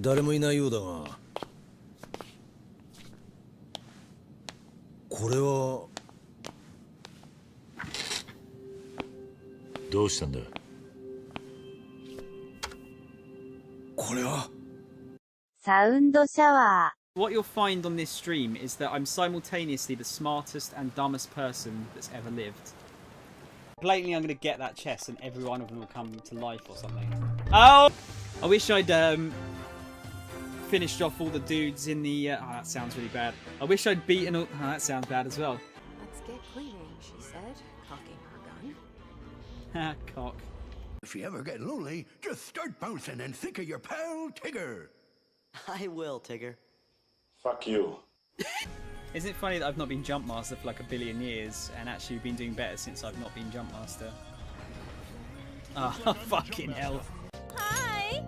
誰もいないようだが、これはどうしたんだ？これはサウンドシャワー。 What you'll find on this stream is that I'm simultaneously the smartest and dumbest person that's ever lived. Blatantly, I'm going to get that chest and every one of them will come to life or something. Oh! I wish I'd finished off all the dudes in the... oh, that sounds really bad. I wish I'd beaten all... Oh, that sounds bad as well. Let's get cleaning, she said, cocking her gun. Ha, cock. If you ever get lonely, just start bouncing and think of your pal Tigger. I will, Tigger. Fuck you. Isn't it funny that I've not been Jump Master for like a billion years and actually been doing better since I've not been Jump Master? Oh, fucking hell. Hi!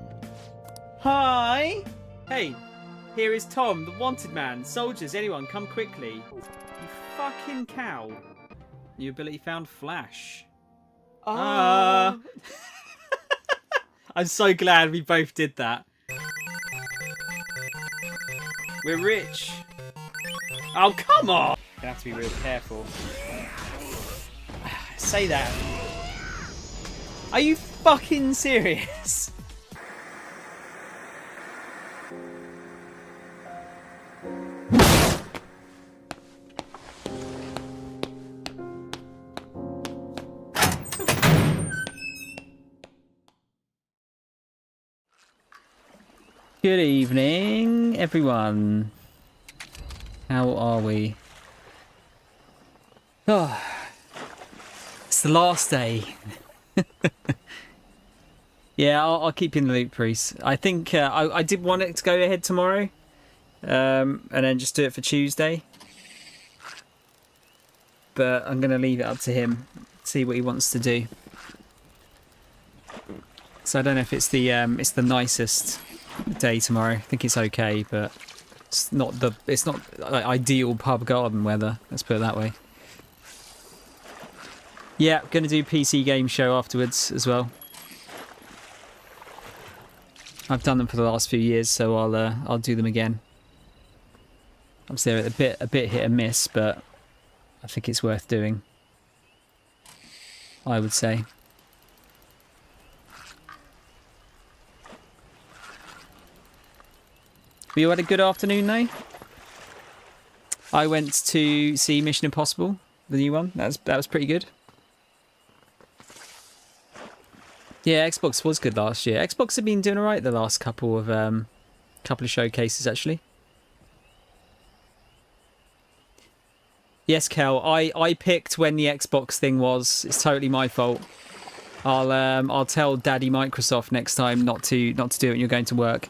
Hi! Hey, here is Tom, the wanted man. Soldiers, anyone, come quickly. You fucking cow. New ability found, Flash. I'm so glad we both did that. We're rich. Oh, come on! Gonna have to be real careful. Say that. Are you fucking serious? Good evening, everyone. How are we? Oh, it's the last day. Yeah, I'll keep you in the loop, Priest. I think I did want it to go ahead tomorrow, and then just do it for Tuesday. But I'm going to leave it up to him, see what he wants to do. So I don't know if it's the nicest day tomorrow. I think it's okay, but it's not like ideal pub garden weather. Let's put it that way. Yeah, going to do PC game show afterwards as well. I've done them for the last few years, so I'll do them again. Obviously they're a bit hit and miss, but I think it's worth doing, I would say. We all had a good afternoon though. I went to see Mission Impossible, the new one. That was pretty good. Yeah, Xbox was good last year. Xbox have been doing alright the last couple of showcases actually. Yes, Kel, I picked when the Xbox thing was. It's totally my fault. I'll tell Daddy Microsoft next time not to do it when you're going to work.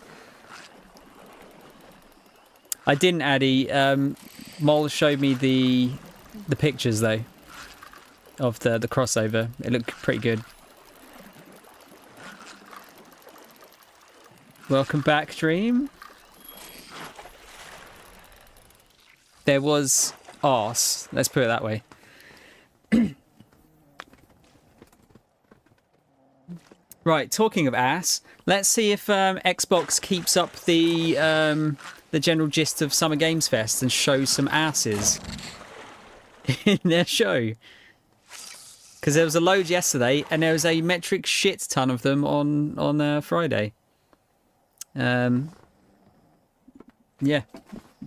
I didn't, Addy. Mol showed me the pictures though of the crossover. It looked pretty good. Welcome back, Dream. There was arse. Let's put it that way. Right, talking of ass, let's see if Xbox keeps up the general gist of Summer Games Fest and shows some asses in their show. Because there was a load yesterday, and there was a metric shit ton of them on Friday. Yeah,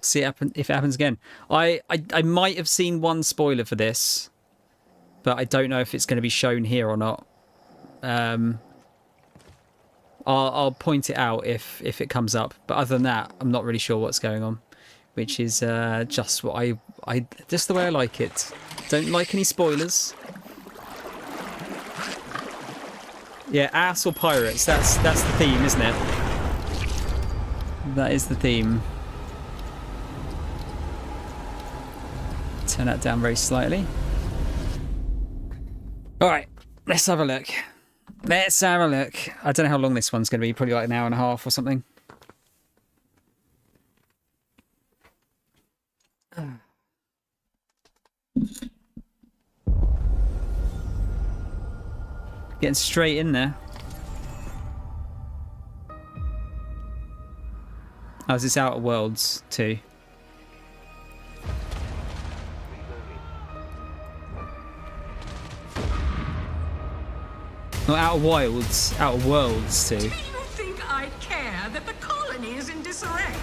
see if it happens again. I might have seen one spoiler for this, but I don't know if it's going to be shown here or not. I'll point it out if it comes up, but other than that, I'm not really sure what's going on, which is just what just the way I like it. Don't like any spoilers. Yeah, ass or pirates. That's the theme, isn't it? That is the theme. Turn that down very slightly. All right, let's have a look. Let's have a look. I don't know how long this one's going to be. Probably like an hour and a half or something. Getting straight in there. Oh, is this Outer Worlds too? Not Outer Wilds, Outer Worlds too. Do you think I care that the colony is in disarray?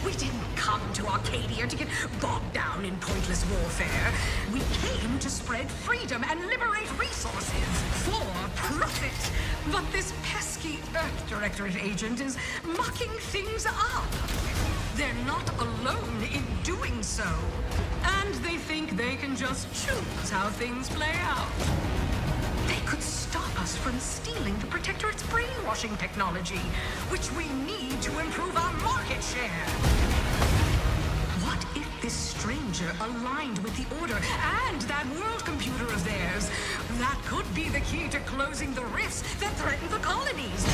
We didn't come to Arcadia to get bogged down in pointless warfare. We came to spread freedom and liberate resources for profit. But this pesky Earth Directorate agent is mucking things up. They're not alone in doing so. And they think they can just choose how things play out. They could stop us from stealing the Protectorate's brainwashing technology, which we need to improve our market share. What if this stranger aligned with the Order and that world computer of theirs? That could be the key to closing the rifts that threaten the colonies.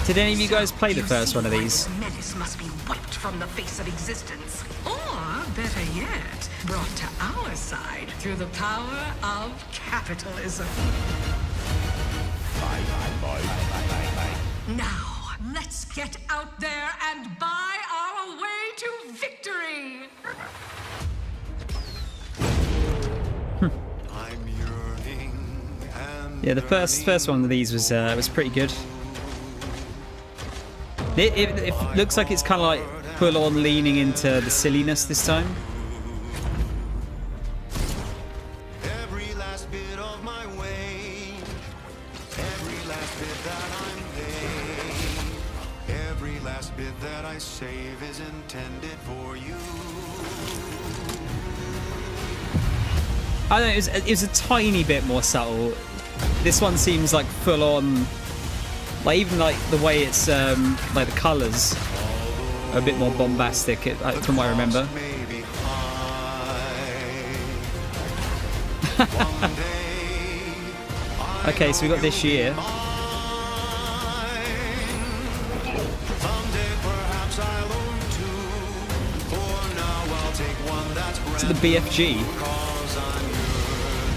Did any of you guys play the first one of these? This menace must be wiped from the face of existence. Or, better yet, brought to our side through the power of capitalism. Now, let's get out there and buy our way to victory! I'm yearning and Yeah, the first one of these was pretty good. It looks like it's kind of like full on leaning into the silliness this time. every last bit of my way, every last bit that I'm paid, every last bit that I save is intended for you. I don't know, it was a tiny bit more subtle. This one seems like full on, like even like the way it's like the colours are a bit more bombastic from what I remember. Maybe one day Okay, so we got this year. someday perhaps I'll own two. For now I'll take one that's brand To the BFG. cause I'm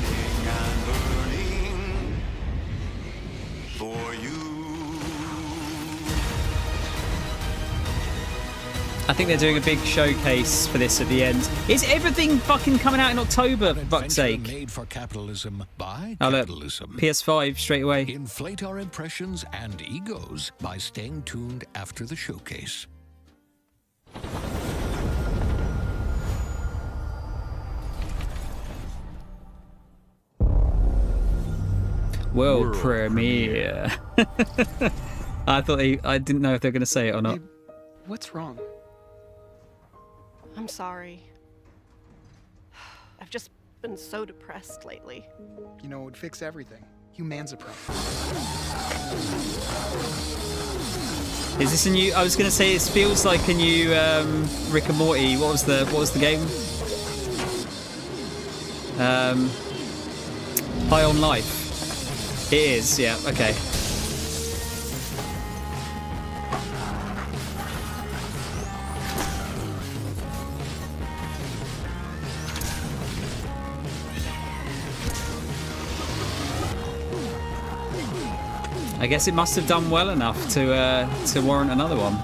yearning and burning for you. I think they're doing a big showcase for this at the end. Is everything fucking coming out in October, for fuck's sake? Made for capitalism by Oh look, capitalism. PS5 straight away. Inflate our impressions and egos by staying tuned after the showcase. World premiere. I didn't know if they were going to say it or not. What's wrong? I'm sorry. I've just been so depressed lately. You know, it would fix everything. Humanzapro. Is this a new? I was going to say it feels like a new Rick and Morty. What was the game? High on Life. It is. Yeah. Okay. I guess it must have done well enough to warrant another one.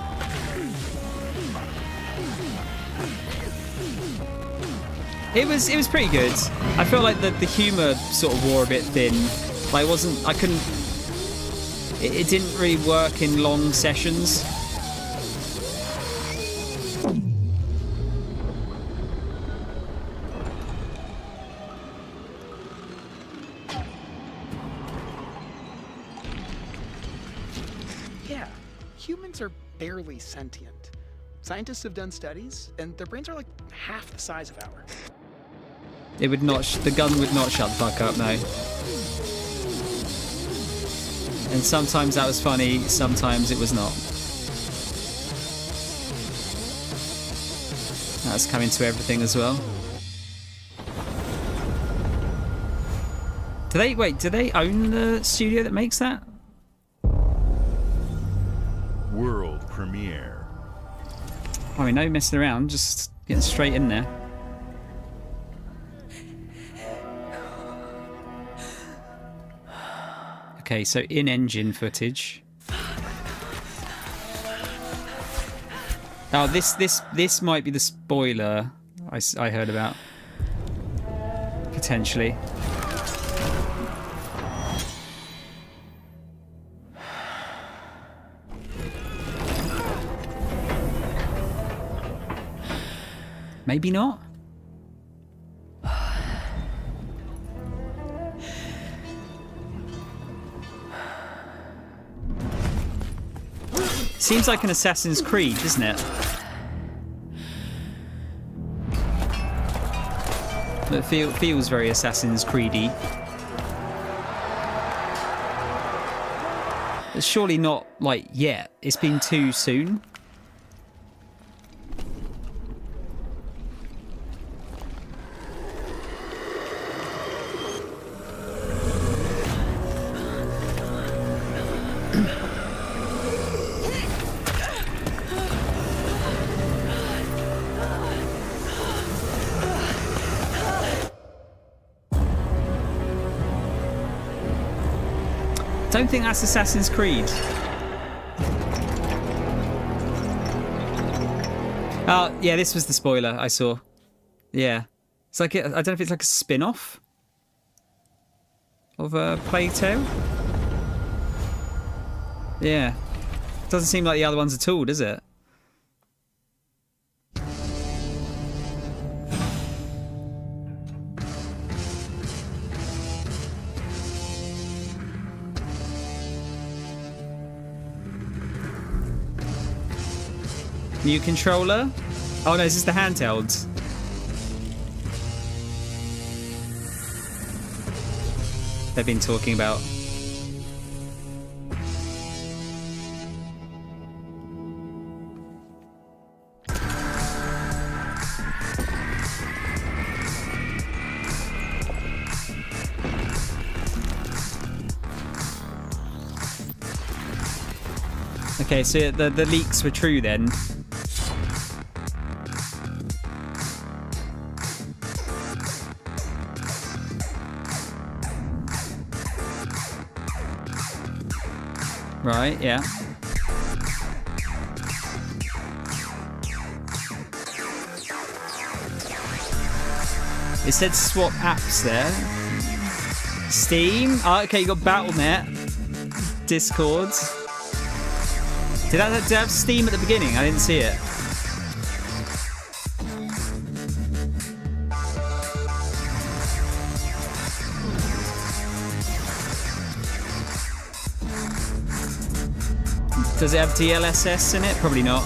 It was pretty good. I feel like the humour sort of wore a bit thin. Like it didn't really work in long sessions. Yeah, humans are barely sentient. Scientists have done studies, and their brains are like half the size of ours. It would not. The gun would not shut the fuck up. No. And sometimes that was funny. Sometimes it was not. That's coming to everything as well. Do they own the studio that makes that? World premiere. I mean, no messing around, just getting straight in there. Okay, so in-engine footage. Oh, this might be the spoiler I heard about. Potentially. Maybe not. Seems like an Assassin's Creed, doesn't it? It feels very Assassin's Creedy. It's surely not like yet. It's been too soon. Don't think that's Assassin's Creed. Oh, yeah, this was the spoiler I saw. Yeah. It's like, I don't know if it's like a spin-off of a Plague Tale. Yeah. Doesn't seem like the other ones at all, does it? New controller? Oh no, is this the handheld? They've been talking about. Okay, so the leaks were true then. Right, yeah. It said swap apps there. Steam. Oh, okay, you got Battle.net. Discord. Did that have Steam at the beginning? I didn't see it. Does it have DLSS in it? Probably not.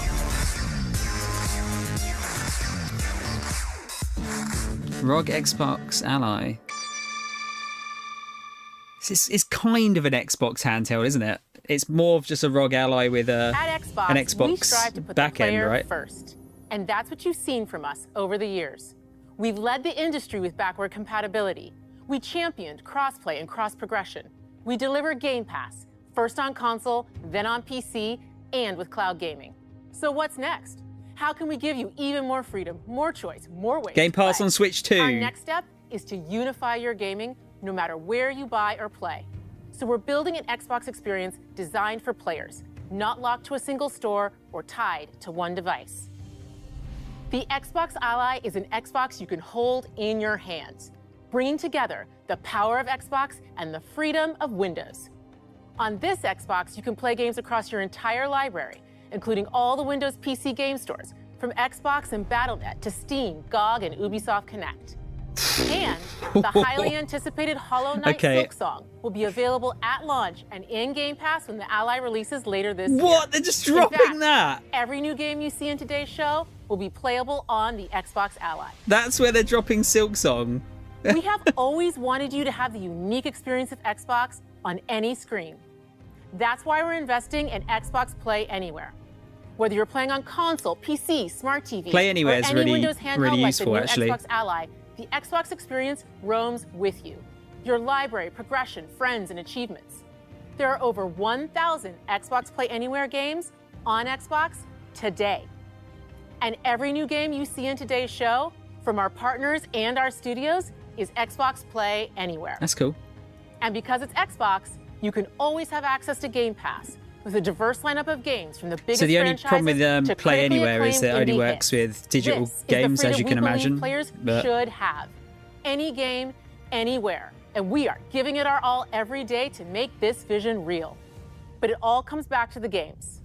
ROG Xbox Ally. It's kind of an Xbox handheld, isn't it? It's more of just a ROG Ally with an Xbox we strive to put back the player end, right? First. And that's what you've seen from us over the years. We've led the industry with backward compatibility. We championed crossplay and cross-progression. We deliver Game Pass, first on console, then on PC, and with cloud gaming. So what's next? How can we give you even more freedom, more choice, more ways Game to play? Pass on Switch 2. Our next step is to unify your gaming no matter where you buy or play. So we're building an Xbox experience designed for players, not locked to a single store or tied to one device. The Xbox Ally is an Xbox you can hold in your hands, bringing together the power of Xbox and the freedom of Windows. On this Xbox, you can play games across your entire library, including all the Windows PC game stores, from Xbox and Battle.net to Steam, GOG, and Ubisoft Connect. And the highly anticipated Hollow Knight Silksong will be available at launch and in Game Pass when the Ally releases later this year. What? They're just dropping that? Every new game you see in today's show will be playable on the Xbox Ally. That's where they're dropping Silksong. We have always wanted you to have the unique experience of Xbox on any screen. That's why we're investing in Xbox Play Anywhere. Whether you're playing on console, PC, smart TV, Play Anywhere or is any really, Windows handheld really like useful, the new actually. Xbox Ally, the Xbox experience roams with you. Your library, progression, friends, and achievements. There are over 1,000 Xbox Play Anywhere games on Xbox today. And every new game you see in today's show, from our partners and our studios, is Xbox Play Anywhere. That's cool. And because it's Xbox, you can always have access to Game Pass with a diverse lineup of games from the biggest So the only franchises problem with to Play critically Anywhere is that it acclaimed only indie works hits. with digital This is the games, as freedom you can we believe imagine. Players But should have any game, anywhere, and we are giving it our all every day to make this vision real. But it all comes back to the games.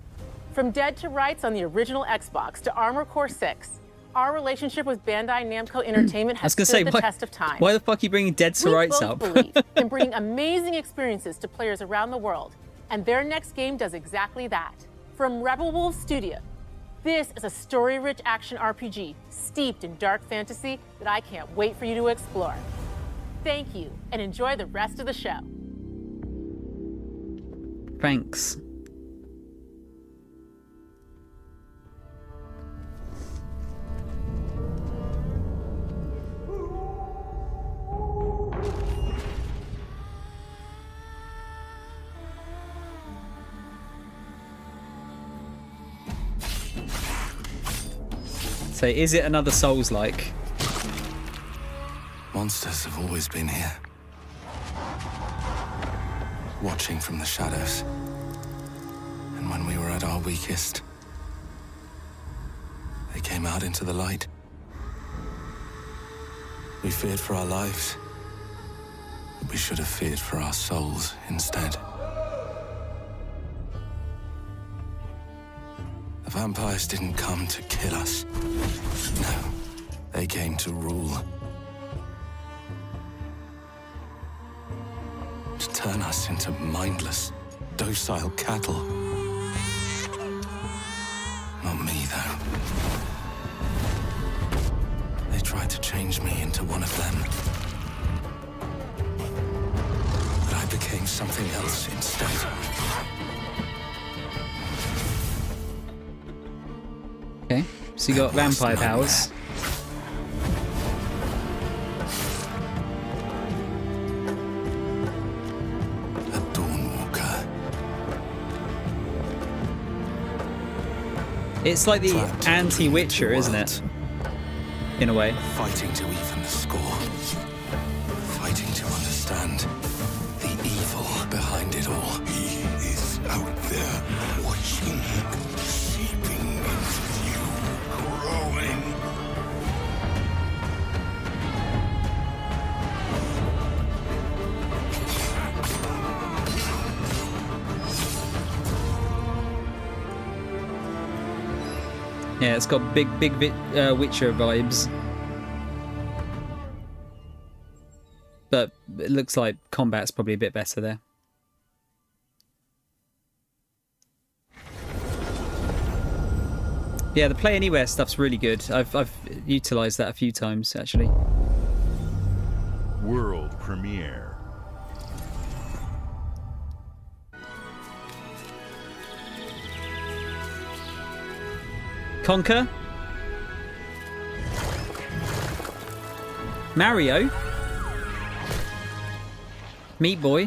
From Dead to Rights on the original Xbox to Armored Core 6, our relationship with Bandai Namco Entertainment has stood the test of time. Why the fuck are you bringing Dead to Rights up? We both believe in bringing amazing experiences to players around the world, and their next game does exactly that. From Rebel Wolf Studio, this is a story-rich action RPG steeped in dark fantasy that I can't wait for you to explore. Thank you, and enjoy the rest of the show. Thanks. So is it another Souls-like? Monsters have always been here. Watching from the shadows. And when we were at our weakest, they came out into the light. We feared for our lives. But we should have feared for our souls instead. The vampires didn't come to kill us. No, they came to rule. To turn us into mindless, docile cattle. Not me, though. They tried to change me into one of them. But I became something else instead. Okay, so you got vampire powers. A Dawnwalker. It's like the anti-Witcher, isn't it? In a way. Fighting to even the score. Fighting to understand the evil behind it all. He is out there watching, seeping into you, growing. Yeah, it's got big Witcher vibes. But it looks like combat's probably a bit better there. Yeah, the Play Anywhere stuff's really good. I've utilised that a few times, actually. World premiere. Conker? Mario? Meat Boy?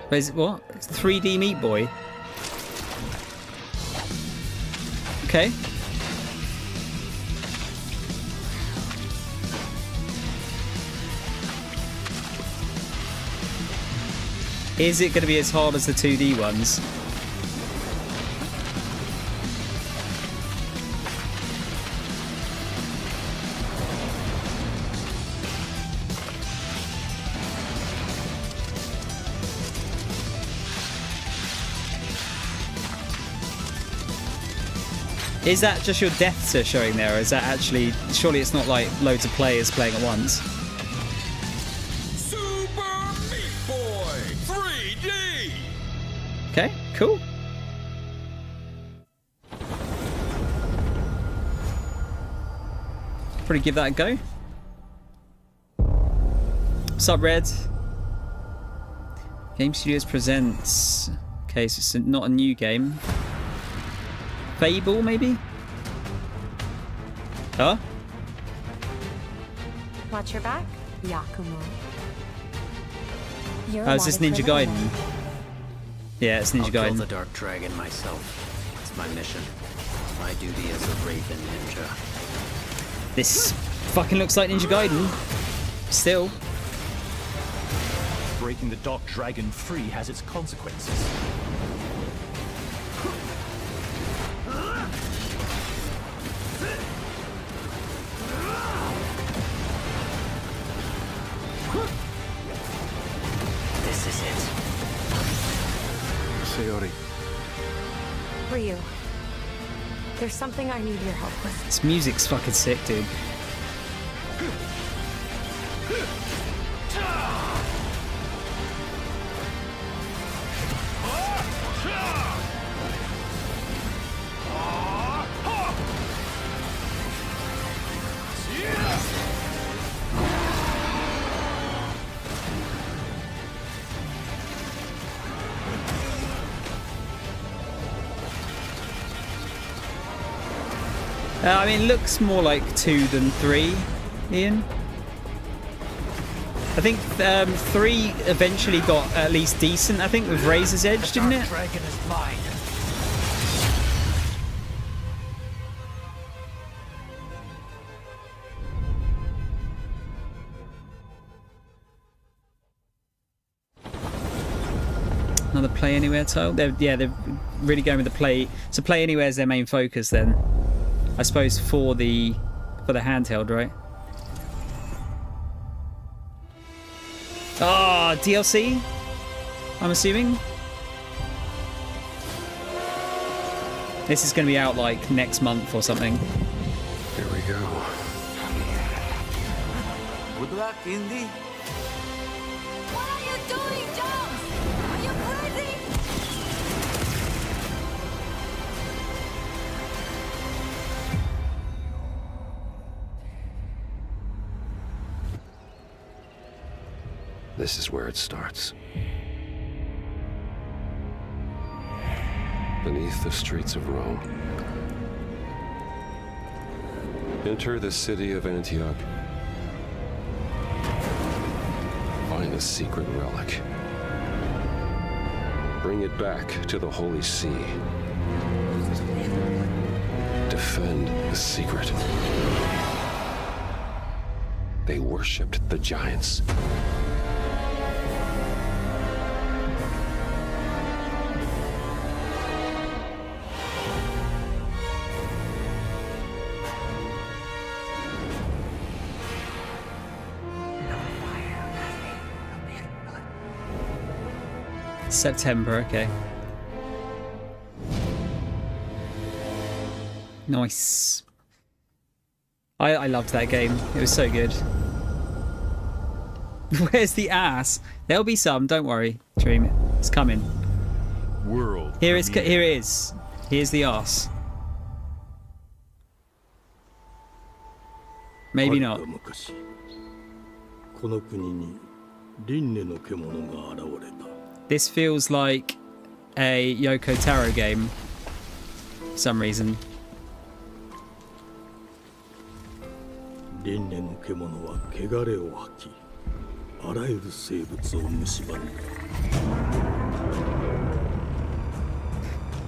Where's what? 3D Meat Boy? Okay. Is it going to be as hard as the 2D ones? Is that just your deaths are showing there, or is that actually... Surely it's not like loads of players playing at once. Super Meat Boy 3D! Okay, cool. Probably give that a go. Sub Red. Game Studios presents... Okay, so it's not a new game. Fable, maybe? Huh? Watch your back, Yakumo. Oh, is this Ninja Gaiden? Yeah, it's Ninja I'll kill Gaiden. the Dark Dragon myself. It's my mission. My duty as a Raven Ninja. This fucking looks like Ninja Gaiden. Still. Breaking the Dark Dragon free has its consequences. This is it. Sayori. Ryu, there's something I need your help with. This music's fucking sick, dude. I mean, it looks more like 2 than 3, Ian. I think 3 eventually got at least decent, I think, with Razor's Edge, didn't it? Dragon is mine. Another Play Anywhere title. They're really going with the play. So Play Anywhere is their main focus then, I suppose, for the handheld, right? Ah, DLC. I'm assuming. This is going to be out like next month or something. Here we go. Good luck, Indy. What are you doing, Jones? Are you crazy? This is where it starts. Beneath the streets of Rome. Enter the city of Antioch. Find the secret relic. Bring it back to the Holy See. Defend the secret. They worshipped the giants. September, okay. Nice. I loved that game. It was so good. Where's the ass? There'll be some, don't worry, Dream. It's coming. World. Here it is. Here's the ass. Maybe not. This feels like a Yoko Taro game for some reason.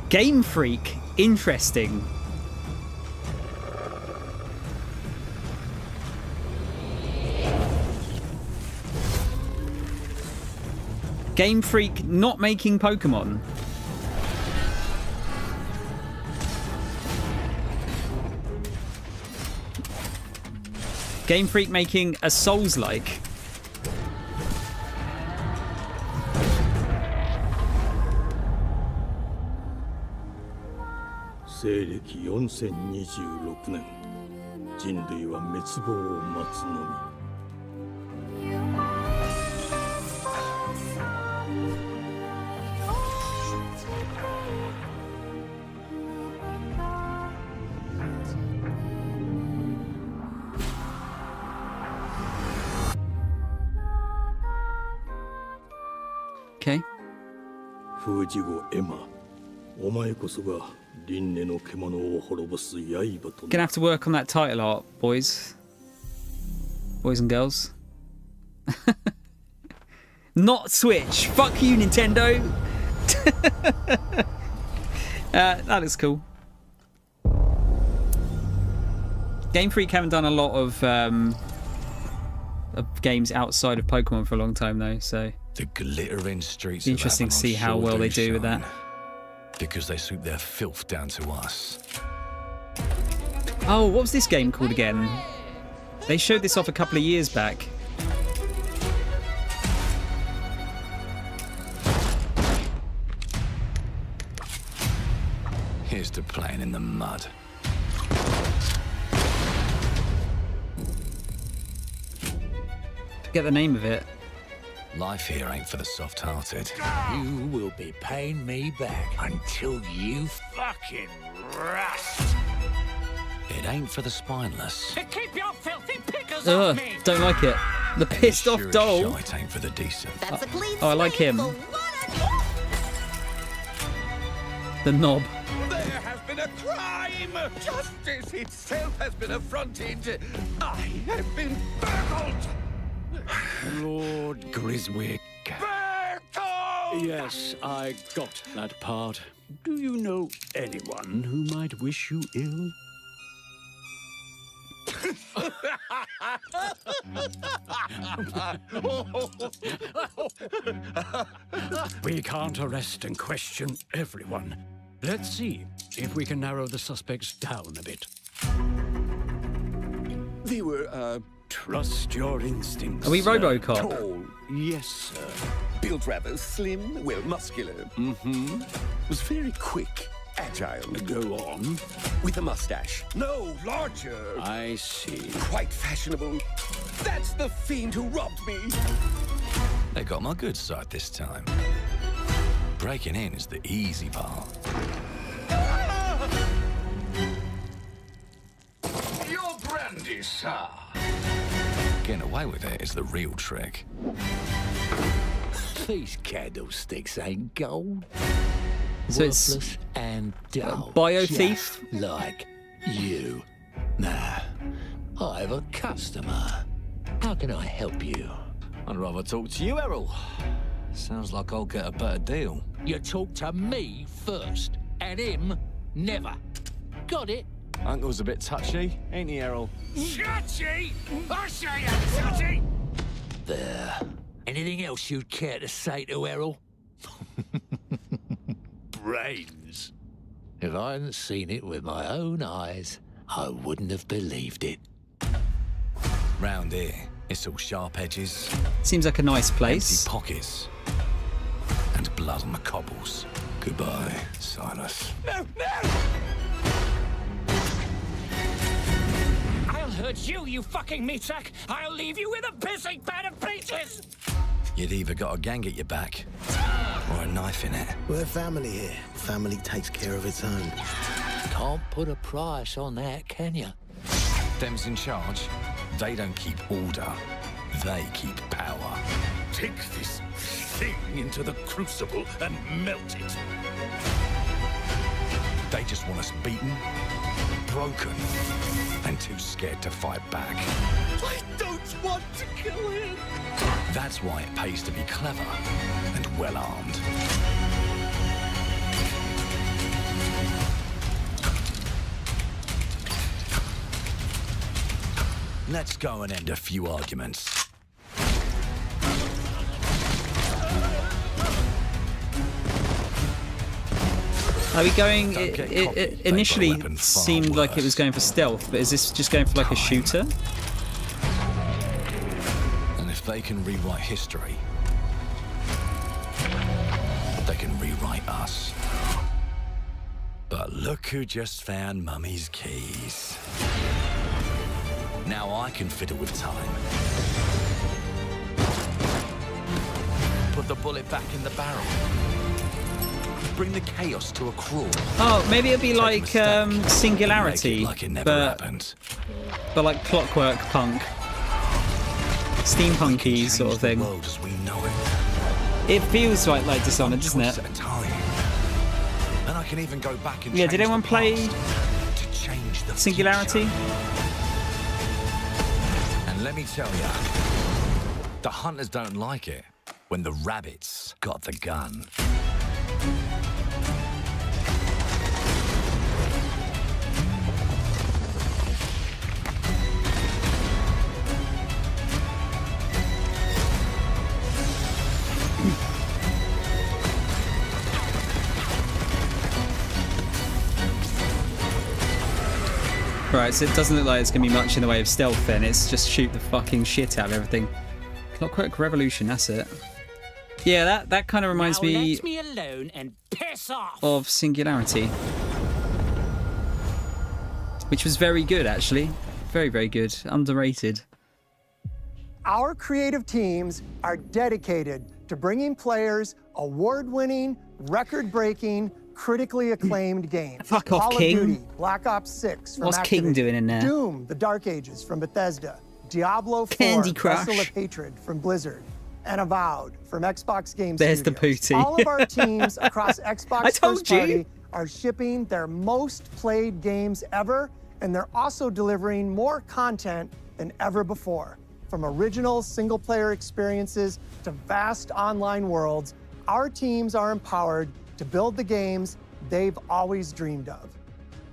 Game Freak, interesting. Game Freak not making Pokemon. Game Freak making a Souls-like. Okay. Gonna have to work on that title art, boys. Boys and girls. Not Switch. Fuck you, Nintendo. That is cool. Game Freak haven't done a lot of games outside of Pokemon for a long time though, so the glittering streets. It's interesting to see how well they do with that. Because they swoop their filth down to us. Oh, what was this game called again? They showed this off a couple of years back. Here's to playing in the mud. Forget the name of it. Life here ain't for the soft-hearted. You will be paying me back until you fucking rust. It ain't for the spineless. Keep your filthy pickers off me. Don't like it. The pissed off doll. It ain't for the decent. That's a clean Oh, I like him. The knob. There has been a cry Shame! Justice itself has been affronted. I have been burgled. Lord Griswick. Bertold! Yes, I got that part. Do you know anyone who might wish you ill? We can't arrest and question everyone. Let's see if we can narrow the suspects down a bit. They were, Trust your instincts. Are we RoboCop? Tall, yes, sir. Built rather slim, well, muscular. Mm-hmm. Was very quick, agile. Go on. With a mustache. No, larger. I see. Quite fashionable. That's the fiend who robbed me. They got my good side this time. Breaking in is the easy part. Your brandy, sir. Getting away with it is the real trick. These candlesticks ain't gold. So it's Worthless and dull. bio thief? Just like you. Nah, I have a customer. How can I help you? I'd rather talk to you, Errol. Sounds like I'll get a better deal. You talk to me first, and him never. Got it? Uncle's a bit touchy, ain't he, Errol? Touchy? I say I'm touchy! There. Anything else you'd care to say to Errol? Brains. If I hadn't seen it with my own eyes, I wouldn't have believed it. Round here, it's all sharp edges. Seems like a nice place. Empty pockets. And blood on the cobbles. Goodbye, Silas. No, no! I'll hurt you, you fucking meatsack! I'll leave you with a pissing bed of peaches! You'd either got a gang at your back, or a knife in it. We're family here. Family takes care of its own. Can't put a price on that, can you? Them's in charge. They don't keep order. They keep power. Take this thing into the crucible and melt it. They just want us beaten, broken, and too scared to fight back. I don't want to kill him! That's why it pays to be clever and well-armed. Let's go and end a few arguments. Are we going... It initially seemed like it was going for stealth, but is this just going for like a shooter? And if they can rewrite history, they can rewrite us. But look who just found Mummy's keys. Now I can fiddle with time. Put the bullet back in the barrel. Bring the chaos to a crawl. Oh, maybe it'll be like Singularity, like it never but happened. like Clockwork Punk, steampunky sort of thing. The world as we know it. It feels like Dishonored, doesn't it? At a time. And I can even go back and Yeah. change Did anyone the play past to change the Singularity? future. And let me tell you, the hunters don't like it when the rabbits got the gun. Right, so it doesn't look like it's going to be much in the way of stealth then. It's just shoot the fucking shit out of everything. Clockwork Revolution, that's it. Yeah, that kind of reminds me, let me alone and piss off. Of Singularity. Which was very good, actually. Very, very good. Underrated. Our creative teams are dedicated to bringing players award-winning, record-breaking, critically acclaimed games. Fuck off, Call King. of Duty, Black Ops 6 from What's Activision, King doing in there? Doom, The Dark Ages from Bethesda, Diablo 4, Candy Crush. Vessel of Hatred from Blizzard, and Avowed from Xbox Game There's Studios. the booty. All of our teams across Xbox I told First you. Party are shipping their most played games ever, and they're also delivering more content than ever before. From original single-player experiences to vast online worlds, our teams are empowered to build the games they've always dreamed of.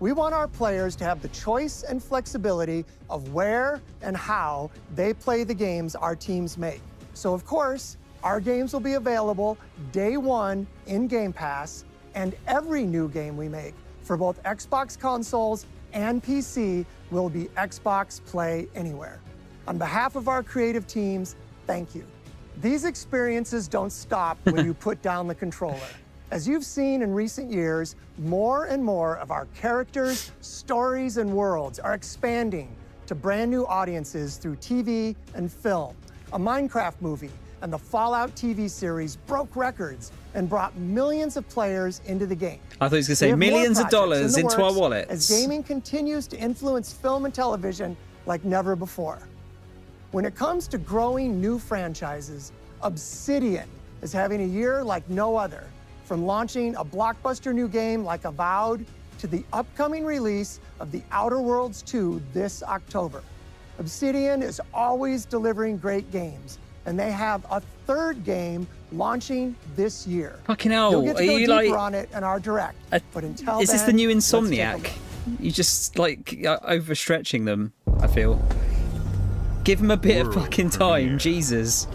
We want our players to have the choice and flexibility of where and how they play the games our teams make. So of course, our games will be available day one in Game Pass, and every new game we make for both Xbox consoles and PC will be Xbox Play Anywhere. On behalf of our creative teams, thank you. These experiences don't stop when you put down the controller. As you've seen in recent years, more and more of our characters, stories, and worlds are expanding to brand new audiences through TV and film. A Minecraft movie and the Fallout TV series broke records and brought millions of players into the game. I thought he was going to say millions of dollars into our wallets. As gaming continues to influence film and television like never before. When it comes to growing new franchises, Obsidian is having a year like no other. From launching a blockbuster new game like Avowed to the upcoming release of The Outer Worlds 2 this October. Obsidian is always delivering great games, and they have a third game launching this year. Fucking hell, You'll get to go are you deeper on it in our direct, but until is this then, the new let's take a Insomniac? look. You just like overstretching them, I feel. Give them a bit of fucking time, Jesus.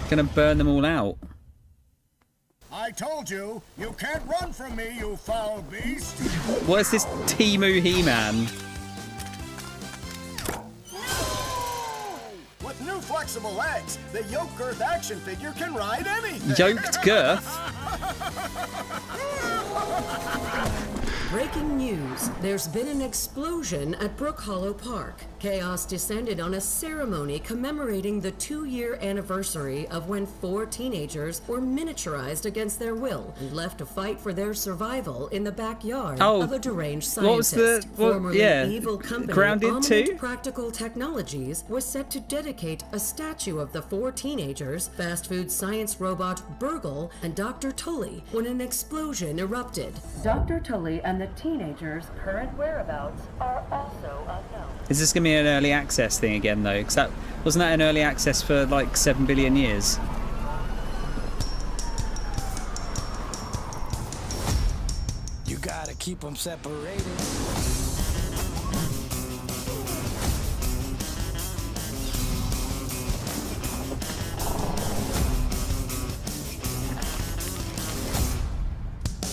Gonna burn them all out. I told you, you can't run from me, you foul beast. What is this Temu He-Man? With new flexible legs, the yoke girth action figure can ride anything. Yoked girth? Breaking news. There's been an explosion at Brook Hollow Park. Chaos descended on a ceremony commemorating the 2-year anniversary of when 4 teenagers were miniaturized against their will and left to fight for their survival in the backyard of a deranged scientist. Formerly evil company Grounded too? Practical Technologies was set to dedicate a statue of the 4 teenagers, fast food science robot Burgle, and Dr. Tully when an explosion erupted. Dr. Tully and the teenagers' current whereabouts are also unknown. Is this gonna be an early access thing again though? Because wasn't that an early access for like 7 billion years? You gotta keep them separated.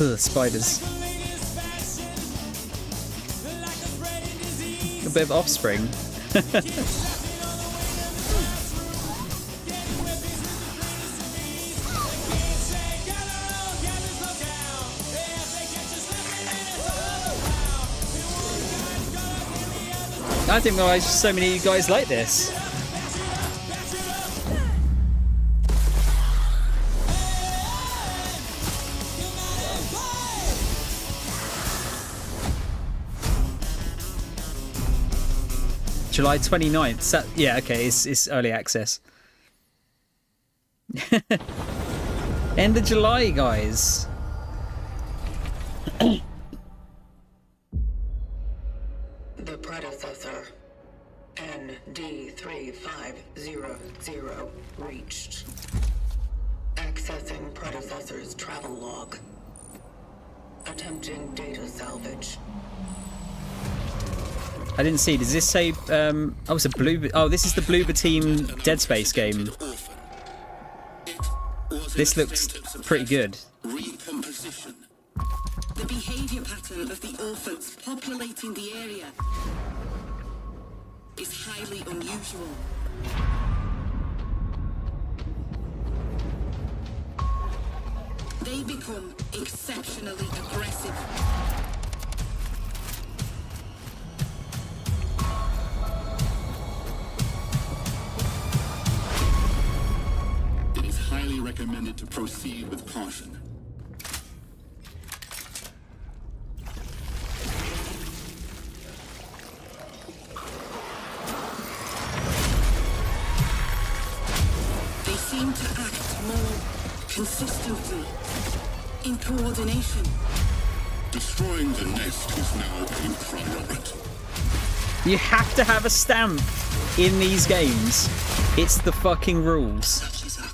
Ugh, spiders. A bit of Offspring. I didn't realise so many of you guys like this. July 29th. So, yeah, okay, it's early access. End of July, guys. The predecessor, ND3500, reached. Accessing predecessor's travel log. Attempting data salvage. I didn't see. Does this say? Oh, it's a blue. Oh, this is the Bloober Team Dead Space game. This looks pretty good. Recomposition. The behavior pattern of the orphans populating the area is highly unusual. They become exceptionally aggressive. It is highly recommended to proceed with caution. They seem to act more consistently, in coordination. Destroying the nest is now a priority. You have to have a stamp in these games. It's the fucking rules. Such is our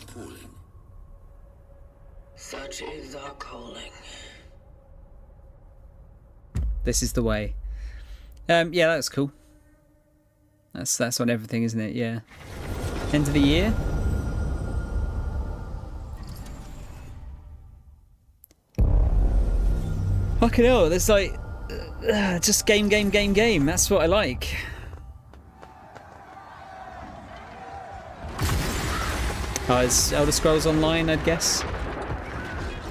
calling. Such is our calling. This is the way. Yeah, that's cool. That's on everything, isn't it? Yeah. End of the year. Fucking hell, there's like just game. That's what I like. Oh, it's Elder Scrolls Online, I'd guess.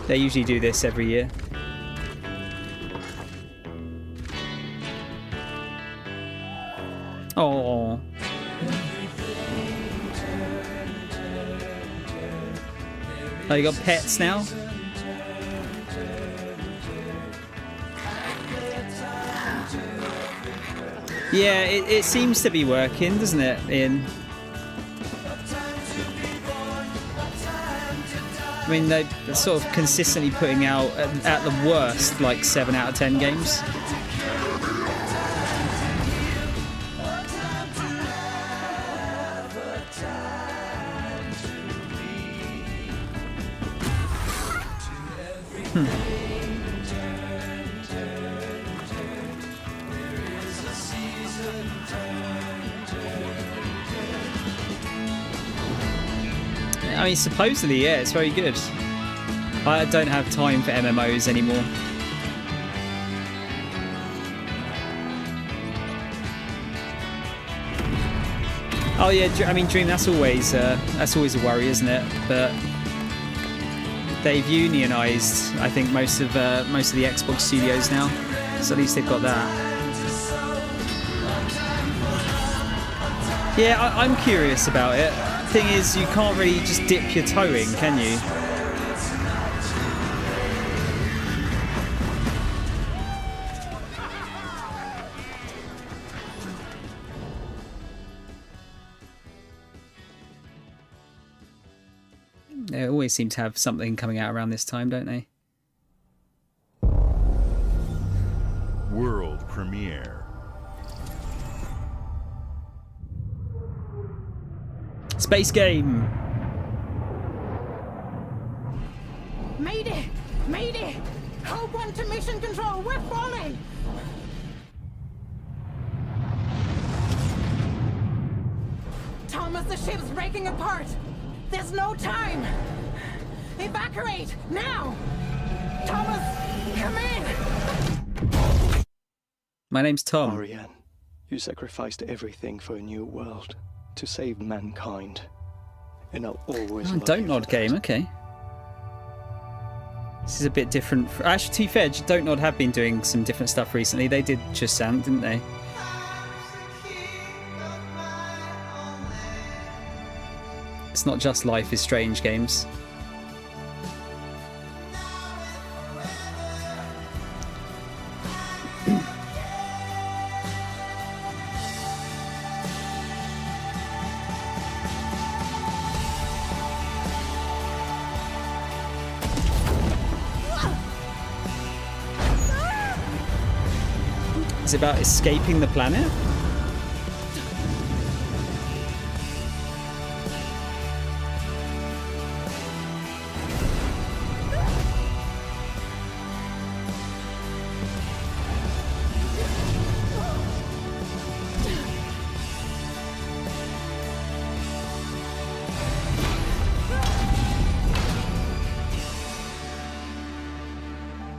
They usually do this every year. Oh. Oh, you got pets now? Yeah, it seems to be working, doesn't it, Ian? I mean, they're sort of consistently putting out, at the worst, like 7 out of 10 games. I mean, supposedly, yeah, it's very good. I don't have time for MMOs anymore. Oh yeah, I mean, Dream. That's always a worry, isn't it? But they've unionised, I think, most of the Xbox studios now, so at least they've got that. Yeah, I'm curious about it. Thing is, you can't really just dip your toe in, can you? They always seem to have something coming out around this time, don't they? World premiere. Space game. Mayday! Mayday! Code 1 to mission control, we're falling! Thomas, the ship's breaking apart! There's no time! Evacuate! Now! Thomas, come in! My name's Tom. Ariane, you sacrificed everything for a new world. To save mankind. And I'll always love Don't you Nod for game, that. okay. This is a bit different. Actually, to be fair, Don't Nod have been doing some different stuff recently. They did Just Sound, didn't they? It's not just Life is Strange games. Is it about escaping the planet?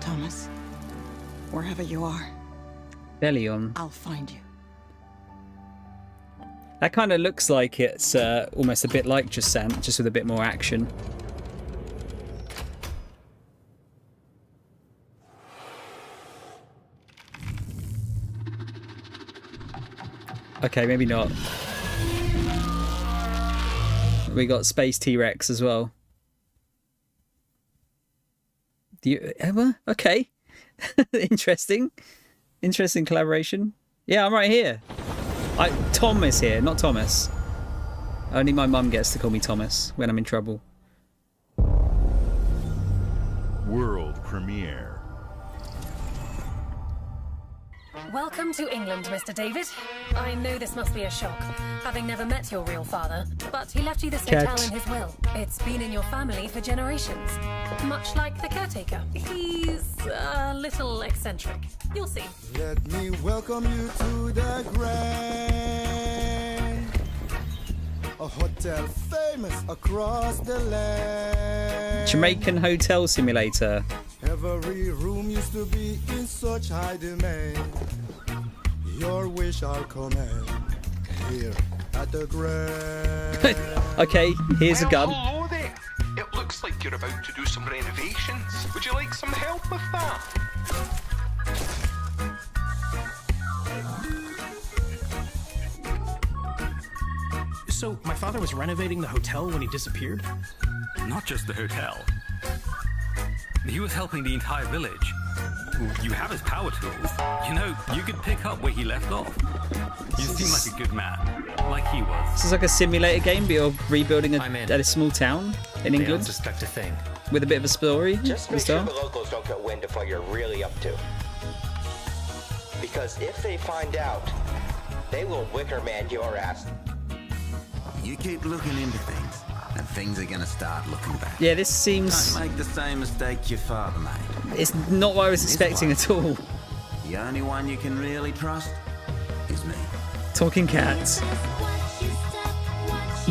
Thomas, wherever you are, Bellion. I'll find you. That kind of looks like it's almost a bit like Just Sound, just with a bit more action. Okay, maybe not. We got Space T-Rex as well. Do you, Emma? Okay. Interesting. Interesting collaboration. Yeah, I'm right here. Tom is here, not Thomas. Only my mum gets to call me Thomas when I'm in trouble. World premiere. Welcome to England, Mr. David. I know this must be a shock, having never met your real father, but he left you this hotel in his will. It's been in your family for generations, much like the caretaker. He's a little eccentric. You'll see. Let me welcome you to the Grand, a hotel famous across the land. Jamaican Hotel Simulator. Every room used to be in such high demand. Your wish I'll command here at the Grand. Okay, here's a gun. Hello there. It looks like you're about to do some renovations. Would you like some help with that? So, my father was renovating the hotel when he disappeared? Not just the hotel. He was helping the entire village. You have his power tools. You know, you could pick up where he left off. You seem like a good man, like he was. This is like a simulator game, but you're rebuilding a small town in England. Don't suspect a thing. With a bit of a story. Just make sure the locals don't get wind of what you're really up to. Because if they find out, they will Wickerman your ass. You keep looking into things, and things are gonna start looking back. Yeah, this seems... Don't make the same mistake your father made. It's not what I was expecting at all. The only one you can really trust is me. Talking cats.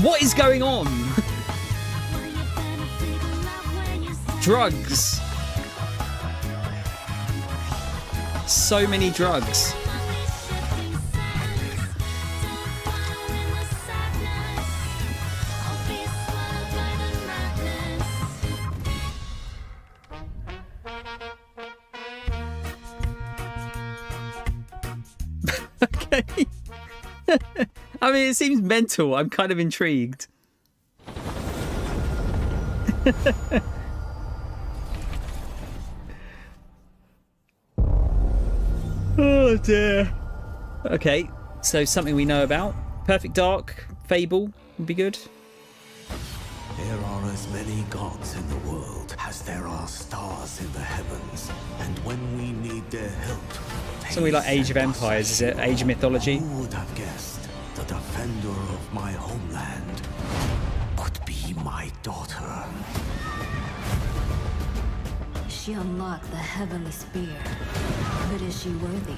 What is going on? Drugs. So many drugs. Okay. I mean, it seems mental. I'm kind of intrigued. Oh dear. Okay, so something we know about. Perfect Dark, Fable would be good. There are as many gods in the world as there are stars in the heavens, and when we need their help, Something like Age of Empires, is it? Age of Mythology? who would have guessed the defender of my homeland would be my daughter? She unlocked the heavenly spear, but is she worthy?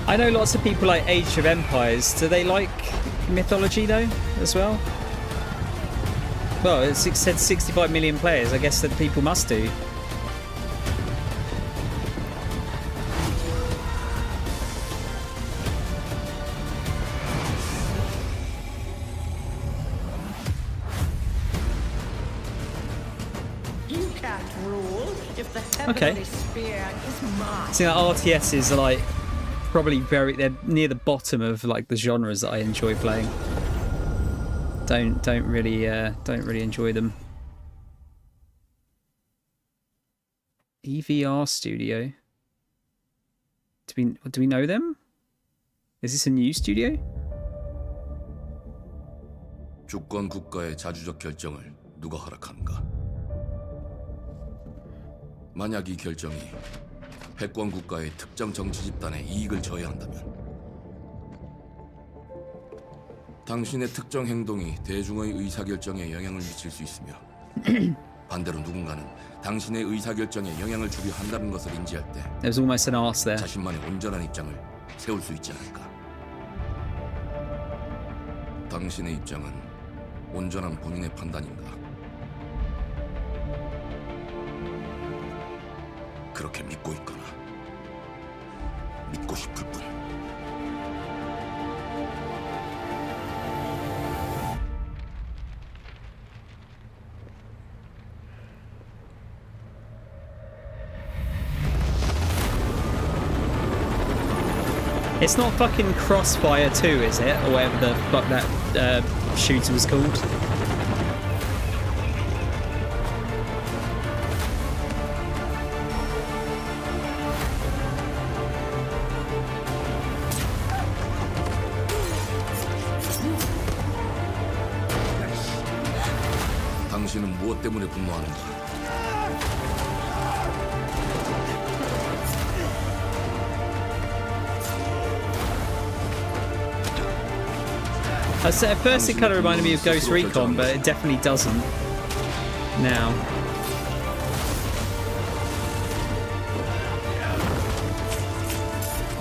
I know lots of people like Age of Empires. Do they like mythology though, as well? Well, it said 65 million players. I guess that people must do. You can't rule if the Okay. heavenly spear is mine. See, like, RTSs are like probably they're near the bottom of like the genres that I enjoy playing. Don't really enjoy them. EVR Studio. Do we know them? Is this a new studio? 주권 국가의 자주적 결정을 누가 허락하는가? 만약 이 결정이 패권 국가의 특정 정치 집단의 이익을 저해한다면 당신의 특정 행동이 대중의 의사결정에 영향을 미칠 수 있으며 반대로 누군가는 당신의 의사결정에 영향을 주려 한다는 것을 인지할 때 There's almost an arse there. 자신만의 온전한 입장을 세울 수 있지 않을까? 당신의 입장은 온전한 본인의 판단인가? 그렇게 믿고 있거나 믿고 싶을 뿐. It's not fucking Crossfire 2, is it? Or whatever the fuck that shooter was called. 당신은 무엇 때문에 분노하는가? At first it kind of reminded me of Ghost Recon, but it definitely doesn't now.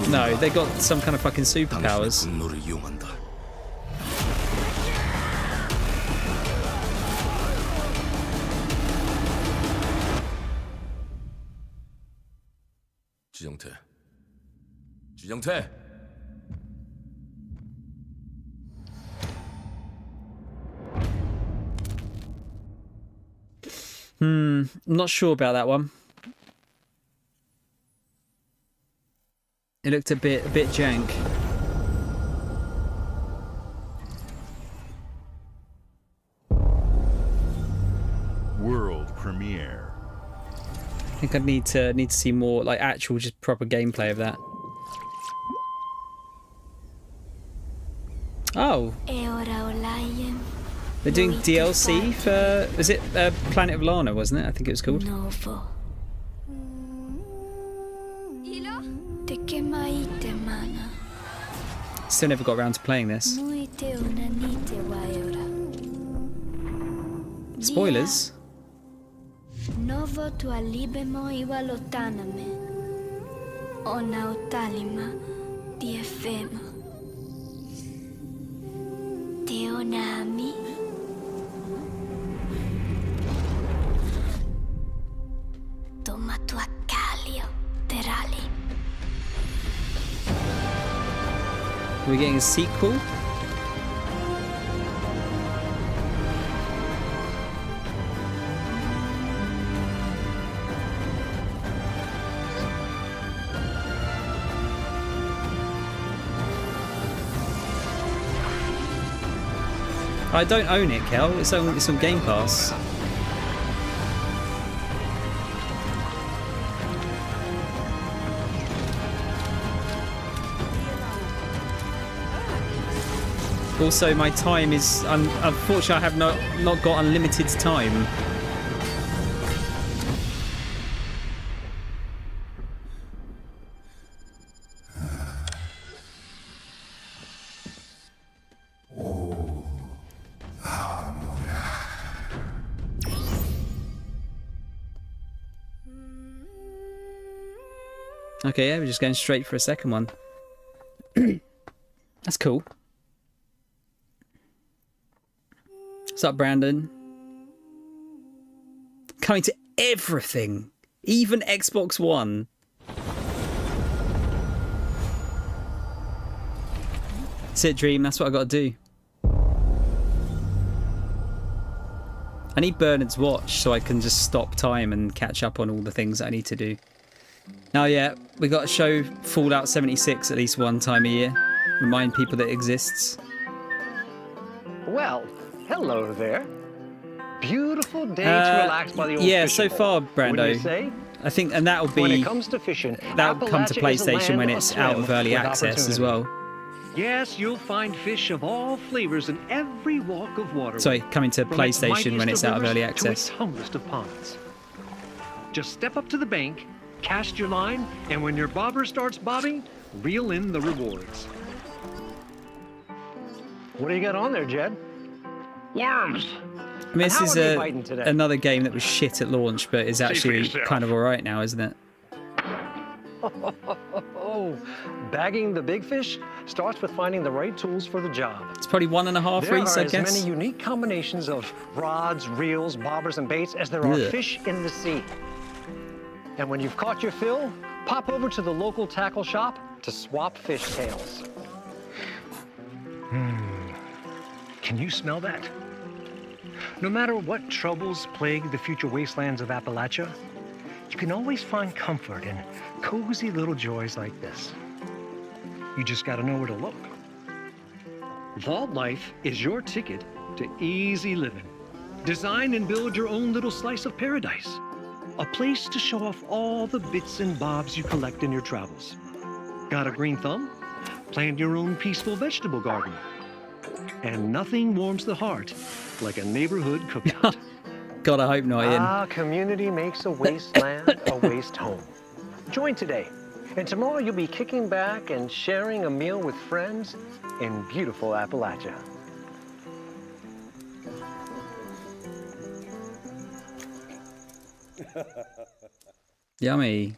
No, they got some kind of fucking superpowers. 지정태. I'm not sure about that one. It looked a bit jank. World premiere. I think I need to see more like actual, just proper gameplay of that. Oh. They're doing DLC for, was it Planet of Lana, wasn't it? I think it was called. Still never got around to playing this. Spoilers? Novo tualibemo iwalotaname. Ona utalima diefema. Teonami. Toma tu acalio terali. Are we getting a sequel? I don't own it, Kel. It's on Game Pass. Also, my time is unfortunately I have not got unlimited time. Okay, yeah, we're just going straight for a second one. That's cool. What's up, Brandon? Coming to everything, even Xbox One. That's it, Dream. That's what I got to do. I need Bernard's watch so I can just stop time and catch up on all the things that I need to do. Now, yeah, we got to show Fallout 76 at least one time a year. Remind people that it exists. Well, hello there. Beautiful day to relax by the old yeah, fishing so far, hole, Brando. wouldn't you say? I think, and that'll be When it comes to fishing, that'll come to Appalachia is a PlayStation when land it's aswim out of early with access as opportunity. well. Yes, you'll find fish of all flavors in every walk of water. Sorry, coming to From its PlayStation when it's mightiest of out of early rivers to access. its humblest of ponds. Just step up to the bank, cast your line, and when your bobber starts bobbing, reel in the rewards. What do you got on there, Jed? Worms. I mean, this And is how are you biting today? another game that was shit at launch, but is See for actually yourself. kind of alright now, isn't it? Oh, bagging the big fish starts with finding the right tools for the job. It's probably 1.5 There reefs, are I as guess. many unique combinations of rods, reels, bobbers, and baits as there are Ugh. fish in the sea. And when you've caught your fill, pop over to the local tackle shop to swap fish tails. Can you smell that? No matter what troubles plague the future wastelands of Appalachia, you can always find comfort in cozy little joys like this. You just gotta know where to look. Vault Life is your ticket to easy living. Design and build your own little slice of paradise. A place to show off all the bits and bobs you collect in your travels. Got a green thumb? Plant your own peaceful vegetable garden. And nothing warms the heart like a neighborhood cookout. God, I hope not, Ian. Ah, community makes a wasteland a waste home. Join today, and tomorrow you'll be kicking back and sharing a meal with friends in beautiful Appalachia. Yummy.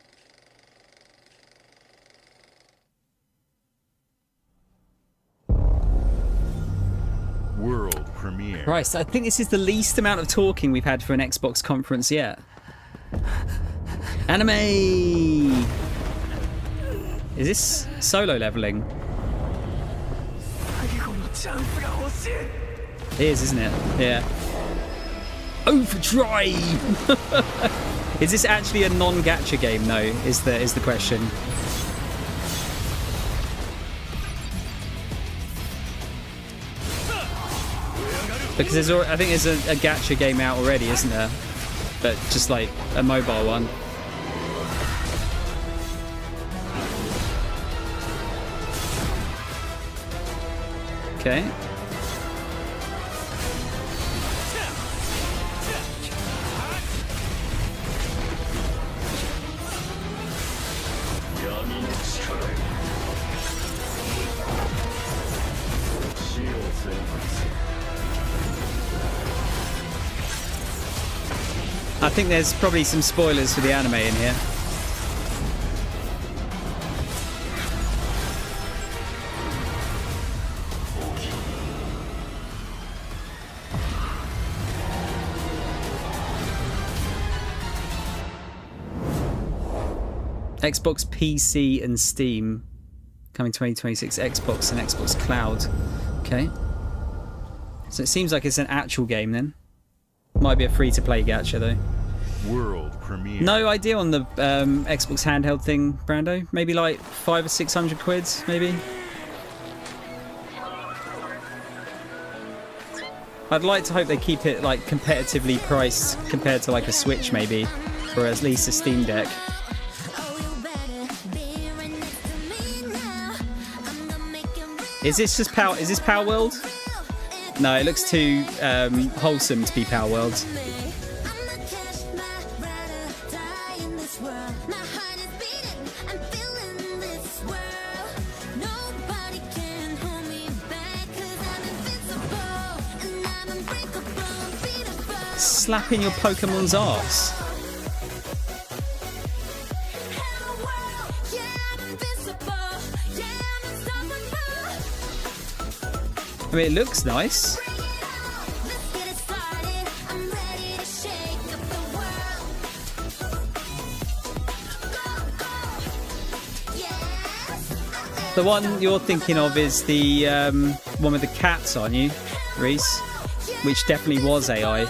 World premiere. Christ, I think this is the least amount of talking we've had for an Xbox conference yet. Anime! Is this solo leveling? It is, isn't it? Yeah. Overdrive! Is this actually a non-gacha game? No, is the question. Because there's, I think there's a gacha game out already, isn't there? But just like a mobile one. Okay. I think there's probably some spoilers for the anime in here. Xbox PC and Steam coming 2026. Xbox and Xbox Cloud. Okay. So it seems like it's an actual game then. Might be a free-to-play gacha though. World premiere. No idea on the Xbox handheld thing, Brando. Maybe like 500 or 600 quid, maybe. I'd like to hope they keep it like competitively priced compared to like a Switch maybe, or at least a Steam Deck. Is this just Power? Is this Power World? No, it looks too wholesome to be Power World. Slapping your Pokemon's arse. I mean, it looks nice. The one you're thinking of is the one with the cats, aren't you, Reese? Which definitely was AI.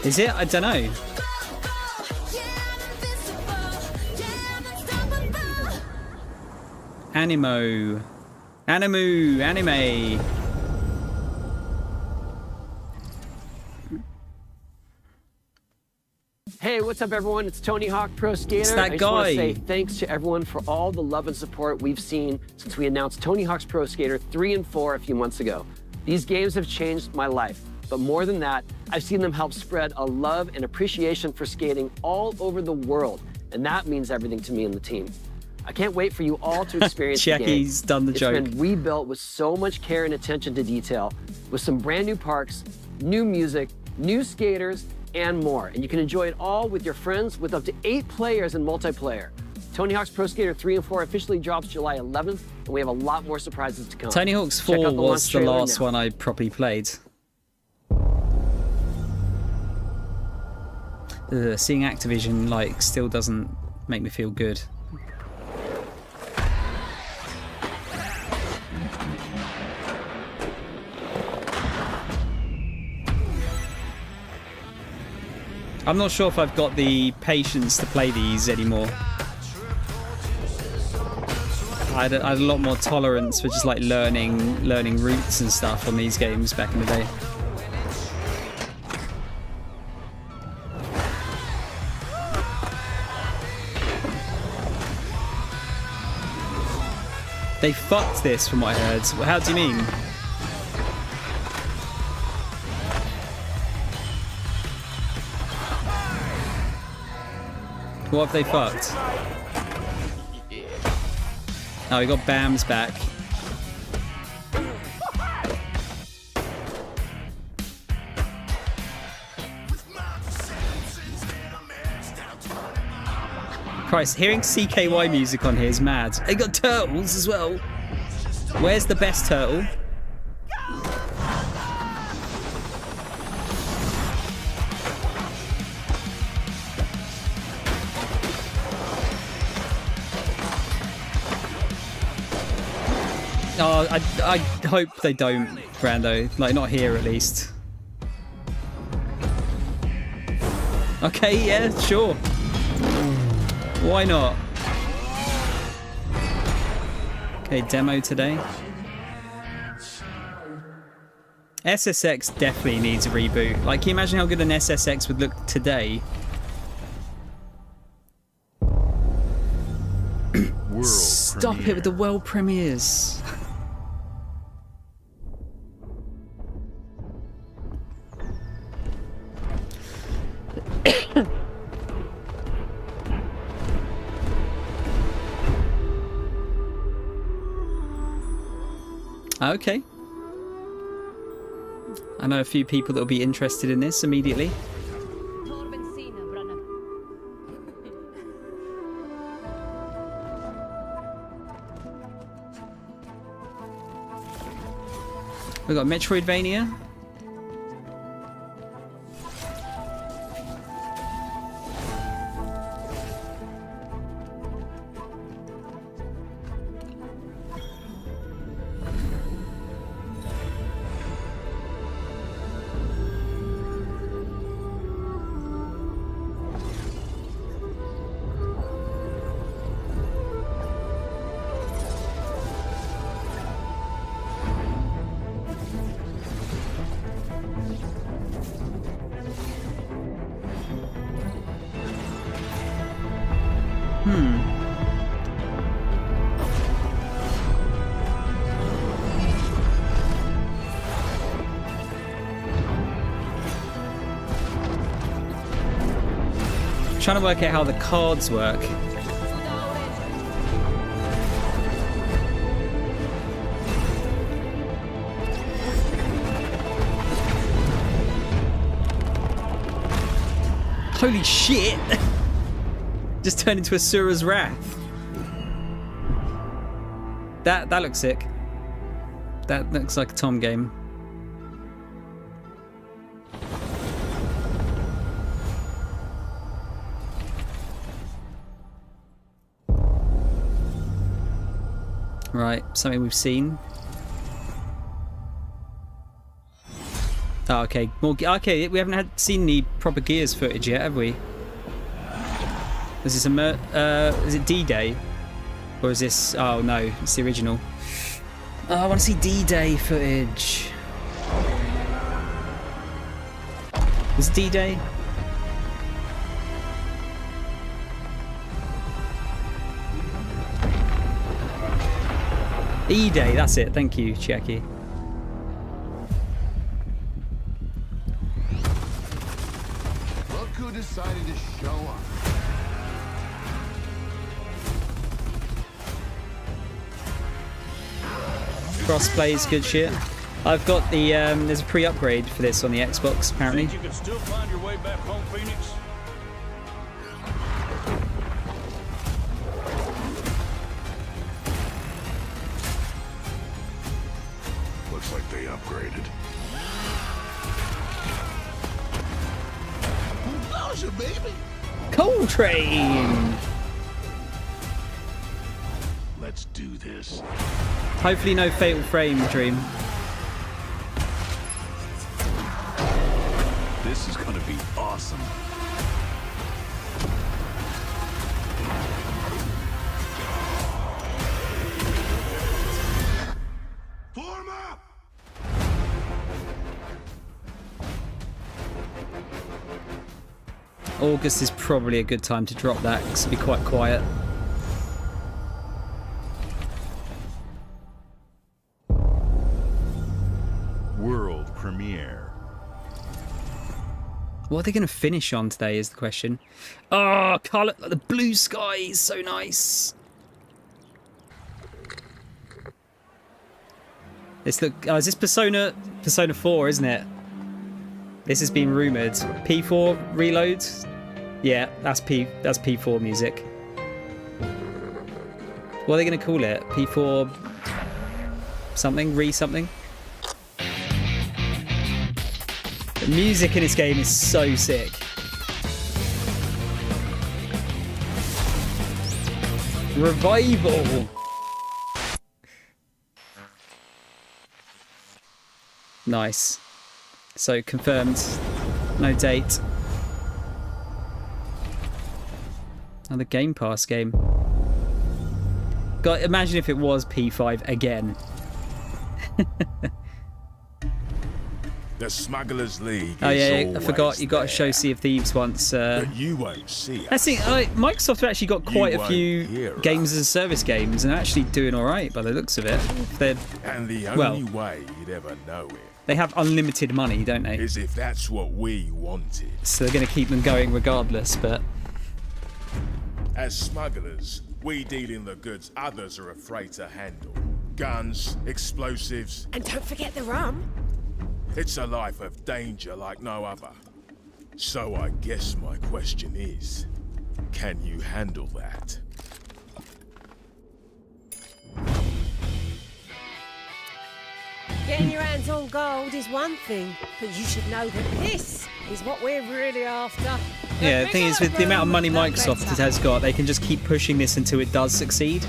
Is it? I don't know. Anime. Hey, what's up, everyone? It's Tony Hawk Pro Skater. It's that I just want guy. to say thanks to everyone for all the love and support we've seen since we announced Tony Hawk's Pro Skater 3 and 4 a few months ago. These games have changed my life, but more than that, I've seen them help spread a love and appreciation for skating all over the world, and that means everything to me and the team. I can't wait for you all to experience the game. Jackie's done the joke. It's been rebuilt with so much care and attention to detail, with some brand new parks, new music, new skaters, and more. And you can enjoy it all with your friends with up to 8 players in multiplayer. Tony Hawk's Pro Skater 3 and 4 officially drops July 11th, and we have a lot more surprises to come. Tony Hawk's Check 4 out was the trailer last now. one I properly played. Seeing Activision like still doesn't make me feel good. I'm not sure if I've got the patience to play these anymore. I had a lot more tolerance for just like learning routes and stuff on these games back in the day. They fucked this from what I heard. How do you mean? What have they fucked? Oh, we got Bam's back. Christ, hearing CKY music on here is mad. They got turtles as well. Where's the best turtle? Oh, I hope they don't, Brando. Like, not here at least. Okay, yeah, sure. Why not? Okay, demo today. SSX definitely needs a reboot. Like, can you imagine how good an SSX would look today? Stop it with the world premieres. Okay. I know a few people that will be interested in this immediately. We've got Metroidvania. Trying to work out how the cards work. Holy shit! Just turned into Asura's Wrath. That looks sick. That looks like a Tom game. Right, something we've seen. Oh, okay. More. Okay, we haven't seen any proper Gears footage yet, have we? Is this is it D-Day, or is this? Oh no, it's the original. Oh, I want to see D-Day footage. Was it D-Day? E-Day, that's it. Thank you, Chiaki. Look who decided to show up. Crossplay is good shit. I've got the there's a pre-upgrade for this on the Xbox apparently. Think you can still find your way back home, Phoenix? Looks like they upgraded. How's your baby? Coltrane! Let's do this. Hopefully no Fatal Frame, Dream. This is gonna be awesome. Form up! August is probably a good time to drop that because it'll be quite quiet. What are they going to finish on today is the question. Oh, colour, the blue sky is so nice. This look. Is this Persona 4, isn't it? This has been rumoured. P4 reload? Yeah, that's P4 music. What are they going to call it? P4 something? Something? The music in this game is so sick. Revival! Nice. So confirmed. No date. Another Game Pass game. God, imagine if it was P5 again. The Smugglers League. Oh yeah, I forgot. You got to show Sea of Thieves once. But you won't see us. I think Microsoft have actually got quite a few games as a service games, and are actually doing all right by the looks of it. And the only way you'd ever know it. They have unlimited money, don't they? Is if that's what we wanted. So they're going to keep them going regardless. But as smugglers, we deal in the goods others are afraid to handle. Guns, explosives. And don't forget the rum. It's a life of danger like no other. So I guess my question is, can you handle that? Getting your hands on gold is one thing, but you should know that this is what we're really after. yeah, the thing is, with the amount of money Microsoft has got, they can just keep pushing this until it does succeed.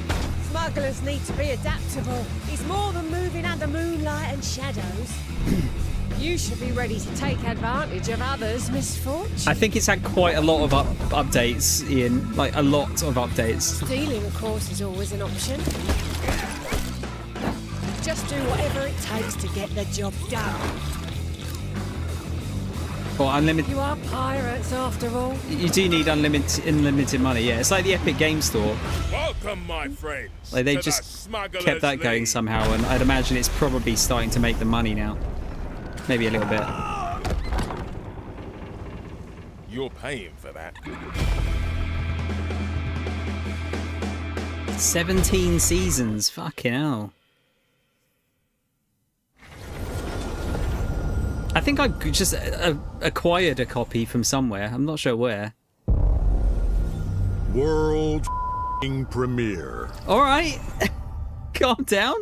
Smugglers need to be adaptable. It's more than moving under moonlight and shadows. You should be ready to take advantage of others' misfortune. I think it's had quite a lot of updates, Ian. Like, a lot of updates. Stealing, of course, is always an option. Just do whatever it takes to get the job done. Or unlimited. You are pirates, after all. You do need unlimited money, yeah. It's like the Epic Game Store. Welcome, my friends. Like, they just kept that going somehow, and I'd imagine it's probably starting to make the money now. Maybe a little bit. You're paying for that. 17 seasons. Fucking hell. I think I just acquired a copy from somewhere. I'm not sure where. World premiere. All right. Calm down.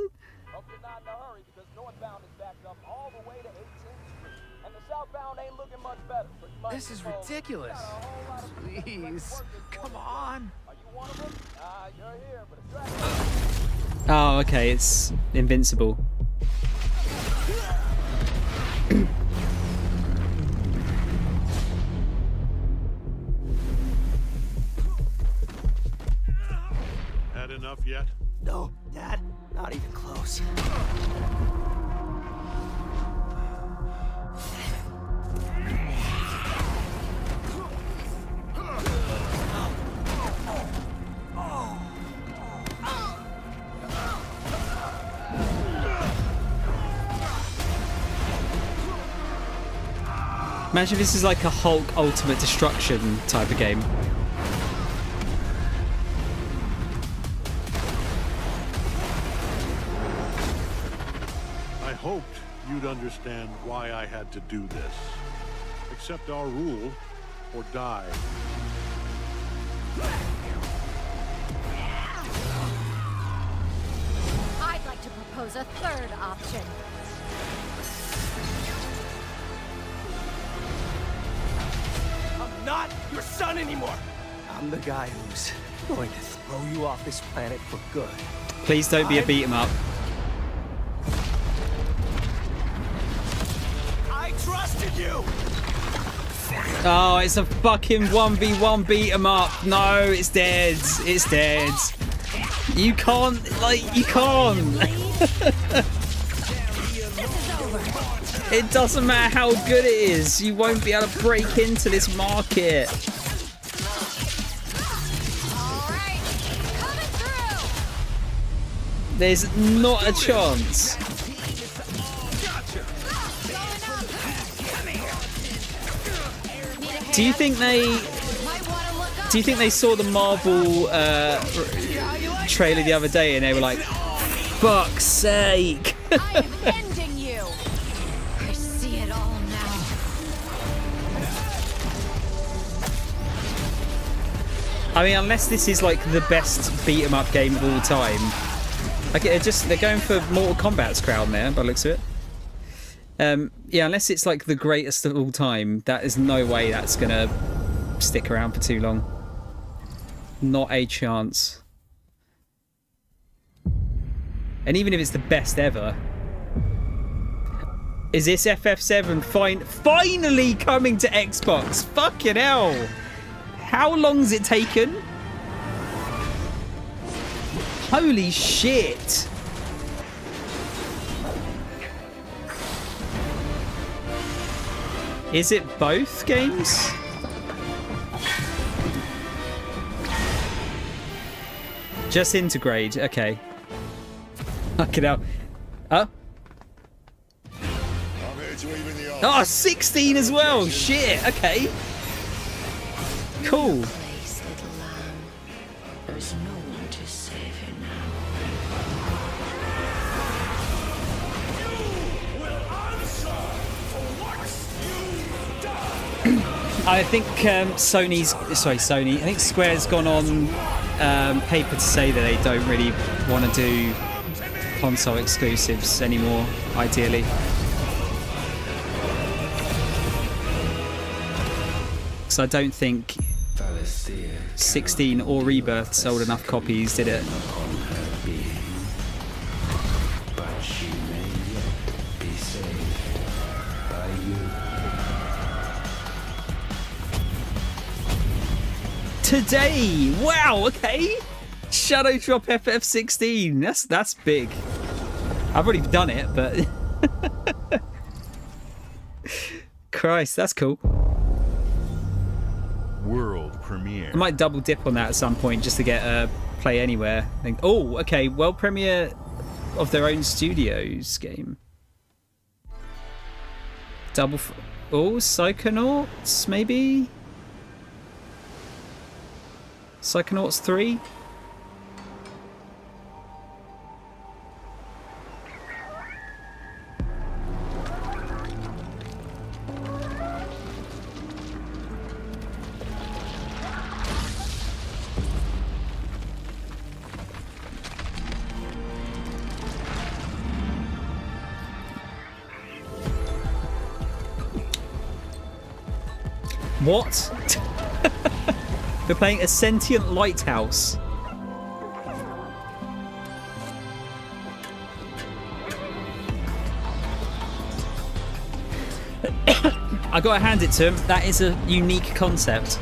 This is ridiculous. Please, come on. Oh, okay. It's invincible. Had enough yet? No, Dad, not even close. Imagine if this is like a Hulk Ultimate Destruction type of game. I hoped you'd understand why I had to do this. Accept our rule or die. I'd like to propose a third option. I'm not your son anymore. I'm the guy who's going to throw you off this planet for good. Please don't be a beat 'em up. I trusted you. Oh, it's a fucking 1v1 beat 'em up. No, it's dead. It's dead. You can't, like, you can't. It doesn't matter how good it is. You won't be able to break into this market. There's not a chance. Do you think they saw the Marvel trailer the other day and they were like, "Fuck's sake"? I am ending you. I see it all now. I mean, unless this is like the best beat 'em up game of all time. Like they're going for Mortal Kombat's crown there by the looks of it. Yeah, unless it's like the greatest of all time, that is no way that's gonna stick around for too long. Not a chance. And even if it's the best ever, is this FF7 finally coming to Xbox? Fucking hell! How long's it taken? Holy shit! Is it both games? Just integrate, okay. Fucking hell. Huh? Oh, 16 as well! Shit, okay. Cool. There's no one to save you now. I think Sony. I think Square's gone on paper to say that they don't really want to do console exclusives anymore, ideally. So I don't think 16 or Rebirth sold enough copies, did it? Today! Wow, okay. Shadow Drop FF16. That's big. I've already done it, but Christ, that's cool. World premiere. I might double dip on that at some point just to get a play anywhere. Oh, okay, world premiere of their own studios game. Psychonauts, maybe? Psychonauts 3? What? We're playing a sentient lighthouse. I gotta hand it to him. That is a unique concept.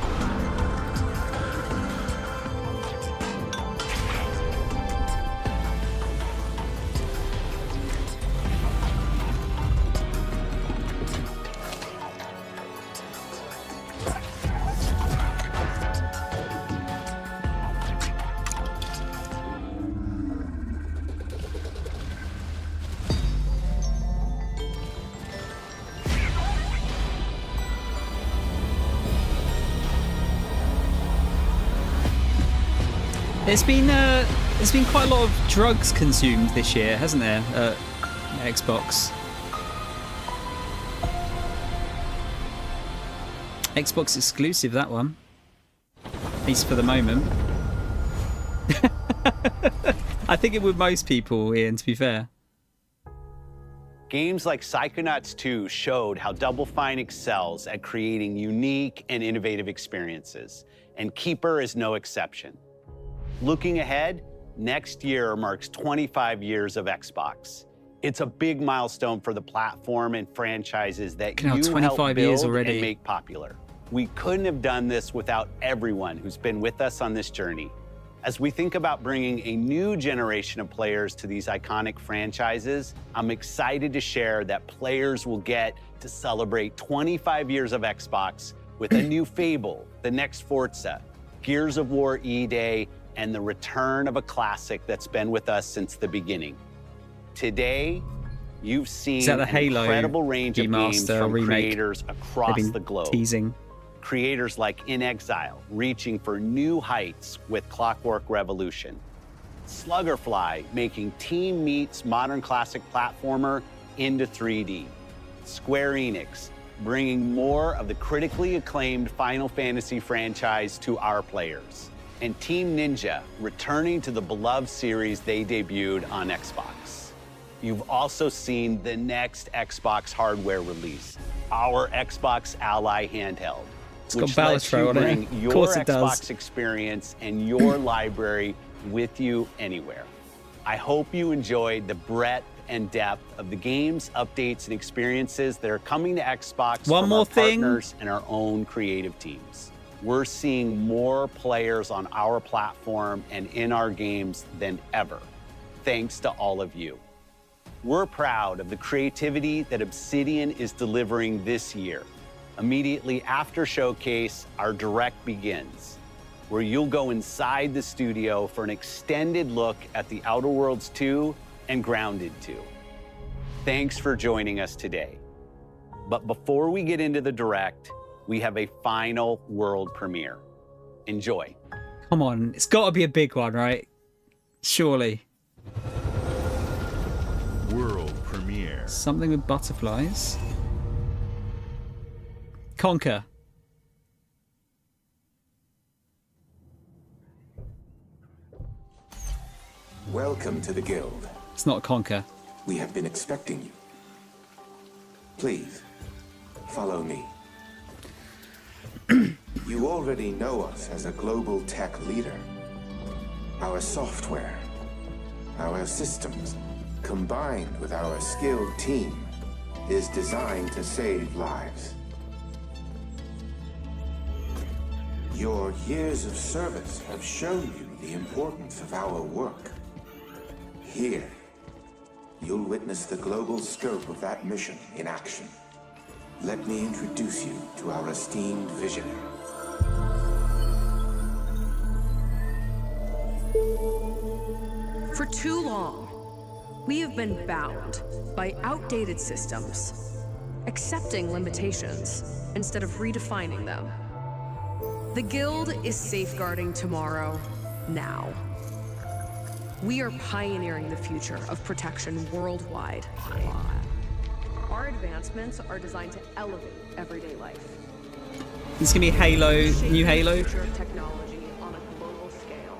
There's been quite a lot of drugs consumed this year, hasn't there? Xbox. Xbox exclusive, that one. At least for the moment. I think it would most people, Ian, to be fair. Games like Psychonauts 2 showed how Double Fine excels at creating unique and innovative experiences, and Keeper is no exception. Looking ahead, next year marks 25 years of Xbox. It's a big milestone for the platform and franchises that you helped build and make popular. We couldn't have done this without everyone who's been with us on this journey. As we think about bringing a new generation of players to these iconic franchises, I'm excited to share that players will get to celebrate 25 years of Xbox with a new Fable, the next Forza, Gears of War E-Day, and the return of a classic that's been with us since the beginning. Today, you've seen an incredible range of games from creators across the globe. Teasing. creators like In Exile reaching for new heights with Clockwork Revolution. Sluggerfly making Team Meat's modern classic platformer into 3D. Square Enix bringing more of the critically acclaimed Final Fantasy franchise to our players. And Team Ninja returning to the beloved series they debuted on Xbox. You've also seen the next Xbox hardware release, our Xbox Ally handheld, which lets you bring your Xbox experience and your library with you anywhere. I hope you enjoyed the breadth and depth of the games, updates, and experiences that are coming to Xbox from our partners and our own creative teams. We're seeing more players on our platform and in our games than ever, thanks to all of you. We're proud of the creativity that Obsidian is delivering this year. Immediately after Showcase, our Direct begins, where you'll go inside the studio for an extended look at The Outer Worlds 2 and Grounded 2. Thanks for joining us today. But before we get into the Direct, we have a final world premiere. Enjoy. Come on, it's got to be a big one, right? Surely. World premiere. Something with butterflies. Conquer. Welcome to the Guild. It's not Conquer. We have been expecting you. Please, follow me. You already know us as a global tech leader. Our software, our systems, combined with our skilled team, is designed to save lives. Your years of service have shown you the importance of our work. Here, you'll witness the global scope of that mission in action. Let me introduce you to our esteemed visionary. For too long, we have been bound by outdated systems, accepting limitations instead of redefining them. The Guild is safeguarding tomorrow, now. We are pioneering the future of protection worldwide. Our advancements are designed to elevate everyday life. This is gonna be Halo, new Halo. The future of technology on a global scale.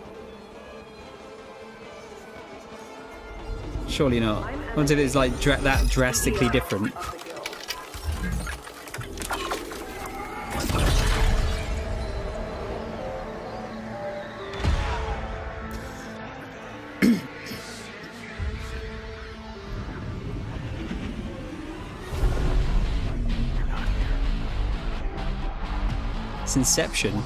Surely not. I wonder if it's like that drastically different. It's Inception.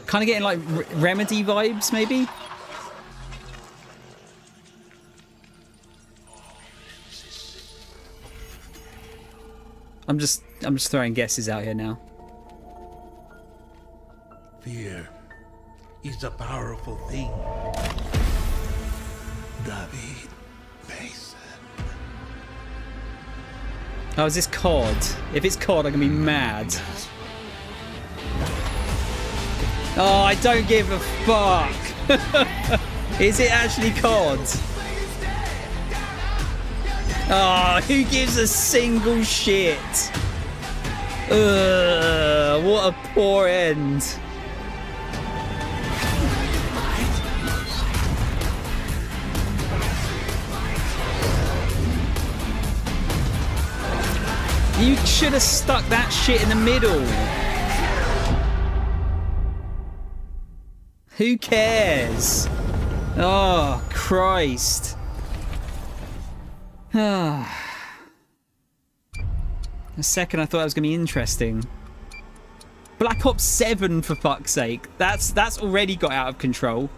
Kind of getting like Remedy vibes, maybe. I'm just throwing guesses out here now. Fear is a powerful thing. David Mason. Oh, is this COD? If it's COD, I'm gonna be mad. Oh, I don't give a fuck. Is it actually COD? Oh, who gives a single shit? Ugh, what a poor end. You should have stuck that shit in the middle. Who cares? Oh, Christ. A second I thought that was going to be interesting. Black Ops 7, for fuck's sake. That's already got out of control.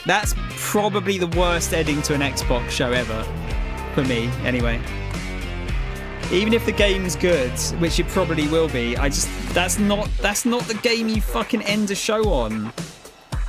That's probably the worst ending to an Xbox show ever. For me, anyway. Even if the game's good, which it probably will be, that's not the game you fucking end a show on.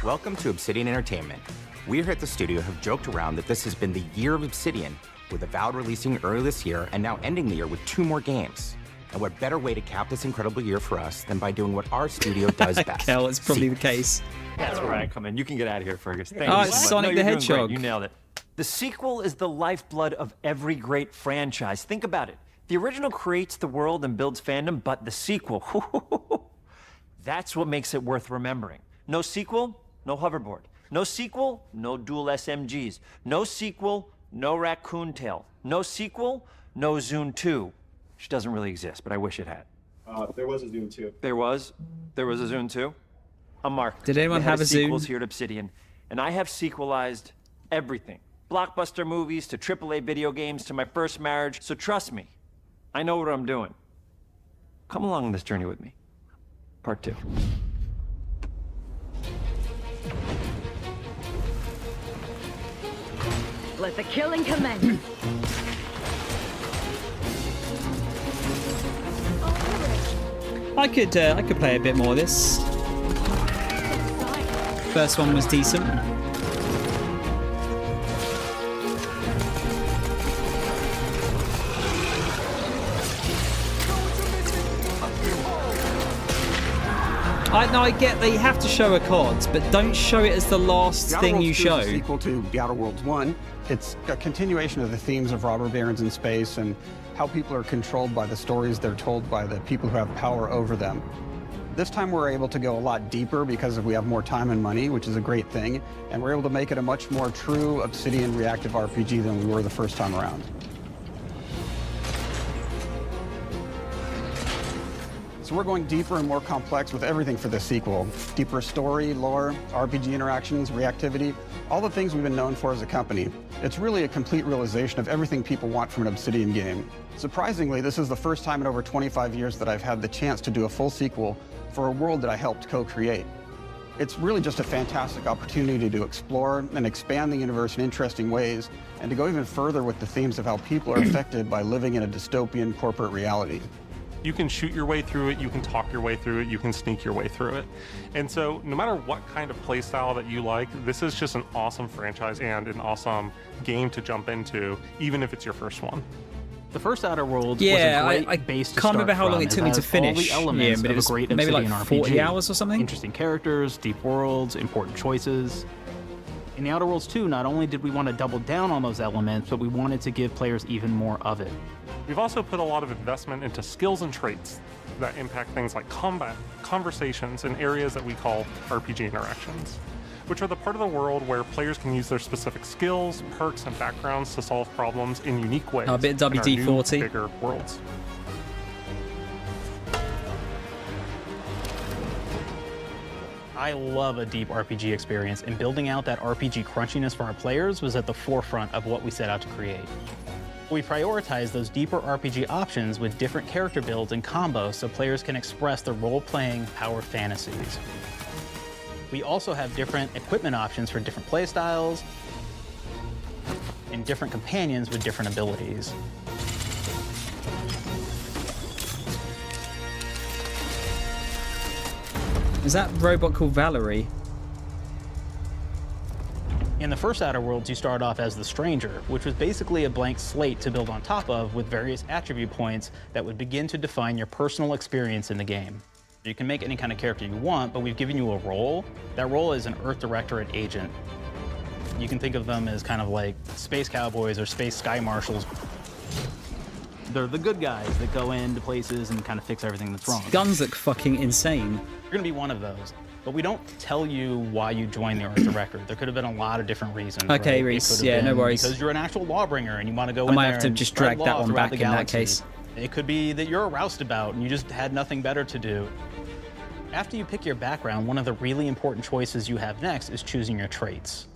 Welcome to Obsidian Entertainment. We here at the studio have joked around that this has been the year of Obsidian, with Avowed releasing early this year and now ending the year with 2 more games. And what better way to cap this incredible year for us than by doing what our studio does best? Kel, it's probably the case. That's where I come in. You can get out of here, Fergus. Thank Oh, you it's so much. Sonic the No, you're doing Hedgehog. great. You nailed it. The sequel is the lifeblood of every great franchise. Think about it. The original creates the world and builds fandom, but the sequel, that's what makes it worth remembering. No sequel, no hoverboard. No sequel, no dual SMGs. No sequel, no raccoon tail. No sequel, no Zune 2, which doesn't really exist, but I wish it had. There was a Zune 2. There was a Zune 2. I'm Mark. Did anyone the head have of a sequels Zune? here at Obsidian, and I have sequelized everything. Blockbuster movies to AAA video games to my first marriage, so trust me, I know what I'm doing. Come along on this journey with me. Part 2. Let the killing commence. I could play a bit more of this. First one was decent. I get that you have to show a COD, but don't show it as the last thing you show. The sequel to The Outer Worlds 1. It's a continuation of the themes of robber barons in space and how people are controlled by the stories they're told by the people who have power over them. This time we're able to go a lot deeper because we have more time and money, which is a great thing, and we're able to make it a much more true Obsidian reactive RPG than we were the first time around. So we're going deeper and more complex with everything for this sequel. Deeper story, lore, RPG interactions, reactivity, all the things we've been known for as a company. It's really a complete realization of everything people want from an Obsidian game. Surprisingly, this is the first time in over 25 years that I've had the chance to do a full sequel for a world that I helped co-create. It's really just a fantastic opportunity to explore and expand the universe in interesting ways, and to go even further with the themes of how people are affected by living in a dystopian corporate reality. You can shoot your way through it, you can talk your way through it, you can sneak your way through it. And so no matter what kind of play style that you like, this is just an awesome franchise and an awesome game to jump into, even if it's your first one. The first Outer Worlds Yeah, was a great I base to can't remember start how long from. it took me to has finish. all the elements Yeah, but it of was a great maybe like Obsidian 40 RPG. hours or something. Interesting characters, deep worlds, important choices. In the Outer Worlds 2, not only did we want to double down on those elements, but we wanted to give players even more of it. We've also put a lot of investment into skills and traits that impact things like combat, conversations, and areas that we call RPG interactions, which are the part of the world where players can use their specific skills, perks, and backgrounds to solve problems in unique ways. A bit in our new, WD-40. bigger worlds. I love a deep RPG experience, and building out that RPG crunchiness for our players was at the forefront of what we set out to create. We prioritize those deeper RPG options with different character builds and combos so players can express their role-playing power fantasies. We also have different equipment options for different playstyles and different companions with different abilities. Is that robot called Valerie? In the first Outer Worlds, you start off as the Stranger, which was basically a blank slate to build on top of with various attribute points that would begin to define your personal experience in the game. You can make any kind of character you want, but we've given you a role. That role is an Earth Directorate agent. You can think of them as kind of like space cowboys or space sky marshals. They're the good guys that go into places and kind of fix everything that's wrong. Guns look fucking insane. You're gonna be one of those. But we don't tell you why you joined the Earth Directorate. There could have been a lot of different reasons. Okay, right? Reese, It could yeah, have no been worries. Because you're an actual lawbringer and you want to go I in might there have to and just spread drag that law one throughout back the in that galaxy. case. It could be that you're a roustabout and you just had nothing better to do. After you pick your background, one of the really important choices you have next is choosing your traits.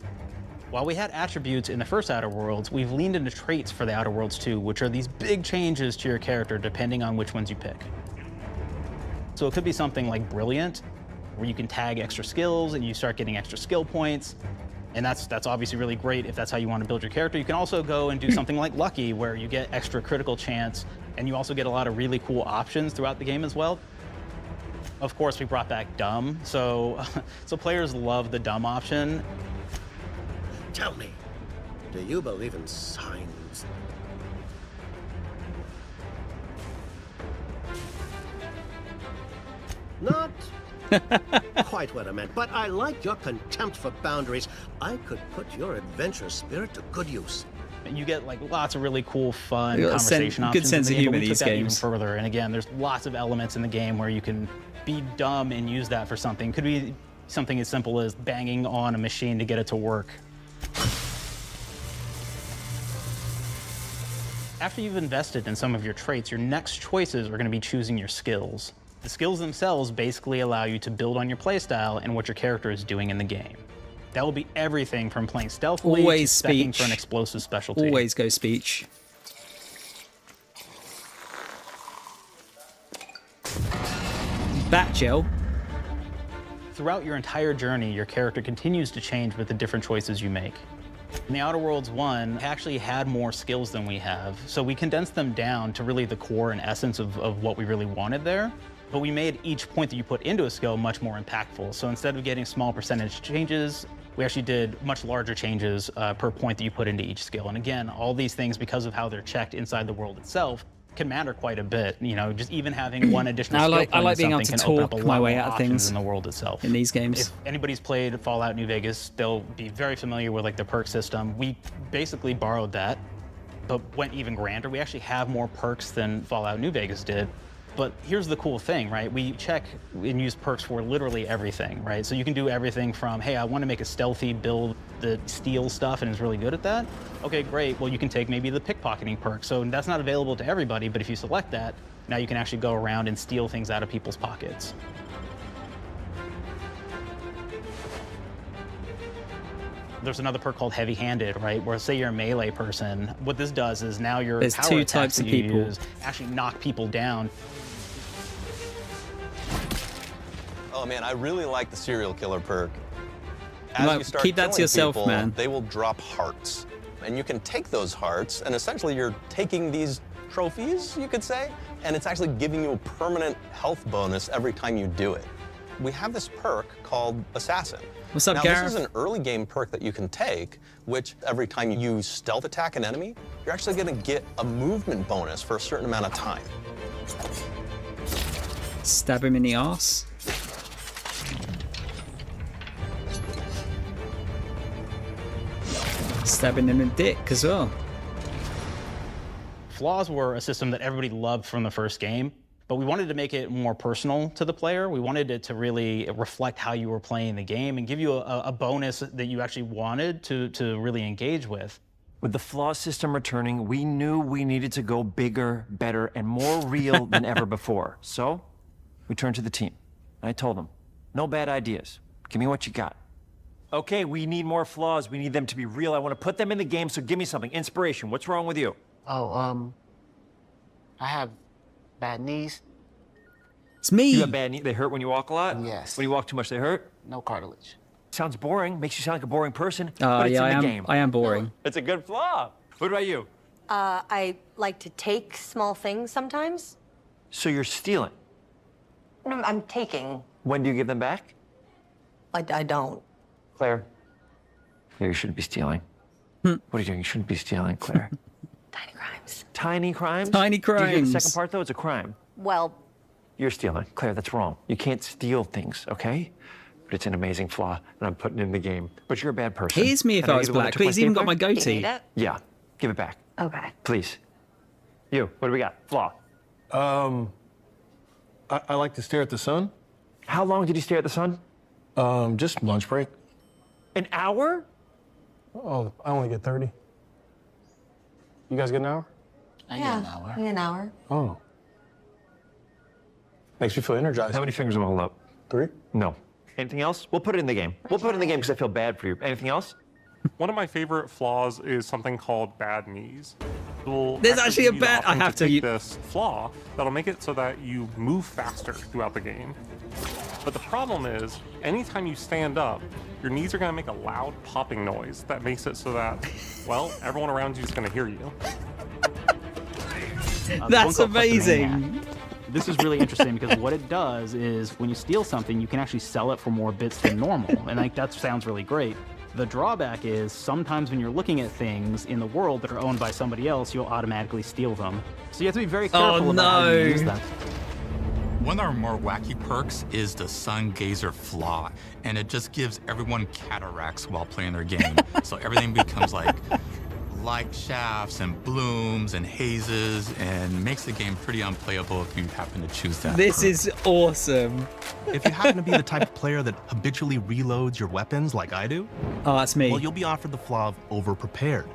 While we had attributes in the first Outer Worlds, we've leaned into traits for the Outer Worlds 2, which are these big changes to your character depending on which ones you pick. So it could be something like Brilliant, where you can tag extra skills and you start getting extra skill points. And that's obviously really great if that's how you want to build your character. You can also go and do something like Lucky, where you get extra critical chance, and you also get a lot of really cool options throughout the game as well. Of course, we brought back Dumb, so players love the Dumb option. Tell me, do you believe in signs? Not quite what I meant, but I like your contempt for boundaries. I could put your adventure spirit to good use. You get like lots of really cool, fun You got a conversation options. good sense in of the game, humor but we these took that games. even further. And again, there's lots of elements in the game where you can be dumb and use that for something. Could be something as simple as banging on a machine to get it to work. After you've invested in some of your traits, your next choices are going to be choosing your skills. The skills themselves basically allow you to build on your playstyle and what your character is doing in the game. That will be everything from playing stealthily Always to speccing speech. for an explosive specialty. Always go speech. Bat gel. Throughout your entire journey, your character continues to change with the different choices you make. In the Outer Worlds 1, actually had more skills than we have, so we condensed them down to really the core and essence of what we really wanted there. But we made each point that you put into a skill much more impactful. So instead of getting small percentage changes, we actually did much larger changes per point that you put into each skill. And again, all these things, because of how they're checked inside the world itself, can matter quite a bit. You know, just even having one additional skill point I like being able in to something can open talk up a my lot way more out of options things in the world itself. in these games. If anybody's played Fallout New Vegas, they'll be very familiar with like the perk system. We basically borrowed that, but went even grander. We actually have more perks than Fallout New Vegas did. But here's the cool thing, right? We check and use perks for literally everything, right? So you can do everything from, hey, I want to make a stealthy build that steals stuff and is really good at that. Okay, great. Well, you can take maybe the pickpocketing perk. So that's not available to everybody, but if you select that, now you can actually go around and steal things out of people's pockets. There's another perk called heavy-handed, right? Where say you're a melee person, what this does is now your There's power two attacks types that of you people. use actually knock people down. Oh man, I really like the serial killer perk. Like, keep that to killing yourself, people, man. They will drop hearts. And you can take those hearts, and essentially you're taking these trophies, you could say, and it's actually giving you a permanent health bonus every time you do it. We have this perk called Assassin. What's up, now, Gareth? This is an early game perk that you can take, which every time you stealth attack an enemy, you're actually gonna get a movement bonus for a certain amount of time. Stab him in the arse. Stabbing him in the dick as well. Flaws were a system that everybody loved from the first game, but we wanted to make it more personal to the player. We wanted it to really reflect how you were playing the game and give you a bonus that you actually wanted to really engage with. With the flaw system returning, we knew we needed to go bigger, better, and more real than ever before. So, we turned to the team. I told them, no bad ideas. Give me what you got. Okay, we need more flaws. We need them to be real. I want to put them in the game, so give me something. Inspiration. What's wrong with you? Oh, I have bad knees. It's me. You have bad knees? They hurt when you walk a lot? Yes. When you walk too much, they hurt? No cartilage. Sounds boring. Makes you sound like a boring person. Oh, but it's yeah, in the game. I am boring. It's a good flaw. What about you? I like to take small things sometimes. So you're stealing. No, I'm taking. When do you give them back? I don't. Claire. Claire, you shouldn't be stealing. What are you doing? You shouldn't be stealing, Claire. Tiny crimes. Tiny crimes? Tiny Do you hear the crimes. second part, though? It's a crime. Well, You're stealing. Claire, that's wrong. You can't steal things, okay? But it's an amazing flaw, and I'm putting it in the game. But you're a bad person. Here's me if And I are was you the one black, that but took he's even got my stapler? goatee. need it? Yeah. Give it back, Okay. please. You, what do we got? Flaw. I like to stare at the sun. How long did you stare at the sun? Just lunch break. An hour? Oh, I only get 30. You guys get an hour? I get an hour. In an hour. Oh. Makes me feel energized. How many fingers am I holding up? 3? No. Anything else? We'll put it in the game. We'll put it in the game because I feel bad for you. Anything else? One of my favorite flaws is something called bad knees. There's actually a bad. I have to. take this flaw that'll make it so that you move faster throughout the game. But the problem is, anytime you stand up, your knees are going to make a loud popping noise that makes it so that, well, everyone around you is going to hear you. That's amazing. This is really interesting because what it does is when you steal something, you can actually sell it for more bits than normal. And like that sounds really great. The drawback is sometimes when you're looking at things in the world that are owned by somebody else, you'll automatically steal them. So you have to be very careful about how you use them. One of our more wacky perks is the Sun Gazer Flaw, and it just gives everyone cataracts while playing their game. So everything becomes like light shafts and blooms and hazes, and makes the game pretty unplayable if you happen to choose that. This is awesome. If you happen to be the type of player that habitually reloads your weapons like I do, that's me. Well, you'll be offered the flaw of over-prepared.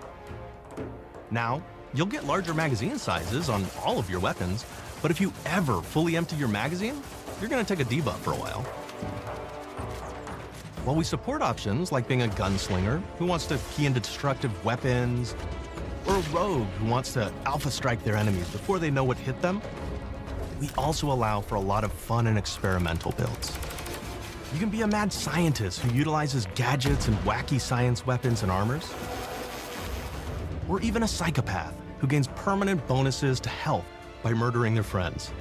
Now, you'll get larger magazine sizes on all of your weapons, but if you ever fully empty your magazine, you're gonna take a debuff for a while. While we support options like being a gunslinger who wants to key into destructive weapons, or a rogue who wants to alpha strike their enemies before they know what hit them, we also allow for a lot of fun and experimental builds. You can be a mad scientist who utilizes gadgets and wacky science weapons and armors, or even a psychopath who gains permanent bonuses to health by murdering their friends.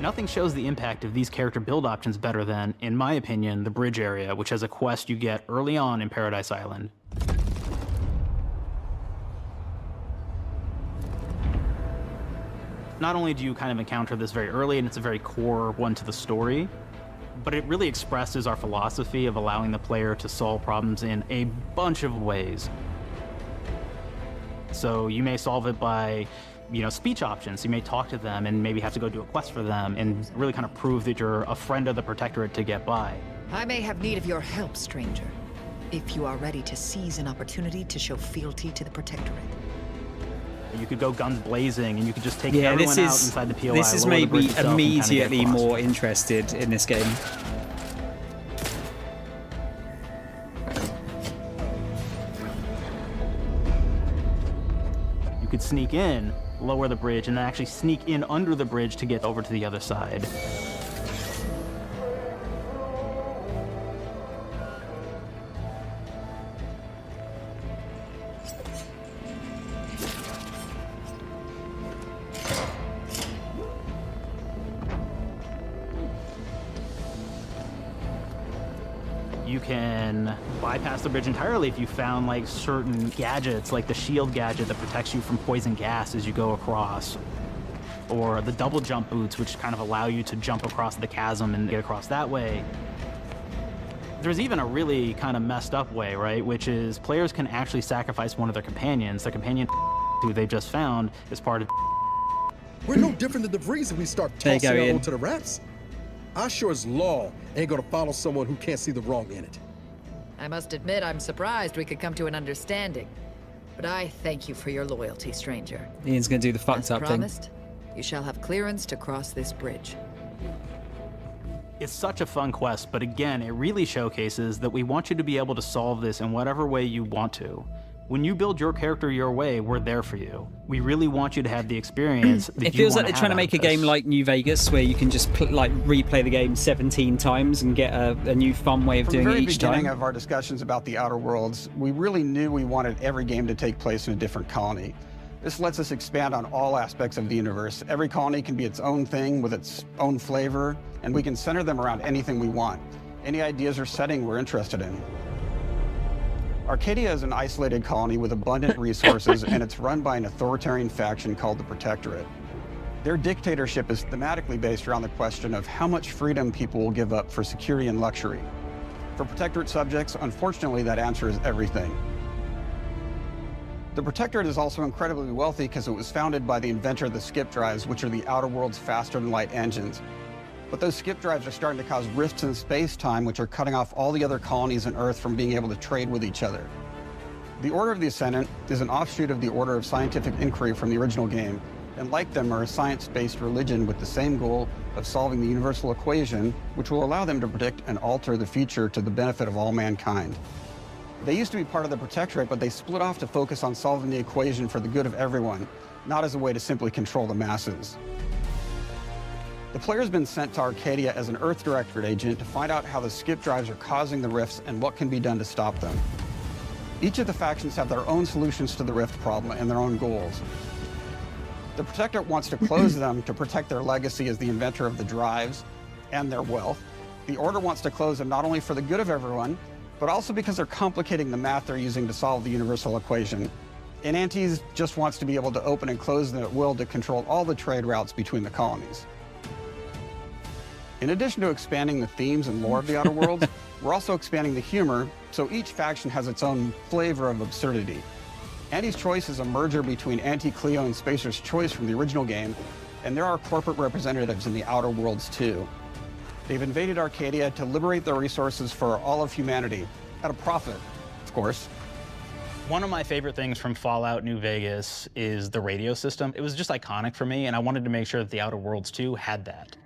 Nothing shows the impact of these character build options better than, in my opinion, the bridge area, which has a quest you get early on in Paradise Island. Not only do you kind of encounter this very early, and it's a very core one to the story, but it really expresses our philosophy of allowing the player to solve problems in a bunch of ways. So you may solve it by speech options. You may talk to them and maybe have to go do a quest for them and really kind of prove that you're a friend of the Protectorate to get by. I may have need of your help, stranger, if you are ready to seize an opportunity to show fealty to the Protectorate. You could go guns blazing and you could just take everyone out inside the POI. This has made me immediately more interested in this game. You could sneak in, lower the bridge, and then actually sneak in under the bridge to get over to the other side. You can bypass the bridge entirely if you found like certain gadgets, like the shield gadget that protects you from poison gas as you go across, or the double jump boots, which kind of allow you to jump across the chasm and get across that way. There's even a really kind of messed up way, right? Which is players can actually sacrifice one of their companions. Their companion who they've just found is part of. We're no different than the Vrees if we start tossing our own to the rats. I sure as law ain't gonna follow someone who can't see the wrong in it. I must admit, I'm surprised we could come to an understanding. But I thank you for your loyalty, stranger. Ian's gonna do the fucked up thing. Promised, you shall have clearance to cross this bridge. It's such a fun quest, but again, it really showcases that we want you to be able to solve this in whatever way you want to. When you build your character your way, we're there for you. We really want you to have the experience that it feels like they're trying to make a game like New Vegas, where you can just replay the game 17 times and get a new fun way of doing it each time. From the very beginning of our discussions about the Outer Worlds, we really knew we wanted every game to take place in a different colony. This lets us expand on all aspects of the universe. Every colony can be its own thing with its own flavor, and we can center them around anything we want. Any ideas or setting we're interested in. Arcadia is an isolated colony with abundant resources, and it's run by an authoritarian faction called the Protectorate. Their dictatorship is thematically based around the question of how much freedom people will give up for security and luxury. For Protectorate subjects, unfortunately, that answer is everything. The Protectorate is also incredibly wealthy because it was founded by the inventor of the skip drives, which are the Outer World's faster-than-light engines. But those skip drives are starting to cause rifts in space-time, which are cutting off all the other colonies on Earth from being able to trade with each other. The Order of the Ascendant is an offshoot of the Order of Scientific Inquiry from the original game, and like them are a science-based religion with the same goal of solving the universal equation, which will allow them to predict and alter the future to the benefit of all mankind. They used to be part of the Protectorate, but they split off to focus on solving the equation for the good of everyone, not as a way to simply control the masses. The player's been sent to Arcadia as an Earth Directorate agent to find out how the skip drives are causing the rifts and what can be done to stop them. Each of the factions have their own solutions to the rift problem and their own goals. The Protectorate wants to close them to protect their legacy as the inventor of the drives and their wealth. The Order wants to close them not only for the good of everyone, but also because they're complicating the math they're using to solve the universal equation. And Antes just wants to be able to open and close them at will to control all the trade routes between the colonies. In addition to expanding the themes and lore of the Outer Worlds, we're also expanding the humor, so each faction has its own flavor of absurdity. Anti's Choice is a merger between Anti-Cleo and Spacer's Choice from the original game, and there are corporate representatives in the Outer Worlds too. They've invaded Arcadia to liberate their resources for all of humanity, at a profit, of course. One of my favorite things from Fallout New Vegas is the radio system. It was just iconic for me, and I wanted to make sure that the Outer Worlds 2 had that.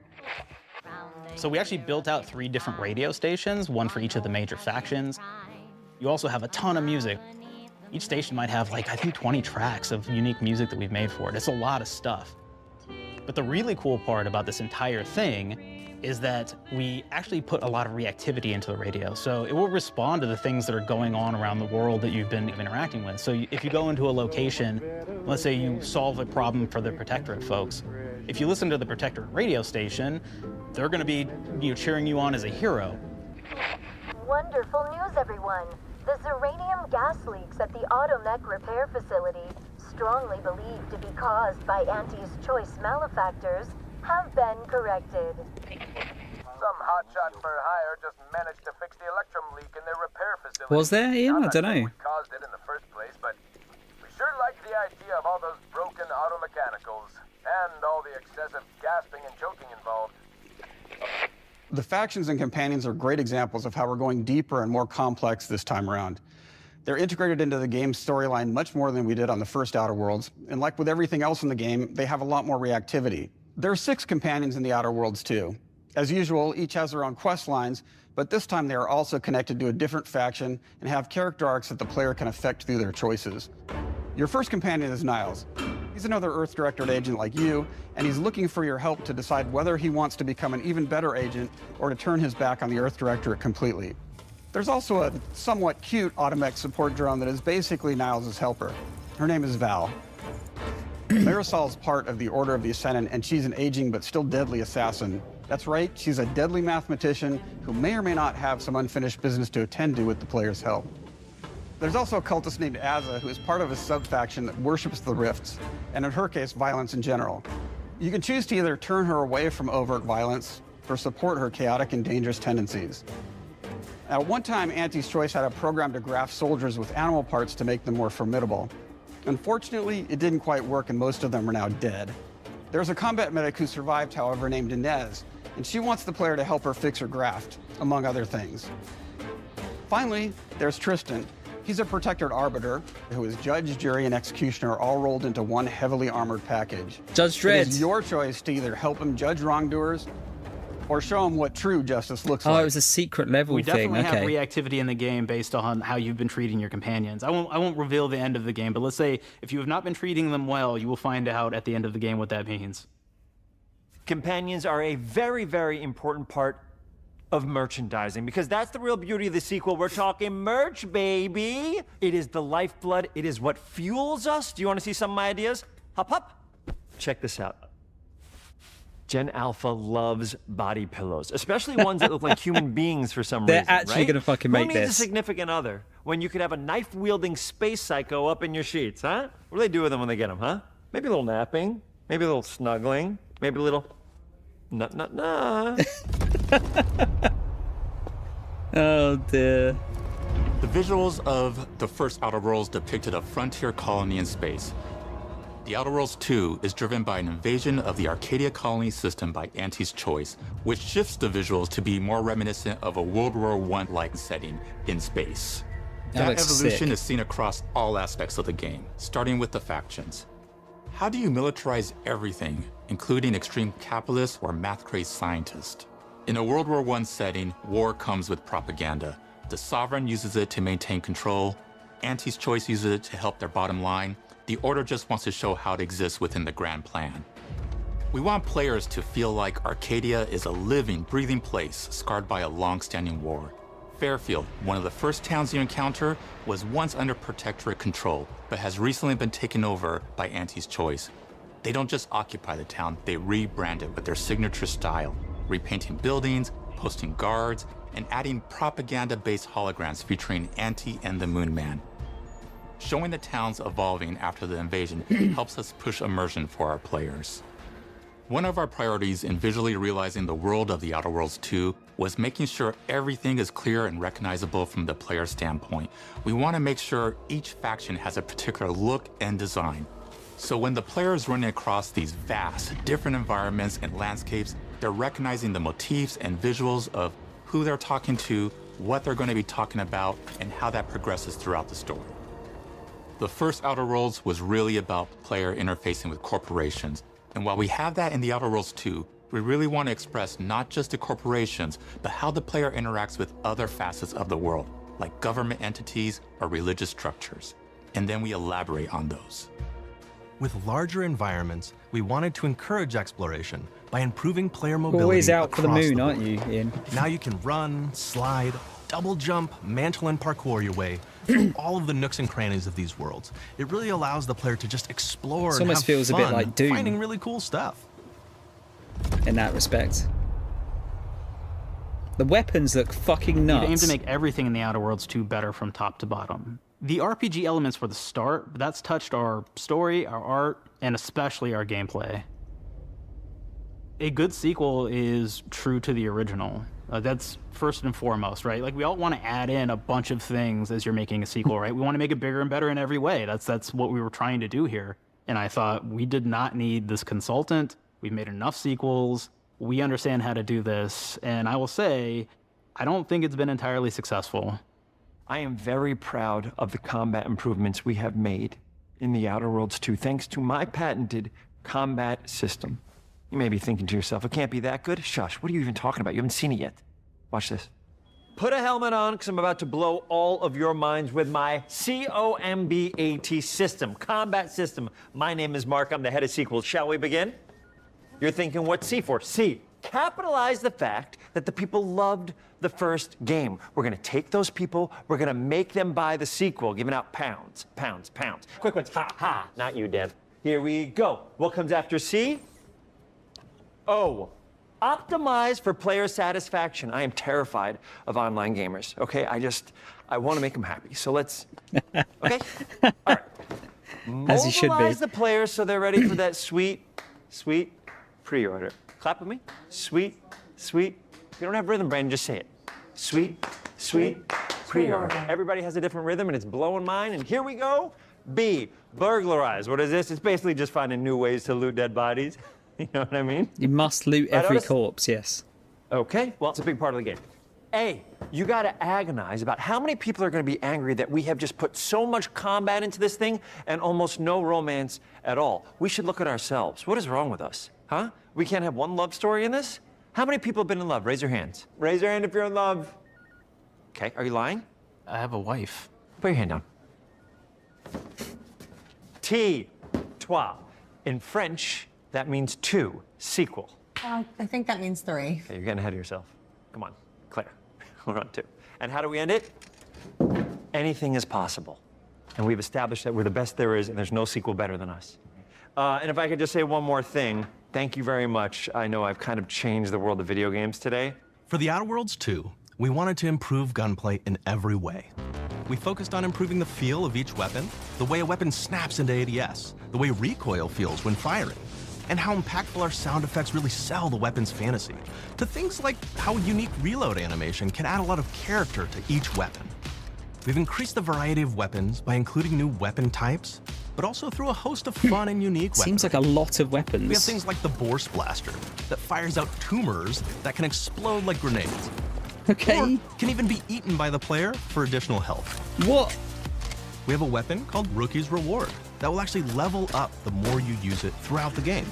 So we actually built out 3 different radio stations, one for each of the major factions. You also have a ton of music. Each station might have, like, I think 20 tracks of unique music that we've made for it. It's a lot of stuff. But the really cool part about this entire thing is that we actually put a lot of reactivity into the radio. So it will respond to the things that are going on around the world that you've been interacting with. So if you go into a location, let's say you solve a problem for the Protectorate folks, if you listen to the Protectorate radio station, they're going to be cheering you on as a hero. Wonderful news, everyone. The Zeranium gas leaks at the Automech repair facility, strongly believed to be caused by Anti's Choice malefactors, have been corrected. Some hotshot for hire just managed to fix the electrum leak in their repair facility. Was there, Ian? I don't know. What caused it in the first place, but we sure like the idea of all those broken automechanicals and all the excessive gasping and choking involved. The factions and companions are great examples of how we're going deeper and more complex this time around. They're integrated into the game's storyline much more than we did on the first Outer Worlds, and like with everything else in the game, they have a lot more reactivity. There are 6 companions in the Outer Worlds too. As usual, each has their own quest lines, but this time they are also connected to a different faction and have character arcs that the player can affect through their choices. Your first companion is Niles. He's another Earth Directorate agent like you, and he's looking for your help to decide whether he wants to become an even better agent or to turn his back on the Earth Directorate completely. There's also a somewhat cute Automech support drone that is basically Niles' helper. Her name is Val. Marisol's part of the Order of the Ascendant, and she's an aging but still deadly assassin. That's right, she's a deadly mathematician who may or may not have some unfinished business to attend to with the player's help. There's also a cultist named Azza, who is part of a sub-faction that worships the rifts, and in her case, violence in general. You can choose to either turn her away from overt violence or support her chaotic and dangerous tendencies. At one time, Anti's Choice had a program to graft soldiers with animal parts to make them more formidable. Unfortunately, it didn't quite work, and most of them are now dead. There's a combat medic who survived, however, named Inez, and she wants the player to help her fix her graft, among other things. Finally, there's Tristan. He's a Protectorate Arbiter who is judge, jury, and executioner all rolled into one heavily armored package. Judge Dredd. It is your choice to either help him judge wrongdoers or show him what true justice looks like. Oh, it was a secret level we thing. We definitely Okay. have reactivity in the game based on how you've been treating your companions. I won't reveal the end of the game, but let's say if you have not been treating them well, you will find out at the end of the game what that means. Companions are a very, very important part of merchandising, because that's the real beauty of the sequel. We're talking merch, baby. It is the lifeblood. It is what fuels us. Do you want to see some of my ideas? Hop, hop. Check this out. Gen Alpha loves body pillows, especially ones that look like human beings for some They're reason. actually right? gonna fucking make Who needs a this. significant other when you could have a knife-wielding space psycho up in your sheets, huh? What do they do with them when they get them, huh? Maybe a little napping, maybe a little snuggling, maybe a little nut. Oh dear. The visuals of the first Outer Worlds depicted a frontier colony in space. The Outer Worlds 2 is driven by an invasion of the Arcadia colony system by Anti's Choice, which shifts the visuals to be more reminiscent of a World War I-like setting in space. That looks evolution sick. is seen across all aspects of the game, starting with the factions. How do you militarize everything, including extreme capitalists or math-crazed scientists? In a World War I setting, war comes with propaganda. The Sovereign uses it to maintain control. Anti's Choice uses it to help their bottom line. The Order just wants to show how it exists within the grand plan. We want players to feel like Arcadia is a living, breathing place scarred by a long-standing war. Fairfield, one of the first towns you encounter, was once under protectorate control, but has recently been taken over by Auntie's Choice. They don't just occupy the town, they rebrand it with their signature style, repainting buildings, posting guards, and adding propaganda-based holograms featuring Auntie and the Moon Man. Showing the towns evolving after the invasion helps us push immersion for our players. One of our priorities in visually realizing the world of The Outer Worlds 2 was making sure everything is clear and recognizable from the player standpoint. We want to make sure each faction has a particular look and design. So when the player is running across these vast, different environments and landscapes, they're recognizing the motifs and visuals of who they're talking to, what they're going to be talking about, and how that progresses throughout the story. The first Outer Worlds was really about player interfacing with corporations. And while we have that in The Outer Worlds 2, we really want to express not just the corporations, but how the player interacts with other facets of the world, like government entities or religious structures. And then we elaborate on those. With larger environments, we wanted to encourage exploration by improving player mobility. Always out for the across moon, the aren't board. you, Ian? Now you can run, slide, double jump, mantle and parkour your way through all of the nooks and crannies of these worlds. It really allows the player to just explore It and almost have feels a fun bit like Doom. finding really cool stuff. In that respect. The weapons look fucking nuts. We aim to make everything in The Outer Worlds 2 better from top to bottom. The RPG elements were the start, but that's touched our story, our art, and especially our gameplay. A good sequel is true to the original. That's first and foremost, right? Like, we all want to add in a bunch of things as you're making a sequel, right? We want to make it bigger and better in every way. That's what we were trying to do here. And I thought, we did not need this consultant. We've made enough sequels. We understand how to do this. And I will say, I don't think it's been entirely successful. I am very proud of the combat improvements we have made in The Outer Worlds 2, thanks to my patented combat system. You may be thinking to yourself, it can't be that good? Shush, what are you even talking about? You haven't seen it yet. Watch this. Put a helmet on, because I'm about to blow all of your minds with my COMBAT system, combat system. My name is Mark, I'm the head of sequels. Shall we begin? You're thinking, what's C for? C, capitalize the fact that the people loved the first game. We're gonna take those people, we're gonna make them buy the sequel, giving out pounds, pounds, pounds. Quick ones, ha, ha, not you, Dev. Here we go. What comes after C? O, optimize for player satisfaction. I am terrified of online gamers, okay? I wanna make them happy, so let's, okay? All right. As you should be. Mobilize the players so they're ready for that sweet, sweet pre-order. Clap with me. Sweet, sweet. If you don't have rhythm, Brandon, just say it. Sweet, sweet pre-order. Everybody has a different rhythm, and it's blowing mine. And here we go. B, burglarize. What is this? It's basically just finding new ways to loot dead bodies. You know what I mean? You must loot Right, every Otis? corpse, yes. Okay, well, it's a big part of the game. A, you gotta agonize about how many people are gonna be angry that we have just put so much combat into this thing and almost no romance at all. We should look at ourselves. What is wrong with us? Huh? We can't have one love story in this? How many people have been in love? Raise your hands. Raise your hand if you're in love. Okay, are you lying? I have a wife. Put your hand down. T, trois. In French, that means two, sequel. I think that means 3. Okay, you're getting ahead of yourself. Come on, Claire. We're on 2. And how do we end it? Anything is possible. And we've established that we're the best there is, and there's no sequel better than us. And if I could just say one more thing, thank you very much. I know I've kind of changed the world of video games today. For The Outer Worlds 2, we wanted to improve gunplay in every way. We focused on improving the feel of each weapon, the way a weapon snaps into ADS, the way recoil feels when firing, and how impactful our sound effects really sell the weapon's fantasy, to things like how a unique reload animation can add a lot of character to each weapon. We've increased the variety of weapons by including new weapon types, but also through a host of fun and unique weapons. Seems like a lot of weapons. We have things like the Bourse Blaster that fires out tumors that can explode like grenades. Okay. Or can even be eaten by the player for additional health. What? We have a weapon called Rookie's Reward that will actually level up the more you use it throughout the game.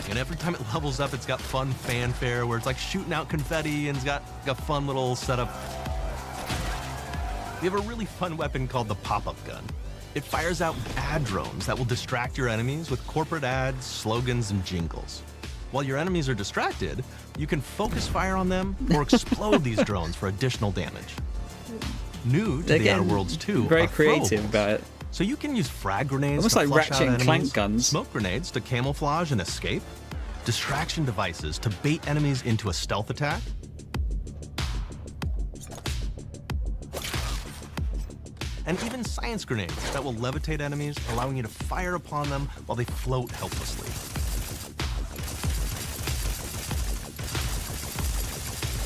And every time it levels up, it's got fun fanfare where it's like shooting out confetti and it's got a fun little setup. We have a really fun weapon called the pop-up gun. It fires out ad drones that will distract your enemies with corporate ads, slogans, and jingles. While your enemies are distracted, you can focus fire on them or explode these drones for additional damage. New to the Outer Worlds 2 very are creative throwables. about it. So you can use frag grenades Almost to like flush Ratchet out and Clank enemies, guns. smoke grenades to camouflage and escape, distraction devices to bait enemies into a stealth attack, and even science grenades that will levitate enemies, allowing you to fire upon them while they float helplessly.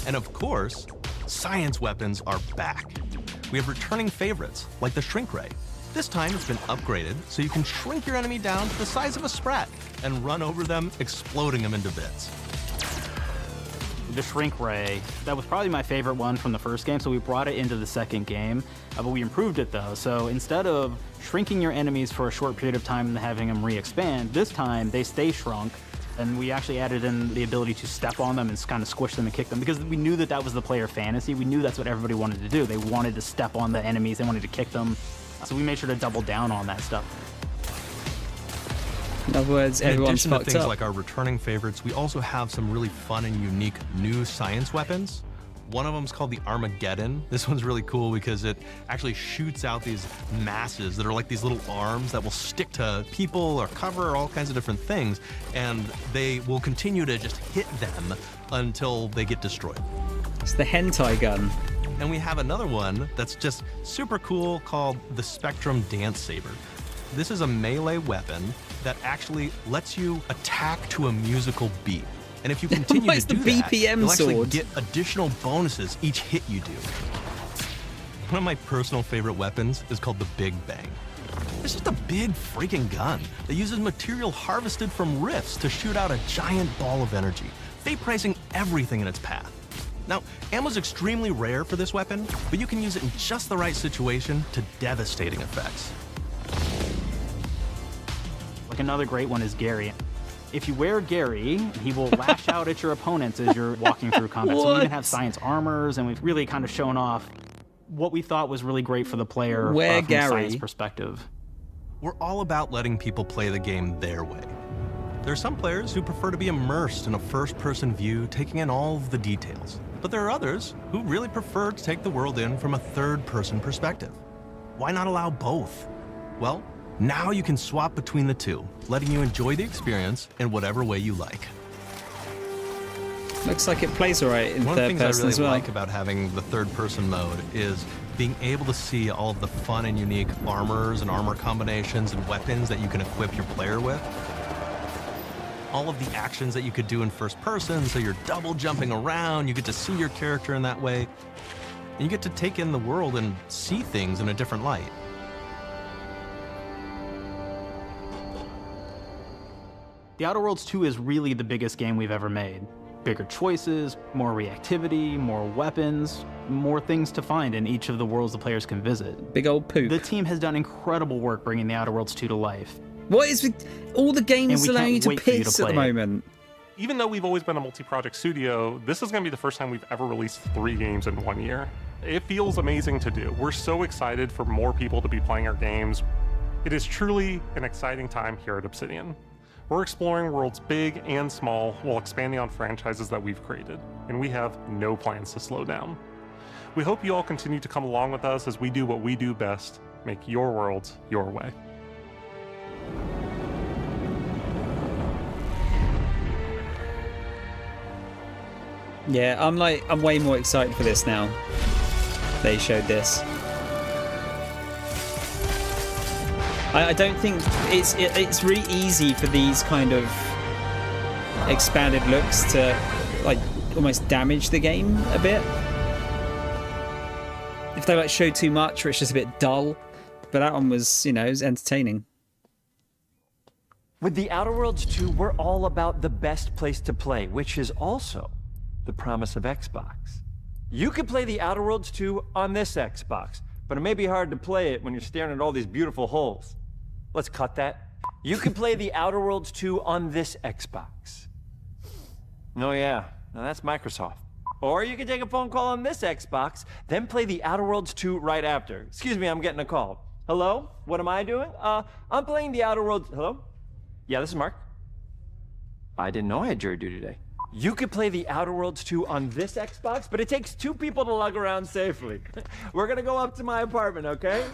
And of course, science weapons are back. We have returning favorites, like the Shrink Ray. This time it's been upgraded so you can shrink your enemy down to the size of a sprat and run over them, exploding them into bits. The Shrink Ray, that was probably my favorite one from the first game, so we brought it into the second game, but we improved it though. So instead of shrinking your enemies for a short period of time and having them re-expand, this time they stay shrunk, and we actually added in the ability to step on them and kind of squish them and kick them, because we knew that that was the player fantasy. We knew that's what everybody wanted to do. They wanted to step on the enemies, they wanted to kick them, so we made sure to double down on that stuff. In other words, everyone's fucked up. In addition to things up. like our returning favorites, we also have some really fun and unique new science weapons. One of them is called the Armageddon. This one's really cool because it actually shoots out these masses that are like these little arms that will stick to people or cover or all kinds of different things, and they will continue to just hit them until they get destroyed. It's the hentai gun. And we have another one that's just super cool called the Spectrum Dance Saber. This is a melee weapon that actually lets you attack to a musical beat. And if you continue to do that, you'll actually get additional bonuses each hit you do. One of my personal favorite weapons is called the Big Bang. It's just a big freaking gun that uses material harvested from rifts to shoot out a giant ball of energy, vaporizing everything in its path. Now, ammo's extremely rare for this weapon, but you can use it in just the right situation to devastating effects. Like another great one is Gary. If you wear Gary, he will lash out at your opponents as you're walking through combat. So we even have science armors, and we've really kind of shown off what we thought was really great for the player from a science perspective. We're all about letting people play the game their way. There are some players who prefer to be immersed in a first-person view, taking in all of the details. But there are others who really prefer to take the world in from a third-person perspective. Why not allow both? Well, now you can swap between the two, letting you enjoy the experience in whatever way you like. Looks like it plays alright in One of the third things I person really as well. like about having the third-person mode is being able to see all of the fun and unique armors and armor combinations and weapons that you can equip your player with. All of the actions that you could do in first person, so you're double jumping around, you get to see your character in that way, and you get to take in the world and see things in a different light. The Outer Worlds 2 is really the biggest game we've ever made. Bigger choices, more reactivity, more weapons, more things to find in each of the worlds the players can visit. Big old poop. The team has done incredible work bringing the Outer Worlds 2 to life. What is with all the games allowing you to piss at the moment? Even though we've always been a multi-project studio, this is going to be the first time we've ever released 3 games in 1 year. It feels amazing to do. We're so excited for more people to be playing our games. It is truly an exciting time here at Obsidian. We're exploring worlds big and small while expanding on franchises that we've created, and we have no plans to slow down. We hope you all continue to come along with us as we do what we do best, make your worlds your way. Yeah, I'm way more excited for this now. They showed this. I don't think it's really easy for these kind of expanded looks to like almost damage the game a bit. If they like show too much or it's just a bit dull. But that one was, you know, it was entertaining. With the Outer Worlds 2, we're all about the best place to play, which is also the promise of Xbox. You could play the Outer Worlds 2 on this Xbox, but it may be hard to play it when you're staring at all these beautiful holes. Let's cut that. You can play the Outer Worlds 2 on this Xbox. Oh yeah, now that's Microsoft. Or you can take a phone call on this Xbox, then play the Outer Worlds 2 right after. Excuse me, I'm getting a call. Hello? What am I doing? I'm playing the Outer Worlds. Hello? Yeah, this is Mark. I didn't know I had jury duty today. You could play the Outer Worlds 2 on this Xbox, but it takes 2 people to lug around safely. We're gonna go up to my apartment, okay?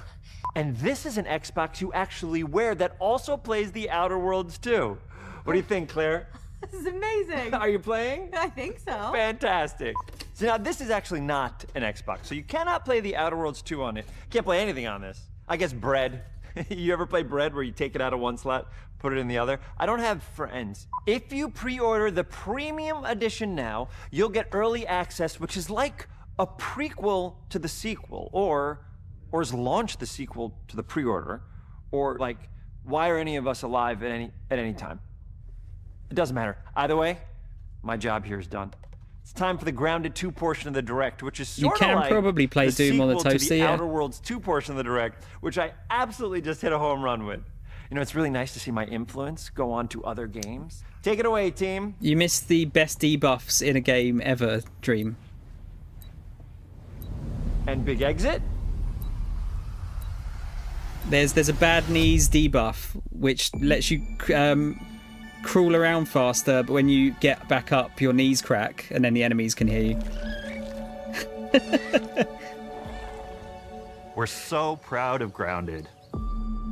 And this is an Xbox you actually wear that also plays the Outer Worlds 2. What do you think, Claire? This is amazing. Are you playing? I think so. Fantastic. So now this is actually not an Xbox, so you cannot play the Outer Worlds 2 on it. Can't play anything on this. I guess Bread. You ever play Bread where you take it out of one slot, put it in the other? I don't have friends. If you pre-order the premium edition now, you'll get early access, which is like a prequel to the sequel, or is launch the sequel to the pre-order, or like, why are any of us alive at any time? It doesn't matter. Either way, my job here is done. It's time for the Grounded 2 portion of the Direct, which is sort of like you can probably play Doom on the toaster, to the yeah. Outer Worlds 2 portion of the Direct, which I absolutely just hit a home run with. You know, it's really nice to see my influence go on to other games. Take it away, team. You missed the best debuffs in a game ever, Dream. And big exit? There's a bad knees debuff, which lets you crawl around faster, but when you get back up, your knees crack, and then the enemies can hear you. We're so proud of Grounded.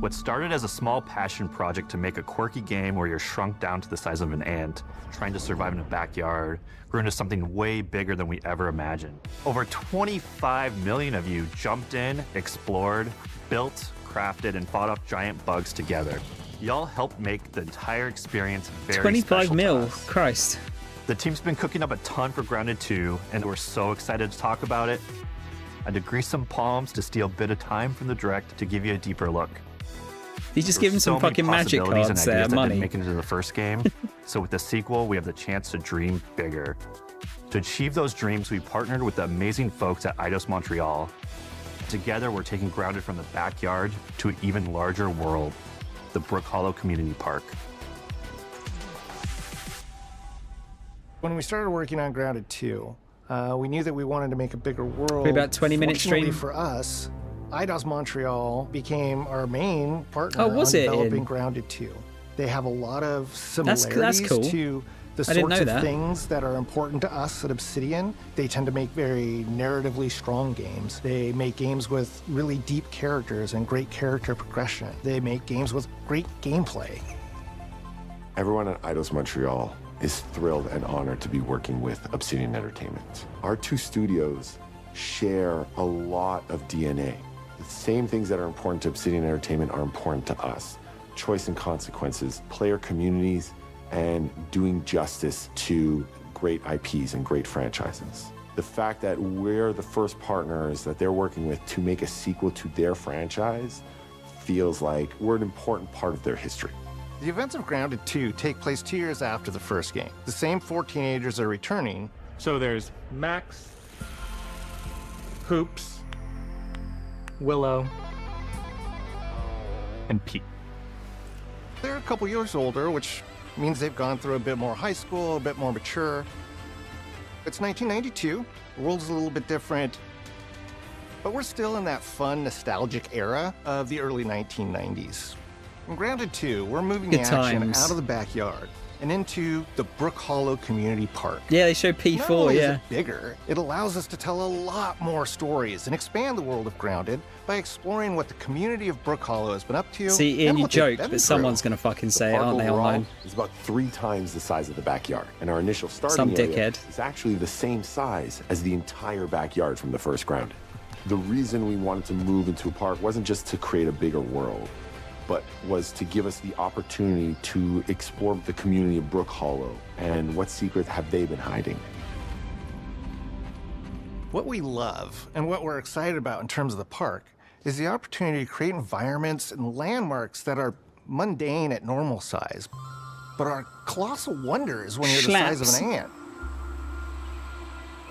What started as a small passion project to make a quirky game where you're shrunk down to the size of an ant, trying to survive in a backyard, grew into something way bigger than we ever imagined. Over 25 million of you jumped in, explored, built, crafted, and fought off giant bugs together. Y'all helped make the entire experience very 25 special mil, to us. Christ. The team's been cooking up a ton for Grounded 2, and we're so excited to talk about it. I had to grease some palms to steal a bit of time from the Direct to give you a deeper look. He's just giving some fucking magic cards there, that money. didn't make it into the first game. So with the sequel, we have the chance to dream bigger. To achieve those dreams, we partnered with the amazing folks at Eidos Montreal. Together, we're taking Grounded from the backyard to an even larger world, the Brook Hollow Community Park. When we started working on Grounded 2, we knew that we wanted to make a bigger world. Probably about 20-minute Fortunately stream. for us, Eidos Montreal became our main partner Oh, was on it developing in? Grounded 2. They have a lot of similarities That's cool. to the I didn't sorts know of that. things that are important to us at Obsidian. They tend to make very narratively strong games. They make games with really deep characters and great character progression. They make games with great gameplay. Everyone at Eidos Montreal is thrilled and honored to be working with Obsidian Entertainment. Our two studios share a lot of DNA. The same things that are important to Obsidian Entertainment are important to us. Choice and consequences, player communities, and doing justice to great IPs and great franchises. The fact that we're the first partners that they're working with to make a sequel to their franchise feels like we're an important part of their history. The events of Grounded 2 take place 2 years after the first game. The same 4 teenagers are returning. So there's Max, Hoops, Willow, and Pete. They're a couple years older, which means they've gone through a bit more high school, a bit more mature. It's 1992. The world's a little bit different, but we're still in that fun, nostalgic era of the early 1990s. In Grounded 2, we're moving Good the action times. out of the backyard and into the Brook Hollow Community Park. Yeah, they show Not P4, only is yeah. it bigger, it allows us to tell a lot more stories and expand the world of Grounded by exploring what the community of Brook Hollow has been up to. See, Ian, and you what they've joke, been but through. someone's going to fucking say it, Park aren't they, overall online? is about 3 times the size of the backyard, and our initial starting Some area dickhead. is actually the same size as the entire backyard from the first Grounded. The reason we wanted to move into a park wasn't just to create a bigger world, but was to give us the opportunity to explore the community of Brook Hollow and what secrets have they been hiding. What we love and what we're excited about in terms of the park is the opportunity to create environments and landmarks that are mundane at normal size, but are colossal wonders when you're the size Schlaps. of an ant.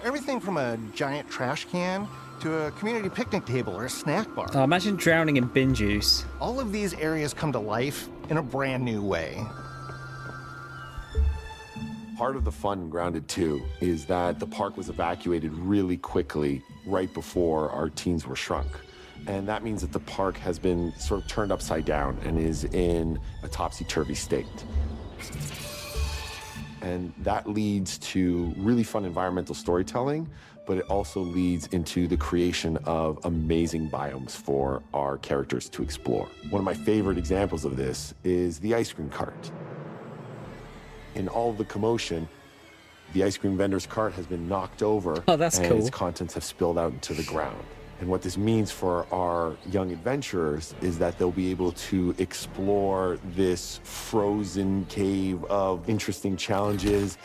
Everything from a giant trash can to a community picnic table or a snack bar. Oh, imagine drowning in bin juice. All of these areas come to life in a brand new way. Part of the fun in Grounded 2 is that the park was evacuated really quickly right before our teens were shrunk. And that means that the park has been sort of turned upside down and is in a topsy-turvy state. And that leads to really fun environmental storytelling, but it also leads into the creation of amazing biomes for our characters to explore. One of my favorite examples of this is the ice cream cart. In all of the commotion, the ice cream vendor's cart has been knocked over. Oh, that's and cool. its contents have spilled out into the ground. And what this means for our young adventurers is that they'll be able to explore this frozen cave of interesting challenges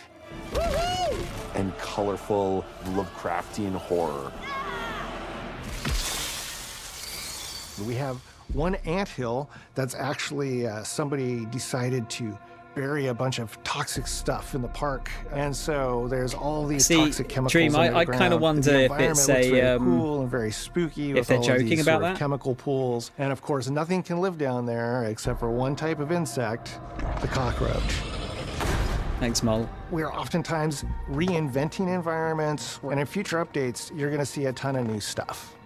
and colorful Lovecraftian horror. We have one anthill that's actually somebody decided to bury a bunch of toxic stuff in the park, and so there's all these toxic chemicals. Dream, I kind of wonder if it's a cool and very spooky. if they're joking about that. Chemical pools, and of course, nothing can live down there except for one type of insect, the cockroach. Thanks, Mole. We are oftentimes reinventing environments, and in future updates, you're going to see a ton of new stuff.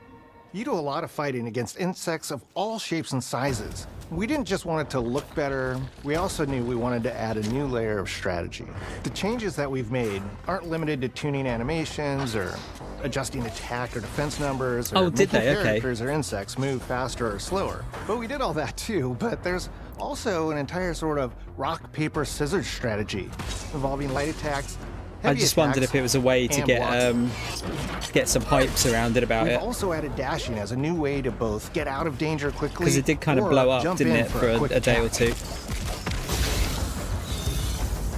You do a lot of fighting against insects of all shapes and sizes. We didn't just want it to look better, we also knew we wanted to add a new layer of strategy. The changes that we've made aren't limited to tuning animations or adjusting attack or defense numbers or did they? making Okay. characters or insects move faster or slower. But we did all that too, but there's also an entire sort of rock, paper, scissors strategy involving light attacks. I just wondered if it was a way to get some hype surrounded about We've it. also added dashing as a new way to both get out of danger quickly, Because it did kind of or blow up, jump didn't in it, for quick a day or attack. two?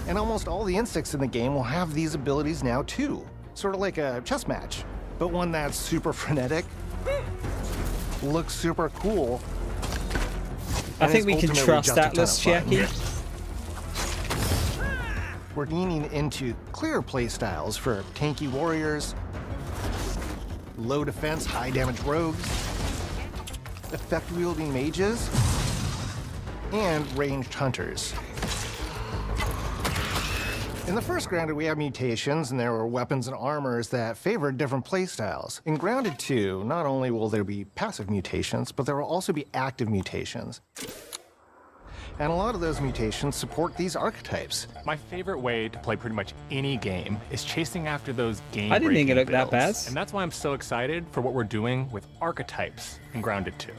And almost all the insects in the game will have these abilities now too. Sort of like a chess match, but one that's super frenetic, looks super cool. I and think is we can ultimately trust just a ton of Atlas, fun. Chiaki. We're leaning into clear playstyles for tanky warriors, low defense, high damage rogues, effect-wielding mages, and ranged hunters. In the first Grounded, we have mutations, and there were weapons and armors that favored different playstyles. In Grounded 2, not only will there be passive mutations, but there will also be active mutations. And a lot of those mutations support these archetypes. My favorite way to play pretty much any game is chasing after those game-breaking I didn't think it looked that bad. builds. And that's why I'm so excited for what we're doing with archetypes in Grounded 2.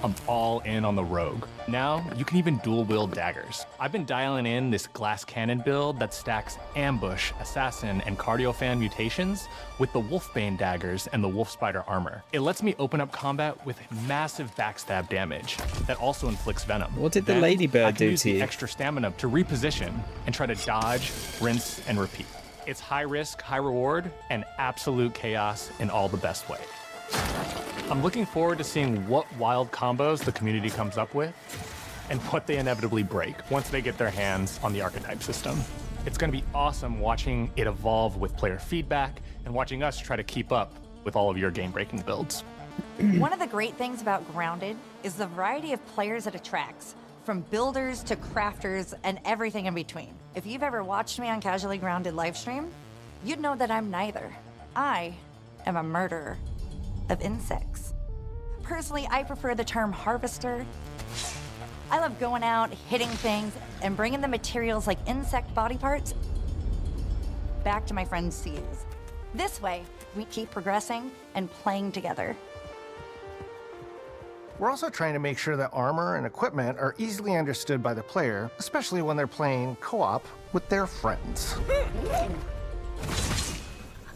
I'm all in on the rogue. Now, you can even dual-wield daggers. I've been dialing in this glass cannon build that stacks ambush, assassin, and cardio fan mutations with the wolfbane daggers and the wolf spider armor. It lets me open up combat with massive backstab damage that also inflicts venom. What did the Then ladybird I can do use to the you? extra stamina to reposition and try to dodge, rinse, and repeat. It's high risk, high reward, and absolute chaos in all the best way. I'm looking forward to seeing what wild combos the community comes up with and what they inevitably break once they get their hands on the archetype system. It's going to be awesome watching it evolve with player feedback and watching us try to keep up with all of your game-breaking builds. One of the great things about Grounded is the variety of players it attracts, from builders to crafters and everything in between. If you've ever watched me on Casually Grounded livestream, you'd know that I'm neither. I am a murderer of insects. Personally, I prefer the term harvester. I love going out, hitting things, and bringing the materials like insect body parts back to my friends to use. This way, we keep progressing and playing together. We're also trying to make sure that armor and equipment are easily understood by the player, especially when they're playing co-op with their friends.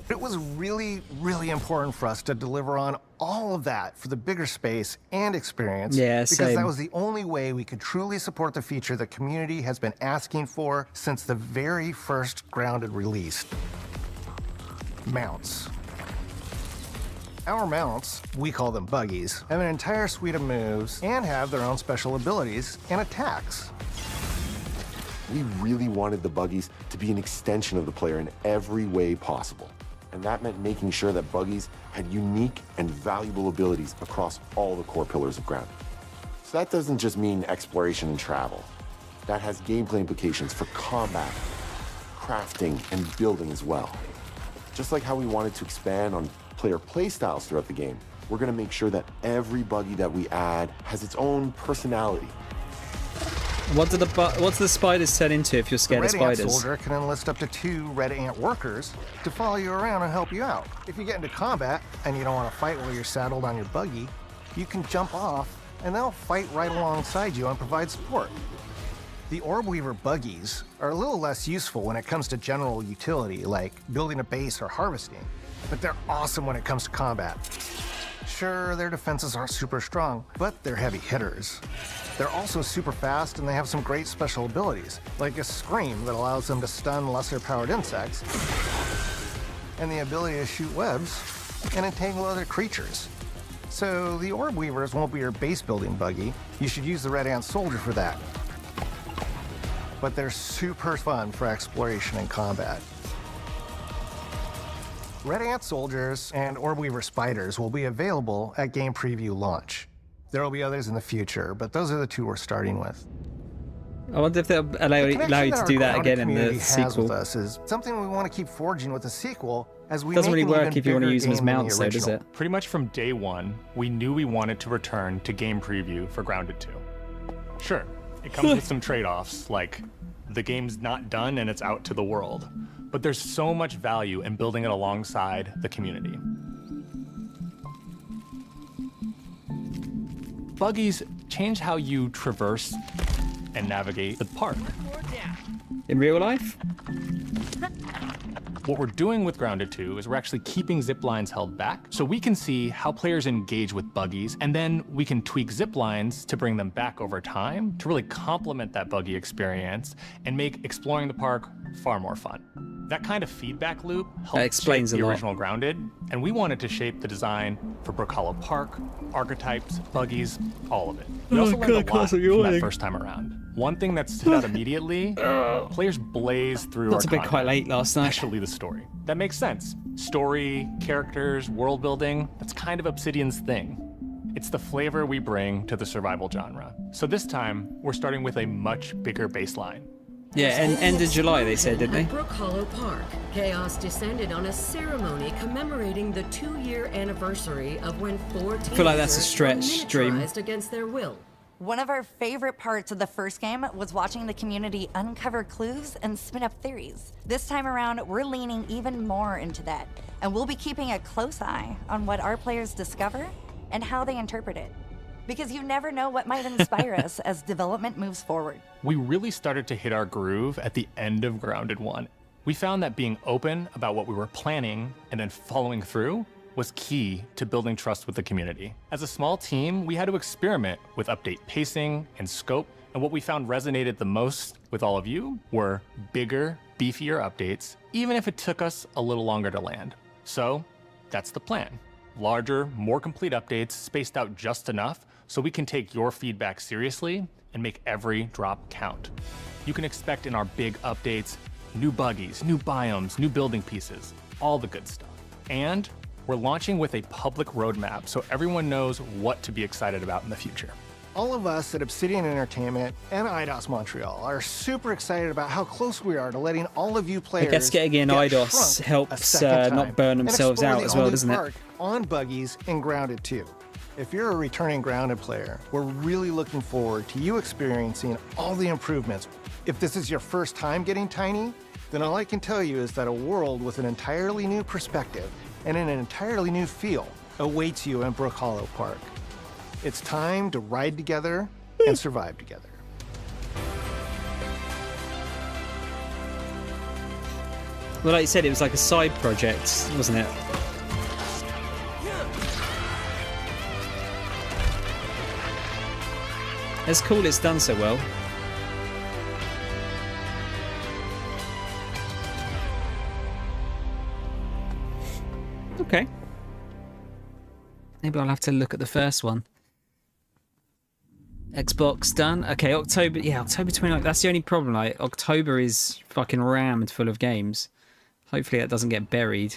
It was really, really important for us to deliver on all of that for the bigger space and experience. Yeah, because same. that was the only way we could truly support the feature the community has been asking for since the very first Grounded release. Mounts. Our mounts, we call them buggies, have an entire suite of moves and have their own special abilities and attacks. We really wanted the buggies to be an extension of the player in every way possible. And that meant making sure that buggies had unique and valuable abilities across all the core pillars of Grounded. So that doesn't just mean exploration and travel. That has gameplay implications for combat, crafting, and building as well. Just like how we wanted to expand on player playstyles throughout the game, we're going to make sure that every buggy that we add has its own personality. What do the spiders turn into if you're scared of The Red Ant spiders? Soldier can enlist up to 2 Red Ant workers to follow you around and help you out. If you get into combat and you don't want to fight while you're saddled on your buggy, you can jump off and they'll fight right alongside you and provide support. The Orb Weaver buggies are a little less useful when it comes to general utility, like building a base or harvesting, but they're awesome when it comes to combat. Sure, their defenses aren't super strong, but they're heavy hitters. They're also super fast and they have some great special abilities, like a scream that allows them to stun lesser-powered insects, and the ability to shoot webs and entangle other creatures. So the Orb Weavers won't be your base-building buggy. You should use the Red Ant Soldier for that. But they're super fun for exploration and combat. Red Ant Soldiers and Orb Weaver Spiders will be available at game preview launch. There will be others in the future, but those are the 2 we're starting with. I wonder if they'll allow you to do that again in the sequel. With us is something we want to keep forging with the sequel as we Doesn't make really an work even if you want to bigger use them as game than the mounts, though, does original. it? Pretty much from day one, we knew we wanted to return to game preview for Grounded 2. Sure, it comes with some trade-offs, like the game's not done and it's out to the world, but there's so much value in building it alongside the community. Buggies change how you traverse and navigate the park. In real life? What we're doing with Grounded 2 is we're actually keeping zip lines held back so we can see how players engage with buggies, and then we can tweak zip lines to bring them back over time to really complement that buggy experience and make exploring the park far more fun. That kind of feedback loop helped explains shape a the lot. original Grounded, and we wanted to shape the design for Brook Hollow Park, archetypes, buggies, all of it. We also learned a lot from that first time around. One thing that stood out immediately, players blaze through Got to our bed content, quite late last night. especially the story. That makes sense. Story, characters, world building, that's kind of Obsidian's thing. It's the flavor we bring to the survival genre. So this time, we're starting with a much bigger baseline. Yeah, and end of July they said, didn't they? At Brook Hollow Park, Chaos descended on a ceremony commemorating the 2-year anniversary of when 4 teenagers feel like that's a stretch were dream. miniaturized against their will. One of our favorite parts of the first game was watching the community uncover clues and spin up theories. This time around, we're leaning even more into that, and we'll be keeping a close eye on what our players discover and how they interpret it. Because you never know what might inspire us as development moves forward. We really started to hit our groove at the end of Grounded 1. We found that being open about what we were planning and then following through was key to building trust with the community. As a small team, we had to experiment with update pacing and scope, and what we found resonated the most with all of you were bigger, beefier updates, even if it took us a little longer to land. So that's the plan. Larger, more complete updates spaced out just enough so we can take your feedback seriously and make every drop count. You can expect in our big updates, new buggies, new biomes, new building pieces, all the good stuff. And we're launching with a public roadmap so everyone knows what to be excited about in the future. All of us at Obsidian Entertainment and IDOS Montreal are super excited about how close we are to letting all of you players I guess getting in IDOS shrunk a helps second not time burn and themselves explore out the as well, all-new doesn't it? park on buggies in Grounded 2. If you're a returning Grounded player, we're really looking forward to you experiencing all the improvements. If this is your first time getting Tiny, then all I can tell you is that a world with an entirely new perspective and an entirely new feel awaits you in Brook Hollow Park. It's time to ride together and survive together. Well, like you said, it was like a side project, wasn't it? It's cool it's done so well. Okay. Maybe I'll have to look at the first one. Xbox done. Okay, October. Yeah, October 29th. That's the only problem. Like, October is fucking rammed full of games. Hopefully that doesn't get buried.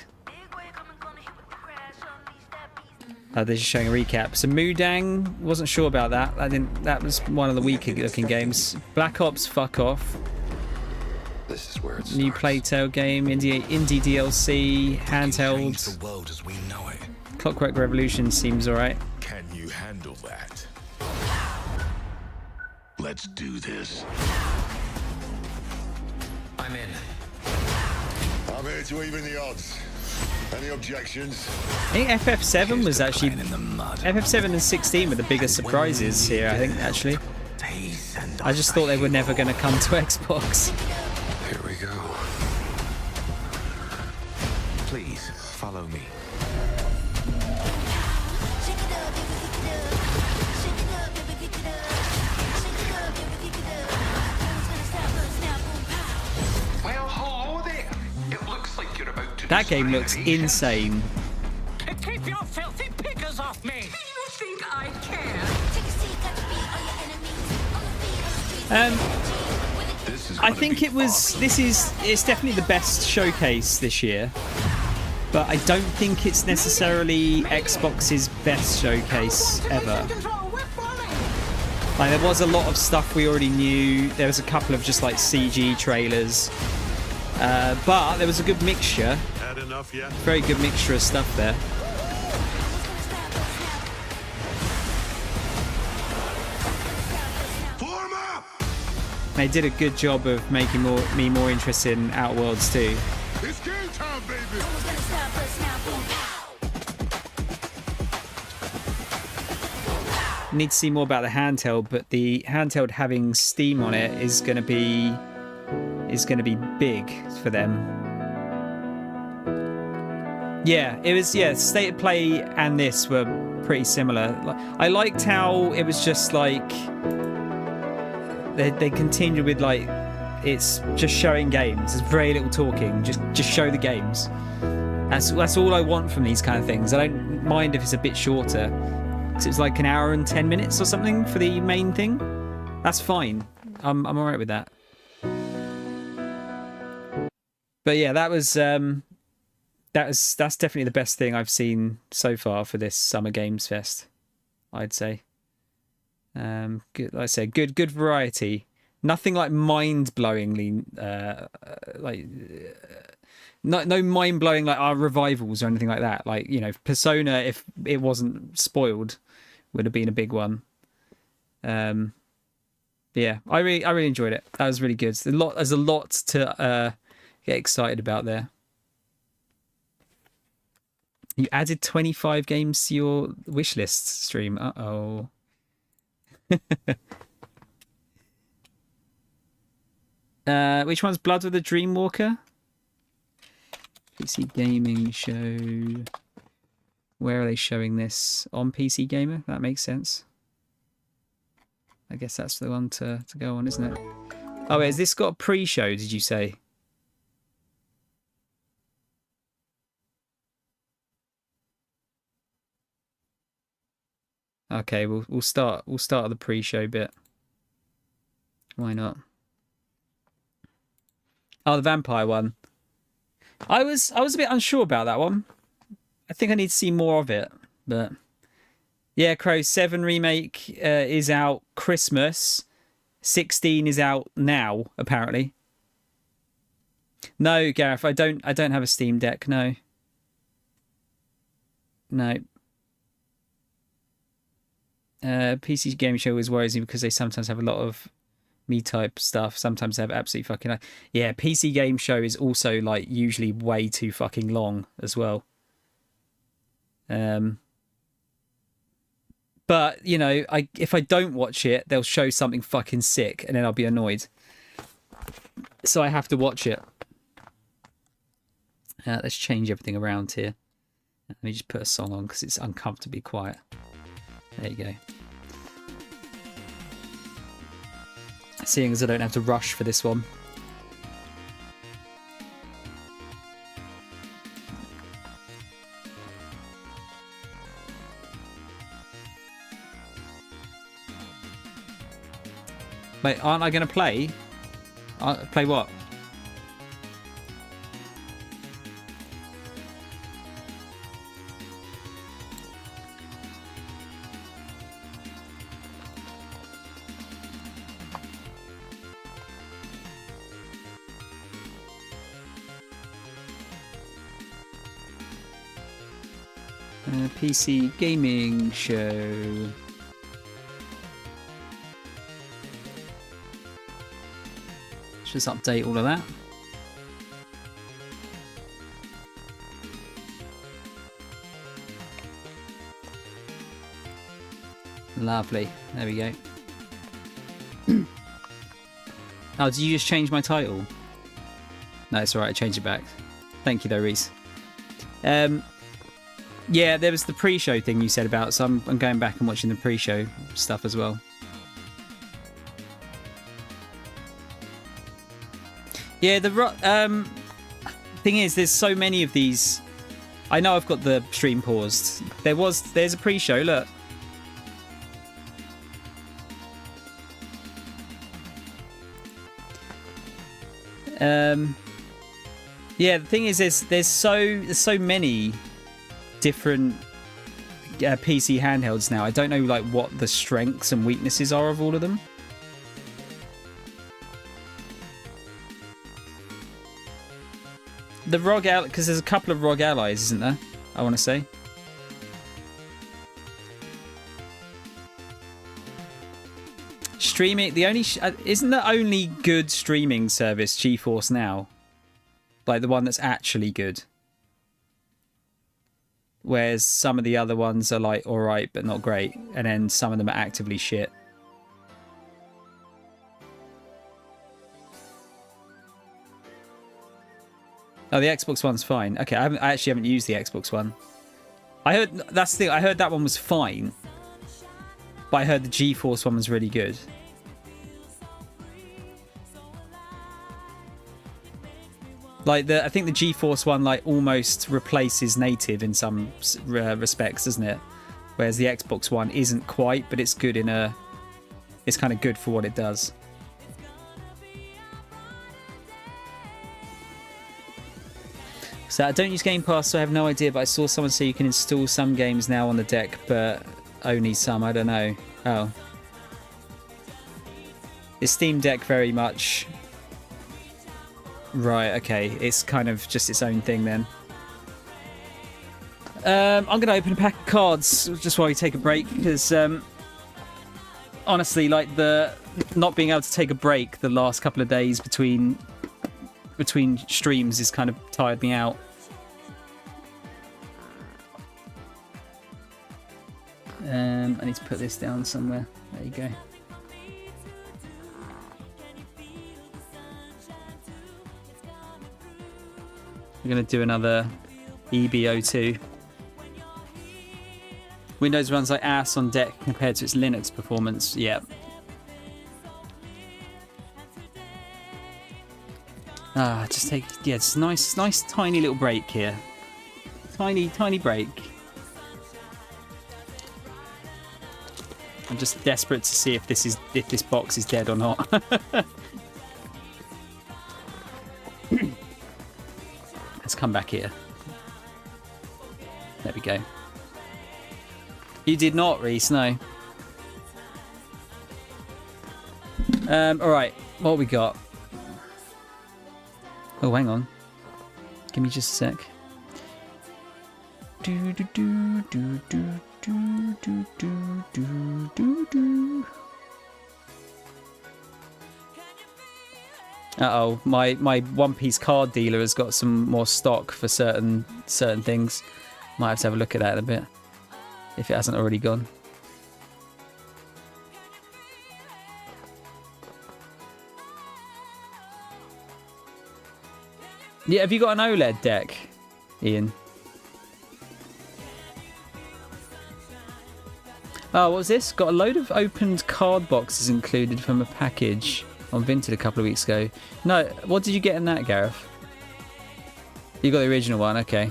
They're just showing a recap. So Moodang, wasn't sure about that. That was one of the weaker looking games. Black Ops, fuck off. This is where it New Playtale game, indie DLC, handheld. the world as we know it. Clockwork Revolution seems alright. Can you handle that? Let's do this. I'm in. I'm here to even the odds. Any objections? I think FF7 was actually... FF7 and 16 were the biggest surprises here, I think, actually. I just thought they were never going to come to Xbox. Here we go. Please, follow me. Well, hello there. It looks like you're about to That game looks insane. Keep your filthy pickers off me! You think I care? I think it's definitely the best showcase this year, but I don't think it's necessarily Xbox's best showcase ever. Like, there was a lot of stuff we already knew. There was a couple of just like CG trailers, but there was a good mixture. Had enough yet? Very good mixture of stuff there. They did a good job of making me more interested in Outer Worlds 2. It's game time, baby! Need to see more about the handheld, but the handheld having Steam on it is going to be big for them. Yeah, it was. Yeah, State of Play and this were pretty similar. I liked how it was just like they continued with like it's just showing games. There's very little talking. Just show the games. That's all I want from these kind of things. I don't mind if it's a bit shorter. So it's like an hour and 10 minutes or something for the main thing. That's fine. I'm alright with that. But yeah, that's definitely the best thing I've seen so far for this Summer Games Fest, I'd say. Good, like I said, good variety. Nothing like mind-blowingly no mind-blowing like our revivals or anything like that. Like, you know, Persona, if it wasn't spoiled, would have been a big one. Yeah, I really enjoyed it. That was really good. There's a lot to get excited about there. You added 25 games to your wish list stream. Uh-oh. Which one's Blood with the Dreamwalker? PC Gaming show. Where are they showing this? On PC Gamer? That makes sense. I guess that's the one to go on, isn't it? Oh, wait, has this got a pre-show, did you say? Okay, we'll start at the pre-show bit. Why not? Oh, the vampire one. I was a bit unsure about that one. I think I need to see more of it, but yeah, Crow 7 remake is out Christmas. 16 is out now, apparently. No, Gareth, I don't have a Steam Deck. No. PC Game Show always worries me because they sometimes have a lot of me-type stuff. Sometimes they have absolutely fucking... Yeah, PC Game Show is also, like, usually way too fucking long as well. But, you know, if I don't watch it, they'll show something fucking sick, and then I'll be annoyed. So I have to watch it. Let's change everything around here. Let me just put a song on because it's uncomfortably quiet. There you go. Seeing as I don't have to rush for this one. Wait, aren't I going to play? Play what? PC gaming show. Just update all of that. Lovely. There we go. Oh, did you just change my title? No, it's alright. I changed it back. Thank you, though, Reese. Yeah, there was the pre-show thing you said about, so I'm going back and watching the pre-show stuff as well. Yeah, the thing is, there's so many of these. I know I've got the stream paused. There's a pre-show. Look. Yeah, the thing is, there's so many different PC handhelds now. I don't know like what the strengths and weaknesses are of all of them. The ROG Ally, because there's a couple of ROG Allies, isn't there? I want to say. Streaming, the only isn't the only good streaming service GeForce Now, like the one that's actually good. Whereas some of the other ones are like all right but not great, and then some of them are actively shit. Oh, the Xbox One's fine. Okay, I actually haven't used the Xbox One. I heard that's the thing. I heard that one was fine, but I heard the GeForce one was really good. Like I think the GeForce one like almost replaces native in some respects, doesn't it? Whereas the Xbox One isn't quite, but it's good it's kind of good for what it does. So I don't use Game Pass, so I have no idea, but I saw someone say you can install some games now on the deck, but only some. I don't know. Oh. Is Steam Deck very much... Right, okay. It's kind of just its own thing then. I'm going to open a pack of cards just while we take a break, because honestly, like the not being able to take a break the last couple of days between streams has kind of tired me out. I need to put this down somewhere. There you go. We're going to do another EBO2. Windows runs like ass on deck compared to its Linux performance. Yeah. Just take, yeah, it's nice tiny little break here. Tiny break. I'm just desperate to see if this box is dead or not. Let's come back here. There we go. You did not, Reese, no. Alright, what have we got? Oh, hang on. Give me just a sec. Uh-oh, my One Piece card dealer has got some more stock for certain things. Might have to have a look at that in a bit, if it hasn't already gone. Yeah, have you got an OLED deck, Ian? Oh, what was this? Got a load of opened card boxes included from a package on Vinted a couple of weeks ago. No, what did you get in that, Gareth? You got the original one, okay.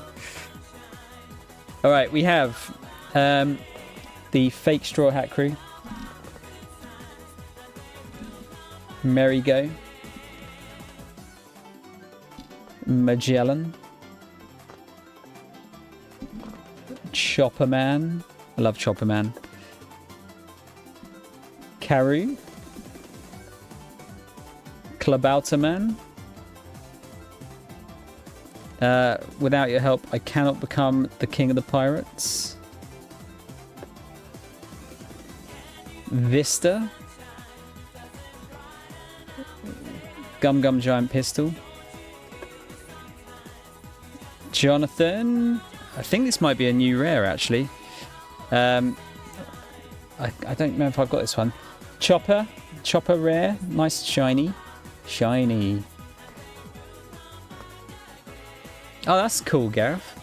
Alright, we have the fake Straw Hat Crew. Merry-Go. Magellan. Chopper Man. I love Chopper Man. Karu. Klabauter Man. Without your help, I cannot become the king of the pirates. Vista. Gum Gum Giant Pistol. Jonathan. I think this might be a new rare, actually. I don't know if I've got this one. Chopper. Chopper rare. Nice shiny. Shiny. Oh, that's cool, Gareth.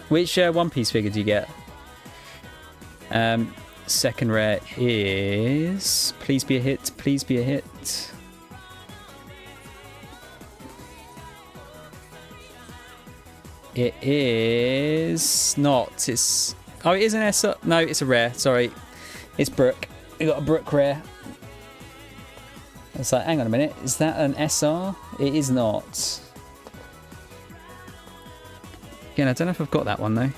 Which One Piece figure do you get? Second rare is... Please be a hit. Please be a hit. It is not. It's... Oh, it is an SR. No, it's a rare. Sorry. It's Brook. We got a Brook rare. It's like, hang on a minute. Is that an SR? It is not. Again, I don't know if I've got that one, though.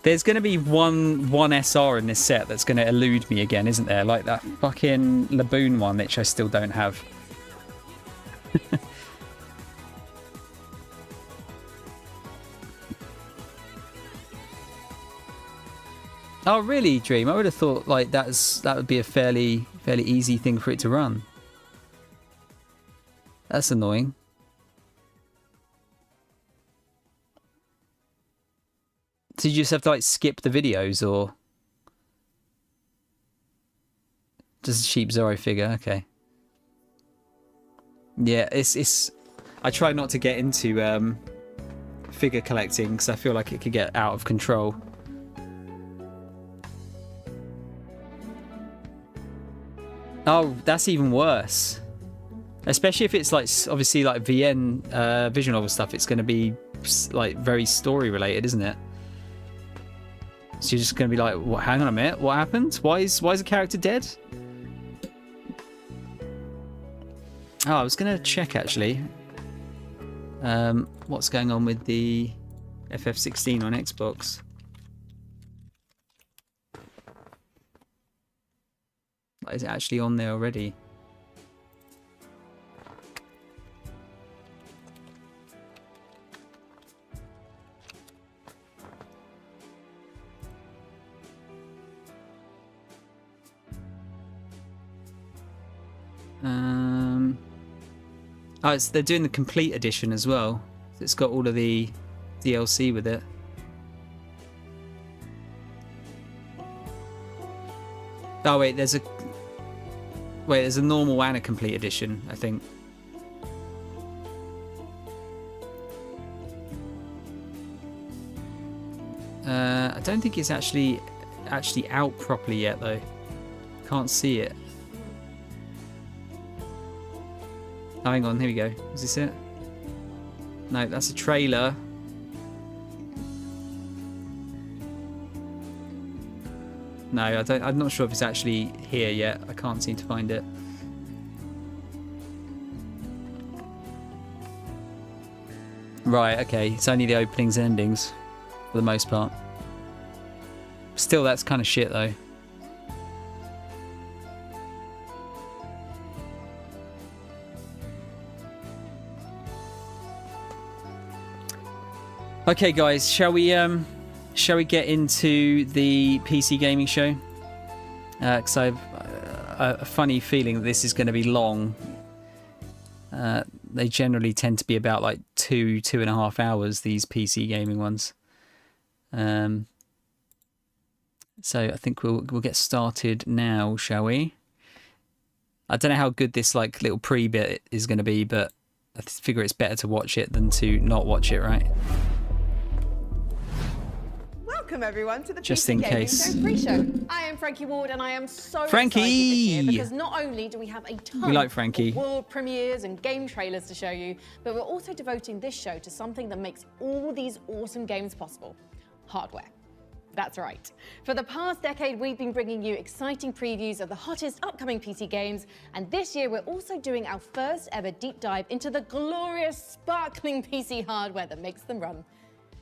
There's going to be one SR in this set that's going to elude me again, isn't there? Like that fucking Laboon one, which I still don't have. Oh, really, Dream? I would have thought like that would be a fairly easy thing for it to run. That's annoying. Did you just have to like skip the videos, or just a cheap Zorro figure? Okay. Yeah, it's. I try not to get into figure collecting because I feel like it could get out of control. Oh, that's even worse. Especially if it's like obviously like VN visual novel stuff. It's going to be like very story related, isn't it? So you're just going to be like, what, hang on a minute, what happened? Why is the character dead? Oh, I was going to check actually. What's going on with the FF16 on Xbox? Is it actually on there already? Oh, they're doing the complete edition as well. It's got all of the DLC with it. Oh wait, there's a normal and a complete edition, I think. I don't think it's actually out properly yet though. Can't see it. Oh, hang on, here we go. Is this it? No, that's a trailer. No, I'm not sure if it's actually here yet. I can't seem to find it. Right, okay. It's only the openings and endings for the most part. Still, that's kind of shit though. Okay, guys, shall we get into the PC gaming show? Because I have a funny feeling that this is going to be long. They generally tend to be about like 2.5 hours, these PC gaming ones. So I think we'll get started now, shall we? I don't know how good this like little pre-bit is going to be, but I figure it's better to watch it than to not watch it, right? Welcome everyone to the Just PC in Gaming case. Show pre-show. I am Frankie Ward and I am so Frankie! excited this year because not only do we have a ton We like Frankie. of world premieres and game trailers to show you, but we're also devoting this show to something that makes all these awesome games possible: hardware. That's right. For the past decade, we've been bringing you exciting previews of the hottest upcoming PC games, and this year we're also doing our first ever deep dive into the glorious, sparkling PC hardware that makes them run.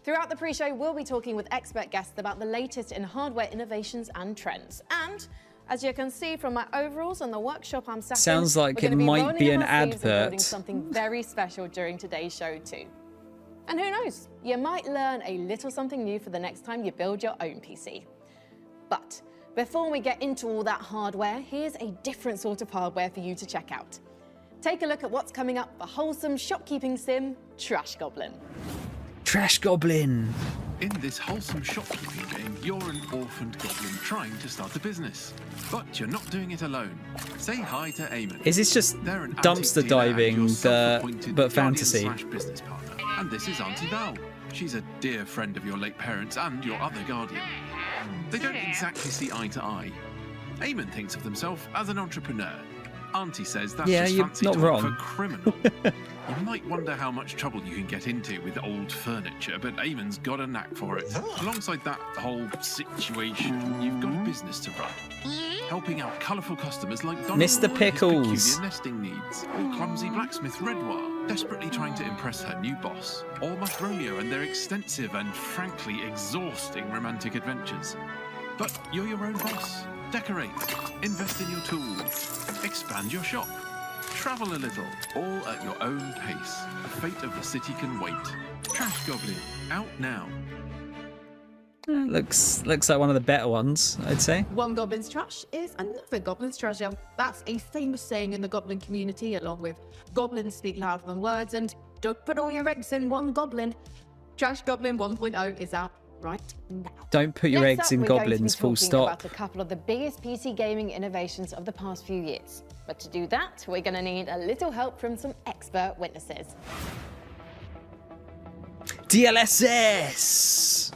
Throughout the pre-show, we'll be talking with expert guests about the latest in hardware innovations and trends. And As you can see from my overalls and the workshop I'm sat in, Sounds like we're it gonna be might rolling be up an our sleeves and building advert. something very special during today's show too. And who knows, you might learn a little something new for the next time you build your own PC. But before we get into all that hardware, here's a different sort of hardware for you to check out. Take a look at what's coming up for wholesome shopkeeping sim, Trash Goblin. Trash Goblin. In this wholesome shopkeeping game, you're an orphaned goblin trying to start a business. But you're not doing it alone. Say hi to Eamon. Is this just They're an dumpster antique dealer and diving, your self-appointed but fantasy? guardian/business partner. And this is Auntie Val. She's a dear friend of your late parents and your other guardian. They don't exactly see eye to eye. Eamon thinks of himself as an entrepreneur. Auntie says that's Yeah, just you're fancy not talk wrong. for criminal. You might wonder how much trouble you can get into with old furniture, but Eamon's got a knack for it. Alongside that whole situation, you've got a business to run. Helping out colourful customers like Donald Mr. with his Pickles. peculiar nesting needs, or clumsy blacksmith Redwar, desperately trying to impress her new boss, or Muff Romeo and their extensive and frankly exhausting romantic adventures. But you're your own boss. Decorate, invest in your tools, expand your shop, travel a little, all at your own pace. The fate of the city can wait. Trash Goblin, out now. Looks like one of the better ones, I'd say. One goblin's trash is another goblin's treasure. That's a famous saying in the goblin community, along with goblins speak louder than words and don't put all your eggs in one goblin. Trash Goblin 1.0 is out right now. Don't put your Next eggs up, in we're going to be goblins, full talking stop. about a couple of the biggest PC gaming innovations of the past few years. But to do that, we're going to need a little help from some expert witnesses. DLSS!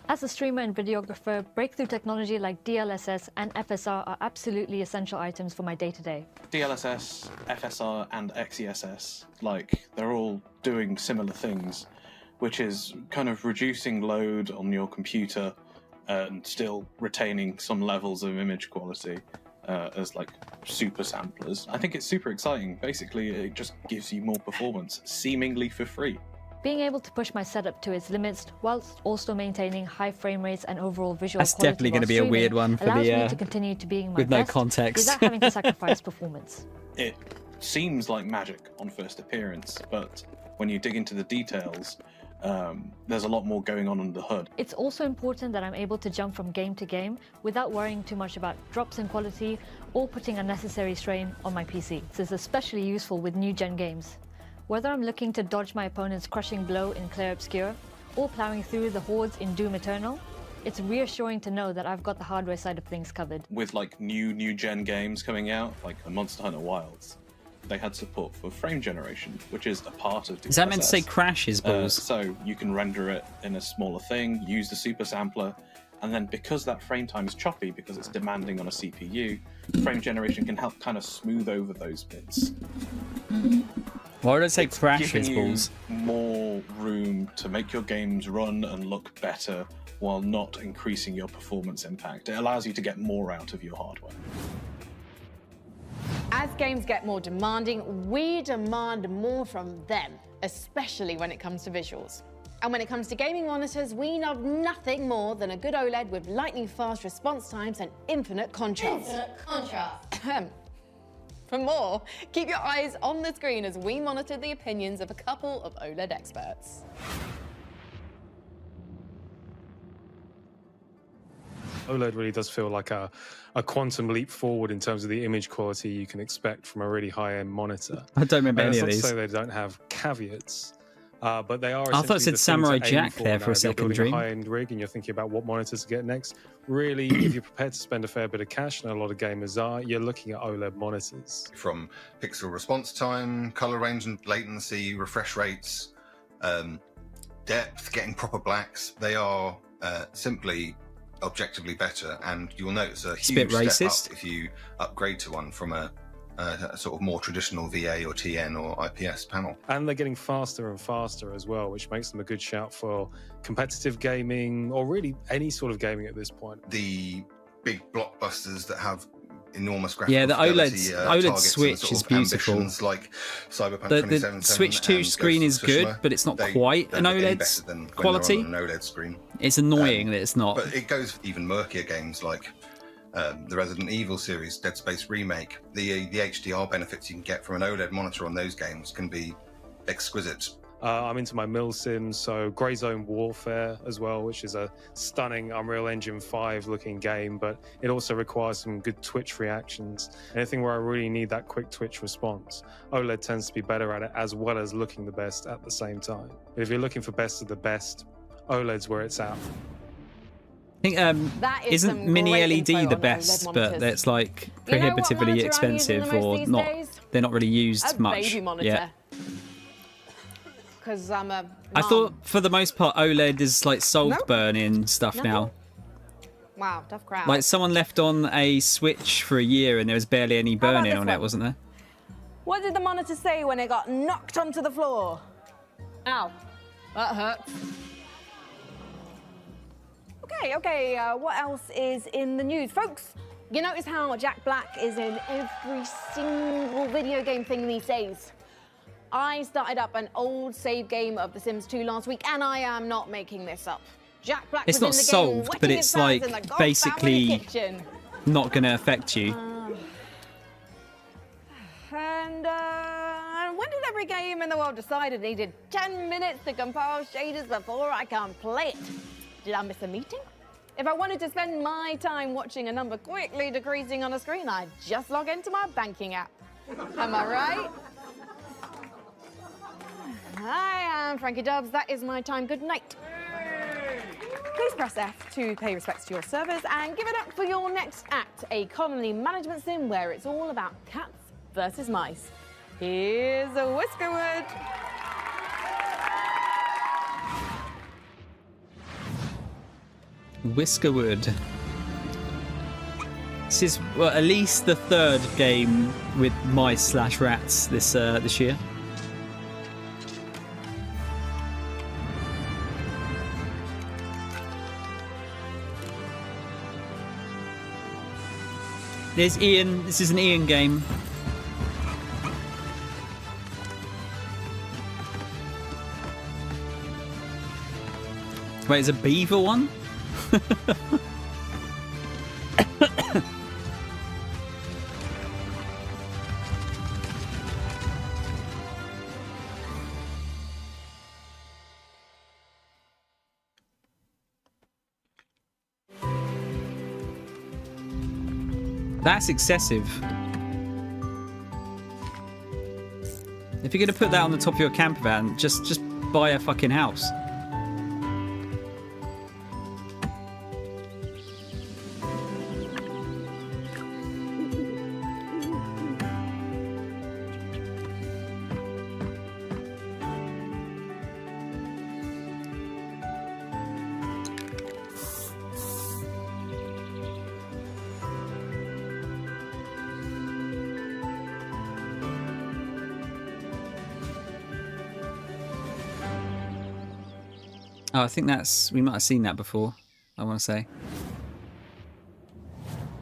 As a streamer and videographer, breakthrough technology like DLSS and FSR are absolutely essential items for my day-to-day. DLSS, FSR, and XESS, they're all doing similar things, which is kind of reducing load on your computer and still retaining some levels of image quality as super samplers. I think it's super exciting. Basically, it just gives you more performance, seemingly for free. Being able to push my setup to its limits whilst also maintaining high frame rates and overall visual That's quality definitely while going to be a weird one for allows the me to continue to being my with no best context. without having to sacrifice performance. It seems like magic on first appearance, but when you dig into the details, there's a lot more going on under the hood. It's also important that I'm able to jump from game to game without worrying too much about drops in quality or putting unnecessary strain on my PC. This is especially useful with new-gen games. Whether I'm looking to dodge my opponent's crushing blow in Clair Obscur or plowing through the hordes in Doom Eternal, it's reassuring to know that I've got the hardware side of things covered. With new gen games coming out, like Monster Hunter Wilds, they had support for frame generation, which is a part of DLSS. Is that meant to say crashes, balls? So you can render it in a smaller thing, use the super sampler, and then because that frame time is choppy, because it's demanding on a CPU, frame generation can help kind of smooth over those bits. Why would I say crashes, Giving you balls? more room to make your games run and look better while not increasing your performance impact. It allows you to get more out of your hardware. As games get more demanding, we demand more from them, especially when it comes to visuals. And when it comes to gaming monitors, we love nothing more than a good OLED with lightning fast response times and infinite contrast. For more, keep your eyes on the screen as we monitor the opinions of a couple of OLED experts. OLED really does feel like a quantum leap forward in terms of the image quality you can expect from a really high-end monitor. I don't remember any of That's these. not to say they don't have caveats, but they are. I thought it said Samurai Jack there for a If you're second, building Dream. a high-end rig and you're thinking about what monitors to get next, really, if you're prepared to spend a fair bit of cash, and a lot of gamers are, you're looking at OLED monitors. From pixel response time, color range and latency, refresh rates, depth, getting proper blacks, they are simply objectively better, and you'll notice a huge step up if you upgrade to one from a sort of more traditional VA or TN or IPS panel. And they're getting faster and faster as well, which makes them a good shout for competitive gaming, or really any sort of gaming at this point. The big blockbusters that have enormous graphical Yeah, the fidelity, OLED targets Switch and sort is of beautiful. ambitions like Cyberpunk The 2077 Switch 2 and screen Ghost is of good, Tsushima, but it's not they quite an don't get any OLED better than when quality. they're on an OLED screen. It's annoying that it's not. But it goes even murkier games like the Resident Evil series, Dead Space Remake, the HDR benefits you can get from an OLED monitor on those games can be exquisite. I'm into my mill sims, so Grey Zone Warfare as well, which is a stunning Unreal Engine 5 looking game, but it also requires some good twitch reactions. Anything where I really need that quick twitch response, OLED tends to be better at it, as well as looking the best at the same time. If you're looking for best of the best, OLED's where it's at. I think isn't mini LED the best, but it's like prohibitively expensive or not. They're not really used much. Yeah. Because I'm a I thought for the most part OLED is like Saltburn in stuff now. Wow, tough crowd. Like someone left on a Switch for a year and there was barely any burn-in on it, wasn't there? What did the monitor say when it got knocked onto the floor? Ow, that hurts. Okay, what else is in the news? Folks, you notice how Jack Black is in every single video game thing these days? I started up an old save game of The Sims 2 last week, and I am not making this up. Jack Black It's was not in the game, solved, wetting but his it's hands like in the Gulf basically family kitchen. not going to affect you. And when did every game in the world decide it needed 10 minutes to compile shaders before I can play it? Did I miss a meeting? If I wanted to spend my time watching a number quickly decreasing on a screen, I'd just log into my banking app. Am I right? I am Frankie Dubs. That is my time. Good night. Please press F to pay respects to your servers and give it up for your next act, a colony management sim where it's all about cats versus mice. Here's a Whiskerwood. Whiskerwood. This is well, at least the third game with mice/rats this year. There's Ian. This is an Ian game. Wait, is a beaver one? That's excessive. If you're going to put that on the top of your camper van, just buy a fucking house. Oh, I think we might have seen that before, I want to say.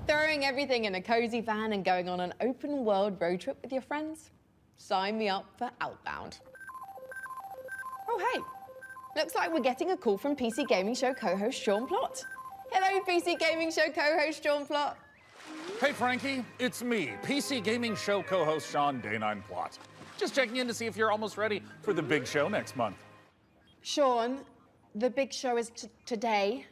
Throwing everything in a cozy van and going on an open world road trip with your friends? Sign me up for Outbound. Oh, hey. Looks like we're getting a call from PC Gaming Show co-host Sean Plott. Hello, PC Gaming Show co-host Sean Plott. Hey, Frankie. It's me, PC Gaming Show co-host Sean Day9 Plott. Just checking in to see if you're almost ready for the big show next month. Sean, the big show is today.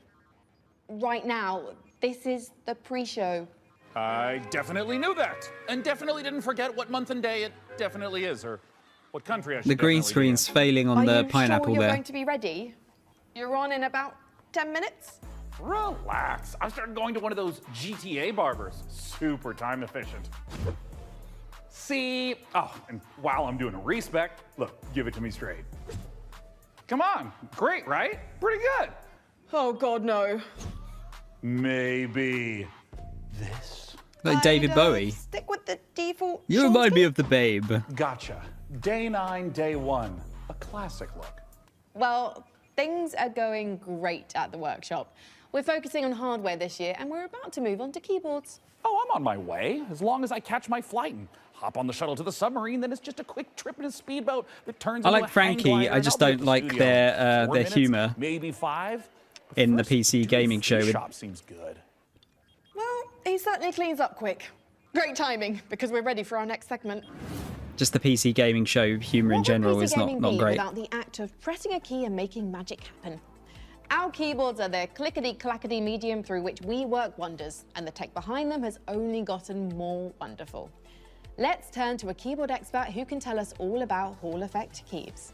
Right now. This is the pre-show. I definitely knew that. And definitely didn't forget what month and day it definitely is, or what country I should The green screen's failing on the pineapple Are you sure you're there. going to be ready? You're on in about 10 minutes? Relax. I started going to one of those GTA barbers. Super time efficient. See? Oh, and while I'm doing a respec, look, give it to me straight. Come on. Great, right? Pretty good. Oh, God, no. Maybe this. Like David Bowie. Stick with the default. You remind me of the Babe. Gotcha. Day 9, day 1. A classic look. Well, things are going great at the workshop. We're focusing on hardware this year, and we're about to move on to keyboards. Oh, I'm on my way. As long as I catch my flight and hop on the shuttle to the submarine, then it's just a quick trip in a speedboat that turns I into like a hang Frankie, glider, I and just I'll be at don't the like studio their in 4 minutes, humour maybe 5. in the PC gaming show. Shop seems good. Well, he certainly cleans up quick. Great timing, because we're ready for our next segment. Just the PC gaming show humour in general is not great. Without the act of pressing a key and making magic happen. Our keyboards are the clickety-clackety medium through which we work wonders, and the tech behind them has only gotten more wonderful. Let's turn to a keyboard expert who can tell us all about Hall Effect keys.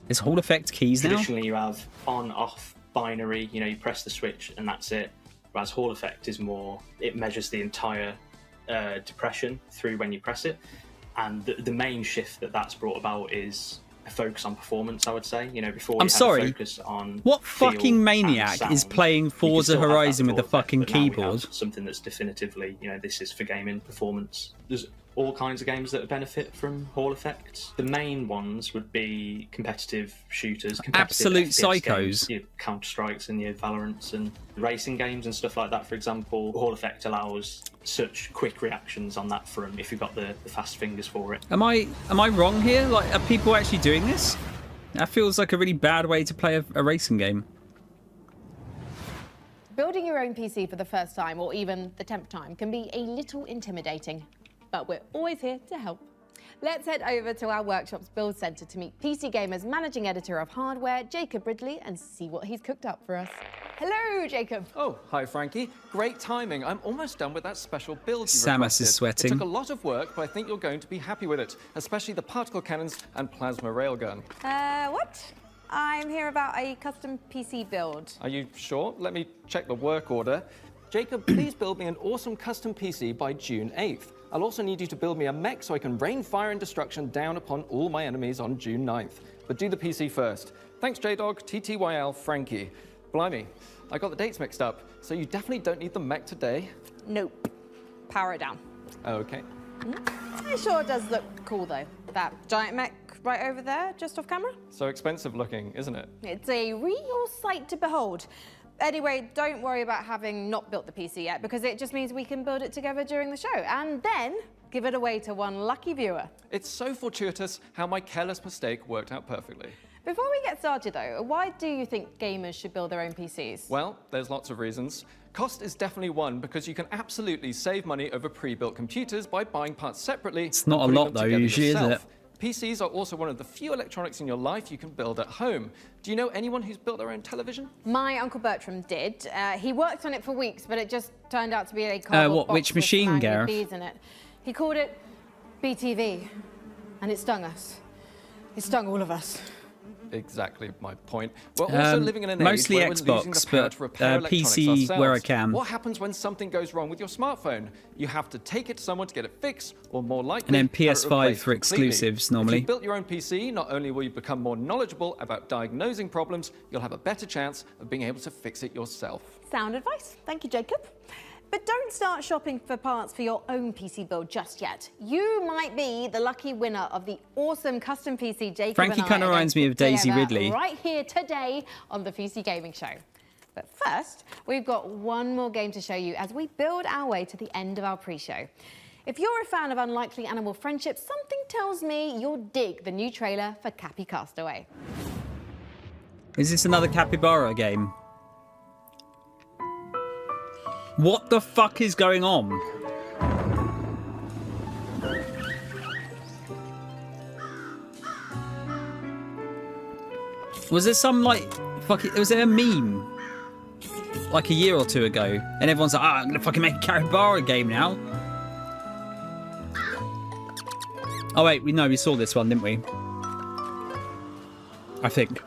Is Hall Effect keys now? Traditionally, you have on-off binary. You know, you press the switch and that's it. Whereas Hall Effect is more, it measures the entire depression through when you press it. And the main shift that's brought about is a focus on performance, I would say. You know, before I'm sorry. Focus on what feel fucking maniac and is sound, playing you can Forza still have that Horizon with the full effect, fucking but now we have keyboard? something that's definitively, you know, this is for gaming performance. There's all kinds of games that benefit from Hall Effect. The main ones would be competitive shooters, competitive Absolute FPS psychos. games, your Counter-Strikes and your Valorants and racing games and stuff like that, for example. Hall Effect allows such quick reactions on that front if you've got the fast fingers for it. Am I wrong here? Like, are people actually doing this? That feels like a really bad way to play a racing game. Building your own PC for the first time, or even the 10th time, can be a little intimidating, but we're always here to help. Let's head over to our workshop's build centre to meet PC Gamer's managing editor of hardware, Jacob Ridley, and see what he's cooked up for us. Hello, Jacob. Oh, hi, Frankie. Great timing. I'm almost done with that special build you Samus requested. is sweating. It took a lot of work, but I think you're going to be happy with it, especially the particle cannons and plasma railgun. What? I'm here about a custom PC build. Are you sure? Let me check the work order. Jacob, please build me an awesome custom PC by June 8th. I'll also need you to build me a mech so I can rain fire and destruction down upon all my enemies on June 9th. But do the PC first. Thanks, J-Dog, TTYL, Frankie. Blimey, I got the dates mixed up, so you definitely don't need the mech today? Nope. Power it down. Okay. It sure does look cool, though. That giant mech right over there, just off camera. So expensive looking, isn't it? It's a real sight to behold. Anyway, don't worry about having not built the PC yet, because it just means we can build it together during the show, and then give it away to one lucky viewer. It's so fortuitous how my careless mistake worked out perfectly. Before we get started though, why do you think gamers should build their own PCs? Well, there's lots of reasons. Cost is definitely one, because you can absolutely save money over pre-built computers by buying parts separately. It's not a lot though, usually, is it? PCs are also one of the few electronics in your life you can build at home. Do you know anyone who's built their own television? My Uncle Bertram did. He worked on it for weeks, but it just turned out to be a cardboard box which with machine, Gareth? Gareth? Bees in it. He called it BTV, and it stung us. It stung all of us. Exactly my point. We're also living in an mostly age where we're losing the Xbox, power but, to repair electronics PC ourselves. where I can. What happens when something goes wrong with your smartphone? You have to take it to someone to get it fixed, or more likely, And then have it PS5 replaced for completely. exclusives, If normally. you built your own PC, not only will you become more knowledgeable about diagnosing problems, you'll have a better chance of being able to fix it yourself. Sound advice. Thank you, Jacob. But don't start shopping for parts for your own PC build just yet. You might be the lucky winner of the awesome custom PC Jacob Frankie and I kinda are reminds going me to of put Daisy together Ridley. Right here today on the PC Gaming Show. But first, we've got one more game to show you as we build our way to the end of our pre-show. If you're a fan of unlikely animal friendships, something tells me you'll dig the new trailer for Cappy Castaway. Is this another Capybara game? What the fuck is going on? Was there some like fucking? Was there a meme like a year or two ago, and everyone's like, I'm gonna fucking make a Capybara game now. Oh wait, we saw this one, didn't we? I think.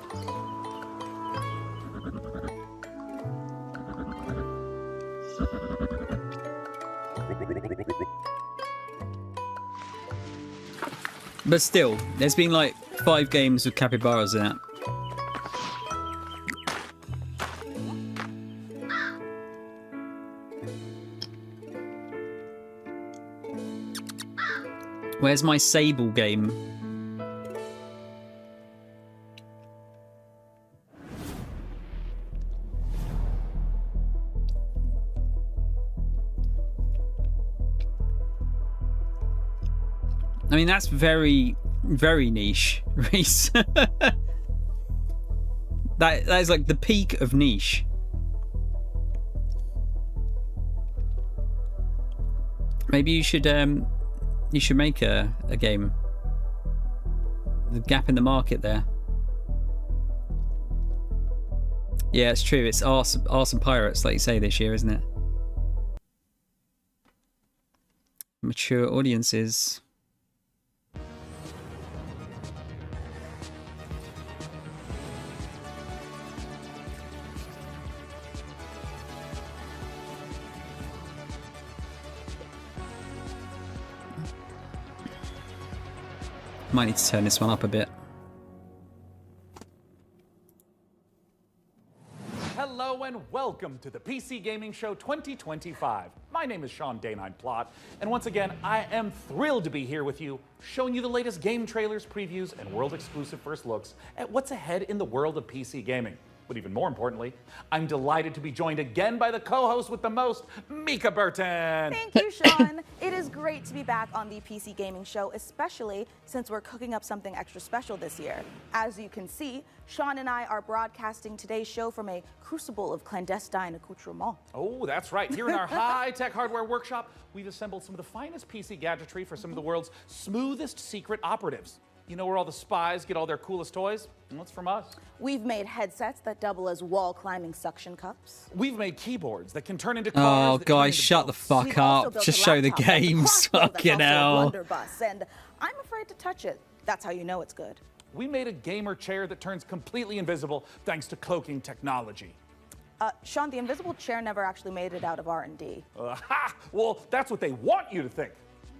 But still, there's been like 5 games with capybaras in it. Where's my Sable game? I mean, that's very, very niche, Reese. that is like the peak of niche. Maybe you should make a game. The gap in the market there. Yeah, it's true. It's arse and pirates, like you say, this year, isn't it? Mature audiences. Might need to turn this one up a bit. Hello and welcome to the PC Gaming Show 2025. My name is Sean Day9 Plot, and once again, I am thrilled to be here with you, showing you the latest game trailers, previews, and world-exclusive first looks at what's ahead in the world of PC gaming. But even more importantly, I'm delighted to be joined again by the co-host with the most, Mika Burton. Thank you, Sean. It is great to be back on the PC Gaming Show, especially since we're cooking up something extra special this year. As you can see, Sean and I are broadcasting today's show from a crucible of clandestine accoutrements. Oh, that's right. Here in our high-tech hardware workshop, we've assembled some of the finest PC gadgetry for some of the world's smoothest secret operatives. You know where all the spies get all their coolest toys? Well, it's from us. We've made headsets that double as wall-climbing suction cups. We've made keyboards that can turn into cars. Oh, guys, shut the fuck up. Just show the games. Fucking hell. Blunderbuss, and I'm afraid to touch it. That's how you know it's good. We made a gamer chair that turns completely invisible thanks to cloaking technology. Sean, the invisible chair never actually made it out of R&D. Well, that's what they want you to think.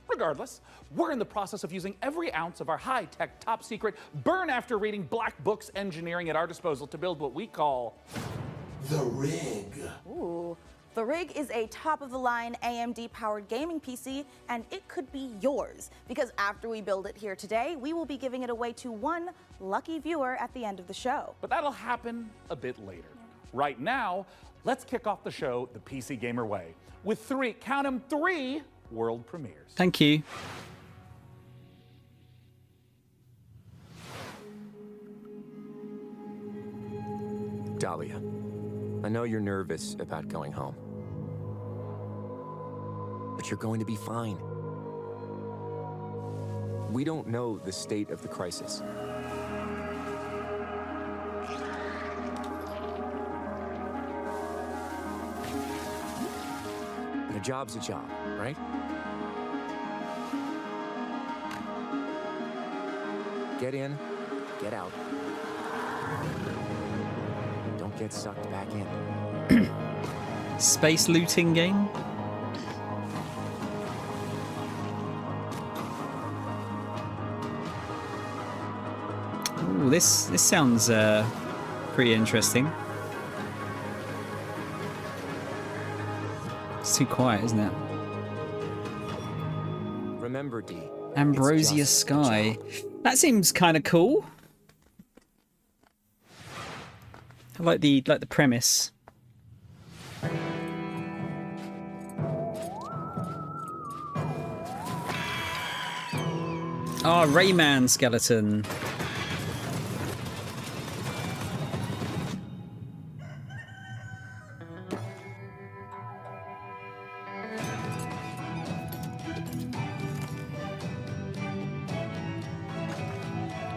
Regardless, we're in the process of using every ounce of our high-tech, top-secret, burn-after-reading black books engineering at our disposal to build what we call the Rig. Ooh. The Rig is a top-of-the-line AMD-powered gaming PC, and it could be yours. Because after we build it here today, we will be giving it away to one lucky viewer at the end of the show. But that'll happen a bit later. Right now, let's kick off the show the PC Gamer way with three world premieres. Thank you. Dahlia, I know you're nervous about going home, but you're going to be fine. We don't know the state of the crisis. But a job's a job, right? Get in, get out. Don't get sucked back in. Space looting game? Ooh, this sounds pretty interesting. It's too quiet, isn't it? Remember, D. Ambrosia Sky. That seems kind of cool. I like the premise. Oh, Rayman skeleton.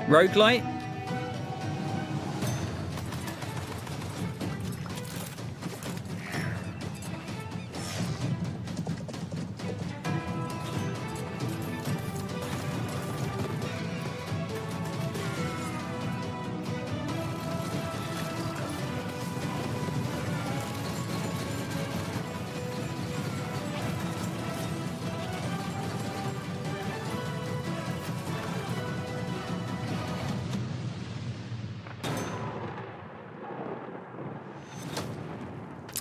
Roguelite?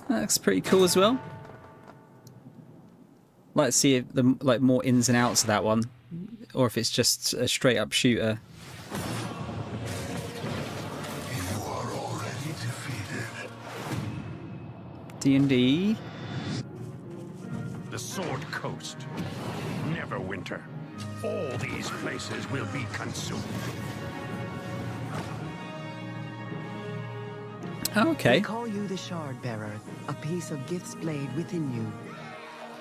That's pretty cool as well. Like to see if the more ins and outs of that one, or if it's just a straight up shooter. You are already defeated. D&D. The Sword Coast. Neverwinter. All these places will be consumed. Oh, okay. We call you the Shard Bearer, a piece of Gith's blade within you.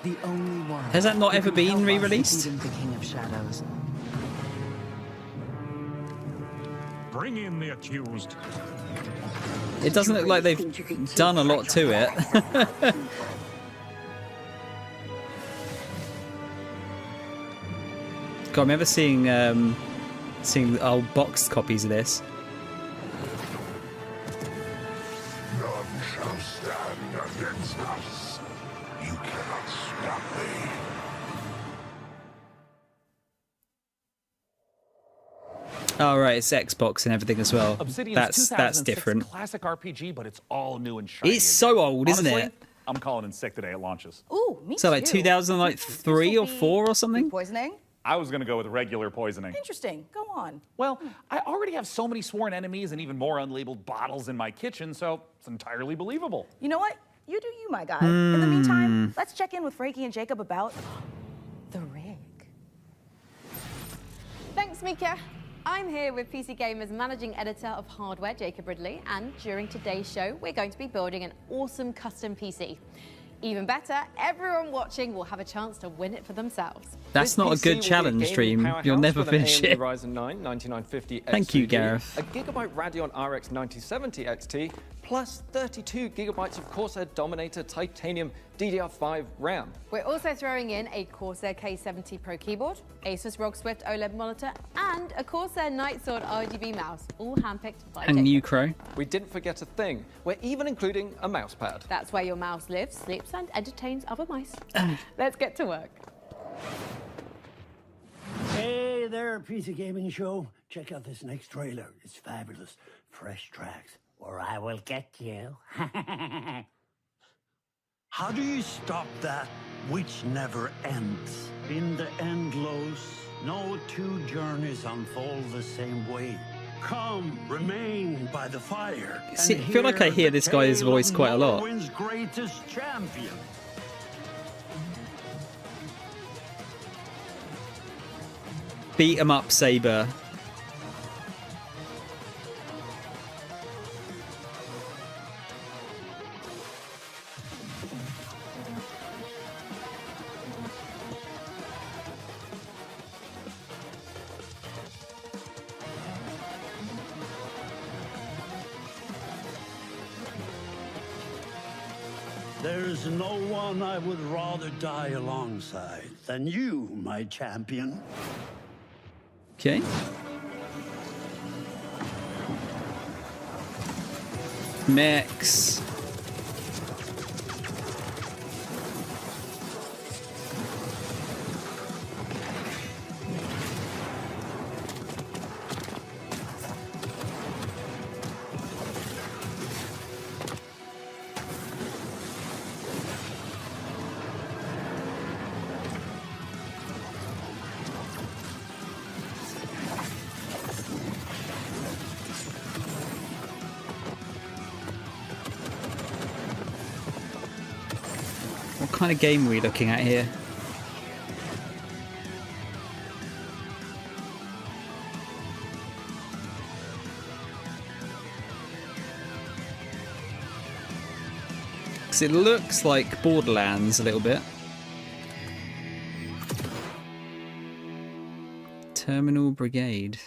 The only one. Has that not who ever can been help us re-released? defeat the King of Shadows. Bring in the accused. It doesn't look like they've done a lot to it. God, I remember seeing old boxed copies of this. None shall stand against us. You cannot stop me. Oh right, it's Xbox and everything as well. Obsidian's That's 2006 different. classic RPG, but it's all new and shiny. It's so old, isn't Honestly, it? I'm calling in sick today it launches. Ooh, me So like too. 2003 or 4 or something. Poisoning? I was going to go with regular poisoning. Interesting. Go on. Well, I already have so many sworn enemies and even more unlabeled bottles in my kitchen, so it's entirely believable. You know what? You do you, my guy. In the meantime, let's check in with Frankie and Jacob about the rig. Thanks, Mika. I'm here with PC Gamer's managing editor of hardware, Jacob Ridley, and during today's show, we're going to be building an awesome custom PC. Even better, everyone watching will have a chance to win it for themselves. That's This not a PC good will be challenge gaming stream. powerhouse You'll never with an finish AMD it. Ryzen 9 9950 Thank you, X2D, Gareth. A Gigabyte Radeon RX 9070 XT, plus 32 gigabytes of Corsair Dominator Titanium DDR5 RAM. We're also throwing in a Corsair K70 Pro keyboard, Asus ROG Swift OLED monitor, and a Corsair Nightsword RGB mouse, all handpicked by And Jacob. you, Crow. We didn't forget a thing. We're even including a mouse pad. That's where your mouse lives, sleeps, and entertains other mice. Let's get to work. Hey there, PC Gaming Show. Check out this next trailer. It's fabulous. Fresh tracks, or I will get you. How do you stop that which never ends? In the endless, no two journeys unfold the same way. Come, remain by the fire. See, and I feel like I hear the this guy's tale voice of quite a lot. Morrowind's greatest champion. Beat 'em up, Saber. There's no one I would rather die alongside than you, my champion. Okay. Mechs. What kind of game are we looking at here? Because it looks like Borderlands a little bit. Terminal Brigade.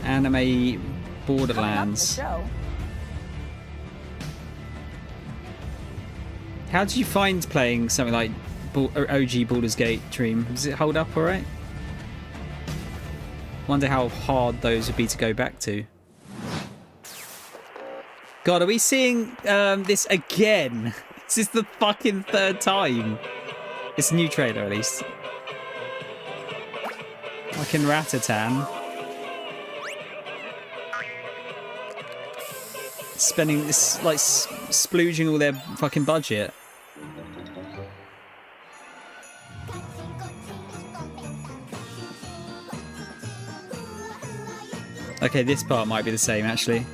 Anime Borderlands. How did you find playing something like OG Baldur's Gate, Dream? Does it hold up alright? Wonder how hard those would be to go back to. God, are we seeing this again? This is the fucking third time. It's a new trailer, at least. Fucking Ratatan. Spending this, like, splooging all their fucking budget. Okay, this part might be the same, actually.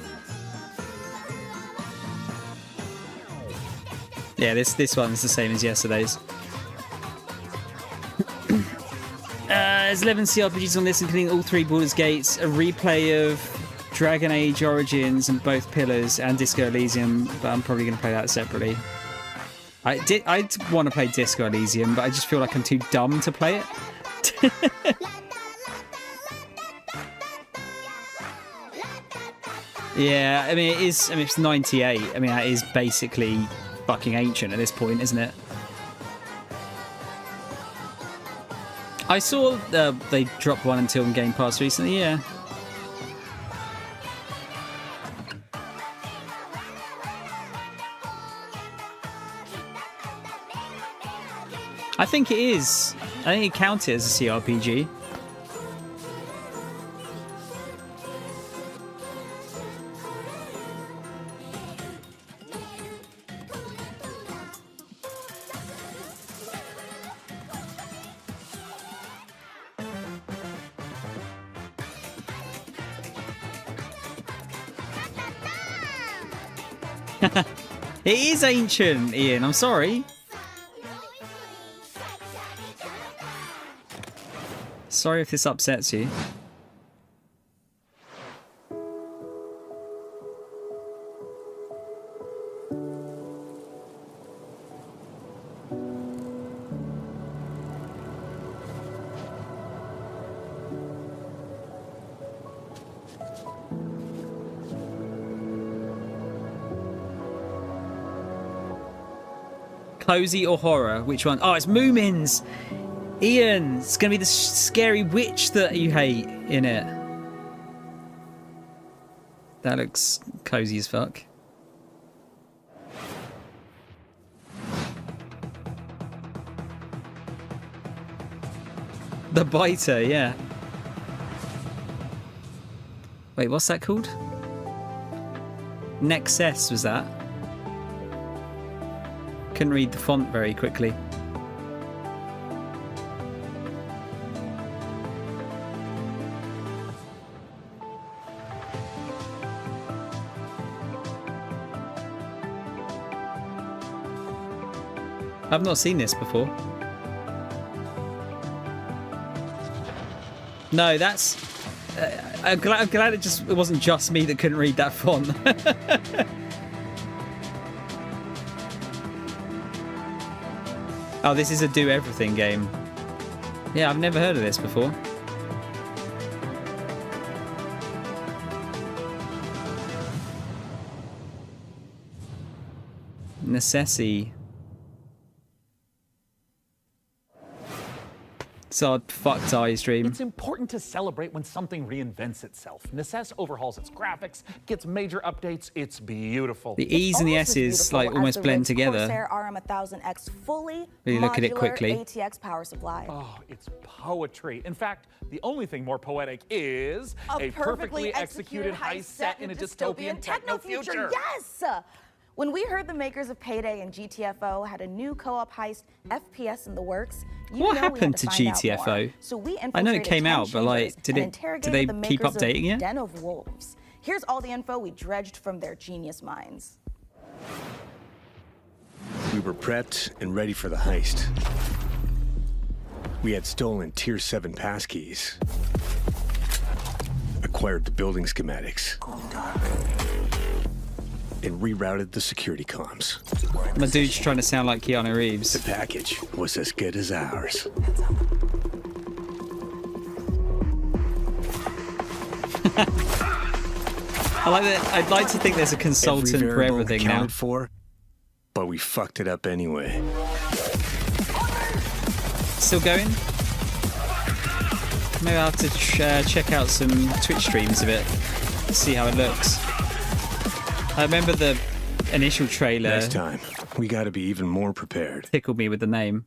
Yeah, this one's the same as yesterday's. There's 11 CRPGs on this, including all 3 Baldur's Gates, a replay of Dragon Age Origins and both Pillars and Disco Elysium, but I'm probably going to play that separately. I'd want to play Disco Elysium, but I just feel like I'm too dumb to play it. Yeah, I mean, it's 98. I mean, that is basically fucking ancient at this point, isn't it? I saw they dropped one until in Game Pass recently, yeah. I think it is. I think it counted as a CRPG. It is ancient, Ian. I'm sorry. Sorry if this upsets you. Cozy or horror? Which one? Oh, it's Moomins! Ian, it's going to be the scary witch that you hate in it. That looks cozy as fuck. The Biter, yeah. Wait, what's that called? Nexus was that? Couldn't read the font very quickly. I've not seen this before. No, that's... I'm glad it wasn't just me that couldn't read that font. Oh, this is a do everything game. Yeah, I've never heard of this before. Necessity. It's our fucked eye stream. It's important to celebrate when something reinvents itself. Necess overhauls its graphics, gets major updates. It's beautiful. The E's and the S's like almost blend together. Corsair RM1000X fully really look at it quickly. ATX power supply. Oh, it's poetry. In fact, the only thing more poetic is a perfectly executed heist set in a dystopian techno future. Yes! When we heard the makers of Payday and GTFO had a new co-op heist FPS in the works, what happened to GTFO? So we I know it came out, but like, did they keep updating it? Den of Wolves. Here's all the info we dredged from their genius minds. We were prepped and ready for the heist. We had stolen Tier 7 passkeys, acquired the building schematics, and rerouted the security comms. My dude's trying to sound like Keanu Reeves. The package was as good as ours. I like that. I'd like to think there's a consultant for everything now. For, but we fucked it up anyway. Still going? Maybe I'll have to check out some Twitch streams of it, see how it looks. I remember the initial trailer. Next time, we gotta be even more prepared. Tickled me with the name.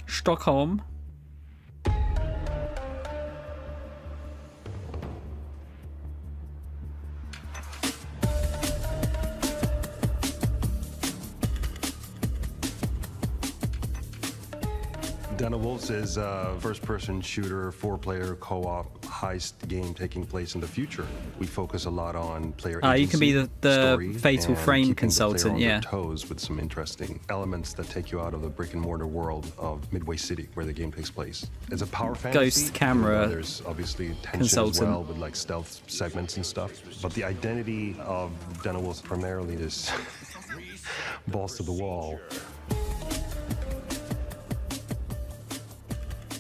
Stockholm. Den of Wolves is a first-person shooter, 4-player co-op heist game taking place in the future. We focus a lot on player agency, you can be the story, Fatal and Frame keeping consultant, the player on yeah. their toes with some interesting elements that take you out of the brick-and-mortar world of Midway City, where the game takes place. It's a power fantasy. Ghost camera There's obviously tension consultant. as well with like stealth segments and stuff. But the identity of Den of Wolves primarily is balls to the wall.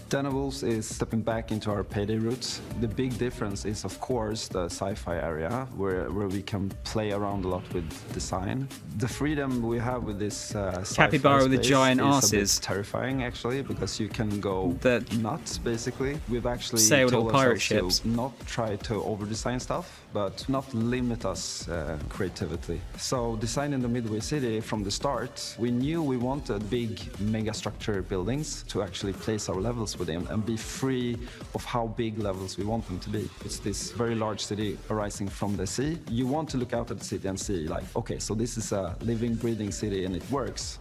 Den of Wolves is stepping back into our Payday roots. The big difference is, of course, the sci-fi area, where we can play around a lot with design. The freedom we have with this Capybara with the giant is a asses. bit terrifying, actually, because you can go nuts, basically. We've actually Sail told little pirate ourselves ships. to not try to over-design stuff, but not limit us creatively. So designing the Midway City from the start, we knew we wanted big megastructure buildings to actually place our levels within and be free of how big levels we want them to be. It's this very large city arising from the sea. You want to look out at the city and see like, okay, so this is a living, breathing city and it works.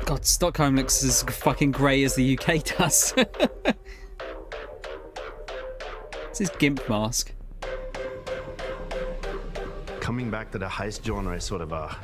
God, Stockholm looks as fucking grey as the UK does. It's his GIMP mask. Coming back to the heist genre is sort of a,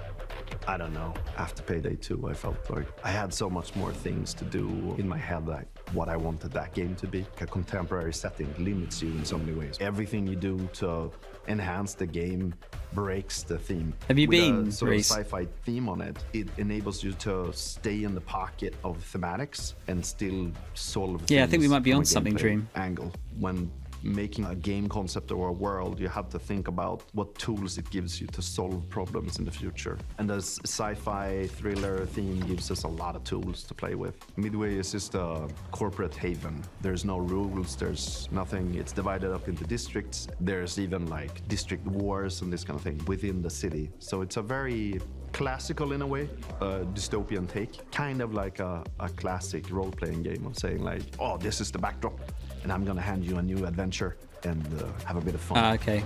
I don't know, after Payday 2 I felt like I had so much more things to do in my head, like what I wanted that game to be. A contemporary setting limits you in so many ways. Everything you do to enhance the game breaks the theme. Have you With been, a sort of Reese? sci-fi theme on it, it enables you to stay in the pocket of thematics and still solve Yeah, I think we things might be from a on something, gameplay Dream. angle. When making a game concept or a world, you have to think about what tools it gives you to solve problems in the future. And the sci-fi thriller theme gives us a lot of tools to play with. Midway is just a corporate haven. There's no rules, there's nothing. It's divided up into districts. There's even like district wars and this kind of thing within the city. So it's a very classical in a way, a dystopian take, kind of like a classic role-playing game of saying like, oh, this is the backdrop and I'm gonna hand you a new adventure and have a bit of fun. Okay.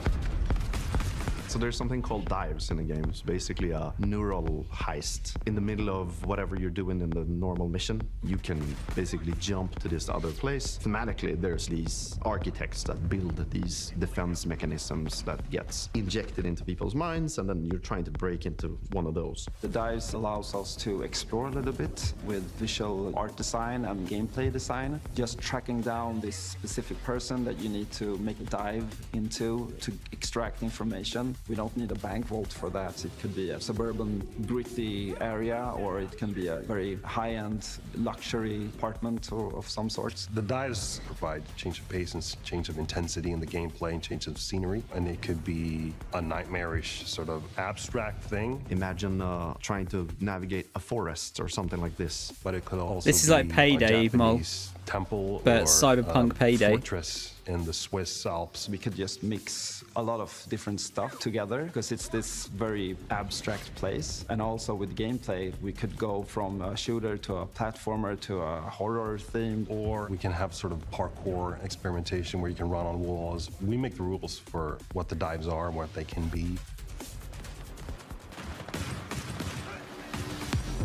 So there's something called dives in the game. It's basically a neural heist. In the middle of whatever you're doing in the normal mission, you can basically jump to this other place. Thematically, there's these architects that build these defense mechanisms that gets injected into people's minds, and then you're trying to break into one of those. The dives allows us to explore a little bit with visual art design and gameplay design. Just tracking down this specific person that you need to make a dive into to extract information. We don't need a bank vault for that. It could be a suburban, gritty area, or it can be a very high-end luxury apartment or of some sort. The dives provide change of pace and change of intensity in the gameplay and change of scenery, and it could be a nightmarish sort of abstract thing. Imagine trying to navigate a forest or something like this. But it could also This is be like Payday, a Mo. Japanese temple But or Cyberpunk Payday. fortress in the Swiss Alps. We could just mix a lot of different stuff together because it's this very abstract place. And also with gameplay, we could go from a shooter to a platformer to a horror theme. Or we can have sort of parkour experimentation where you can run on walls. We make the rules for what the dives are and what they can be.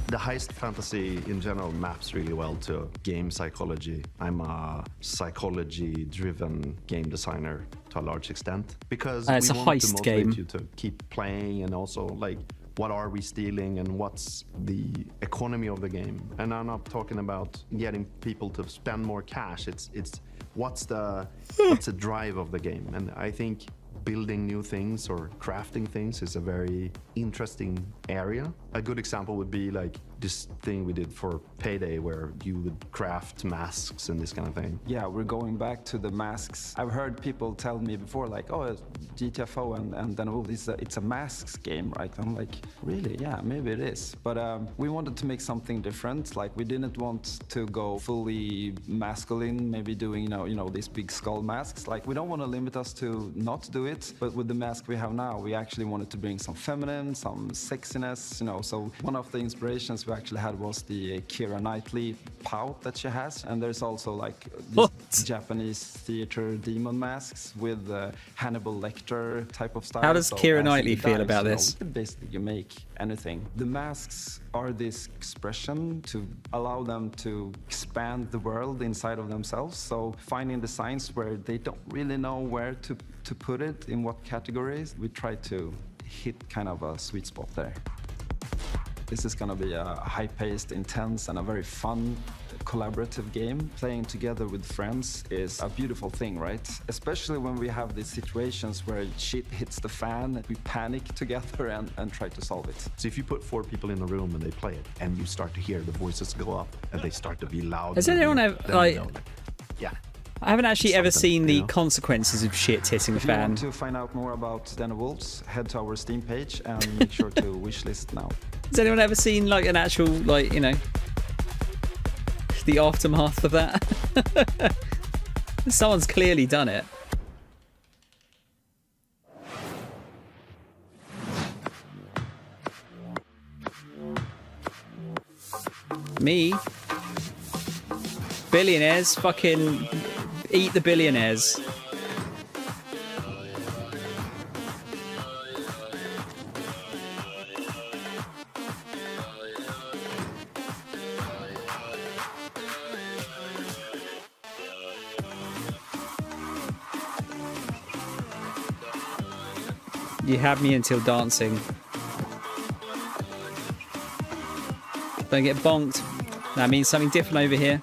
The heist fantasy in general maps really well to game psychology. I'm a psychology-driven game designer to a large extent because it's we a want to heist motivate game. you to keep playing, and also like what are we stealing and what's the economy of the game. And I'm not talking about getting people to spend more cash. It's what's the drive of the game. And I think building new things or crafting things is a very interesting area. A good example would be like this thing we did for Payday where you would craft masks and this kind of thing. Yeah, we're going back to the masks. I've heard people tell me before, like, oh, GTFO and then it's a masks game, right? I'm like, really? Yeah, maybe it is. But we wanted to make something different. Like, we didn't want to go fully masculine, maybe doing, you know, these big skull masks. Like, we don't want to limit us to not do it, but with the mask we have now, we actually wanted to bring some feminine, some sexiness, you know. So one of the inspirations we actually had was the Keira Knightley pout that she has, and there's also like What? Japanese theater demon masks with Hannibal Lecter type of style. How does So Keira as Knightley he feel dies, about you know, this? you can basically make anything. The masks are this expression to allow them to expand the world inside of themselves. So finding designs where they don't really know where to put it, in what categories, we try to hit kind of a sweet spot there. This is gonna be a high-paced, intense, and a very fun, collaborative game. Playing together with friends is a beautiful thing, right? Especially when we have these situations where shit hits the fan, we panic together and try to solve it. So if you put 4 people in a room and they play it, and you start to hear the voices go up, and they start to be loud. Has anyone ever, like... Yeah. I haven't actually ever seen the consequences of shit hitting the If you fan. want to find out more about Den of Wolves, head to our Steam page and make sure to wishlist now. Has anyone ever seen like an actual, like, you know, the aftermath of that? Someone's clearly done it. Me? Billionaires? Fucking eat the billionaires. You have me until dancing. Don't get bonked. That means something different over here.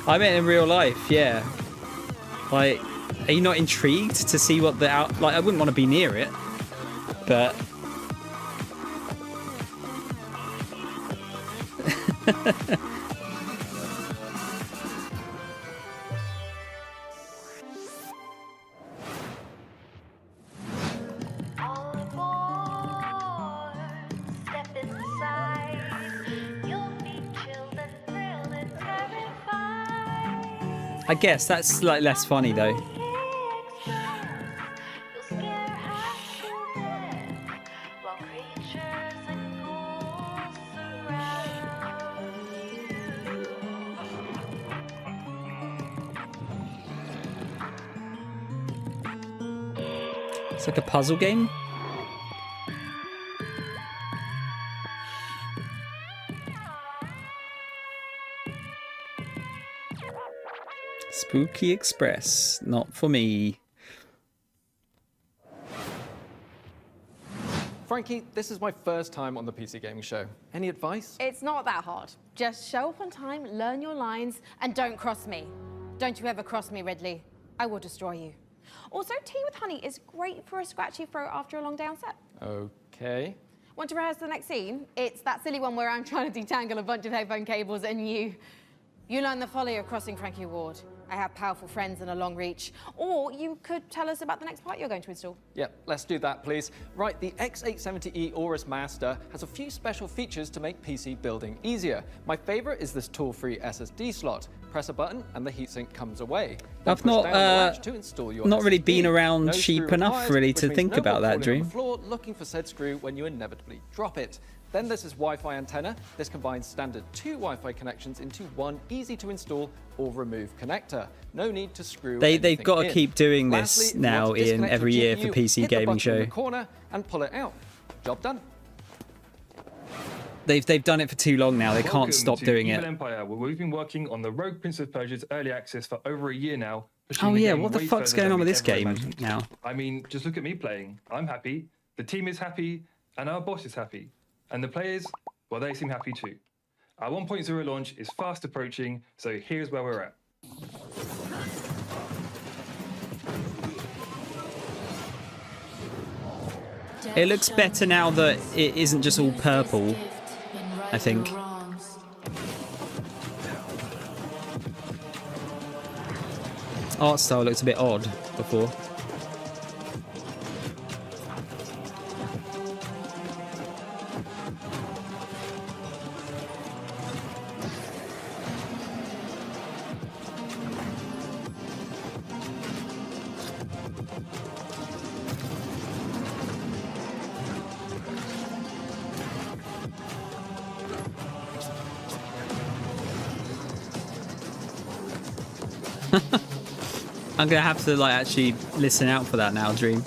I meant in real life, yeah. Like, are you not intrigued to see what the out... Like, I wouldn't want to be near it, but... I guess that's like less funny though. It's like a puzzle game. Spooky Express, not for me. Frankie, this is my first time on the PC Gaming Show. Any advice? It's not that hard. Just show up on time, learn your lines, and don't cross me. Don't you ever cross me, Ridley. I will destroy you. Also, tea with honey is great for a scratchy throat after a long day on set. Okay. Want to rehearse the next scene? It's that silly one where I'm trying to detangle a bunch of headphone cables and you learn the folly of crossing Frankie Ward. I have powerful friends and a long reach. Or you could tell us about the next part you're going to install. Yep, let's do that, please. Right, the X870E Aorus Master has a few special features to make PC building easier. My favorite is this tool-free SSD slot. Press a button and the heatsink comes away. Then I've push not down the latch to install your not really SSD. been around No cheap screw enough required, really which to means think no about more that, crawling on Dream. the floor looking for said screw when you inevitably drop it. Then there's this Wi-Fi antenna. This combines standard 2 Wi-Fi connections into one easy to install or remove connector. No need to screw They've anything got to in. keep doing this Lastly, if you now want to in disconnect every your year for GPU, PC hit the Gaming button in Show. the corner and pull it out. Job done. They've done it for too long now. They Welcome can't stop to doing Evil it. Empire, where we've been working on the Rogue Prince of Persia's early access for over a year now. pushing Oh the yeah, game what the way fuck's further going than on with we this ever game imagined. now? I mean, just look at me playing. I'm happy, the team is happy, and our boss is happy. And the players, well, they seem happy too. Our 1.0 launch is fast approaching, so here's where we're at. It looks better now that it isn't just all purple, I think. Art style looked a bit odd before. I'm gonna have to like actually listen out for that now, Dream.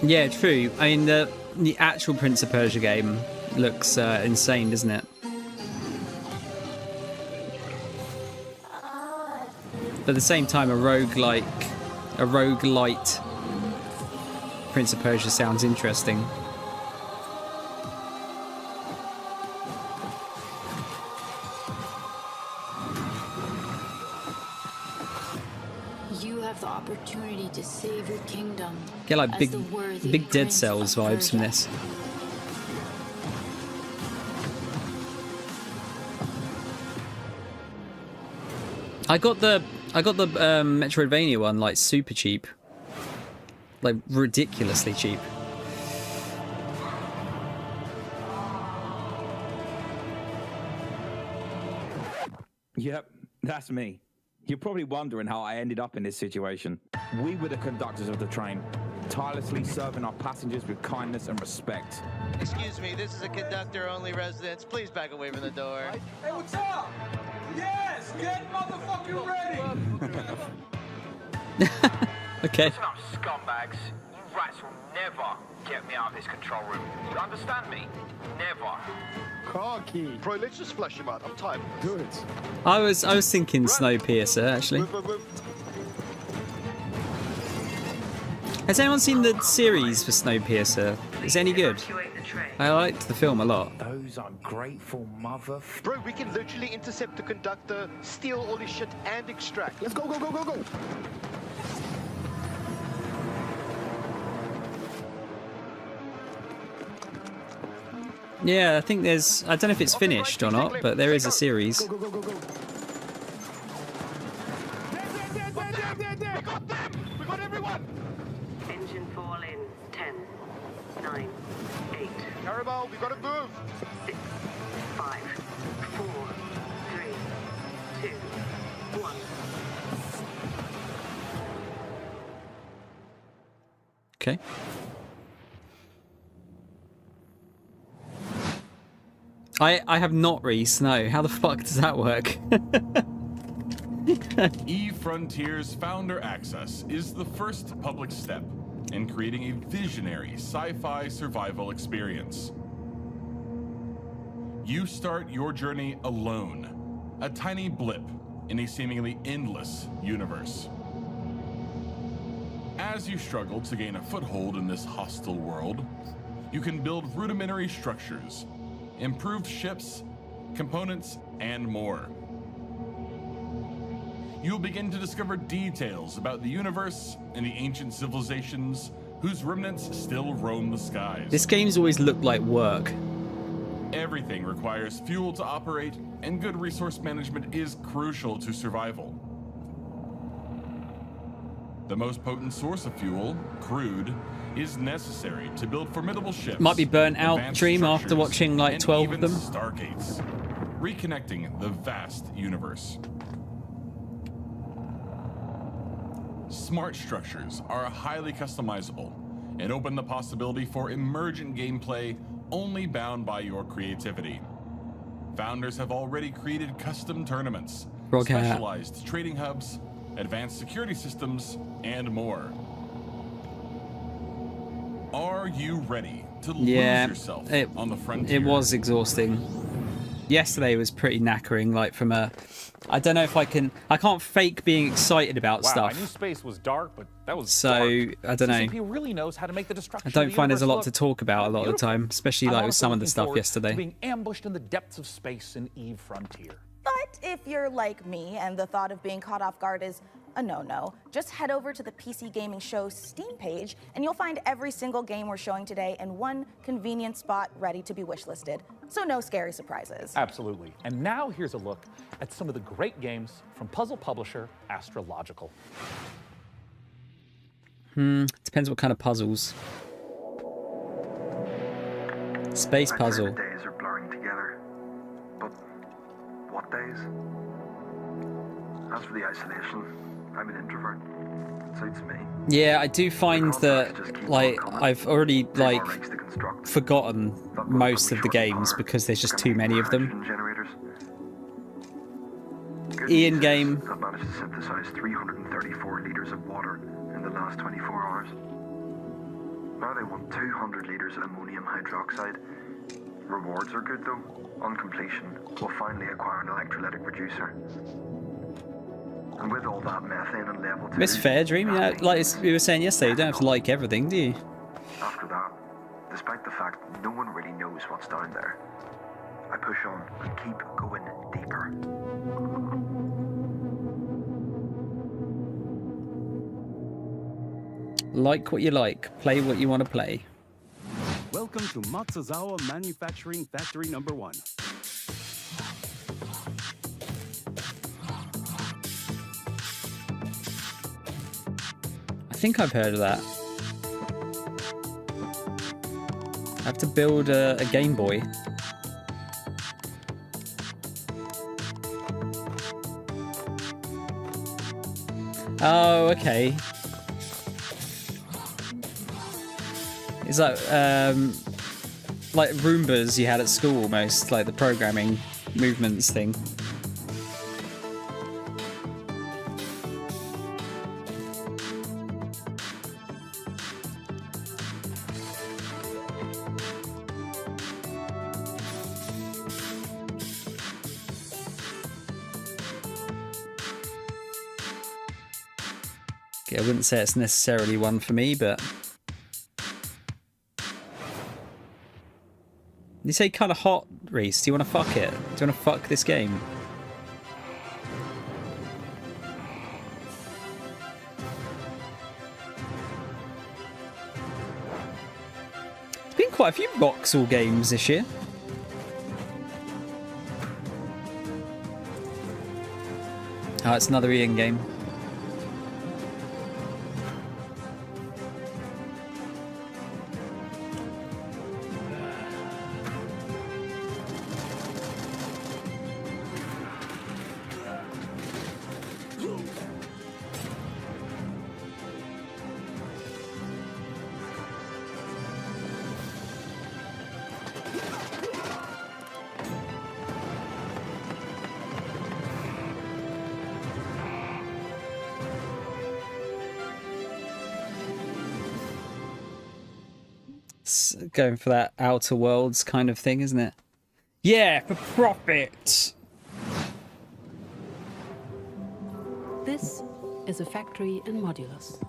Yeah, true. I mean, the actual Prince of Persia game looks insane, doesn't it? But at the same time, a roguelite Prince of Persia sounds interesting. You have the opportunity to save your kingdom. Get like as big the worthy Dead Prince Cells of vibes from Persia. this. I got the Metroidvania one like super cheap, like ridiculously cheap. Yep, that's me. You're probably wondering how I ended up in this situation. We were the conductors of the train, tirelessly serving our passengers with kindness and respect. Excuse me, this is a conductor-only residence. Please back away from the door. Hey, what's up? Yes, get motherfucking ready! Okay. Listen up, scumbags. You rats will never get me out of this control room. You understand me? Never. Car key. Bro, let's just flush him out. I'm tired. Good. I was thinking Snowpiercer actually. Has anyone seen the series for Snowpiercer? Is it any good? I liked the film a lot. Those ungrateful mother... Bro, we can literally intercept the conductor, steal all his shit, and extract. Let's go, go, go, go, go. Yeah, I think there's... I don't know if it's finished or not, but there is a series. Go, go, go, go, go. We got everyone! Engine fall in 10, 9, 8. Carabao, we gotta move! 6, 5, 4, 3, 2, 1. Okay. I have not Snow. How the fuck does that work? eFrontiers Founder Access is the first public step in creating a visionary sci-fi survival experience. You start your journey alone, a tiny blip in a seemingly endless universe. As you struggle to gain a foothold in this hostile world, you can build rudimentary structures, improved ships, components, and more. You'll begin to discover details about the universe and the ancient civilizations whose remnants still roam the skies. This game's always looked like work. Everything requires fuel to operate, and good resource management is crucial to survival. The most potent source of fuel, crude, is necessary to build formidable ships. Might be burnt out, advanced Dream, after structures, watching like and 12 of even them. Stargates, reconnecting the vast universe. Smart structures are highly customizable and open the possibility for emergent gameplay only bound by your creativity. Founders have already created custom tournaments, Frog hat. specialized trading hubs, advanced security systems, and more. Are you ready to lose yourself on the frontier? It was exhausting. Yesterday was pretty knackering, like from a... I don't know if I can't fake being excited about Wow, stuff. I knew space was dark, but that was So, dark. I don't know. CCP really knows how to make the destruction I don't of the find there's a lot universe to talk about a lot of the time, especially I'm like with honestly some of the looking stuff forward yesterday. to being ambushed in the depths of space in Eve Frontier. But if you're like me and the thought of being caught off guard is a no-no, just head over to the PC Gaming Show Steam page and you'll find every single game we're showing today in one convenient spot ready to be wishlisted. So no scary surprises. Absolutely. And now here's a look at some of the great games from puzzle publisher Astrological. Depends what kind of puzzles. Space puzzle. Days are blurring together. But what days? As for the isolation, I'm an introvert. suits me. Yeah, I do find that, like, I've already, like, forgotten most of the games because there's just too many of them. Ian game. I've managed to synthesize 334 liters of water in the last 24 hours. Now they want 200 liters of ammonium hydroxide. Rewards are good though. On completion, we'll finally acquire an electrolytic reducer. And with all that methane and level 2... Miss Fairdream, you know, like we were saying yesterday, you don't have to like everything, do you? After that, despite the fact no one really knows what's down there, I push on and keep going deeper. Like what you like, play what you want to play. Welcome to Matsuzawa Manufacturing Factory number 1. I think I've heard of that. I have to build a Game Boy. Oh, okay. It's like Roombas you had at school almost, like the programming movements thing. Okay, I wouldn't say it's necessarily one for me, but... You say kind of hot, Reese. Do you want to fuck it? Do you want to fuck this game? There's been quite a few Roxal games this year. Oh, it's another Ian game. Going for that Outer Worlds kind of thing, isn't it? Yeah, for profit! This is a factory in Modulus.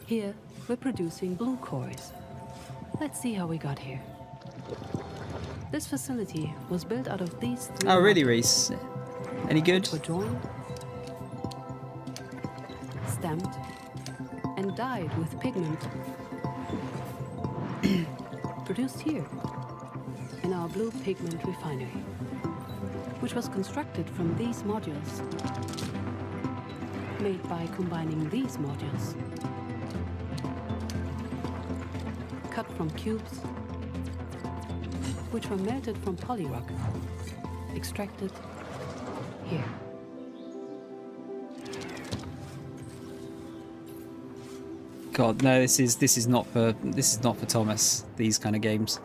Here, we're producing blue cores. Let's see how we got here. This facility was built out of these 3 Oh, really, Reese? Any good? Were joined, stamped, and dyed with pigment. Produced here, in our blue pigment refinery, which was constructed from these modules, made by combining these modules, cut from cubes, which were melted from polyrock, extracted here. God, no, this is not for Thomas. These kind of games.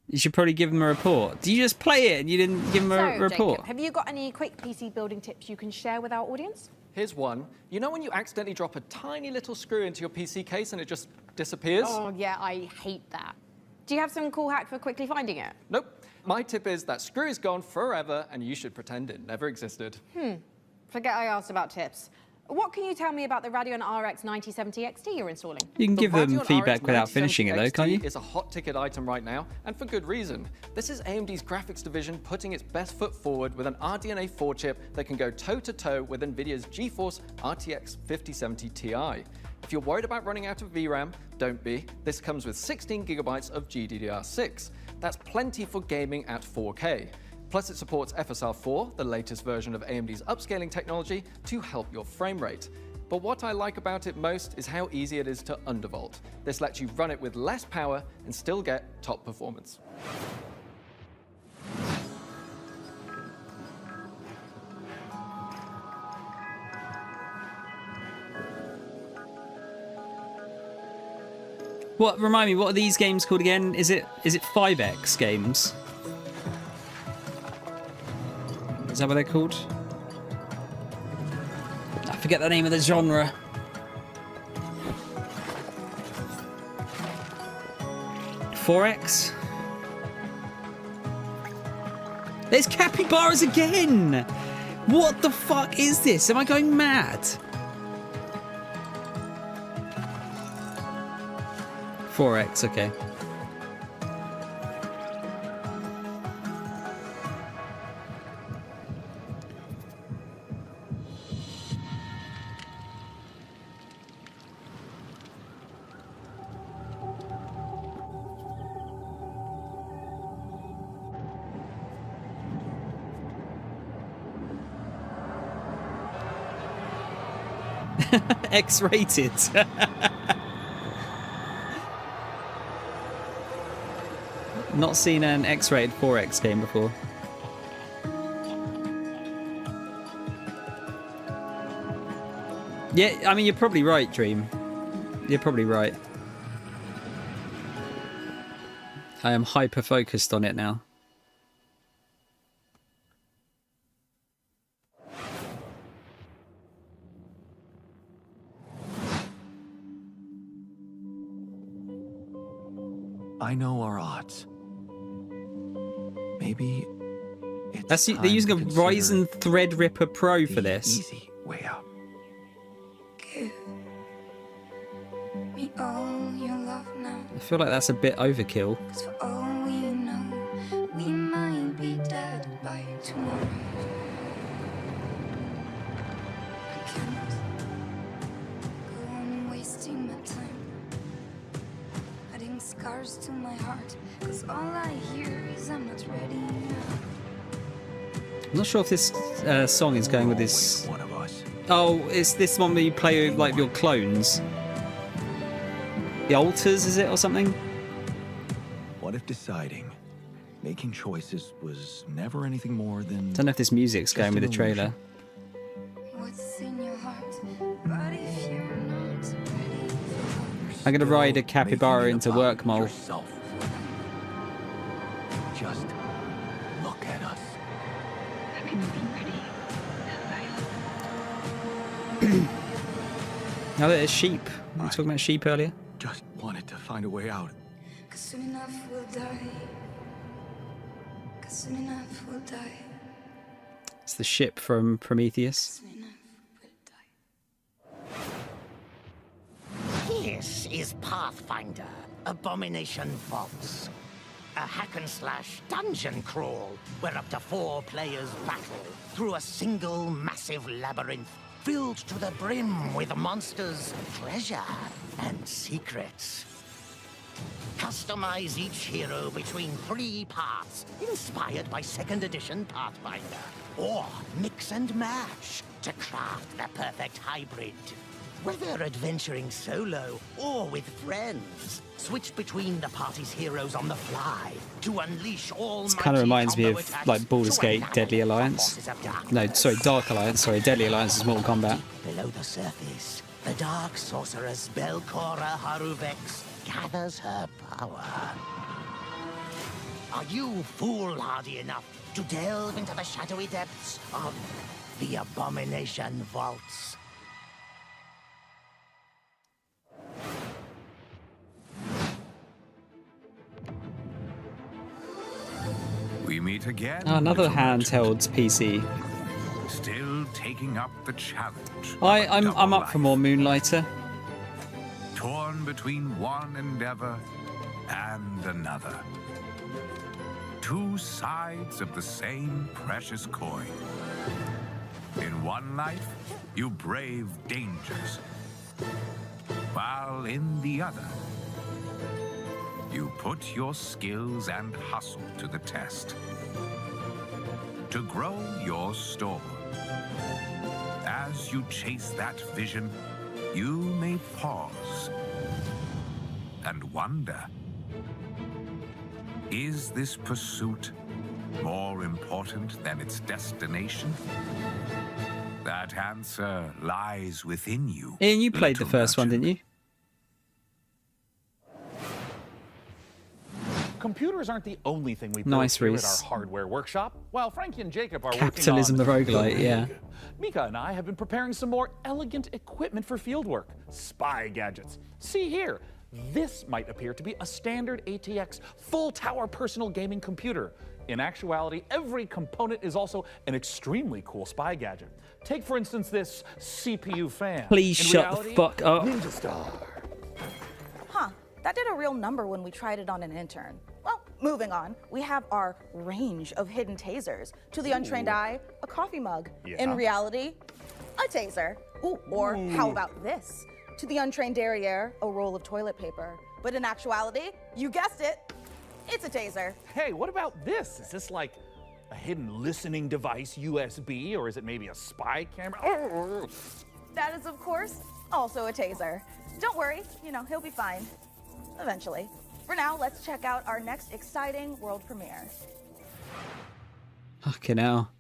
You should probably give him a report. Do you just play it and you didn't give him a report? Jacob, have you got any quick PC building tips you can share with our audience? Here's one. You know when you accidentally drop a tiny little screw into your PC case and it just disappears? Oh yeah, I hate that. Do you have some cool hack for quickly finding it? Nope. My tip is that screw is gone forever and you should pretend it never existed. Forget I asked about tips. What can you tell me about the Radeon RX 9070 XT you're installing? You can give them Radeon feedback RX without finishing it though, can't you? It's a hot ticket item right now, and for good reason. This is AMD's graphics division putting its best foot forward with an RDNA 4 chip that can go toe-to-toe with NVIDIA's GeForce RTX 5070 Ti. If you're worried about running out of VRAM, don't be. This comes with 16 gigabytes of GDDR6. That's plenty for gaming at 4K. Plus, it supports FSR4, the latest version of AMD's upscaling technology, to help your frame rate. But what I like about it most is how easy it is to undervolt. This lets you run it with less power and still get top performance. What? Remind me, what are these games called again? Is it 5X games? Is that what they're called? I forget the name of the genre. "4X"? There's capybaras again! What the fuck is this? Am I going mad? 4X, okay. X-rated. Not seen an X-rated 4X game before. Yeah, I mean, you're probably right, Dream. You're probably right. I am hyper-focused on it now. I know our odds. Maybe it's They're using a Ryzen Threadripper Pro for this. Easy way out. Give me all your love now. I feel like that's a bit overkill. 'Cause for all we know, we might be dead by tomorrow. I can't go on wasting my time, adding scars to my heart. 'Cause all I hear is I'm not ready now. I'm not sure if this song is going with this. Oh, it's this one where you play with, like, your clones. The altars, is it, or something? What if deciding, making choices was never anything more than... Don't know if this music's going with the trailer. What's in your heart? But if you're not ready, I'm gonna ride a capybara into work mole. Just look at us. I can be ready. Now there's sheep. We were talking about sheep earlier. Just wanted to find a way out. 'Cause soon enough we'll die. 'Cause soon enough we'll die. It's the ship from Prometheus. This is Pathfinder, Abomination Vaults. A hack-and-slash dungeon crawl where up to 4 players battle through a single massive labyrinth filled to the brim with monsters, treasure, and secrets. Customize each hero between 3 paths, inspired by 2nd edition Pathfinder. Or mix and match to craft the perfect hybrid. Whether adventuring solo or with friends, switch between the party's heroes on the fly to unleash all. This kind of reminds me of, like, Baldur's Gate Deadly Alliance. No, sorry, Dark Alliance. Sorry, Deadly Alliance is Mortal Kombat. Below the surface, the dark sorceress Belcora Haruvex gathers her power. Are you foolhardy enough to delve into the shadowy depths of the Abomination Vaults? We meet again. Oh, another handheld PC. Still taking up the challenge. I'm up for more Moonlighter. Torn between one endeavor and another. 2 sides of the same precious coin. In one life, you brave dangers, while in the other, you put your skills and hustle to the test to grow your store. As you chase that vision, you may pause and wonder, is this pursuit more important than its destination? That answer lies within you. Ian, you played the first one, didn't you? Computers aren't the only thing we build Nice, here at Reese. our hardware workshop. While Frankie and Jacob are Capitalism, the working on roguelite, yeah. Mika and I have been preparing some more elegant equipment for fieldwork. Spy gadgets. See here. This might appear to be a standard ATX full tower personal gaming computer. In actuality, every component is also an extremely cool spy gadget. Take, for instance, this CPU fan. Please In shut reality, the fuck up. Ninja Star. Huh, that did a real number when we tried it on an intern. Well, moving on, we have our range of hidden tasers. To the untrained eye, a coffee mug. Yeah. In reality, a taser. Ooh, or how about this? To the untrained derriere, a roll of toilet paper. But in actuality, you guessed it, it's a taser. Hey, what about this? Is this like a hidden listening device, USB, or is it maybe a spy camera? Oh. That is, of course, also a taser. Don't worry, he'll be fine. Eventually. For now, let's check out our next exciting world premiere. Fucking hell.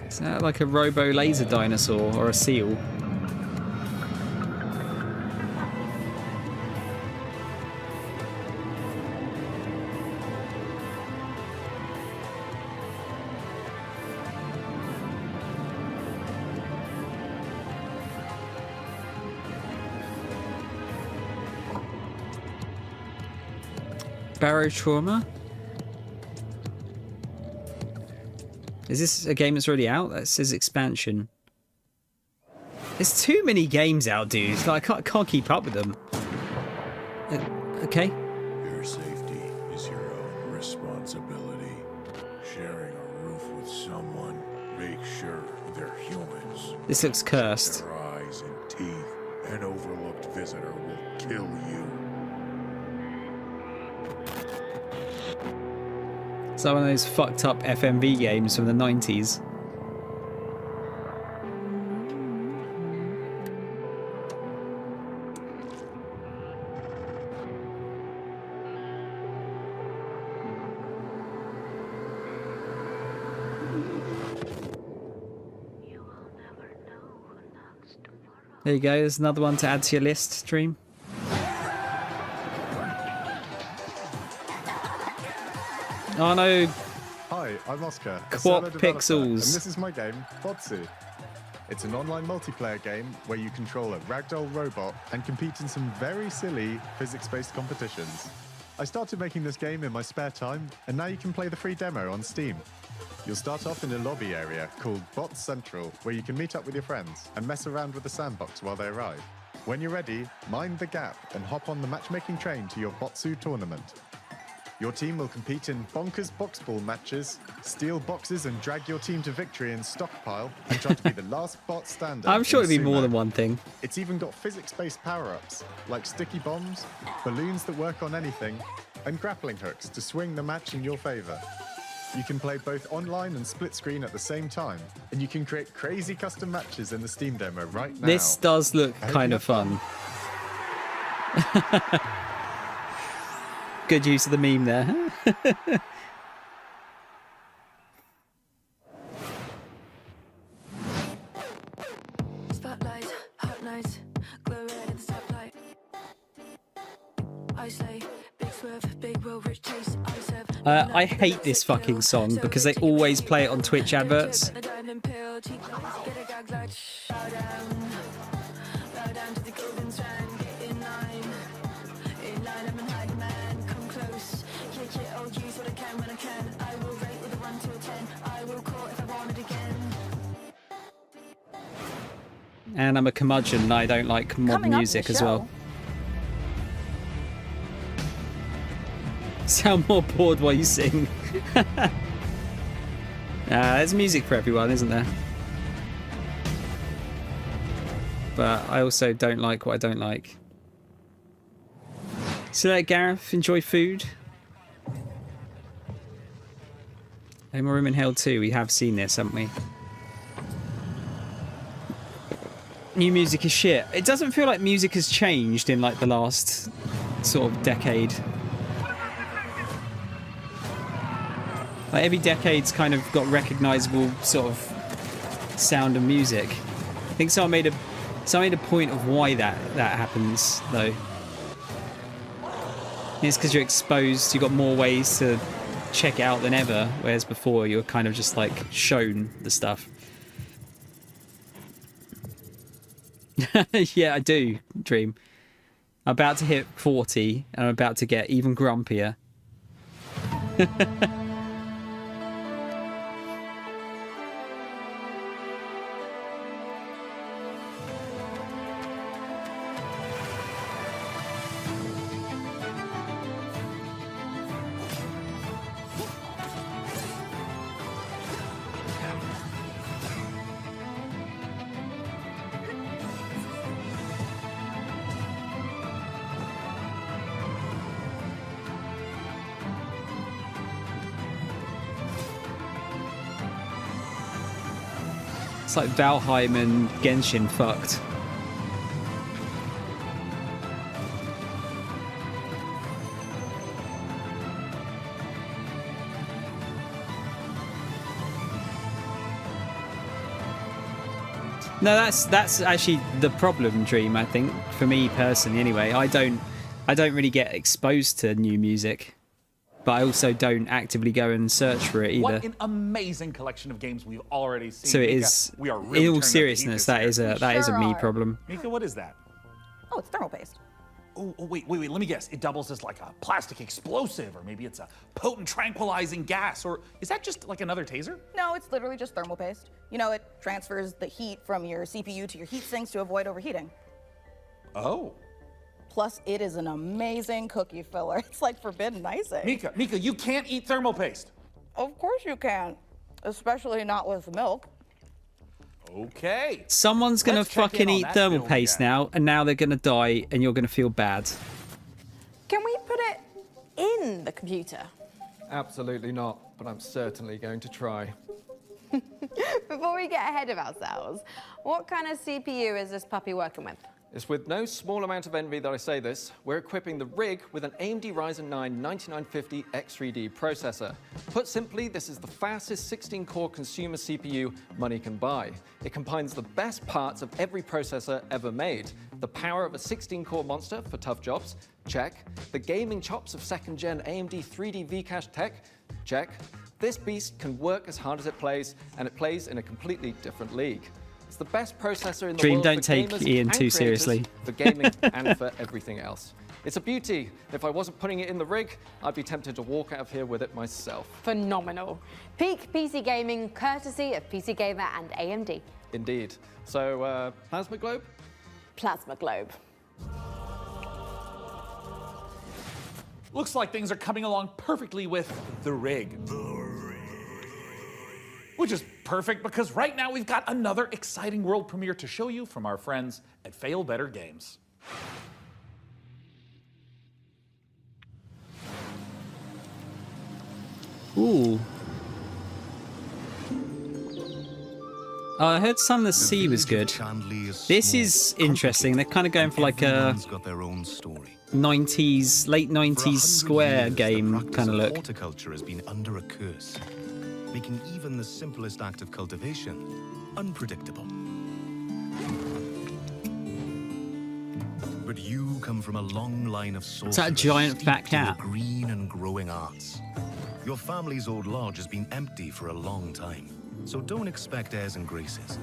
Is that like a robo laser dinosaur or a seal? Barrow Trauma? Is this a game that's already out? That says expansion. There's too many games out, dude. Like, I can't keep up with them. Okay. Your safety is your own responsibility. Sharing a roof with someone, make sure they're humans. This looks cursed. Their eyes and teeth, an overlooked visitor will kill you. It's like one of those fucked up FMV games from the 90s. There you go, there's another one to add to your list, Dream. Oh no! Hi, I'm Oscar, a Quap solo developer, Pixels. and this is my game, Botsu. It's an online multiplayer game where you control a ragdoll robot and compete in some very silly physics-based competitions. I started making this game in my spare time, and now you can play the free demo on Steam. You'll start off in a lobby area called Bot Central, where you can meet up with your friends and mess around with the sandbox while they arrive. When you're ready, mind the gap and hop on the matchmaking train to your Botsu tournament. Your team will compete in bonkers boxball matches, steal boxes and drag your team to victory in stockpile, and try to be the last bot standing. I'm sure in it'd be more sumo. than one thing. It's even got physics-based power-ups, like sticky bombs, balloons that work on anything, and grappling hooks to swing the match in your favor. You can play both online and split screen at the same time, and you can create crazy custom matches in the Steam demo right now. This does look I hope kind you of fun. Good use of the meme there. Spotlight, hot nights, glow red in the stoplight. I slay, big swerve, big roll, rich taste. I serve. I hate this fucking song because they always play it on Twitch adverts. The diamond pill, cheap lights, get a gag like bow down to the golden strand, get in line, I'm an hiding man, come close, yeah, I'll use what I can when I can, I will rate with a 1 to a 10, I will call if I want it again. And I'm a curmudgeon and I don't like modern Coming up in music the as show. well. Sound more bored while you sing. There's music for everyone, isn't there? But I also don't like what I don't like. So let Gareth enjoy food. Home Room in Hell 2. We have seen this, haven't we? New music is shit. It doesn't feel like music has changed in like the last sort of decade. Like every decade's kind of got recognisable sort of sound and music. I think someone made a point of why that happens though. It's because you're exposed. You've got more ways to check it out than ever, whereas before you were kind of just like shown the stuff. Yeah, I do, Dream. I'm about to hit 40 and I'm about to get even grumpier. It's like Valheim and Genshin fucked. No, that's actually the problem, Dream, I think, for me personally anyway. I don't really get exposed to new music. But I also don't actively go and search for it either. What an amazing collection of games we've already seen. So it Mika, is, we are really in all seriousness, that is a me problem. Mika, what is that? Oh, it's thermal paste. Oh, wait, let me guess. It doubles as like a plastic explosive, or maybe it's a potent tranquilizing gas, or is that just like another taser? No, it's literally just thermal paste. You know, it transfers the heat from your CPU to your heat sinks to avoid overheating. Oh. Plus, it is an amazing cookie filler. It's like forbidden icing. Mika, you can't eat thermal paste. Of course you can, especially not with milk. Okay. Someone's going to fucking eat thermal paste now, and now they're going to die, and you're going to feel bad. Can we put it in the computer? Absolutely not, but I'm certainly going to try. Before we get ahead of ourselves, what kind of CPU is this puppy working with? It's with no small amount of envy that I say this. We're equipping the rig with an AMD Ryzen 9 9950 X3D processor. Put simply, this is the fastest 16-core consumer CPU money can buy. It combines the best parts of every processor ever made. The power of a 16-core monster for tough jobs, check. The gaming chops of second-gen AMD 3D V-Cache tech, check. This beast can work as hard as it plays, and it plays in a completely different league. It's the best processor in the Dream, world don't for take gamers Ian and too creators, seriously. for gaming and for everything else. It's a beauty. If I wasn't putting it in the rig, I'd be tempted to walk out of here with it myself. Phenomenal. Peak PC gaming, courtesy of PC Gamer and AMD. Indeed. So, Plasma Globe? Plasma Globe. Looks like things are coming along perfectly with the rig. Which is perfect because right now we've got another exciting world premiere to show you from our friends at Fail Better Games. Ooh. Oh, I heard Sun the Sea was good. This is interesting. They're kind of going for like a 90s, late 90s Square game kind of look. Horticulture has been under a curse, making even the simplest act of cultivation unpredictable. But you come from a long line of sorcerers. Is that a giant fat cat? Green and growing arts. Your family's old lodge has been empty for a long time, so don't expect airs and graces.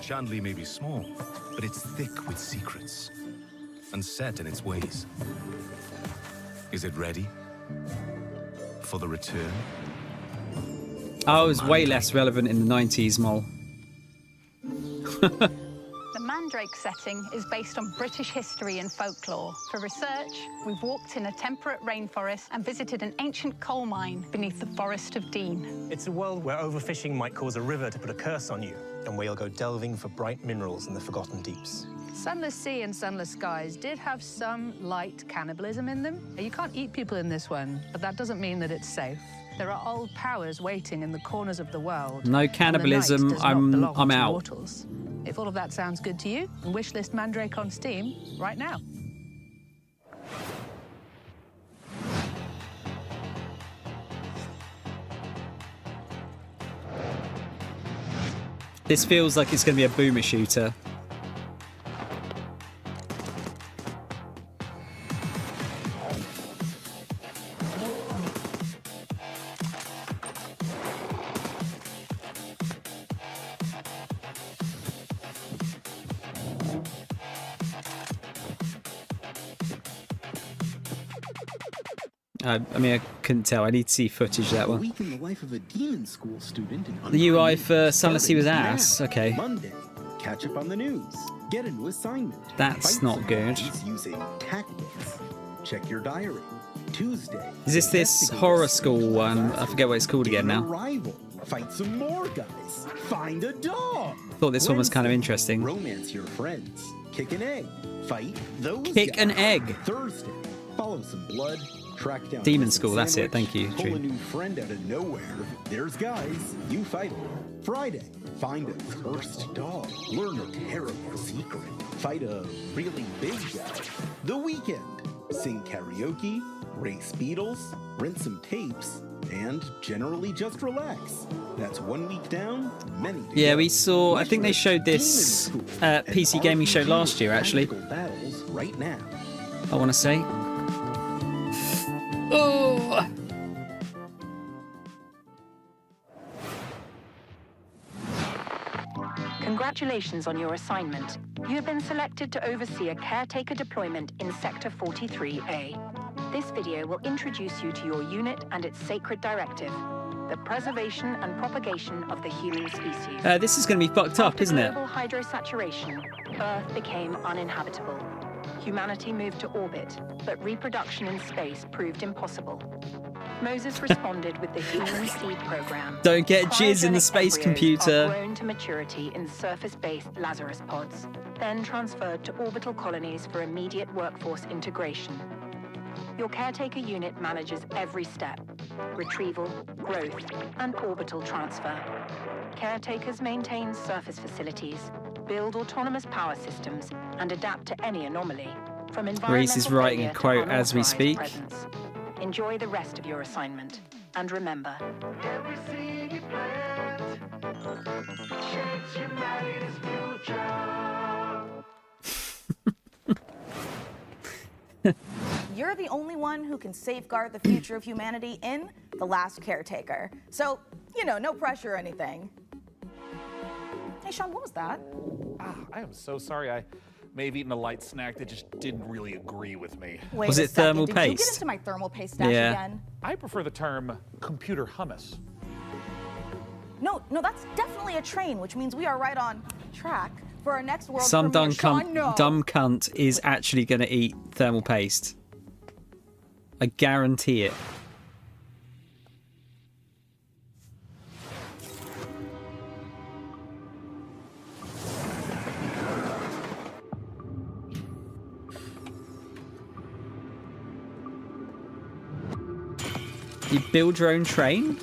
Chandley may be small, but it's thick with secrets and set in its ways. Is it ready for the return? Oh, it was way less relevant in the 90s, Mole. The Mandrake setting is based on British history and folklore. For research, we've walked in a temperate rainforest and visited an ancient coal mine beneath the Forest of Dean. It's a world where overfishing might cause a river to put a curse on you, and where you'll go delving for bright minerals in the forgotten deeps. Sunless Sea and Sunless Skies did have some light cannibalism in them. You can't eat people in this one, but that doesn't mean that it's safe. There are old powers waiting in the corners of the world. No cannibalism. And the night does not belong I'm to out. mortals. If all of that sounds good to you, wishlist Mandrake on Steam right now. This feels like it's going to be a boomer shooter. I mean, I couldn't tell. I need to see footage of that A one. week in the life of a demon school student in The UI Unreal. for Sunless Sea was ass. Now, Okay. Monday, catch up on the news. Get a new assignment. That's Fight not some good. bodies using tactics. Check your diary. Tuesday. Is this horror school one? I forget what it's called again now. Rival. Fight some more guys. Find a dog. Thought this one was kind of Wednesday, interesting. Romance your friends. Kick an egg. Fight those Kick guys. an egg. Thursday. Follow some blood. Track down Demon a School, that's it. sandwich, Thank you, Pull Drew. a new friend out of nowhere. There's guys. You fight them. Friday. Find a cursed dog. Learn a terrible secret. Fight a really big guy. The weekend. Sing karaoke. Race beetles. Rent some tapes. And generally just relax. That's 1 week down, many to Yeah, go. we saw. I think they showed this PC gaming show last year, actually. Battles right now. I want to say. Oh. Congratulations on your assignment. You have been selected to oversee a caretaker deployment in Sector 43A. This video will introduce you to your unit and its sacred directive, the preservation and propagation of the human species. This is going to be fucked up, isn't it? Global hydrosaturation, Earth became uninhabitable. Humanity moved to orbit, but reproduction in space proved impossible. Moses responded with the Human Seed Program. Don't get jizz in the Cryogenic space embryos computer. Are grown to maturity in surface-based Lazarus pods, then transferred to orbital colonies for immediate workforce integration. Your caretaker unit manages every step: retrieval, growth, and orbital transfer. Caretakers maintain surface facilities, build autonomous power systems, and adapt to any anomaly, from environmental Reese is writing a failure to quote as we unauthorized speak. presence. Enjoy the rest of your assignment, and remember, You're the only one who can safeguard the future of humanity in The Last Caretaker. So, you know, no pressure or anything. Hey, Sean, what was that? I am so sorry. I may have eaten a light snack that just didn't really agree with me. Wait Was a it second. thermal Did you get paste? into my thermal paste stash Yeah. again? I prefer the term computer hummus. No, that's definitely a train, which means we are right on track for our next world Some premiere. dumb Sean, no. cunt is actually going to eat thermal paste. I guarantee it. You build your own train?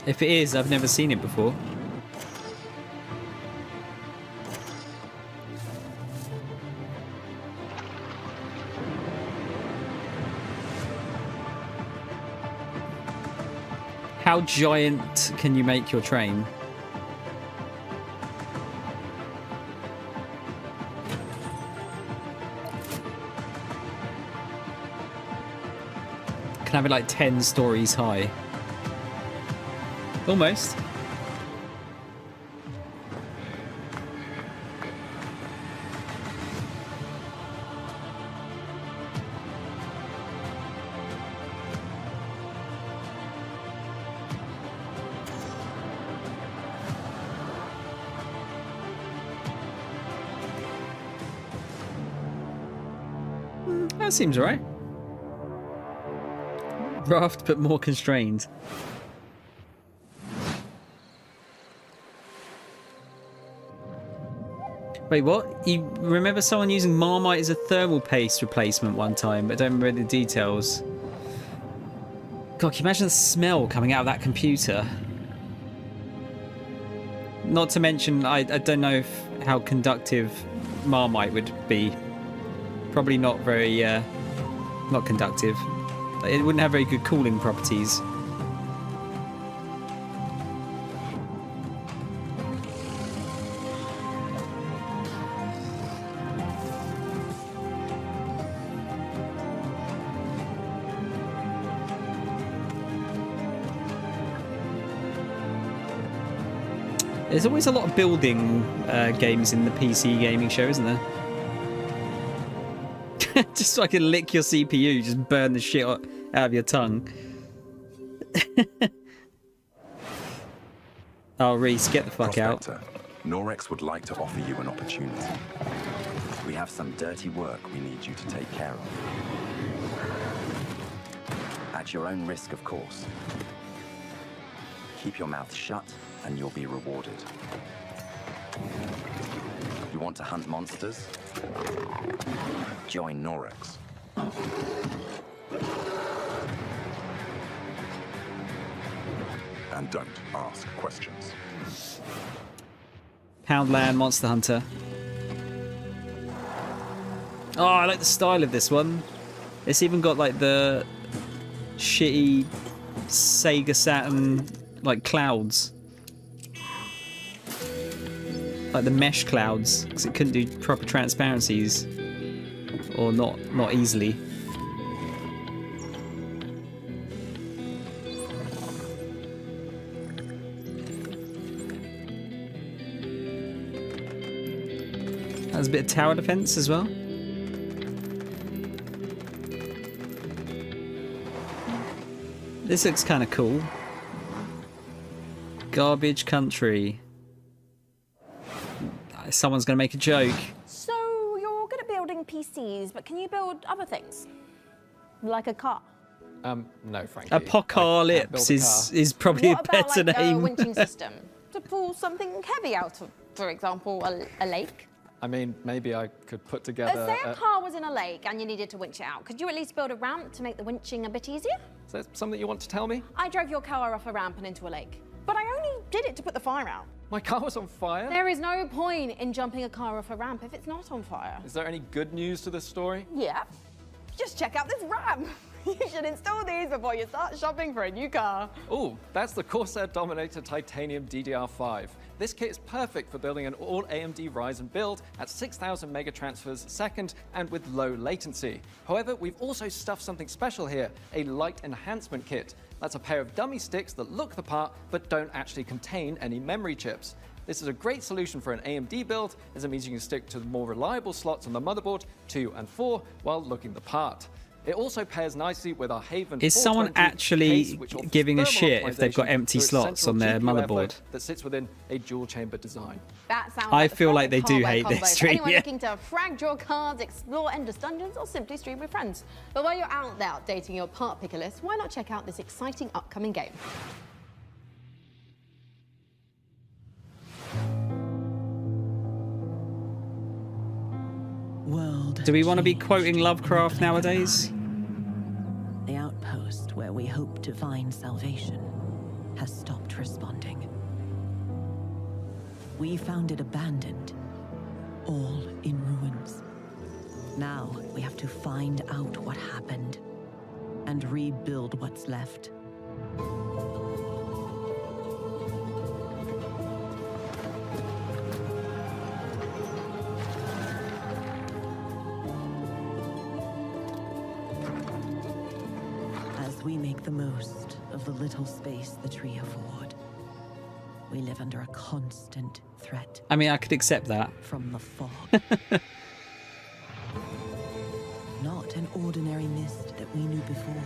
If it is, I've never seen it before. How giant can you make your train? Can have it like 10 stories high. Almost. That seems alright. Raft, but more constrained. Wait, what? You remember someone using Marmite as a thermal paste replacement one time, but I don't remember the details. God, can you imagine the smell coming out of that computer? Not to mention, I don't know how conductive Marmite would be. Probably not very, not conductive. It wouldn't have very good cooling properties. There's always a lot of building games in the PC gaming show, isn't there? Just so I can lick your CPU, just burn the shit out of your tongue. Oh, Reese, get the fuck out. Norex would like to offer you an opportunity. We have some dirty work we need you to take care of. At your own risk, of course. Keep your mouth shut and you'll be rewarded. You want to hunt monsters? Join Norex. And don't ask questions. Poundland Monster Hunter. Oh, I like the style of this one. It's even got like the shitty Sega Saturn like clouds. Like the mesh clouds, because it couldn't do proper transparencies. Or not easily. Has a bit of tower defense as well. This looks kind of cool. Garbage country. Someone's going to make a joke. So you're good at building PCs, but can you build other things? Like a car? No, frankly. Apocalypse is probably a better name. What about like a winching system? To pull something heavy out of, for example, a lake? I mean, maybe I could put together... Say a car was in a lake and you needed to winch it out. Could you at least build a ramp to make the winching a bit easier? Is that something you want to tell me? I drove your car off a ramp and into a lake. But I only did it to put the fire out. My car was on fire? There is no point in jumping a car off a ramp if it's not on fire. Is there any good news to this story? Yeah. Just check out this ramp. You should install these before you start shopping for a new car. Oh, that's the Corsair Dominator Titanium DDR5. This kit is perfect for building an all AMD Ryzen build at 6,000 mega transfers a second and with low latency. However, we've also stuffed something special here, a light enhancement kit. That's a pair of dummy sticks that look the part but don't actually contain any memory chips. This is a great solution for an AMD build, as it means you can stick to the more reliable slots on the motherboard 2 and 4 while looking the part. It also pairs nicely with our Haven. Is someone actually giving a shit if they've got empty slots on their motherboard? That sits within a dual chamber design. That sounds I like the feel like they perfect do hardware hate combo this for stream. anyone Yeah. looking to frag draw cards, explore endless dungeons, or simply stream with friends. But while you're out there updating your part picker list, why not check out this exciting upcoming game? Do we want to be quoting Lovecraft nowadays? The outpost where we hope to find salvation has stopped responding. We found it abandoned, all in ruins. Now we have to find out what happened and rebuild what's left. We make the most of the little space the tree afford. We live under a constant threat. I mean, I could accept that. From the fog. Not an ordinary mist that we knew before,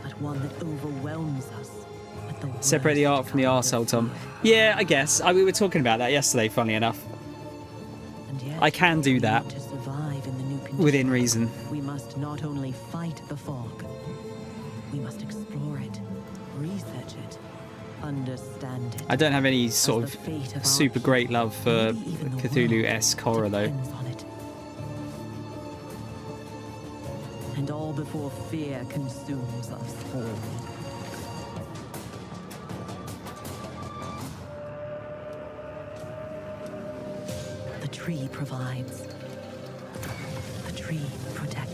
but one that overwhelms us with the Separate the art from the arsehole, Tom. Yeah, I guess. We were talking about that yesterday, funnily enough. I can do that. To survive in the new within reason. We must must not only fight the fog, we must explore it, research it, understand it. I don't have any sort of super great love for Cthulhu-esque horror though. And all before fear consumes us all. The tree provides. The tree protects.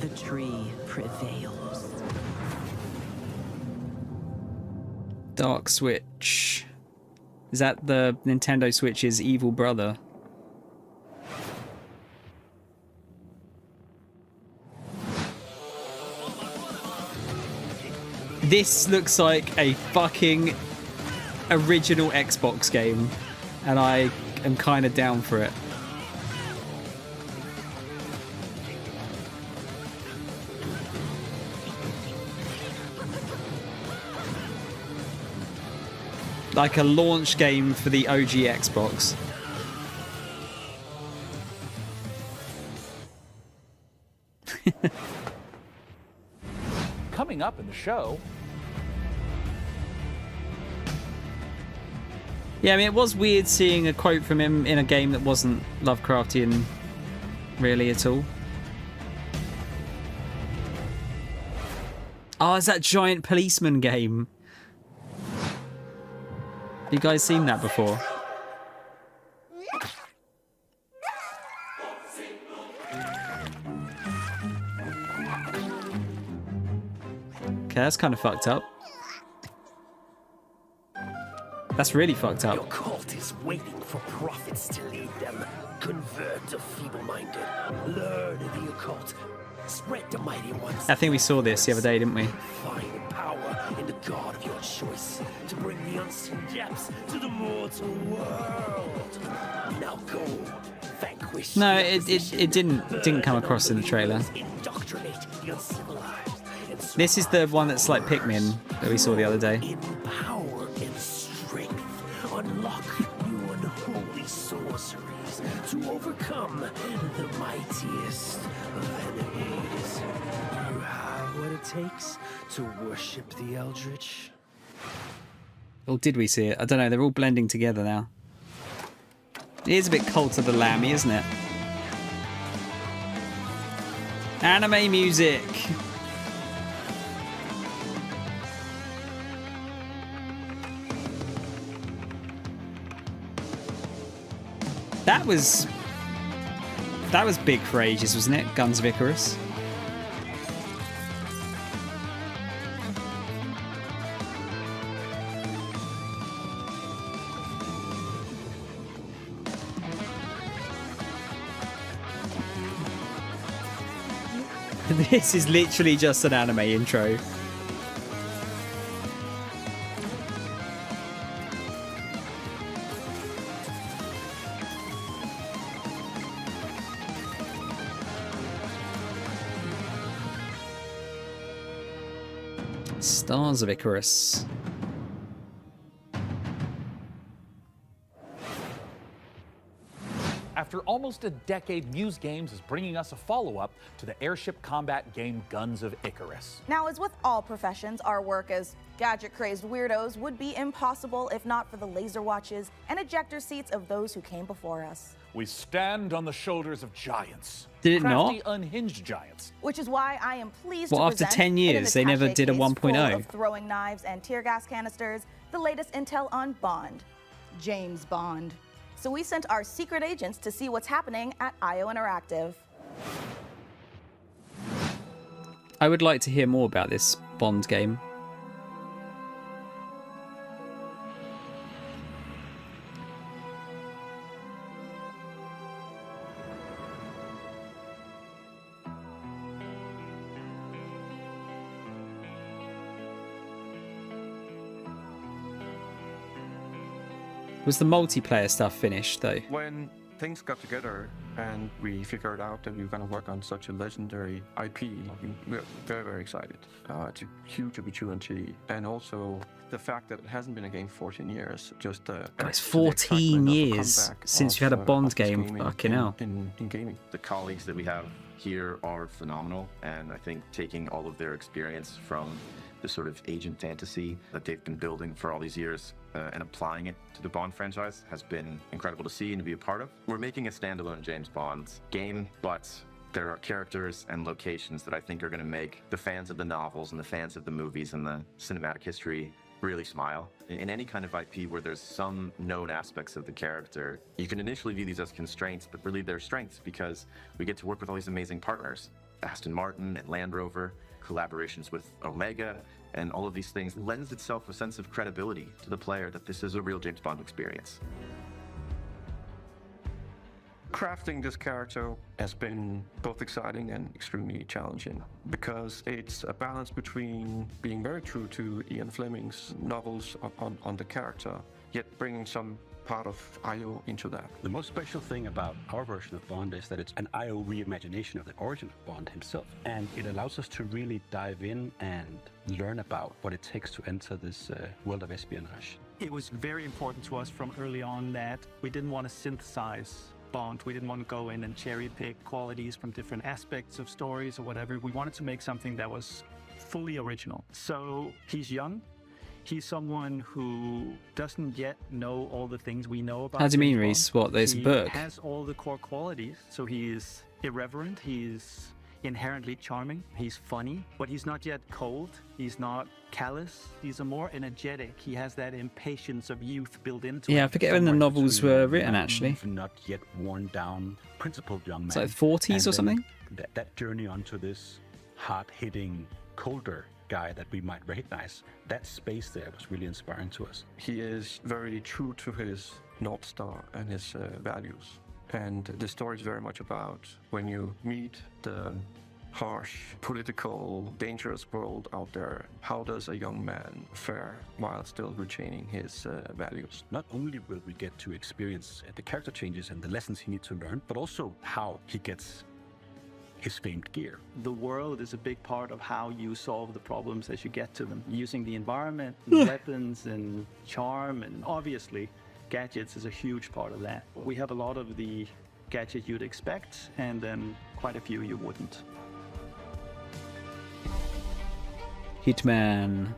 The tree prevails. Dark Switch. Is that the Nintendo Switch's evil brother? This looks like a fucking original Xbox game, and I am kind of down for it. Like a launch game for the OG Xbox. Coming up in the show... Yeah, I mean, it was weird seeing a quote from him in a game that wasn't Lovecraftian really at all. Oh, it's that giant policeman game. Have you guys seen that before? Okay, that's kind of fucked up. That's really fucked up. Your cult is waiting for prophets to lead them. Convert the feeble-minded. Learn the occult. Spread the mighty ones. I think we saw this the other day, didn't we? Find power in the god of your choice to bring the unseen depths to the mortal world. Now go. Vanquish. No, it didn't come across in the trailer. Indoctrinate the uncivilized. This is the one that's like Pikmin that we saw the other day. In power and strength, unlock new unholy sorceries to overcome the mightiest of enemies. You have what it takes to worship the Eldritch. Or did we see it? I don't know. They're all blending together now. It is a bit Cult of the Lamb, isn't it? Anime music. That was big for ages, wasn't it? Guns of Icarus. This is literally just an anime intro. Stars of Icarus. After almost a decade, Muse Games is bringing us a follow-up to the airship combat game Guns of Icarus. Now, as with all professions, our work as gadget-crazed weirdos would be impossible if not for the laser watches and ejector seats of those who came before us. We stand on the shoulders of giants. Did it crafty, not? unhinged giants. Which is why I am pleased Well, to after present 10 years, they never did a case 1.0. full of throwing knives and tear gas canisters, the latest intel on Bond, James Bond. So we sent our secret agents to see what's happening at IO Interactive. I would like to hear more about this Bond game. Was the multiplayer stuff finished, though? When things got together and we figured out that we were going to work on such a legendary IP, we were very, very excited. It's a huge opportunity. And also the fact that it hasn't been a game for 14 years. Just Guys, 14 years since you had a Bond game. Fucking hell. In gaming. The colleagues that we have here are phenomenal, and I think taking all of their experience from the sort of agent fantasy that they've been building for all these years and applying it to the Bond franchise has been incredible to see and to be a part of. We're making a standalone James Bond game, but there are characters and locations that I think are going to make the fans of the novels and the fans of the movies and the cinematic history really smile. In any kind of IP where there's some known aspects of the character, you can initially view these as constraints, but really they're strengths because we get to work with all these amazing partners. Aston Martin and Land Rover, collaborations with Omega, and all of these things lends itself a sense of credibility to the player that this is a real James Bond experience. Crafting this character has been both exciting and extremely challenging because it's a balance between being very true to Ian Fleming's novels on the character, yet bringing some part of IO into that. The most special thing about our version of Bond is that it's an IO reimagination of the origin of Bond himself. And it allows us to really dive in and learn about what it takes to enter this world of espionage. It was very important to us from early on that we didn't want to synthesize Bond. We didn't want to go in and cherry pick qualities from different aspects of stories or whatever. We wanted to make something that was fully original. So he's young. He's someone who doesn't yet know all the things we know about. How do you mean, James Reese? Bond. What, there's a book? He has all the core qualities. So he's irreverent. He's inherently charming. He's funny, but he's not yet cold. He's not callous. He's a more energetic. He has that impatience of youth built into him. Yeah, I forget when the novels were written, actually. Not yet worn down, principled young man. It's like 40s or something? That journey onto this hard-hitting, colder guy that we might recognize, that space there was really inspiring to us. He is very true to his North Star and his values. And the story is very much about when you meet the harsh, political, dangerous world out there, how does a young man fare while still retaining his values? Not only will we get to experience the character changes and the lessons he needs to learn, but also how he gets his famed gear. The world is a big part of how you solve the problems as you get to them. Using the environment, and weapons, and charm, and obviously gadgets is a huge part of that. We have a lot of the gadgets you'd expect, and then quite a few you wouldn't. Hitman.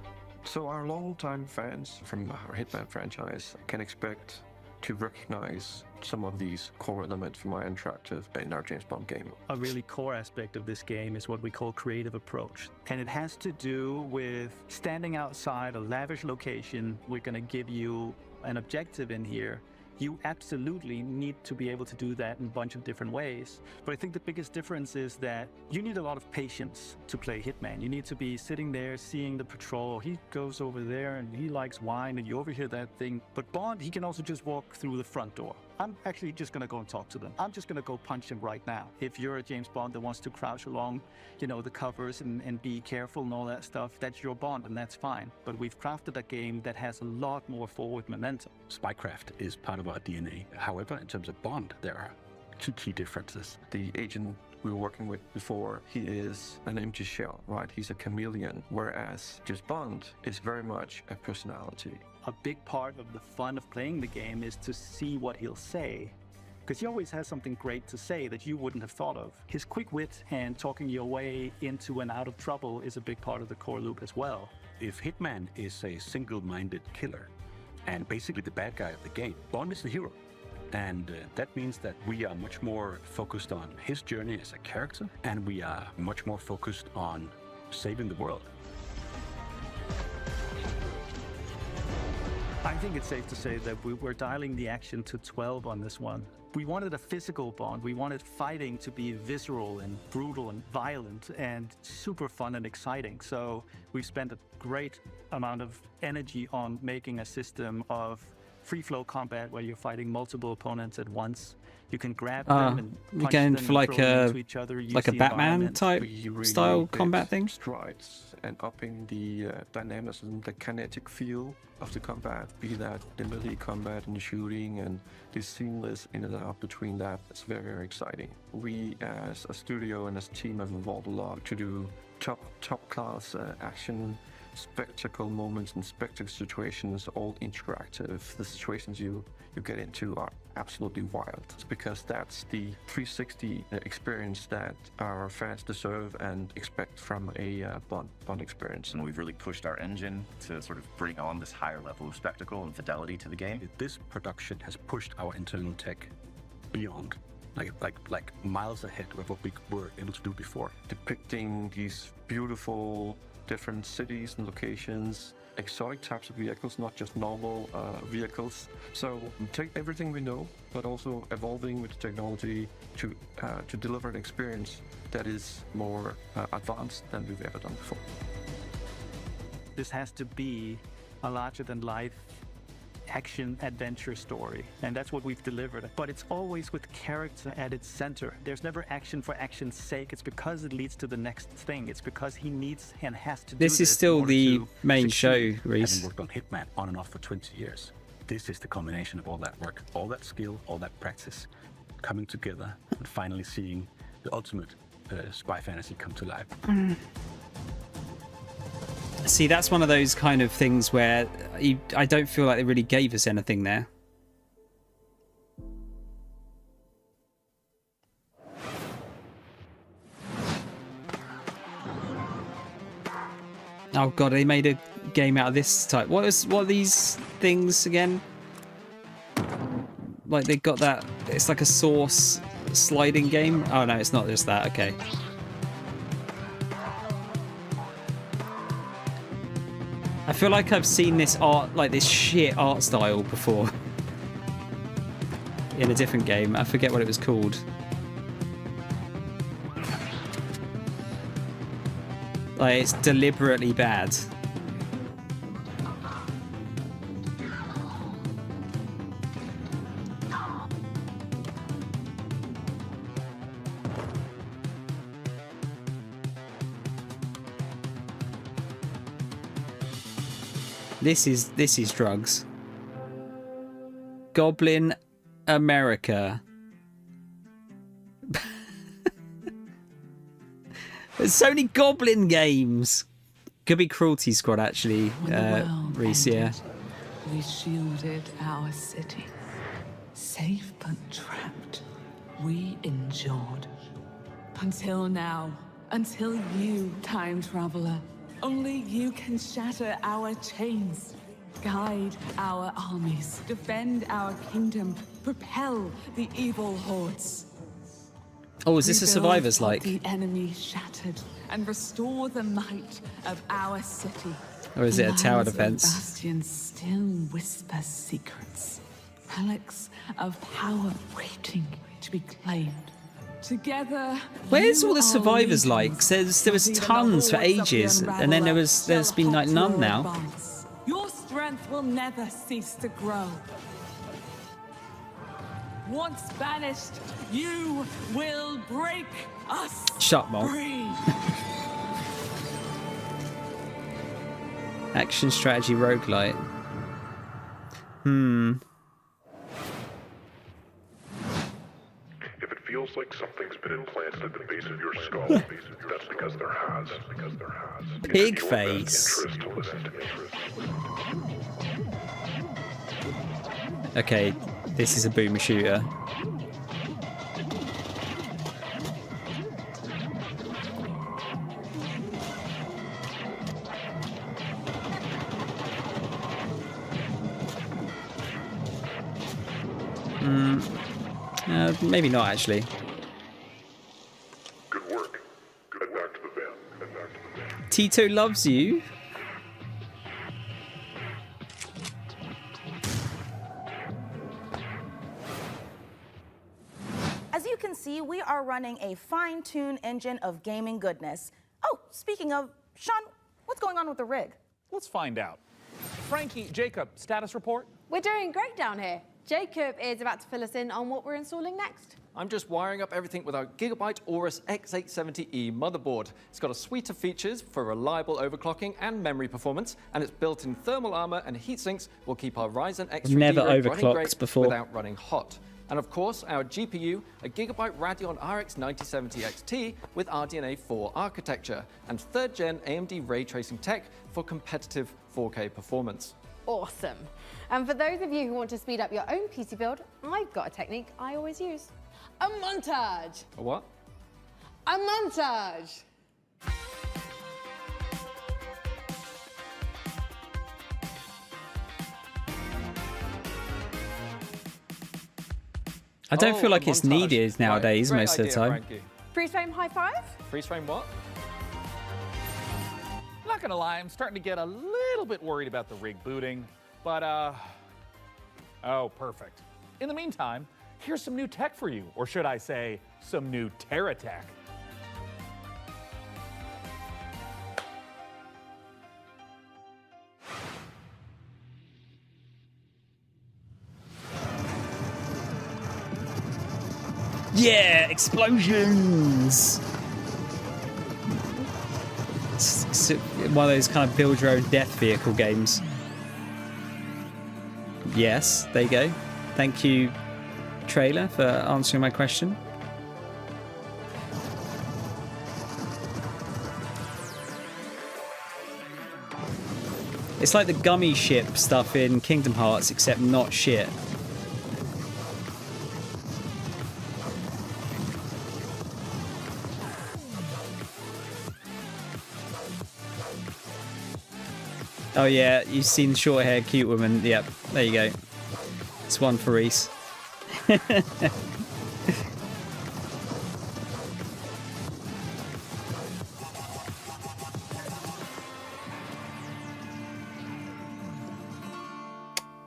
So our longtime fans from our Hitman franchise can expect to recognize some of these core elements from our interactive in our James Bond game. A really core aspect of this game is what we call creative approach. And it has to do with standing outside a lavish location. We're going to give you an objective in here. You absolutely need to be able to do that in a bunch of different ways. But I think the biggest difference is that you need a lot of patience to play Hitman. You need to be sitting there seeing the patrol. He goes over there and he likes wine and you overhear that thing. But Bond, he can also just walk through the front door. I'm actually just going to go and talk to them. I'm just going to go punch him right now. If you're a James Bond that wants to crouch along, you know, the covers and be careful and all that stuff, that's your Bond and that's fine. But we've crafted a game that has a lot more forward momentum. Spycraft is part of our DNA. However, in terms of Bond, there are two key differences. The agent we were working with before, he is an empty shell, right? He's a chameleon, whereas just Bond is very much a personality. A big part of the fun of playing the game is to see what he'll say, because he always has something great to say that you wouldn't have thought of. His quick wit and talking your way into and out of trouble is a big part of the core loop as well. If Hitman is a single-minded killer and basically the bad guy of the game, Bond is the hero. And that means that we are much more focused on his journey as a character, and we are much more focused on saving the world. I think it's safe to say that we were dialing the action to 12 on this one. We wanted a physical Bond. We wanted fighting to be visceral and brutal and violent and super fun and exciting. So we've spent a great amount of energy on making a system of free-flow combat where you're fighting multiple opponents at once. You can grab them and punch them and like throw them a into each other. like a Batman type style combat thing. Strides and upping the dynamism, the kinetic feel of the combat, be that the melee combat and the shooting and the seamless in and out between that. It's very, very exciting. We as a studio and as a team have evolved a lot to do top class action spectacle moments and spectacle situations, all interactive. The situations you get into are absolutely wild. It's because that's the 360 experience that our fans deserve and expect from a Bond experience. And we've really pushed our engine to sort of bring on this higher level of spectacle and fidelity to the game. This production has pushed our internal tech beyond, like miles ahead of what we were able to do before. Depicting these beautiful different cities and locations, exotic types of vehicles, not just normal vehicles. So take everything we know, but also evolving with technology to deliver an experience that is more advanced than we've ever done before. This has to be a larger-than-life action adventure story, and that's what we've delivered. But it's always with character at its center. There's never action for action's sake. It's because it leads to the next thing. It's because he needs and has to do This is still the main show, Reese. Having worked on Hitman on and off for 20 years, this is the combination of all that work, all that skill, all that practice coming together and finally seeing the ultimate spy fantasy come to life. See, that's one of those kind of things where I don't feel like they really gave us anything there. Oh god, they made a game out of this type. What are these things again? Like they got that, it's like a source sliding game. Oh no, it's not just that, okay. I feel like I've seen this art, like this shit art style before. In a different game. I forget what it was called. Like, it's deliberately bad. This is drugs. Goblin America. There's so many Goblin games. Could be Cruelty Squad actually, Reese, yeah. We shielded our city. Safe but trapped. We endured. Until now. Until you, time traveler. Only you can shatter our chains, guide our armies, defend our kingdom, propel the evil hordes. Oh, is this a Survivors like? The enemy shattered and restore the might of our city. Or is it a tower Lands of defense? Bastions still whisper secrets, relics of power waiting to be claimed. Together, Where's all the Survivors like? There was tons for ages, and then there's been like none now. Your strength will never cease to grow. Once banished, you will break us Shut up, free. Action strategy roguelite. If it feels like something's been implanted at the base of your skull, that's because there has. Pig face. Okay, this is a boomer shooter. Maybe not actually. Good work. Head back to the van. Tito loves you. As you can see, we are running a fine-tuned engine of gaming goodness. Oh, speaking of, Sean, what's going on with the rig? Let's find out. Frankie, Jacob, status report? We're doing great down here. Jacob is about to fill us in on what we're installing next. I'm just wiring up everything with our Gigabyte Aorus X870E motherboard. It's got a suite of features for reliable overclocking and memory performance, and its built-in thermal armor and heat sinks will keep our Ryzen X3D Never running overclocked great before. without running hot. And of course, our GPU, a Gigabyte Radeon RX 9070 XT with RDNA 4 architecture, and 3rd gen AMD ray tracing tech for competitive 4K performance. Awesome. And for those of you who want to speed up your own PC build, I've got a technique I always use. A montage. A what? A montage. I don't feel like it's montage. needed nowadays Great most of the idea, time. Frankie. Freeze frame high five? Freeze frame what? Not gonna lie, I'm starting to get a little bit worried about the rig booting, but oh, perfect. In the meantime, here's some new tech for you, or should I say, some new Terra tech. Yeah, explosions! It's one of those kind of build your own death vehicle games. Yes, there you go. Thank you, trailer, for answering my question. It's like the gummy ship stuff in Kingdom Hearts, except not shit. Oh yeah, you've seen short-haired cute woman. Yep, there you go. It's one for Reese.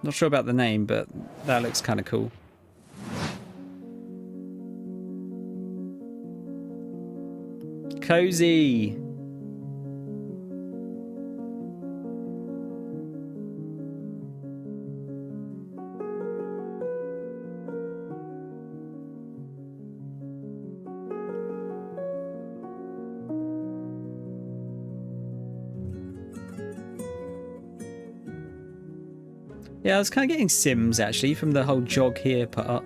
Not sure about the name, but that looks kind of cool. Cozy. Yeah, I was kind of getting Sims actually from the whole jog here part.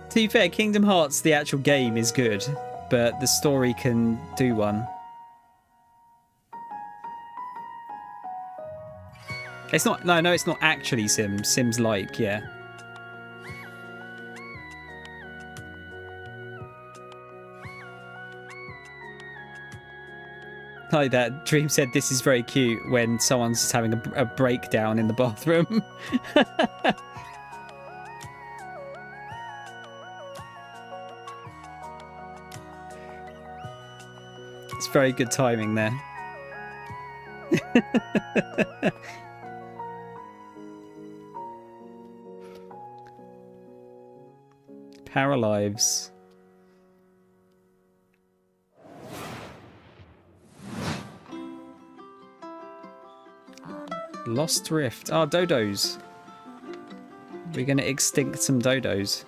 To be fair, Kingdom Hearts, the actual game is good, but the story can do one. It's not, no, it's not actually Sims. Sims-like, yeah. Like that, Dream said this is very cute when someone's just having a breakdown in the bathroom. It's very good timing there. Paralives. Lost Rift. Oh, dodos. We're going to extinct some dodos.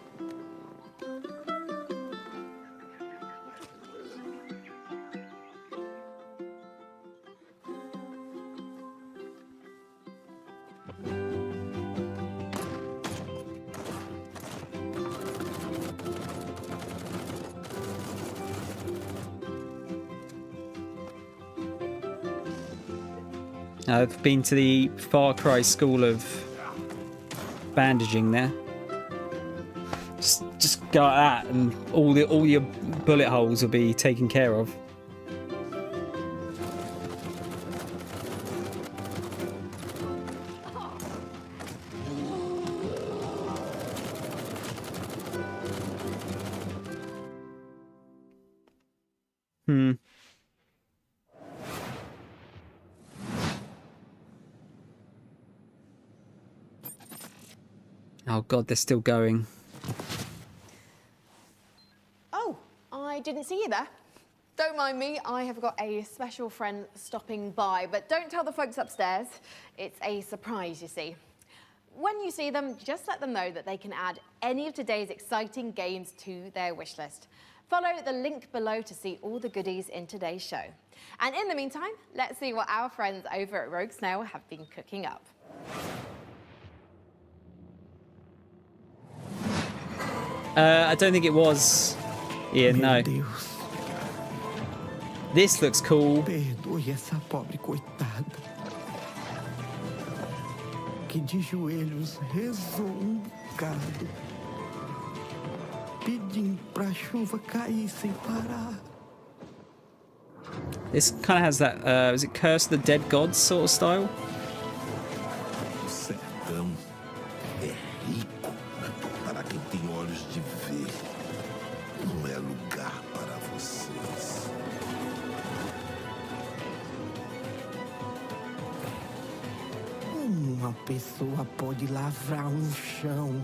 I've been to the Far Cry school of bandaging there. Just go like that, and all your bullet holes will be taken care of. Oh god, they're still going. Oh, I didn't see you there. Don't mind me, I have got a special friend stopping by, but don't tell the folks upstairs. It's a surprise, you see. When you see them, just let them know that they can add any of today's exciting games to their wish list. Follow the link below to see all the goodies in today's show. And in the meantime, let's see what our friends over at Rogue Snail have been cooking up. I don't think it was. Ian, no. This looks cool. Perdoe essa pobre coitada, que de joelhos rezou bocado, pedindo pra chuva cair sem parar. This kind of has that, is it Curse of the Dead Gods sort of style? O sertão é rico para quem tem olhos de ver. Não é lugar para vocês. Uma pessoa pode lavrar chão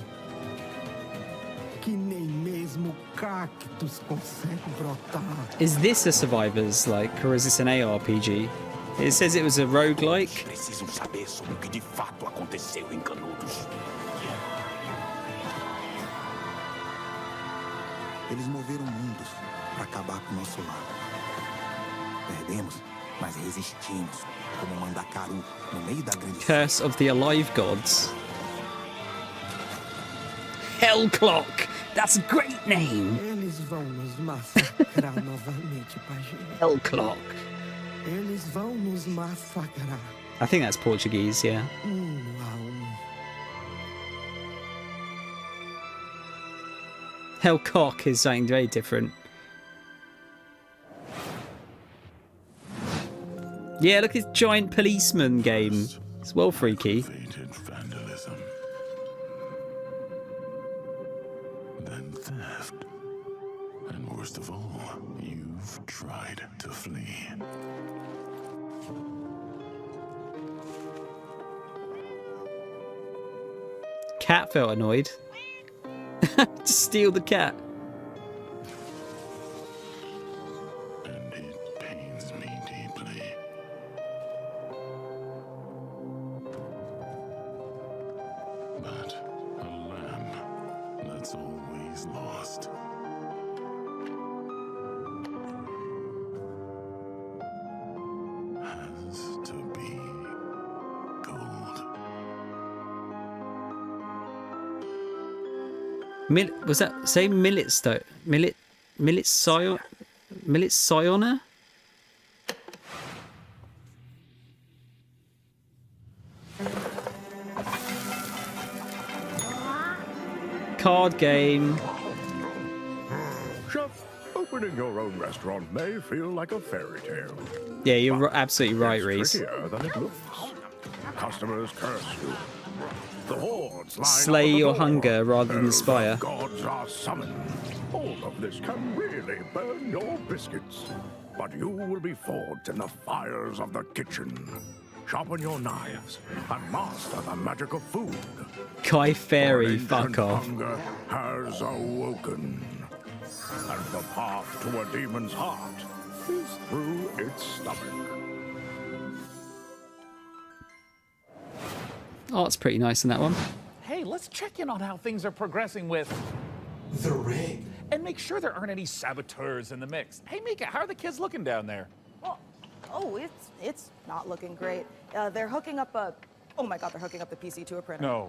que nem mesmo cactos consegue brotar. Is this a Survivors like, or is this an ARPG? It says it was a roguelike. Precisam saber sobre o que de fato aconteceu em Canudos. Eles moveram mundos para acabar com o nosso lado. Perdemos, mas resistimos, como Mandacaru, no meio da grande... Curse of the Alive Gods. Hellclock! That's a great name! Eles vão nos massacrar novamente, Pajé. Hellclock. Eles vão nos massacrar. I think that's Portuguese, yeah. Hellcock is something very different. Yeah, look at this giant policeman game. It's well freaky. Vandalism. Then theft. And worst of all, you've tried to flee. Cat felt annoyed. To steal the cat. And it pains me deeply. But a lamb that's always lost. Has to be gold. Was that say millet Siona? Card game. Chef, opening your own restaurant may feel like a fairy tale. Yeah, you're absolutely right, Reese. Trickier than it looks. Customers curse you. The hordes line Slay up at the your door. hunger rather than Elves aspire. of gods are summoned. All of this can really burn your biscuits. But you will be forged in the fires of the kitchen. Sharpen your knives and master the magic of food. Kai Fairy, For fuck ancient off. Hunger has awoken. And the path to a demon's heart is through its stomach. Oh, it's pretty nice in that one. Hey, let's check in on how things are progressing with The rig. and make sure there aren't any saboteurs in the mix. Hey, Mika, how are the kids looking down there? Oh, it's not looking great. They're hooking up a... Oh my God, they're hooking up the PC to a printer.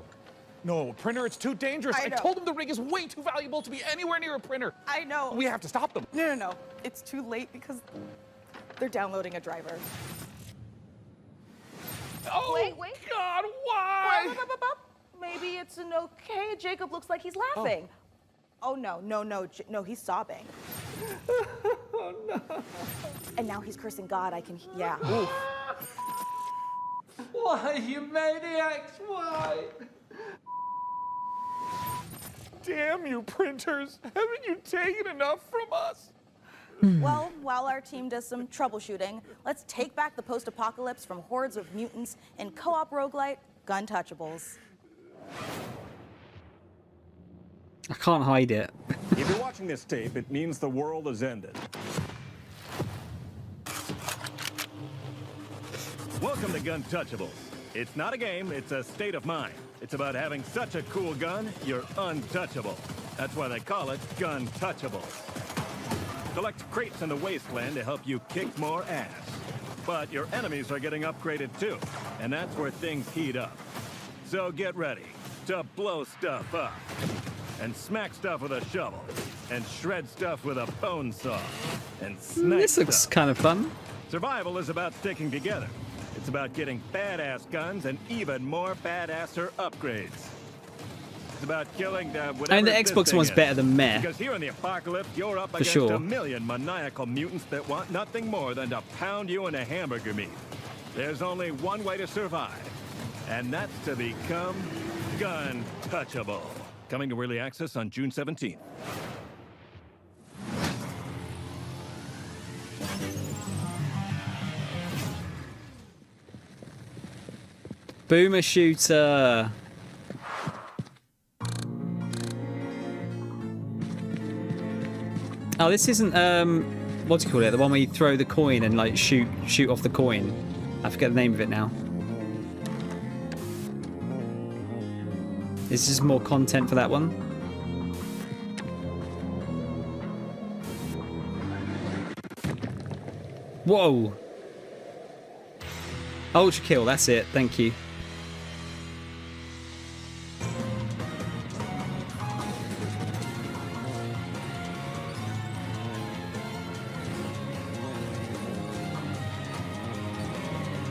No, printer, it's too dangerous. I know. told them the rig is way too valuable to be anywhere near a printer. I know. We have to stop them. No. It's too late because they're downloading a driver. Oh, Wait. God, why? Maybe it's an okay. Jacob looks like he's laughing. Oh, no, he's sobbing. Oh no. And now he's cursing God. Yeah. Oof. Why, you maniacs? Why? Damn you, printers. Haven't you taken enough from us? Well, while our team does some troubleshooting, let's take back the post-apocalypse from hordes of mutants in co-op roguelite Guntouchables. I can't hide it. If you're watching this tape, it means the world has ended. Welcome to Guntouchables. It's not a game, it's a state of mind. It's about having such a cool gun, you're untouchable. That's why they call it Guntouchables. Collect crates in the wasteland to help you kick more ass. But your enemies are getting upgraded too, and that's where things heat up. So get ready to blow stuff up, and smack stuff with a shovel, and shred stuff with a bone saw, and snipe This looks stuff. kind of fun. Survival is about sticking together. It's about getting badass guns and even more badasser upgrades. It's about killing whatever I mean, the this Xbox thing one's is. better than meh. Because here in the apocalypse, you're up For against sure. a million maniacal mutants that want nothing more than to pound you into hamburger meat. There's only one way to survive, and that's to become gun-touchable. Coming to early access on June 17th. Boomer shooter. Oh, this isn't what do you call it? The one where you throw the coin and like shoot off the coin. I forget the name of it now. Is just more content for that one? Whoa! Ultra kill, that's it. Thank you.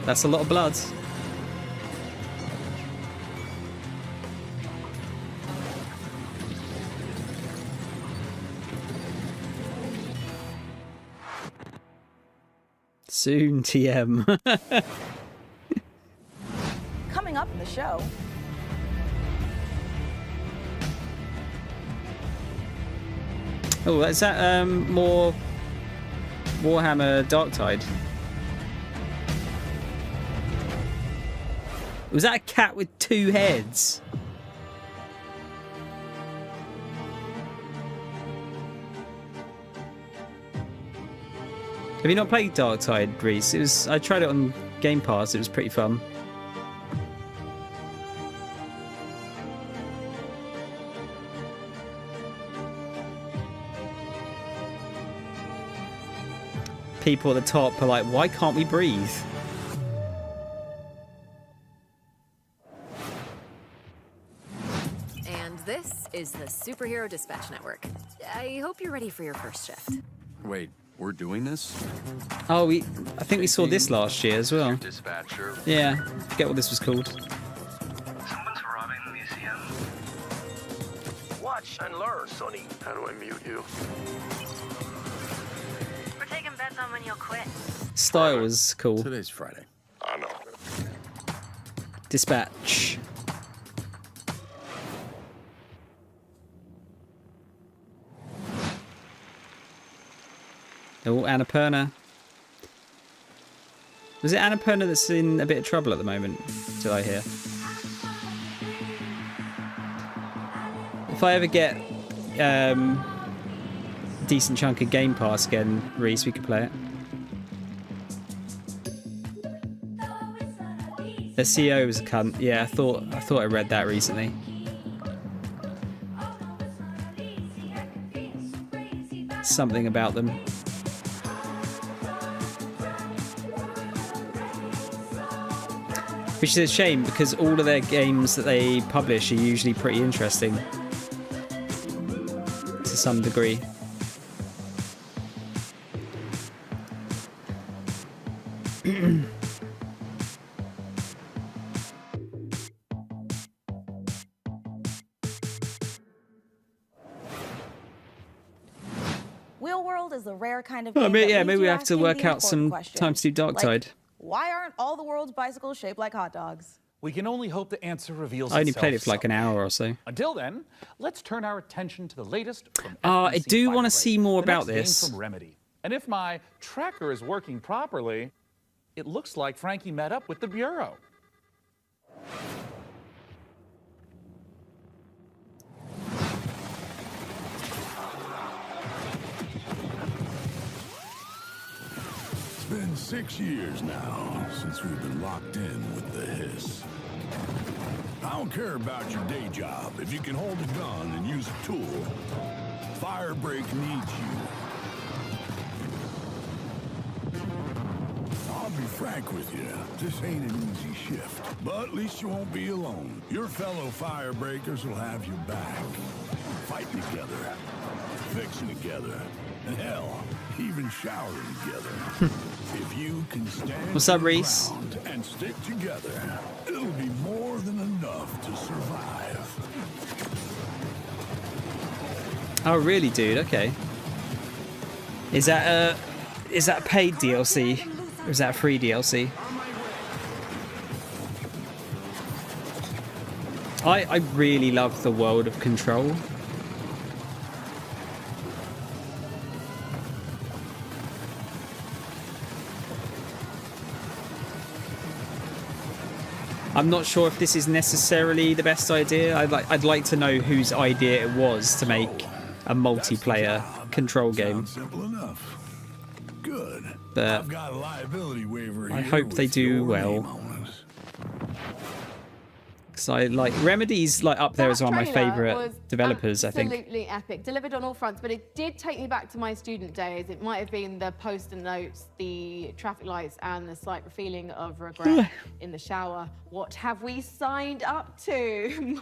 That's a lot of blood. Soon, TM. Coming up in the show. Oh, is that more Warhammer Darktide? Was that a cat with two heads? Have you not played Darktide, Reese? I tried it on Game Pass. It was pretty fun. People at the top are like, why can't we breathe? And this is the Superhero Dispatch Network. I hope you're ready for your first shift. Wait, we're doing this? Oh, I think we saw this last year as well. Dispatcher. Yeah, forget what this was called. Someone's robbing the museum. Watch and learn, Sonny. How do I mute you? We're taking bets on when you'll quit. Style was cool. Today's Friday. I know. Dispatch. Oh, Annapurna. Was it Annapurna that's in a bit of trouble at the moment? Did I hear? If I ever get decent chunk of Game Pass again, Reese, we could play it. The CEO was a cunt. Yeah, I thought I read that recently. Something about them. Which is a shame because all of their games that they publish are usually pretty interesting. To some degree. Wheel World is the rare kind of Well, game maybe, that leaves we you have to asking work the out important some questions. time to do Darktide. Like, why aren't all the world's bicycles shaped like hot dogs? We can only hope the answer reveals I only itself played it for like an hour or so. Until then, let's turn our attention to the latest from I FBC do want Firebreak, to see more the about next game this. from Remedy. And if my tracker is working properly, it looks like Frankie met up with the Bureau. It's been 6 years now since we've been locked in with the Hiss. I don't care about your day job if you can hold a gun and use a tool. Firebreak needs you. be frank with you, this ain't an easy shift. But at least you won't be alone. Your fellow firebreakers will have your back. Fighting together, fixing together, and hell, even showering together. If you can stand What's up, your Reese? ground and stick together, it'll be more than enough to survive. Oh, really, dude? Okay. Is that a paid DLC? Or is that a free DLC? I really love the world of Control. I'm not sure if this is necessarily the best idea. I'd like to know whose idea it was to make a multiplayer Control game. Simple enough. Good. But I've got a liability waiver I here hope they with do your well. name on it. Because I like Remedy's like up there as one of my favourite developers, I think. Absolutely epic. Delivered on all fronts, but it did take me back to my student days. It might have been the post-it notes, the traffic lights, and the slight feeling of regret in the shower. What have we signed up to?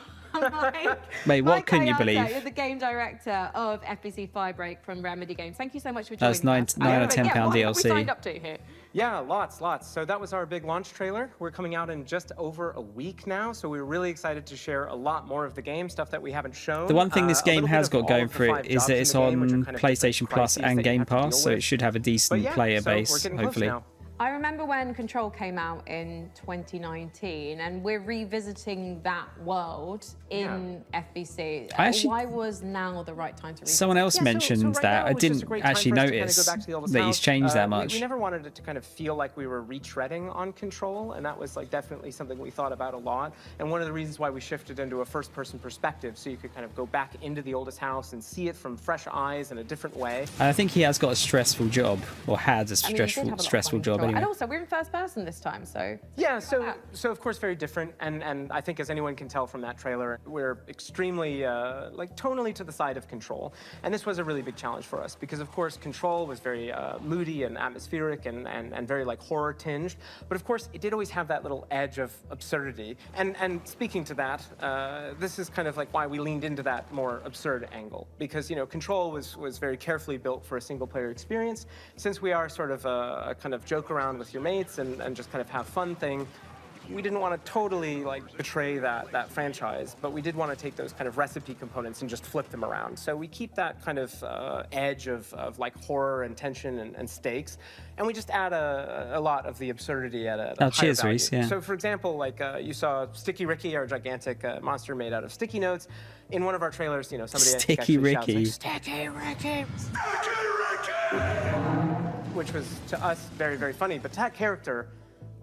Mate, what can you believe? You're the game director of FBC Firebreak from Remedy Games. Thank you so much for joining That's us. nine or £10 What have we DLC. signed up to here? Yeah, lots. So that was our big launch trailer. We're coming out in just over a week now, so we're really excited to share a lot more of the game, stuff that we haven't shown. The one thing this A game little bit has of got all going of the for 5 it is jobs that in it's the game, which are on kind of PlayStation Plus crises and that you Game have to deal Pass, so with. it should have a But decent yeah, player so we're base, getting close hopefully. now. I remember when Control came out in 2019, and we're revisiting that world in FBC. Why was now the right time to revisit? Someone else mentioned right that. now I was just a didn't great time actually for us to kinda notice go back to the oldest that he's house. changed that much. We never wanted it to kind of feel like we were retreading on Control, and that was like definitely something we thought about a lot. And one of the reasons why we shifted into a first-person perspective, so you could kind of go back into the oldest house and see it from fresh eyes in a different way. I think he has got a stressful job, or had a I mean, you did have a lot of stressful fun job Control. anyway. And also, we're in first person this time, so... Yeah, so of course very different, and I think as anyone can tell from that trailer, we're extremely like tonally to the side of Control, and this was a really big challenge for us because of course Control was very moody and atmospheric and very like horror tinged, but of course it did always have that little edge of absurdity. And speaking to that, this is kind of like why we leaned into that more absurd angle, because Control was very carefully built for a single player experience. Since we are sort of a kind of joke around with your mates and just kind of have fun thing, we didn't want to totally like betray that franchise, but we did want to take those kind of recipe components and just flip them around. So we keep that kind of edge of like horror and tension and stakes, and we just add a lot of the absurdity at a higher cheers, value. Reese, yeah. So for example, like you saw Sticky Ricky, our gigantic monster made out of sticky notes. In one of our trailers, somebody I think Sticky actually shouts, Ricky. like, Sticky Ricky! Which was to us very, very funny, but to that character,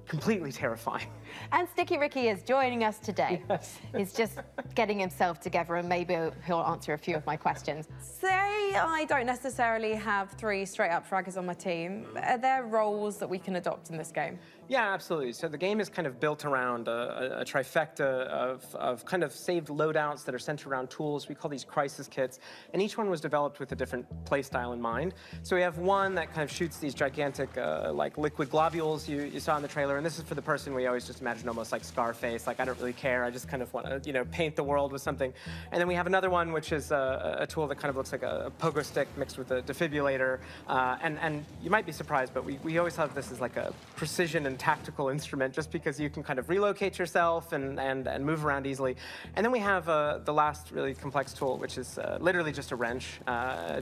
completely terrifying. And Sticky Ricky is joining us today. Yes. He's just getting himself together, and maybe he'll answer a few of my questions. Say I don't necessarily have 3 straight-up fraggers on my team. Are there roles that we can adopt in this game? Yeah, absolutely. So the game is kind of built around a trifecta of kind of saved loadouts that are centered around tools. We call these crisis kits, and each one was developed with a different play style in mind. So we have one that kind of shoots these gigantic like liquid globules you saw in the trailer, and this is for the person we always just imagine almost like Scarface, like I don't really care, I just kind of want to paint the world with something. And then we have another one which is a tool that kind of looks like a pogo stick mixed with a defibrillator, and you might be surprised, but we always have this as like a precision and tactical instrument, just because you can kind of relocate yourself and move around easily. And then we have the last really complex tool, which is literally just a wrench.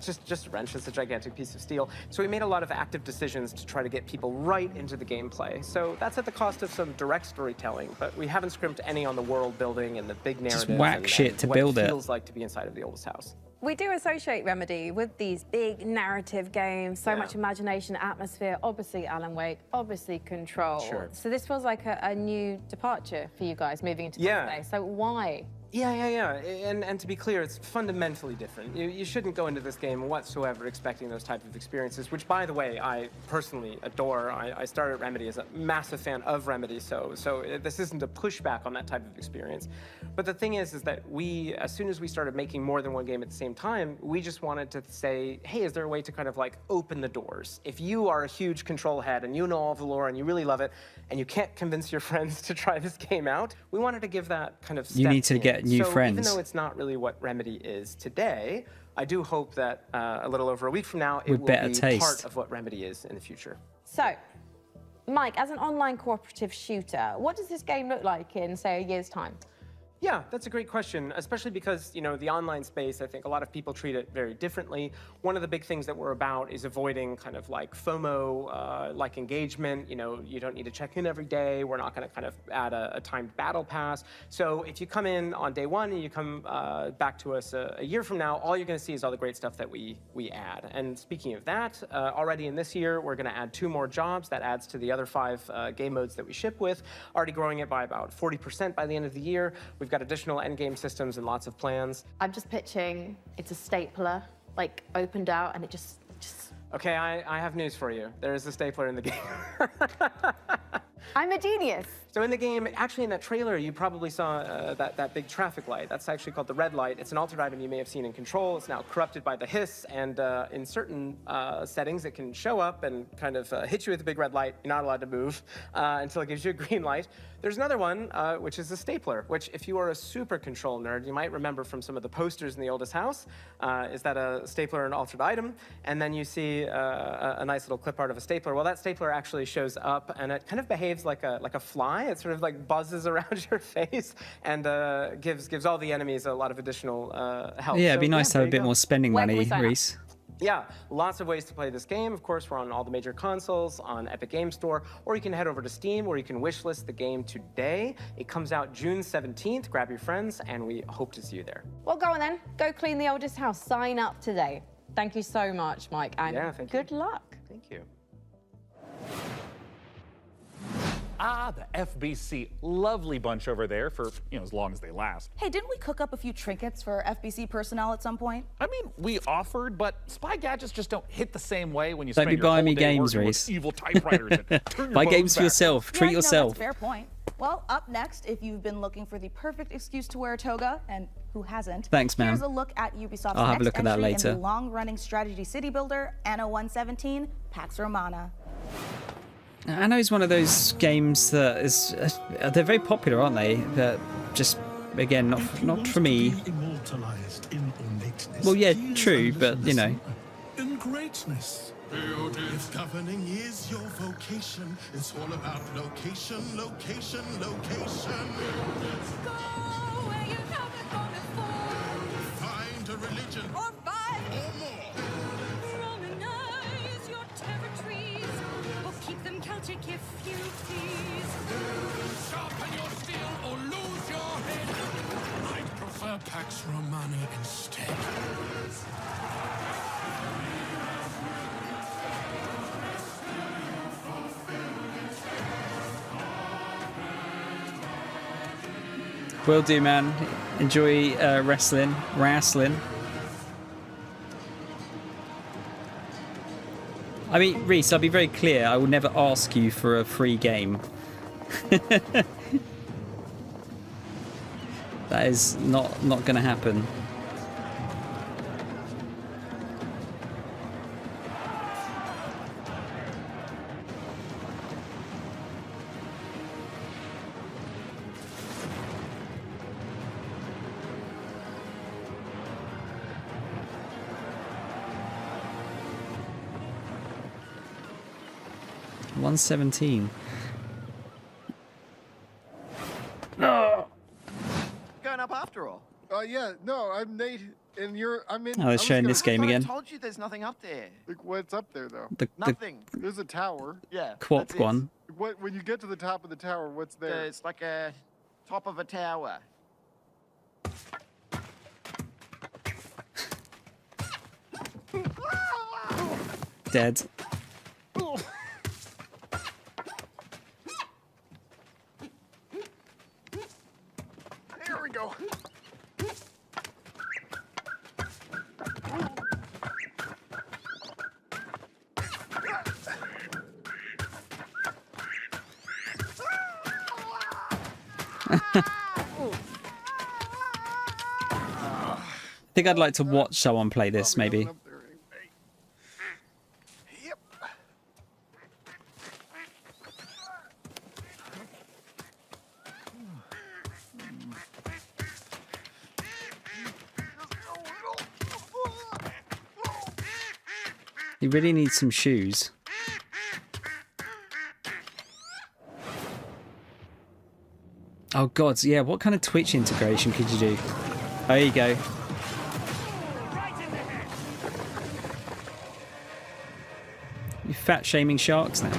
Just a wrench. It's a gigantic piece of steel. So we made a lot of active decisions to try to get people right into the gameplay. So that's at the cost of some direct storytelling, but we haven't scrimped any on the world building and the big narrative. Just whack shit to what build it it. feels like to be inside of the oldest house. We do associate Remedy with these big narrative games, so much imagination, atmosphere, obviously Alan Wake, obviously Control. Sure. So this feels like a new departure for you guys moving into this space. So why Yeah. And to be clear, it's fundamentally different. You shouldn't go into this game whatsoever expecting those type of experiences, which, by the way, I personally adore. I started Remedy as a massive fan of Remedy, so this isn't a pushback on that type of experience. But the thing is that we, as soon as we started making more than one game at the same time, we just wanted to say, hey, is there a way to kind of like open the doors? If you are a huge control head and you know all the lore and you really love it, and you can't convince your friends to try this game out, we wanted to give that kind of step You need to get new so friends. even though it's not really what Remedy is today, I do hope that a little over a week from now, it With will better be taste. part of what Remedy is in the future. So, Mike, as an online cooperative shooter, what does this game look like in, say, a year's time? Yeah, that's a great question, especially because, you know, the online space, I think a lot of people treat it very differently. One of the big things that we're about is avoiding kind of like FOMO, like engagement. You know, you don't need to check in every day. We're not going to kind of add a timed battle pass. So if you come in on day one and you come back to us a year from now, all you're going to see is all the great stuff that we add. And speaking of that, already in this year, we're going to add 2 more jobs. That adds to the other 5 game modes that we ship with, already growing it by about 40% by the end of the year. We've got additional endgame systems and lots of plans. I'm just pitching it's a stapler, like opened out, and it just. Okay, I have news for you. There is a stapler in the game. I'm a genius. So in the game, actually in that trailer, you probably saw that big traffic light. That's actually called the red light. It's an altered item you may have seen in Control. It's now corrupted by the hiss, and in certain settings, it can show up and kind of hit you with a big red light. You're not allowed to move until it gives you a green light. There's another one, which is a stapler, which if you are a super Control nerd, you might remember from some of the posters in the oldest house. Is that a stapler an altered item? And then you see a nice little clip art of a stapler. Well, that stapler actually shows up, and it kind of behaves like a fly. It sort of like buzzes around your face and gives all the enemies a lot of additional help. Yeah, it'd be nice to have a there you bit go. more spending money, Reese. Yeah, lots of ways to play this game. Of course, we're on all the major consoles, on Epic Games Store, or you can head over to Steam, where you can wishlist the game today. It comes out June 17th. Grab your friends, and we hope to see you there. Well, go on then. Go clean the oldest house. Sign up today. Thank you so much, Mike, and good luck. Thank you. Ah, the FBC. Lovely bunch over there for, as long as they last. Hey, didn't we cook up a few trinkets for FBC personnel at some point? I mean, we offered, but spy gadgets just don't hit the same way when you Don't spend be your buying whole me day games, working Reese. with evil typewriters and turn your Buy bones games for back. yourself. Treat yourself. That's a fair point. Well, up next, if you've been looking for the perfect excuse to wear a toga, and who hasn't? Thanks, ma'am. Here's a look at Ubisoft's I'll have a next look at that entry later. in the long-running strategy city builder, Anno 117, Pax Romana. Anno's one of those games that is... they're very popular, aren't they? That just, again, not for me. Well, yeah, true, but, In greatness. If governing is your vocation, it's all about location, location, location. Go where you've never gone before. Find a religion. Or 5. Or more. Romanize your territories. Or keep them Celtic if you please. Sharpen your steel or lose your head. I'd prefer Pax Romana instead. Will do, man. Enjoy wrestling. I mean, Reese, I'll be very clear. I will never ask you for a free game. That is not going to happen. $117. Going up after all. Yeah, no, I'm Nate, and I'm in. Oh, they're showing this game again. I told you there's nothing up there. Like, what's up there, though? Nothing. There's a tower. Yeah. Co-op that's it. one. When you get to the top of the tower, what's there? It's like a top of a tower. Dead. Here we go. think I'd like to watch someone play this, maybe. You really need some shoes. Oh god, yeah, what kind of Twitch integration could you do? Oh, there you go. You fat shaming sharks now.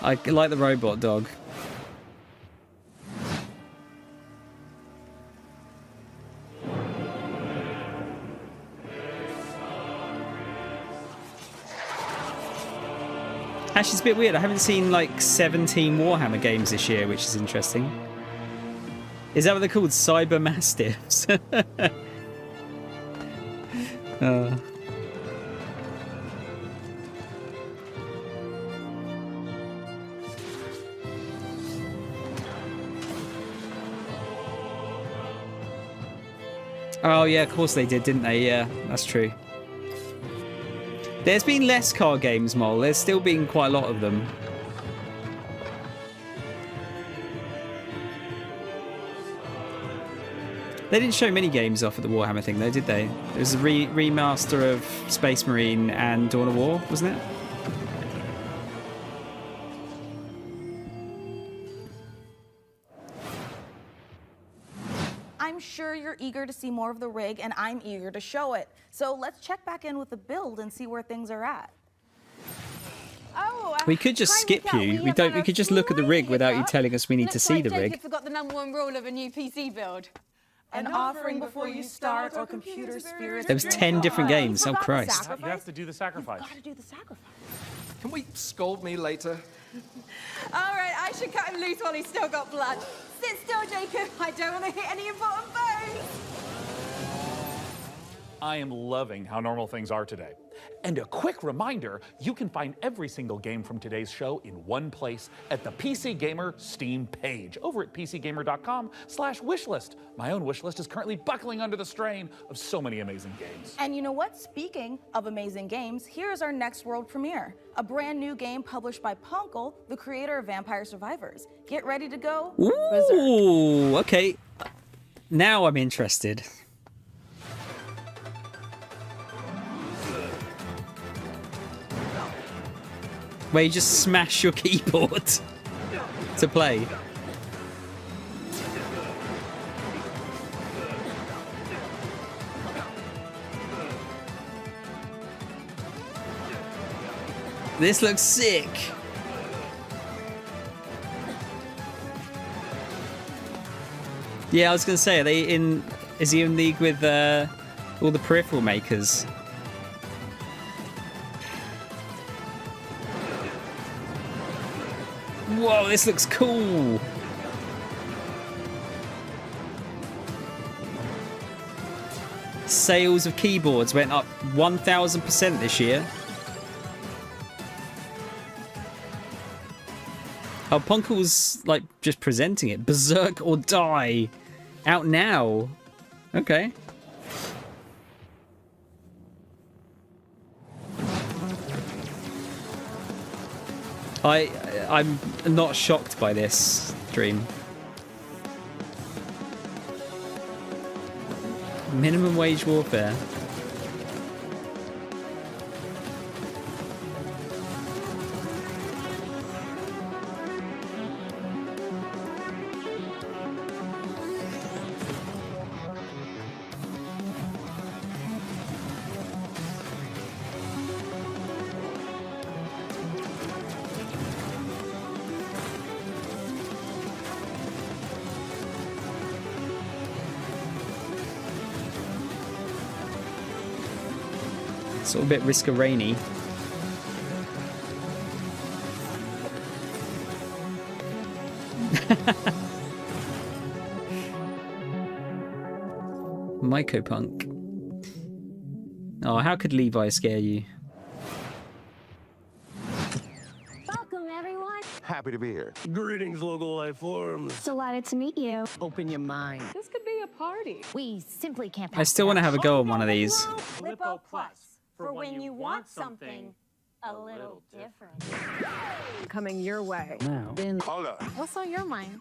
I like the robot dog. Actually, it's a bit weird. I haven't seen like 17 Warhammer games this year, which is interesting. Is that what they're called? Cyber Mastiffs? Oh yeah, of course they did, didn't they? Yeah, that's true. There's been less car games, Mole. There's still been quite a lot of them. They didn't show many games off at the Warhammer thing, though, did they? It was a remaster of Space Marine and Dawn of War, wasn't it? I'm sure you're eager to see more of the rig, and I'm eager to show it. So let's check back in with the build and see where things are at. Oh, we could just skip you. We could just look at the rig without you telling us we need to see the rig. Jacob forgot the #1 rule of a new PC build. An offering before you start, or computer spirits. There was 10 different games. Oh Christ! You have to do the sacrifice. You've got to do the sacrifice. Can we scold me later? All right, I should cut him loose while he's still got blood. Sit still, Jacob. I don't want to hit any important bones. I am loving how normal things are today. And a quick reminder, you can find every single game from today's show in one place at the PC Gamer Steam page over at pcgamer.com/wishlist. My own wishlist is currently buckling under the strain of so many amazing games. And you know what? Speaking of amazing games, here's our next world premiere. A brand new game published by Punkle, the creator of Vampire Survivors. Get ready to go berserk. Ooh, okay. Now I'm interested. Where you just smash your keyboard to play. This looks sick. Yeah, I was gonna say, is he in league with all the peripheral makers? Whoa, this looks cool. Sales of keyboards went up 1,000% this year. Oh, Punkle's like just presenting it. Berserk or Die. Out now. Okay. I'm not shocked by this dream. Minimum wage warfare. Sort of a bit Risk-a-Rainy. Mycopunk. Oh, how could Levi scare you? Welcome, everyone. Happy to be here. Greetings, local life forms. Delighted to meet you. Open your mind. This could be a party. We simply can't. I still want to have a go on one of these. Lippo Plus for when you want something a little different. Coming your way. Now. Hold up. What's on your mind?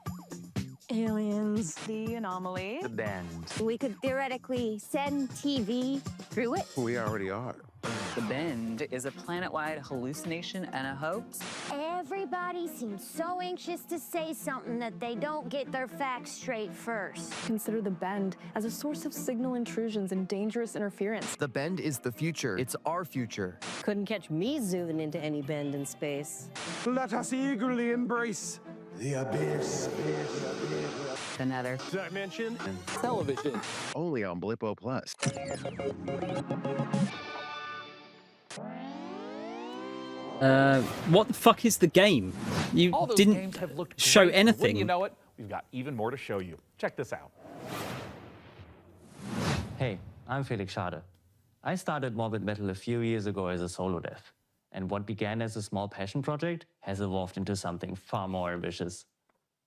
Aliens. The anomaly. The bend. We could theoretically send TV through it. We already are. The Bend is a planet-wide hallucination and a hoax. Everybody seems so anxious to say something that they don't get their facts straight first. Consider the Bend as a source of signal intrusions and dangerous interference. The Bend is the future. It's our future. Couldn't catch me zooming into any bend in space. Let us eagerly embrace the abyss. The Nether. Dimension. Television. Only on Blippo Plus. What the fuck is the game? You All those didn't games have looked show great, but anything. wouldn't you know it? We've got even more to show you. Check this out. Hey, I'm Felix Schade. I started Morbid Metal a few years ago as a solo dev, and what began as a small passion project has evolved into something far more ambitious.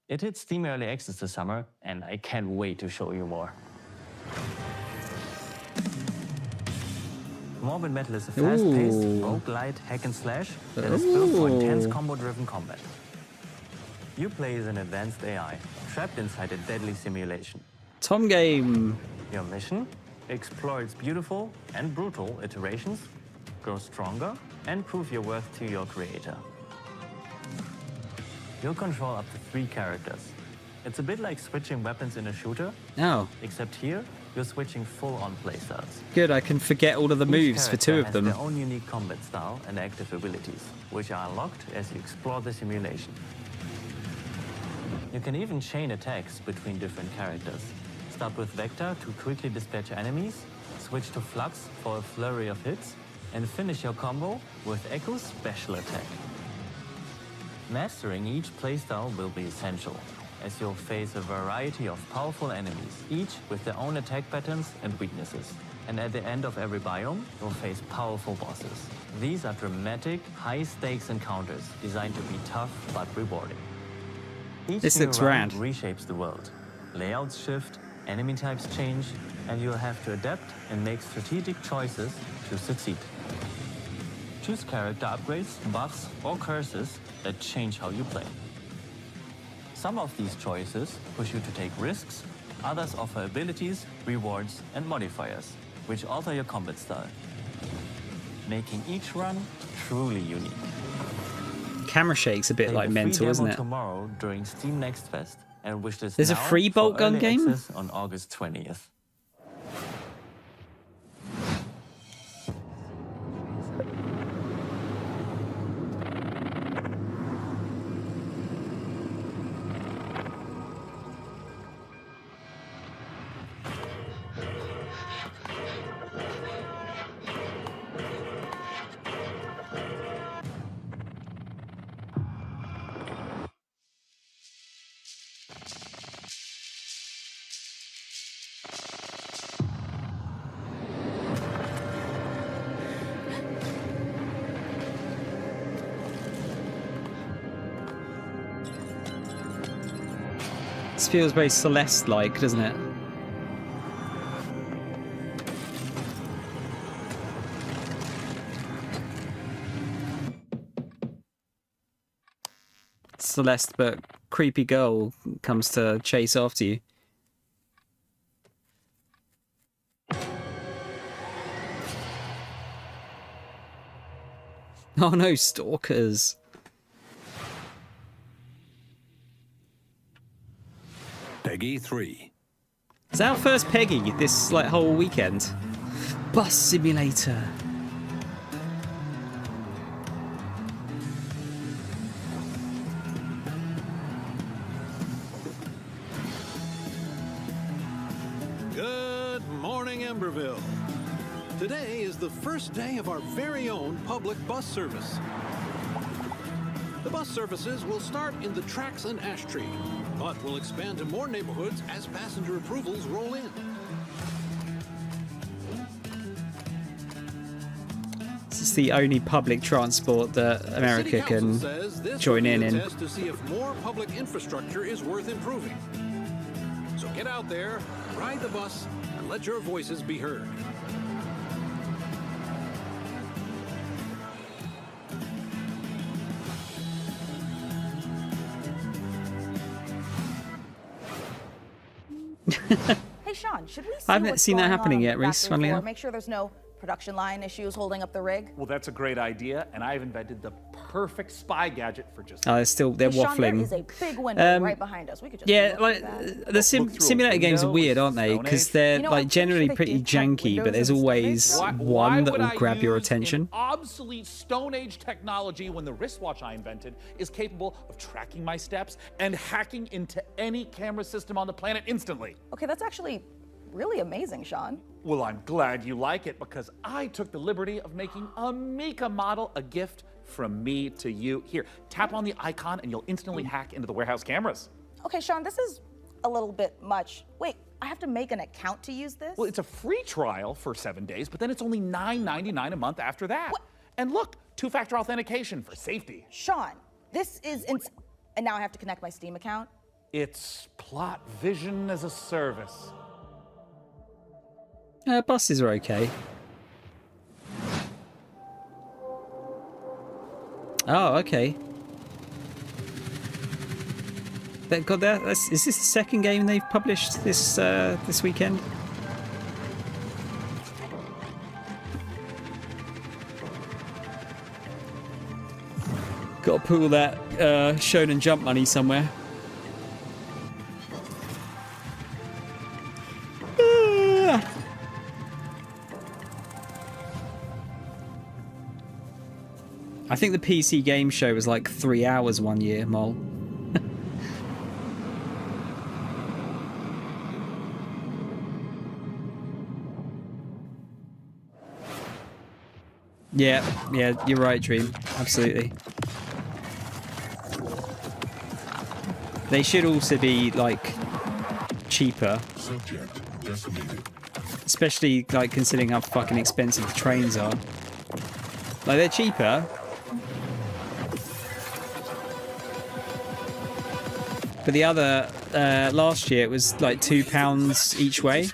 It hit Steam Early Access this summer, and I can't wait to show you more. Morbid Metal is a fast-paced, roguelite hack and slash that is built for intense combo-driven combat. You play as an advanced AI, trapped inside a deadly simulation. Tom game. Your mission? Explore its beautiful and brutal iterations, grow stronger, and prove your worth to your creator. You'll control up to 3 characters. It's a bit like switching weapons in a shooter, Oh, except here, you're switching full-on playstyles. good. I can forget all of the moves for 2 of them. Each character has their own unique combat style and active abilities, which are unlocked as you explore the simulation. You can even chain attacks between different characters. Start with Vector to quickly dispatch enemies, switch to Flux for a flurry of hits, and finish your combo with Echo's special attack. Mastering each playstyle will be essential, as you'll face a variety of powerful enemies, each with their own attack patterns and weaknesses. And at the end of every biome, you'll face powerful bosses. These are dramatic, high-stakes encounters designed to be tough but rewarding. Each This new looks round rad. reshapes the world. Layouts shift, enemy types change, and you'll have to adapt and make strategic choices to succeed. Choose character upgrades, buffs, or curses that change how you play. Some of these choices push you to take risks, others offer abilities, rewards, and modifiers, which alter your combat style, making each run truly unique. Camera shake's a bit Play like the free mental, demo isn't it? tomorrow during Steam Next Fest, and wish this There's a now free for bolt gun early game? access on August 20th. This feels very Celeste-like, doesn't it? Celeste, but creepy girl comes to chase after you. Oh no, stalkers. Peggy 3. It's our first Peggy this like whole weekend. Bus simulator. Good morning, Emberville. Today is the first day of our very own public bus service. The bus services will start in the tracks and ash tree, but will expand to more neighborhoods as passenger approvals roll in. the only public transport that America City Council can says this join will be in a in. test to see if more public infrastructure is worth improving. So get out there, ride the bus, and let your voices be heard. Hey, Sean, should we see I haven't what's seen that going on happening on yet, the Reese, factory funnily floor? enough. Make sure there's no production line issues holding up the rig. Well, that's a great idea, and I've invented the perfect spy gadget for just Oh, they're Hey, Sean, there waffling. is a big window Um, right behind us. We could just Yeah, look like through that. the simulator games are weird, aren't they? Because they're You know, like I'm pretty sure generally they pretty did have janky, but windows there's in the always Stone Age. one that would will I grab your use attention. an obsolete Stone Age technology when the wristwatch I invented is capable of tracking my steps and hacking into any camera system on the planet instantly? Okay, that's actually really amazing, Sean. Well, I'm glad you like it because I took the liberty of making a Mika model a gift from me to you. Here, tap on the icon and you'll instantly hack into the warehouse cameras. Okay, Sean, this is a little bit much. Wait, I have to make an account to use this? Well, it's a free trial for 7 days, but then it's only $9.99 a month after that. And look, two-factor authentication for safety. Sean, this is and now I have to connect my Steam account? It's plot vision as a service. Buses are okay. Oh, okay. Is this the second game they've published this this weekend? Got to pull that Shonen Jump money somewhere. I think the PC game show was like 3 hours one year, Mol. Yeah, you're right, Dream. Absolutely. They should also be like cheaper. Especially like considering how fucking expensive the trains are. Like they're cheaper. But the other last year it was like £2 each way.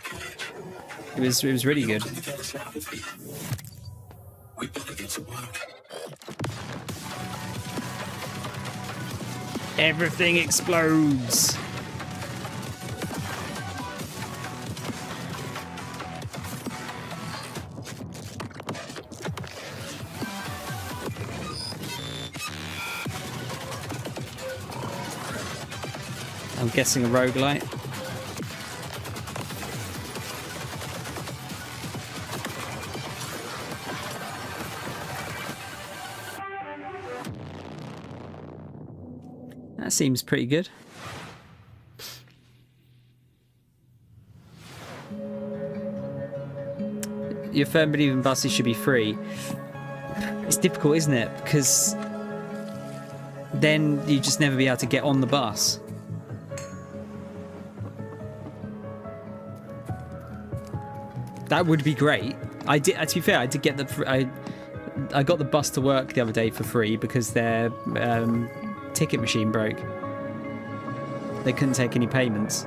It was really good. Everything explodes. I'm guessing a roguelite. That seems pretty good. Your firm believing buses should be free. It's difficult, isn't it? Because then you just never be able to get on the bus. That would be great. I did. To be fair, I did get the. I got the bus to work the other day for free because their ticket machine broke. They couldn't take any payments.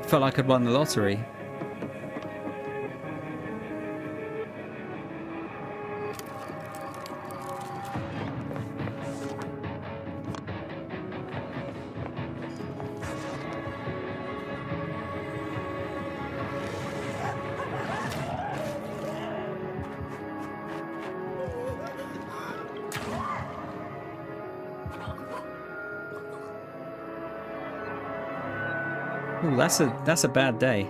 Felt like I'd won the lottery. Ooh, that's a bad day.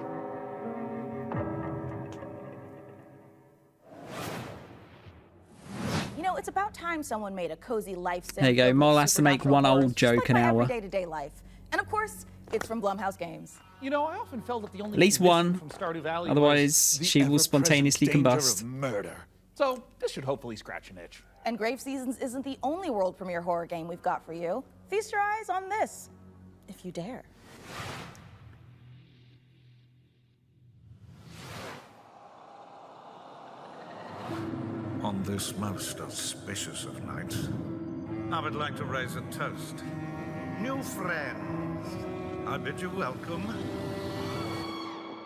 You know, it's about time someone made a cozy life sim. There you go. Mol has to make one old joke an hour. Day-to-day life. And of course, it's from Blumhouse Games. You know, I often felt that the only At least condition one. from Stardew Valley Otherwise, was she the will spontaneously ever-present danger combust. of murder. So this should hopefully scratch an itch. And Grave Seasons isn't the only world premiere horror game we've got for you. Feast your eyes on this, if you dare. this most auspicious of nights, I would like to raise a toast. New friends, I bid you welcome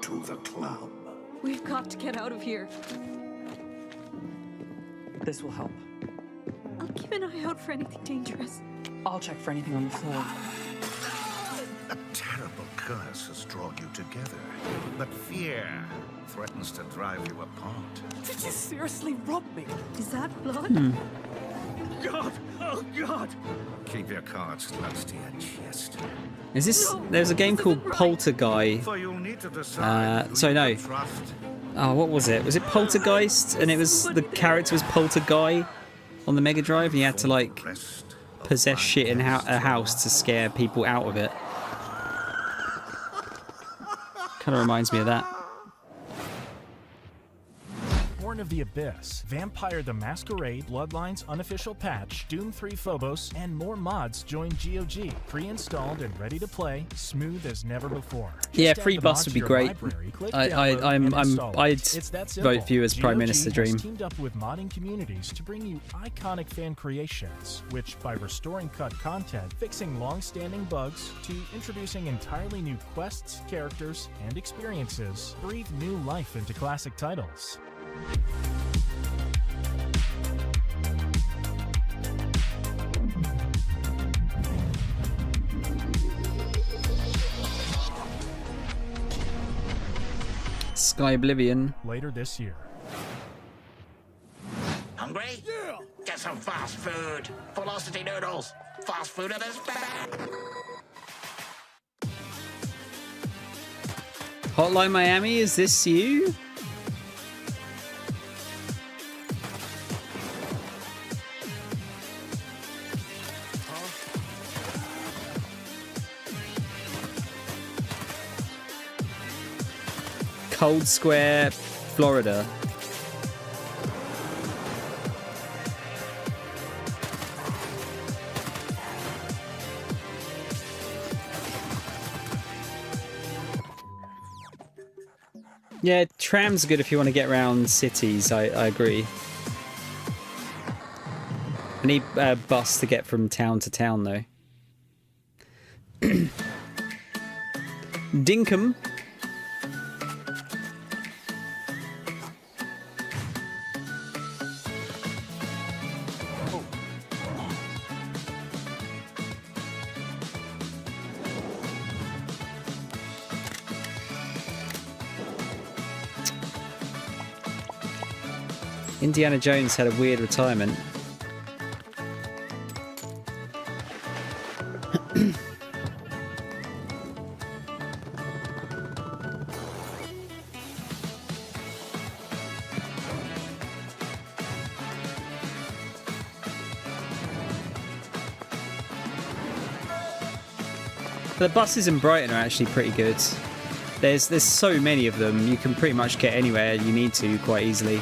to the club. We've got to get out of here. This will help. I'll keep an eye out for anything dangerous. I'll check for anything on the floor. A terrible curse has drawn you together, but fear threatens to drive you apart. Did you seriously rob me? Is that blood? God! Oh, God! Keep your cards close to your chest. Is this? There's a game called Poltergeist. For you'll need to decide Sorry, no. trust. Oh, what was it? Was it Poltergeist? And it was the character was Poltergeist on the Mega Drive, and you had to like possess shit in a house to scare people out of it. Kind of reminds me of that. Born of the Abyss, Vampire the Masquerade, Bloodlines Unofficial Patch, Doom 3 Phobos, and more mods join GOG. Pre-installed and ready to play, smooth as never before. Yeah, Just free add the bus mod would to be your great. library, click download, and I'd It's that simple. vote for you as Prime GOG Minister has Dream. teamed up with modding communities to bring you iconic fan creations, which by restoring cut content, fixing long-standing bugs, to introducing entirely new quests, characters, and experiences, breathe new life into classic titles. Sky Oblivion. Later this year. Hungry? Yeah! Get some fast food. Velocity noodles. Fast food at this back. Hotline Miami, is this you? Cold Square, Florida. Yeah, trams are good if you want to get around cities, I agree. I need a bus to get from town to town, though. Dinkum. Indiana Jones had a weird retirement. The buses in Brighton are actually pretty good. There's so many of them, you can pretty much get anywhere you need to quite easily.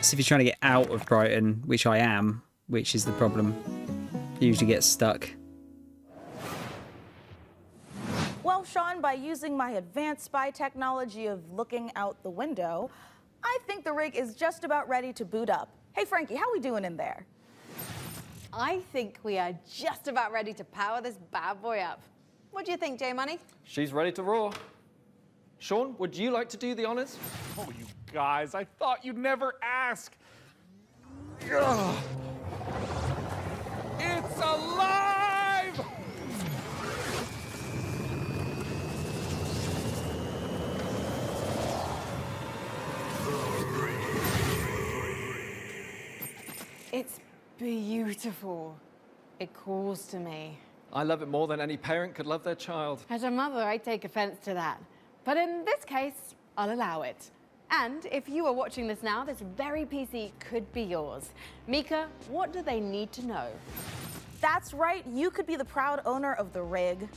So if you're trying to get out of Brighton, which I am, which is the problem, you usually get stuck. Well, Sean, by using my advanced spy technology of looking out the window, I think the rig is just about ready to boot up. Hey, Frankie, how we doing in there? I think we are just about ready to power this bad boy up. What do you think, J-Money? She's ready to roar. Sean, would you like to do the honors? Oh, you guys, I thought you'd never ask. Ugh. It's alive! It's beautiful. It calls to me. I love it more than any parent could love their child. As a mother, I take offense to that. But in this case, I'll allow it. And if you are watching this now, this very PC could be yours. Mika, what do they need to know? That's right, you could be the proud owner of the rig.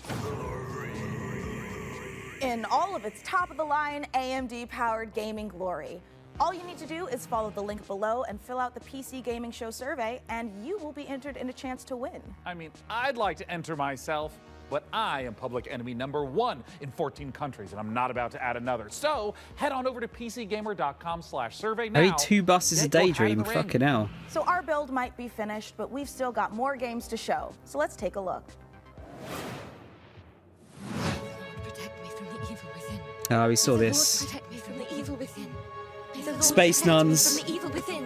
In all of its top-of-the-line AMD-powered gaming glory. All you need to do is follow the link below and fill out the PC Gaming Show survey, and you will be entered in a chance to win. I mean, I'd like to enter myself, but I am public enemy #1 in 14 countries, and I'm not about to add another. So head on over to pcgamer.com/survey now. I eat 2 buses a Get your day, hat in Dream. the ring. Fucking hell. So our build might be finished, but we've still got more games to show. So let's take a look. Protect me from the evil within. Oh, we saw May the this. Lord protect me from the evil within. May the Lord Space protect me nuns. from the evil within.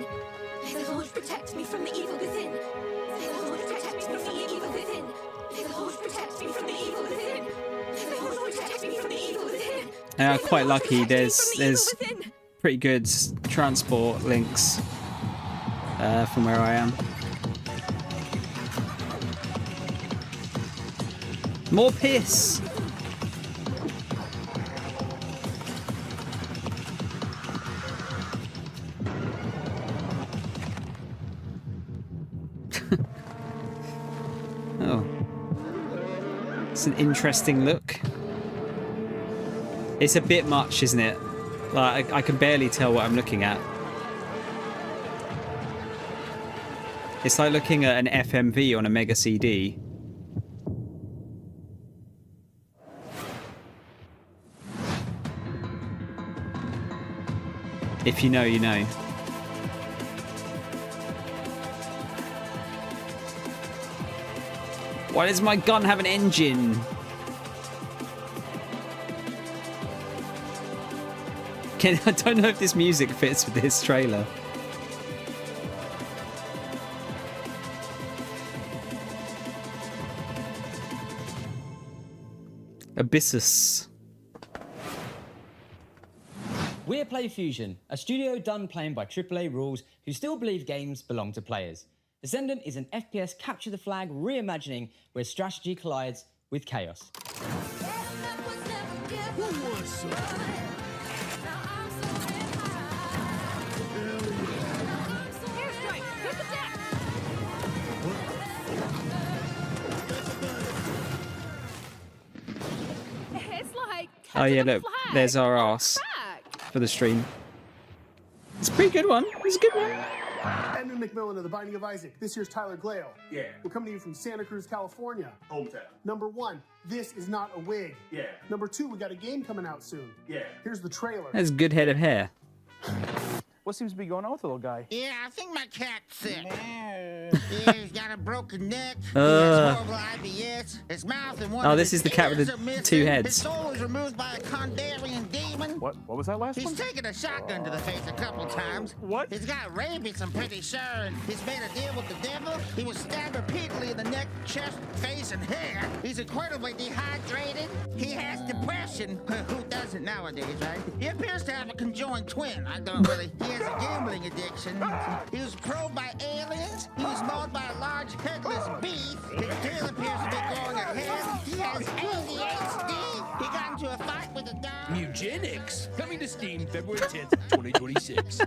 May the Lord protect me from the evil within. May the Lord protect me from the evil within. May the Lord protect me from the evil within. May the Lord protect me from the evil within. I'm quite lucky. There's pretty good transport links from where I am. More piss. Oh, it's an interesting look. It's a bit much, isn't it? Like I can barely tell what I'm looking at. It's like looking at an FMV on a Mega CD. If you know, you know. Why does my gun have an engine? I don't know if this music fits with this trailer. Abyssus. We're PlayFusion, a studio done playing by AAA rules who still believe games belong to players. Descendant is an FPS capture the flag reimagining where strategy collides with chaos. It's like Oh yeah, look, there's our ass for the stream. It's a pretty good one. It's a good one. Edmund McMillan of The Binding of Isaac. This year's Tyler Glale. Yeah. We're coming to you from Santa Cruz, California. Hometown. Number 1, this is not a wig. Yeah. Number 2, we got a game coming out soon. Yeah. Here's the trailer. That's a good head of hair. What seems to be going on with the little guy? Yeah, I think my cat's sick. Yeah, he's got a broken neck. He Uh. has horrible IBS. His mouth and one Oh, of this his is the cat with ears the are missing. 2 heads. His soul was removed by a Kandarian demon. What was that last He's one? taken a shotgun to the face a couple times. What? He's got rabies, I'm pretty sure, and he's made a deal with the devil. He was stabbed repeatedly in the neck, chest, face, and hair. He's incredibly dehydrated. He has depression. Who doesn't nowadays, right? He appears to have a conjoined twin. I don't really. He has a gambling addiction. He was probed by aliens. He was mauled by a large headless beast. His tail appears to be growing a head. He has ADHD. He got into a fight with a dog. Eugenics, coming to Steam February 10th, 2026.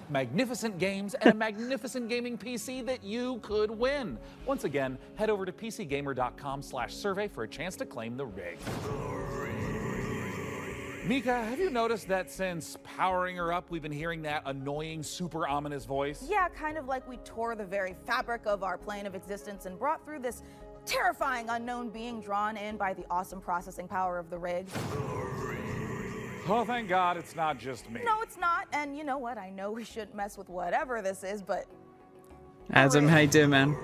Magnificent games and a magnificent gaming PC that you could win. Once again, head over to pcgamer.com/survey for a chance to claim the rig. Mika, have you noticed that since powering her up, we've been hearing that annoying, super ominous voice? Yeah, kind of like we tore the very fabric of our plane of existence and brought through this terrifying unknown being drawn in by the awesome processing power of the rig. Oh, thank God it's not just me. No, it's not. And you know what? I know we shouldn't mess with whatever this is, but Adam, how you doing, man?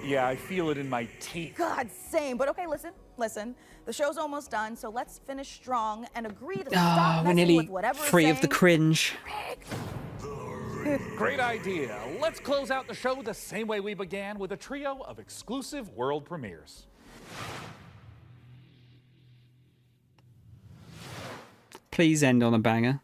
Yeah, I feel it in my teeth. God, same. But okay, listen. The show's almost done, so let's finish strong and agree to stop we're messing nearly with whatever free of the cringe. Great idea. Let's close out the show the same way we began, with a trio of exclusive world premieres. Please end on a banger.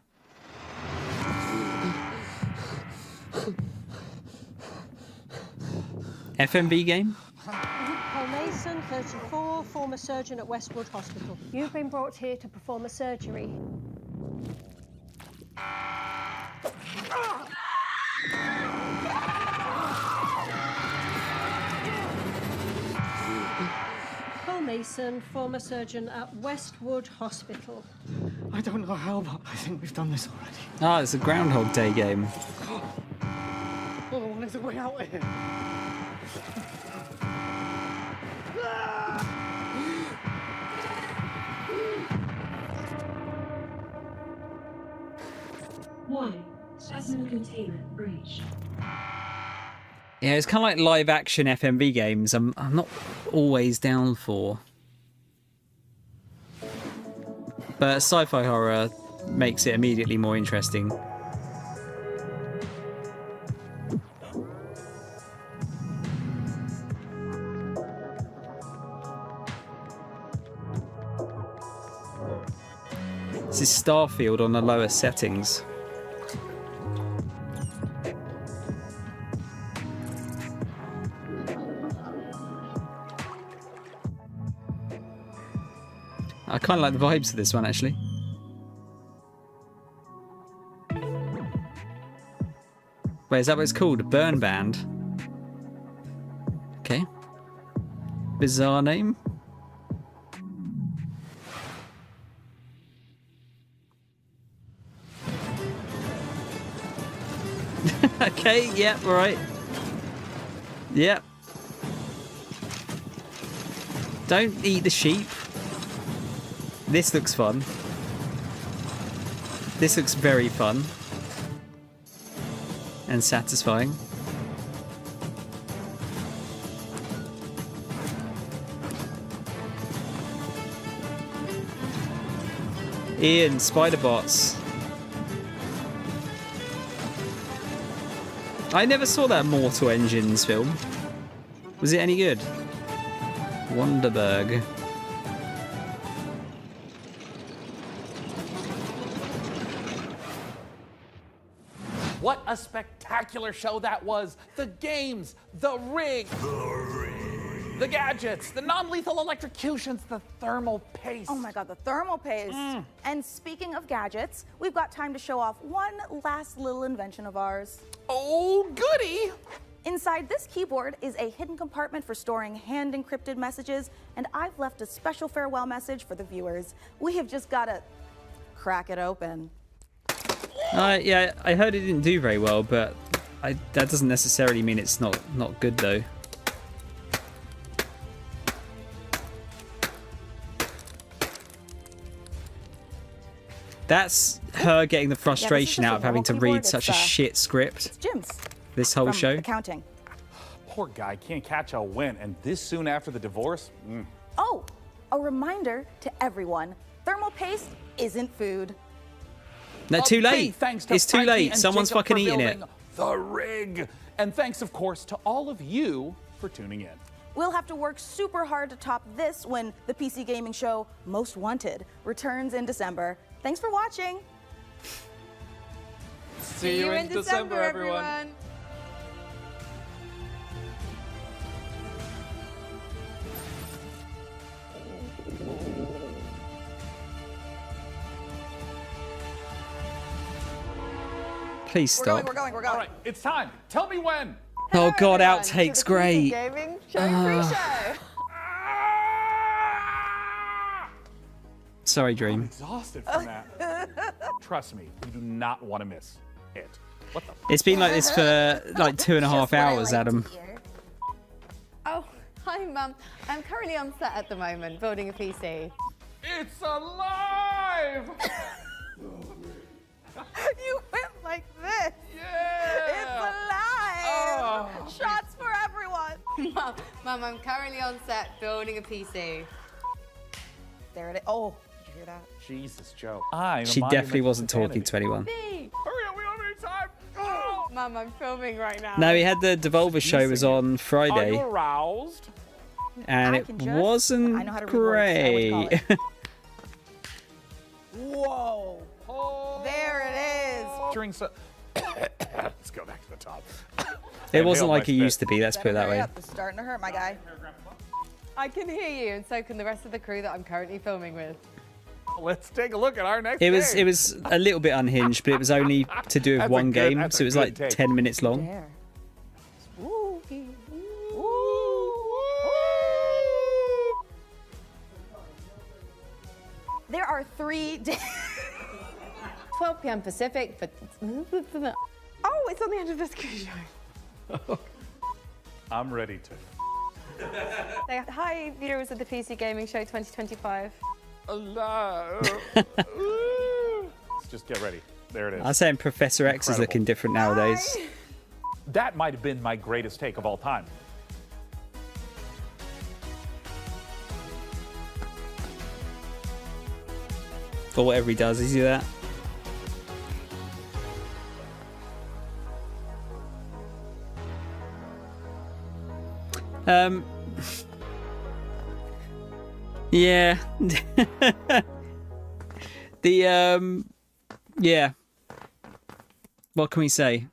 FMV game? Paul Mason, 34, former surgeon at Westwood Hospital. You've been brought here to perform a surgery. Paul Mason, former surgeon at Westwood Hospital. I don't know how, but I think we've done this already. Oh, it's a Groundhog Day game. Oh, there's a way out of here. Plasma containment breach. Yeah, it's kind of like live action FMV games. I'm not always down for. But sci-fi horror makes it immediately more interesting. This is Starfield on the lower settings. I kind of like the vibes of this one, actually. Wait, is that what it's called? A burn band? Okay. Bizarre name. Okay, yep, yeah, right. Yep. Don't eat the sheep. This looks fun. This looks very fun. And satisfying. Ian, spider bots. I never saw that Mortal Engines film. Was it any good? Wonderberg. What a spectacular show that was! The games, the rig, the gadgets, the non-lethal electrocutions, the thermal paste. Oh my god, the thermal paste. And speaking of gadgets, we've got time to show off one last little invention of ours. Oh, goody! Inside this keyboard is a hidden compartment for storing hand-encrypted messages, and I've left a special farewell message for the viewers. We have just got to crack it open. Yeah, I heard it didn't do very well, but that doesn't necessarily mean it's not good though. That's her getting the frustration out of having to read such a shit script. Jim's. This whole show. Accounting. Poor guy can't catch a win, and this soon after the divorce? Oh, a reminder to everyone, thermal paste isn't food. No, too late. It's too late. Someone's fucking eating it. The rig. And thanks, of course, to all of you for tuning in. We'll have to work super hard to top this when the PC gaming show Most Wanted returns in December. Thanks for watching. See you in December, everyone. Please stop. We're going. All right, it's time. Tell me when. Oh god, outtakes great. Gaming show pre-show. Sorry, Dream. I'm exhausted from that. Trust me, you do not want to miss it. What the? It's been like this for like 2.5 hours, Adam. Oh, hi, Mum. I'm currently on set at the moment, building a PC. It's alive! You went like this. Yeah! It's alive. Oh. Shots for everyone. Mum, I'm currently on set building a PC. There it is. Oh, did you hear that? Jesus, Joe. She definitely wasn't talking to anyone. Hurry up, we don't have any time. Oh. Mum, I'm filming right now. No, we had the Devolver show was on Are Friday, you aroused? and it wasn't great. Whoa. There it is. During let's go back to the top. It wasn't like it used to be, let's put it that way. It's starting to hurt, my guy. I can hear you, and so can the rest of the crew that I'm currently filming with. Let's take a look at our next It was game. a little bit unhinged, but it was only to do with That's a one good- game, that's so a it was good like take. 10 minutes long. There. There are 3 days. 12 p.m. Pacific for... Oh, it's on the end of this cruise show. I'm ready to. Say hi, viewers of the PC Gaming Show 2025. Hello. Let's just get ready. there it is. I was saying Professor X is looking different nowadays. That might have been my greatest take of all time. For whatever he does, is he that? Yeah. Yeah. What can we say?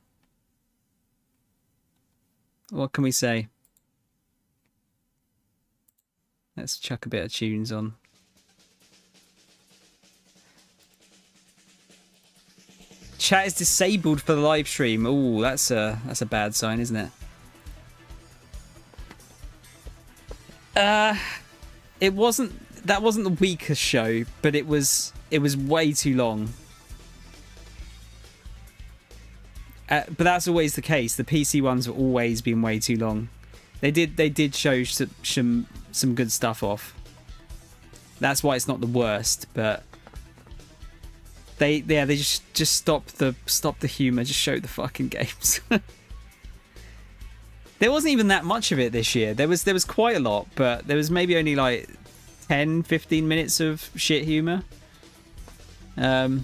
What can we say? Let's chuck a bit of tunes on. Chat is disabled for the live stream. Ooh, that's a bad sign, isn't it? That wasn't the weakest show, but it was way too long. But that's always the case. The PC ones have always been way too long. They did show some good stuff off. That's why it's not the worst, but they just stop the humor, just show the fucking games. There wasn't even that much of it this year. There was quite a lot, but there was maybe only like 10-15 minutes of shit humor. But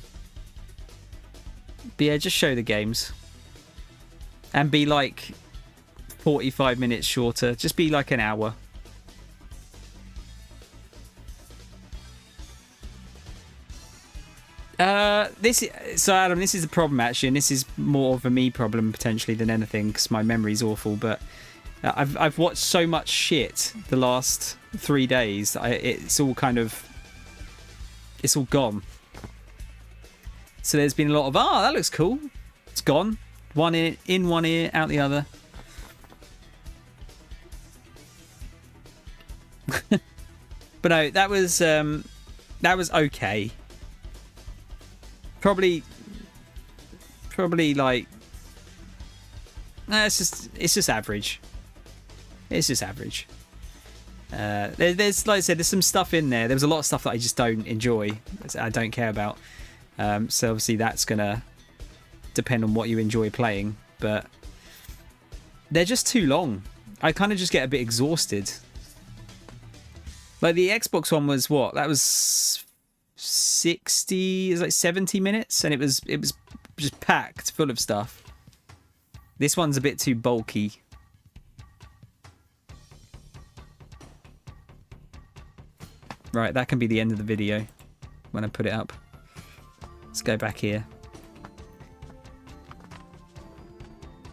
yeah, just show the games. And be like 45 minutes shorter. Just be like an hour. So Adam, this is the problem actually, and this is more of a me problem potentially than anything because my memory's awful. But I've watched so much shit the last 3 days. It's all gone. So there's been a lot of that looks cool. It's gone. One ear in one ear, out the other. But no, that was okay. Probably like it's just average. It's just average. There's like I said, there's some stuff in there. There was a lot of stuff that I just don't enjoy. I don't care about. So obviously that's gonna depend on what you enjoy playing. But they're just too long. I kind of just get a bit exhausted. Like the Xbox one was what? That was 60, it's like 70 minutes, and it was just packed full of stuff. This one's a bit too bulky. Right, that can be the end of the video when I put it up. Let's go back here.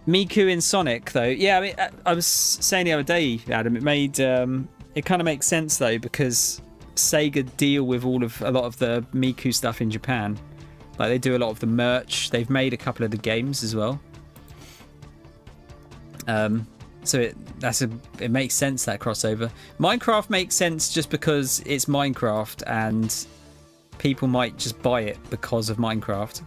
Miku in Sonic, though. Yeah, I mean, I was saying the other day, Adam, it kind of makes sense though, because Sega deal with a lot of the Miku stuff in Japan. Like they do a lot of the merch. They've made a couple of the games as well. So it makes sense, that crossover. Minecraft makes sense just because it's Minecraft and people might just buy it because of Minecraft.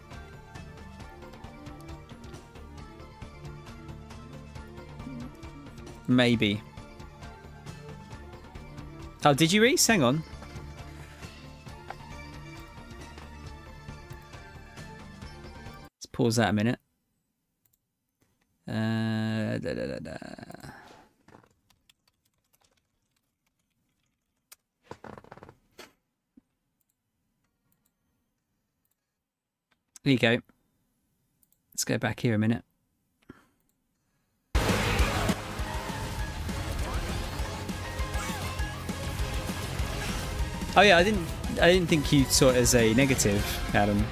Maybe. Oh, did you Reese? Hang on. Let's pause that a minute. There you go. Let's go back here a minute. Oh yeah, I didn't think you saw it as a negative, Adam.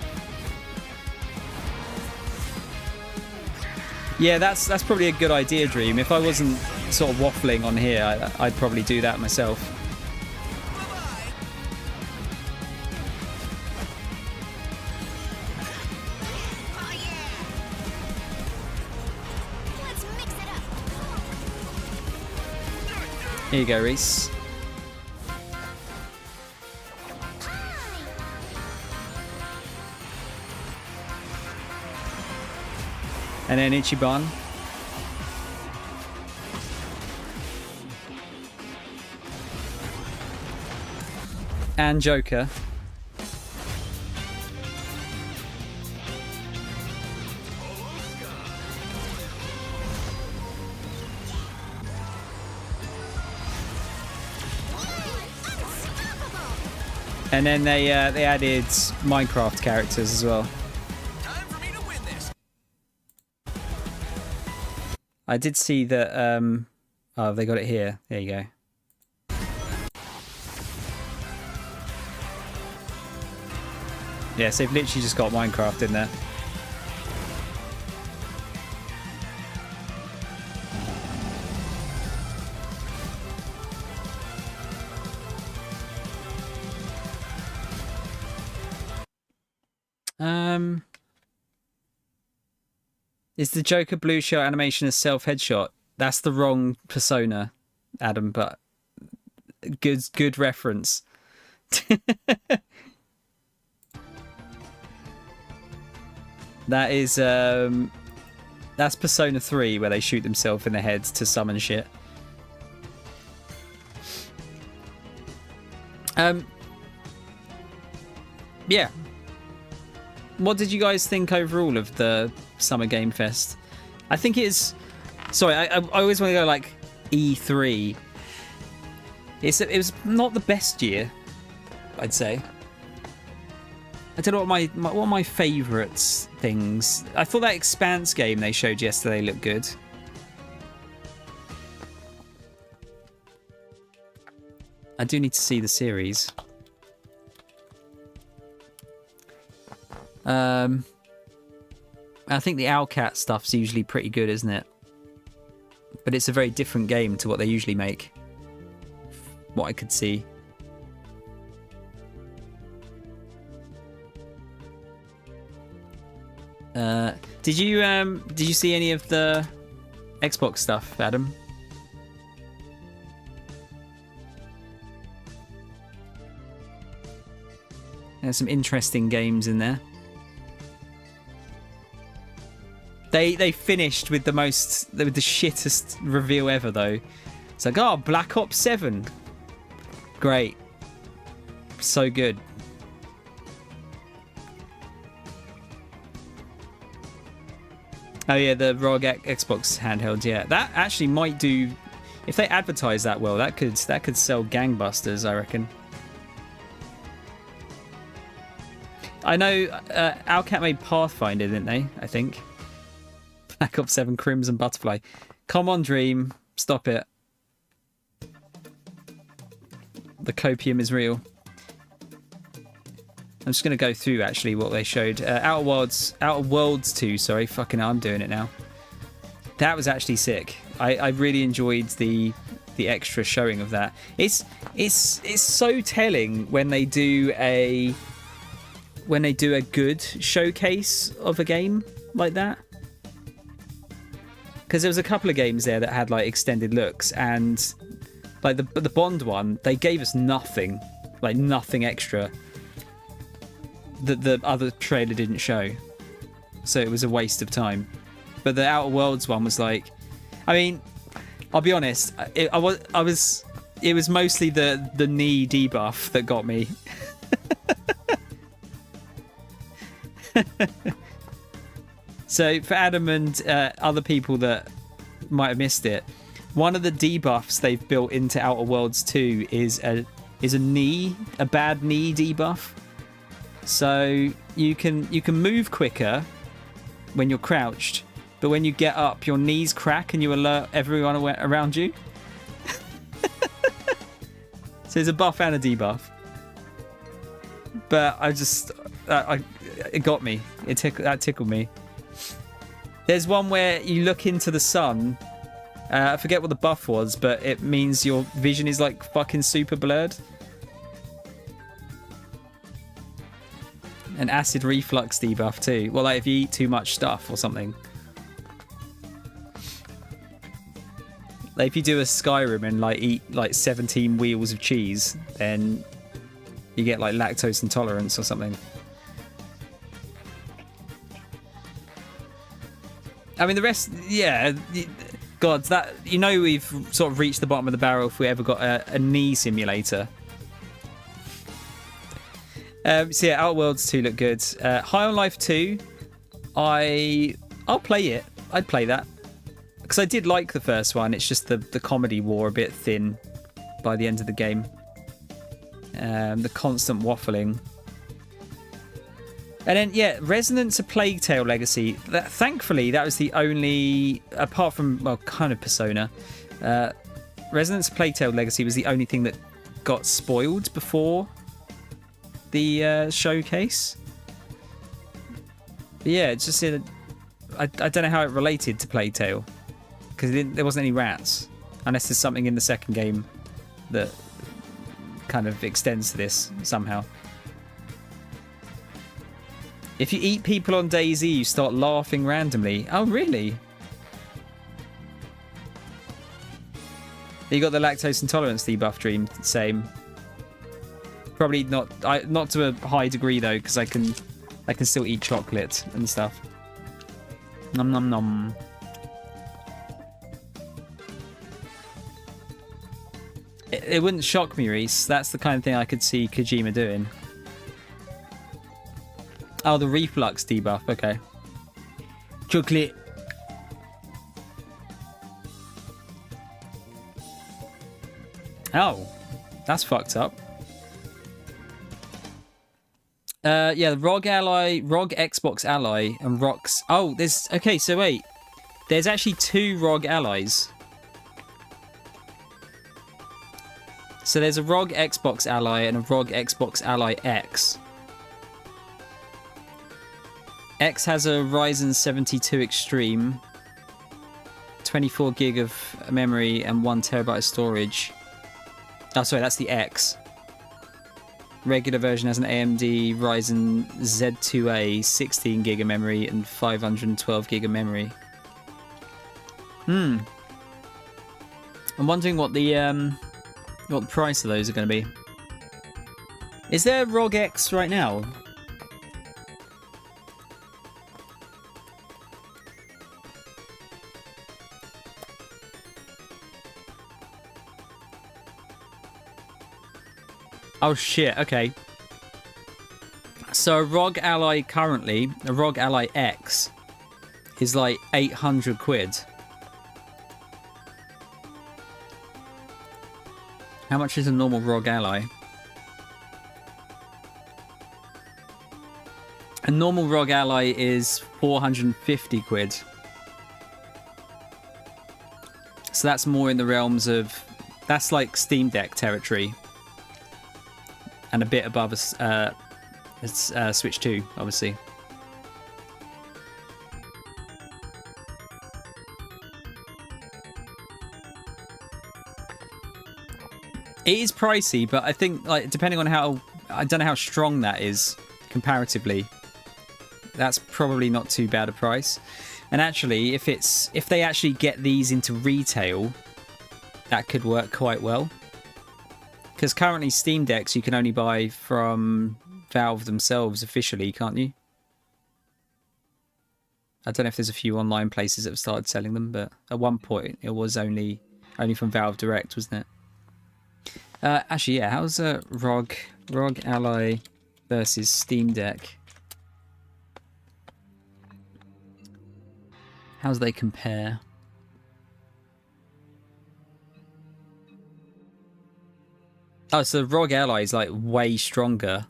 Yeah, that's probably a good idea, Dream. If I wasn't sort of waffling on here, I'd probably do that myself. Here you go, Reese. And then Ichiban. And Joker. And then they added Minecraft characters as well. I did see that. Oh, they got it here. There you go. Yeah, so they've literally just got Minecraft in there. Is the Joker blue shell animation a self-headshot? That's the wrong persona, Adam, but good reference. That is that's Persona 3 where they shoot themselves in the head to summon shit. Yeah. What did you guys think overall of the Summer Game Fest? I think it's... Sorry, I always want to go like E3. It was not the best year, I'd say. I don't know what my favourites things. I thought that Expanse game they showed yesterday looked good. I do need to see the series. I think the Owlcat stuff's usually pretty good, isn't it? But it's a very different game to what they usually make. What I could see. Did you see any of the Xbox stuff, Adam? There's some interesting games in there. They finished with the shittest reveal ever though. It's like, oh, Black Ops 7. Great. So good. Oh yeah, the ROG Xbox handheld, yeah. That actually might do, if they advertise that well, that could sell gangbusters, I reckon. I know Owlcat made Pathfinder, didn't they? I think. Black Ops 7 Crimson Butterfly. Come on, Dream. Stop it. The copium is real. I'm just going to go through, actually, what they showed. Outer Worlds 2, sorry. Fucking hell, I'm doing it now. That was actually sick. I really enjoyed the extra showing of that. It's so telling when they do a good showcase of a game like that. Because there was a couple of games there that had like extended looks, and like the Bond one, they gave us nothing, like nothing extra that the other trailer didn't show. So it was a waste of time. But the Outer Worlds one was like, I mean, I'll be honest, it was mostly the knee debuff that got me. So for Adam and other people that might have missed it, one of the debuffs they've built into Outer Worlds 2 is a bad knee debuff. So you can move quicker when you're crouched, but when you get up, your knees crack and you alert everyone around you. So there's a buff and a debuff. But it got me. That tickled me. There's one where you look into the sun. I forget what the buff was, but it means your vision is like fucking super blurred. An acid reflux debuff too. Well, like if you eat too much stuff or something. Like if you do a Skyrim and like eat like 17 wheels of cheese, then you get like lactose intolerance or something. I mean, the rest, yeah. God, that, you know, we've sort of reached the bottom of the barrel if we ever got a knee simulator. So yeah, Outer Worlds 2 look good. High on Life 2, I'll play it. I'd play that because I did like the first one. It's just the comedy wore a bit thin by the end of the game. The constant waffling. And then, yeah, Resonance of Plague Tale Legacy. Thankfully, that was the only, apart from, well, kind of Persona, Resonance of Plague Tale Legacy was the only thing that got spoiled before the showcase. But yeah, it's just, I don't know how it related to Plague Tale, because there wasn't any rats, unless there's something in the second game that kind of extends to this somehow. If you eat people on DayZ, you start laughing randomly. Oh, really? You got the lactose intolerance debuff, Dream. Same. Probably not to a high degree though, because I can still eat chocolate and stuff. Nom nom nom. It wouldn't shock me, Reese. That's the kind of thing I could see Kojima doing. Oh, the reflux debuff. Okay. Chocolate. Oh, that's fucked up. Yeah, the ROG Ally, ROG Xbox Ally, and ROX. Oh, there's. Okay, so wait. There's actually 2 ROG Allies. So there's a ROG Xbox Ally and a ROG Xbox Ally X. X has a Ryzen 72 Extreme, 24 gig of memory and 1 terabyte of storage. Oh, sorry, that's the X. Regular version has an AMD Ryzen Z2A, 16 gig of memory and 512 gig of memory. I'm wondering what the price of those are going to be. Is there ROG X right now? Oh shit, okay. So a ROG Ally currently, a ROG Ally X, is like 800 quid. How much is a normal ROG Ally? A normal ROG Ally is 450 quid. So that's more in the realms of... That's like Steam Deck territory. And a bit above Switch 2, obviously. It is pricey, but I think, like, depending on how... I don't know how strong that is, comparatively. That's probably not too bad a price. And actually, if they actually get these into retail, that could work quite well. Because currently Steam Decks you can only buy from Valve themselves officially, can't you? I don't know if there's a few online places that have started selling them, but at one point it was only from Valve Direct, wasn't it? Actually, yeah, how's ROG Ally versus Steam Deck? How's they compare? Oh, so ROG Ally is like way stronger.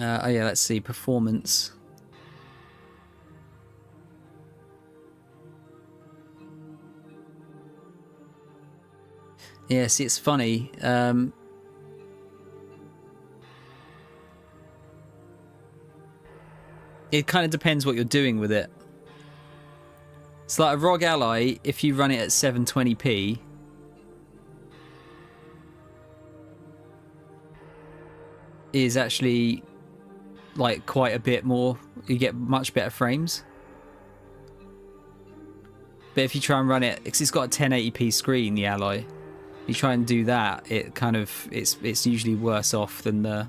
Oh yeah, let's see, performance. Yeah, see, it's funny. It kind of depends what you're doing with it. It's like a ROG Ally, if you run it at 720p, is actually like quite a bit more. You get much better frames. But if you try and run it, because it's got a 1080p screen, the Ally, you try and do that, it kind of it's usually worse off than the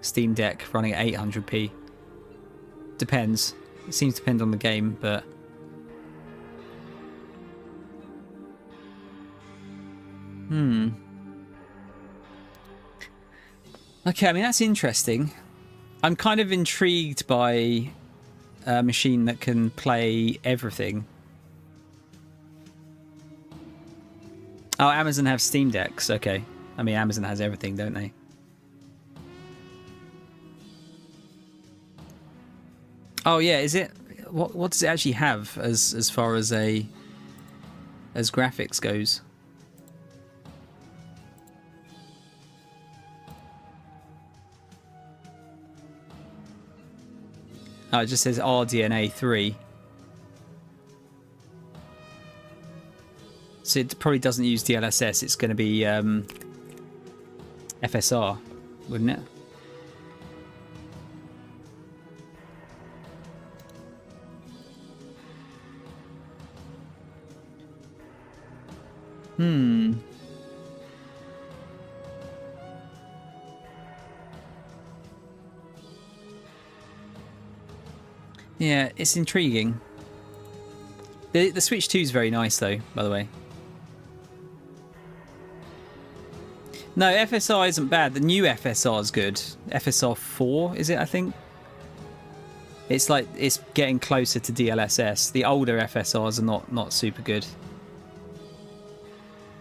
Steam Deck running at 800p. Depends. It seems to depend on the game, but okay, I mean, that's interesting. I'm kind of intrigued by a machine that can play everything. Oh, Amazon have Steam Decks. Okay. I mean, Amazon has everything, don't they? Oh yeah, is it? What does it actually have as far as graphics goes? Oh, it just says RDNA 3. So it probably doesn't use DLSS. It's going to be FSR, wouldn't it? Yeah, it's intriguing. The Switch 2 is very nice, though, by the way. No, FSR isn't bad. The new FSR is good. FSR 4, is it, I think? It's like, it's getting closer to DLSS. The older FSRs are not super good.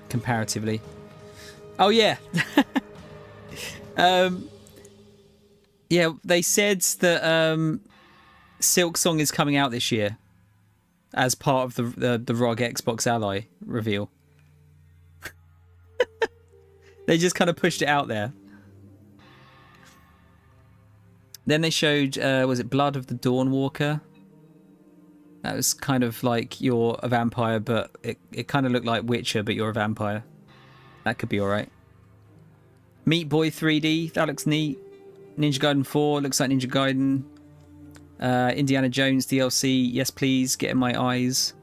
Comparatively. Oh, yeah. Yeah, they said that Silk Song is coming out this year as part of the ROG Xbox Ally reveal. They just kind of pushed it out there. Then they showed, was it Blood of the Dawnwalker? That was kind of like you're a vampire, but it kind of looked like Witcher, but you're a vampire. That could be alright. Meat Boy 3D, that looks neat. Ninja Gaiden 4, looks like Ninja Gaiden. Indiana Jones DLC, yes please, get in my eyes.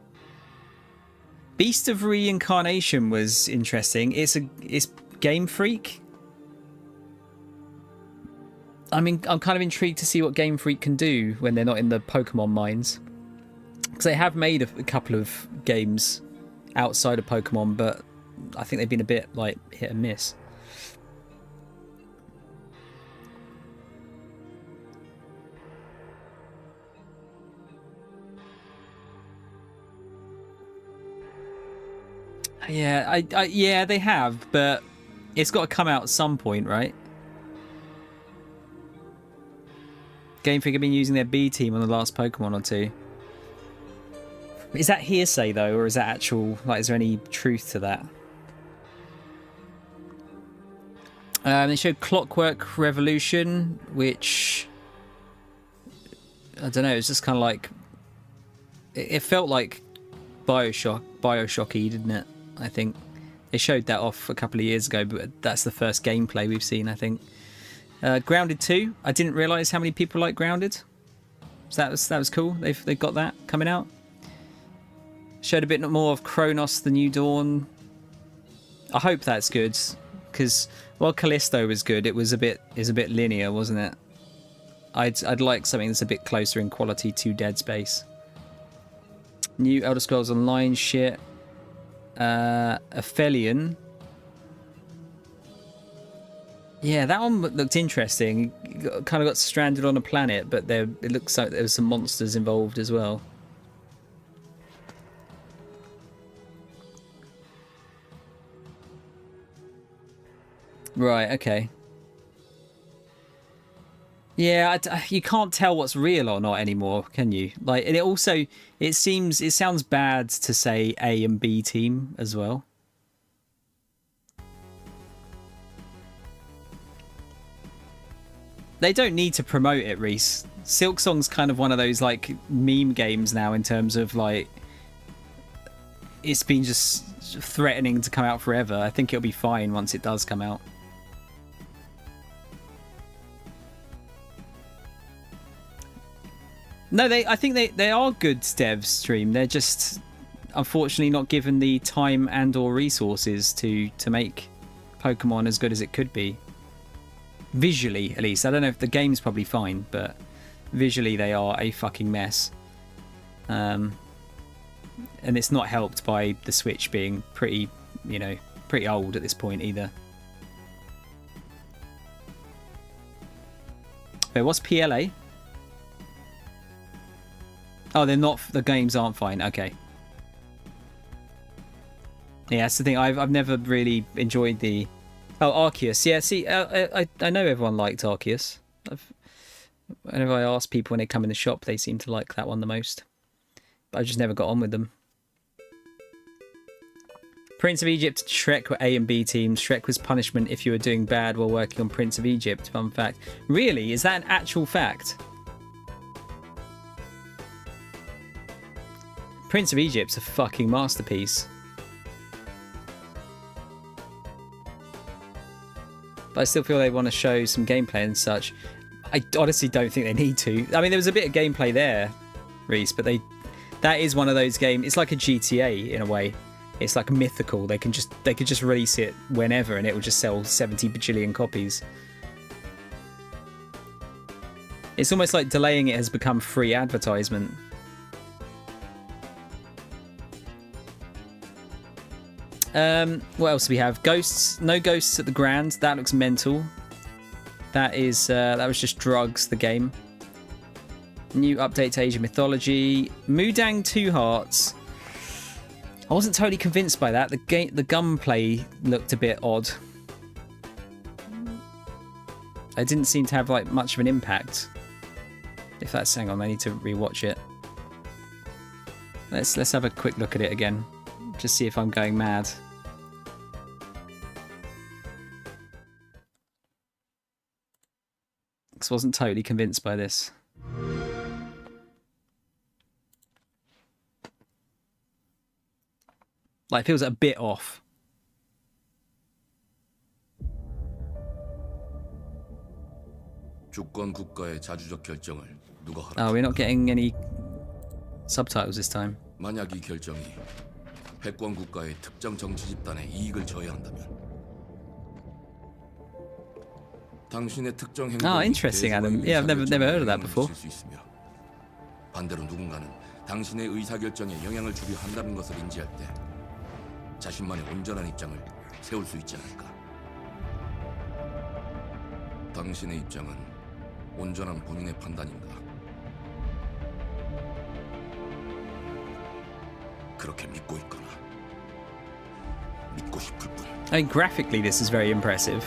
Beast of Reincarnation was interesting. It's Game Freak. I mean, I'm kind of intrigued to see what Game Freak can do when they're not in the Pokemon mines. Because they have made a couple of games outside of Pokemon, but I think they've been a bit like hit and miss. Yeah, yeah, they have, but it's got to come out at some point, right? Game Freak have been using their B team on the last Pokemon or two. Is that hearsay though, or is that actual? Like, is there any truth to that? They showed Clockwork Revolution, which I don't know. It's just kind of like it felt like Bioshock-y, didn't it? I think they showed that off a couple of years ago, but that's the first gameplay we've seen, I think. Grounded 2. I didn't realise how many people like Grounded. So that was cool. They've got that coming out. Showed a bit more of Kronos: The New Dawn. I hope that's good, because while Callisto was good, it was a bit linear, wasn't it? I'd like something that's a bit closer in quality to Dead Space. New Elder Scrolls Online shit. Aphelion. Yeah, that one looked interesting. Kind of got stranded on a planet, but it looks like there was some monsters involved as well. Right, okay. Yeah, you can't tell what's real or not anymore, can you? Like, and it sounds bad to say A and B team as well. They don't need to promote it, Reese. Silksong's kind of one of those like meme games now in terms of like it's been just threatening to come out forever. I think it'll be fine once it does come out. No, I think they are good devs, Stream. They're just unfortunately not given the time and or resources to make Pokemon as good as it could be. Visually, at least. I don't know if the game's probably fine, but visually they are a fucking mess. And it's not helped by the Switch being pretty old at this point either. Wait, what's PLA? Oh, they're not. The games aren't fine. Okay. Yeah, that's the thing. I've never really enjoyed the. Oh, Arceus. Yeah, see, I know everyone liked Arceus. Whenever I ask people when they come in the shop, they seem to like that one the most. But I just never got on with them. Prince of Egypt, Shrek were A and B teams. Shrek was punishment if you were doing bad while working on Prince of Egypt. Fun fact. Really? Is that an actual fact? Prince of Egypt's a fucking masterpiece. But I still feel they want to show some gameplay and such. I honestly don't think they need to. I mean, there was a bit of gameplay there, Reese, but that is one of those games. It's like a GTA in a way. It's like mythical. They could just release it whenever and it will just sell 70 bajillion copies. It's almost like delaying it has become free advertisement. What else do we have? Ghosts. No ghosts at the Grand. That looks mental. That was just drugs, the game. New update to Asian mythology. Mudang 2 Hearts. I wasn't totally convinced by that. The gunplay looked a bit odd. It didn't seem to have like much of an impact. If that's, hang on, I need to rewatch it. Let's have a quick look at it again. Just see if I'm going mad. Because I wasn't totally convinced by this. Like, it feels a bit off. Oh, we're not getting any subtitles this time. 만약 이 결정이 패권 국가의 특정 정치 집단에 이익을 저해한다면 당신의 특정 행동이 Oh, interesting, Adam. Yeah, I've never heard of that before. 반대로 누군가는 당신의 의사결정에 영향을 주려 한다는 것을 인지할 때 자신만의 온전한 입장을 세울 수 있지 않을까? 당신의 입장은 온전한 본인의 판단인가? 그렇게 믿고 있거나 믿고 싶을 뿐. I mean, graphically, this is very impressive.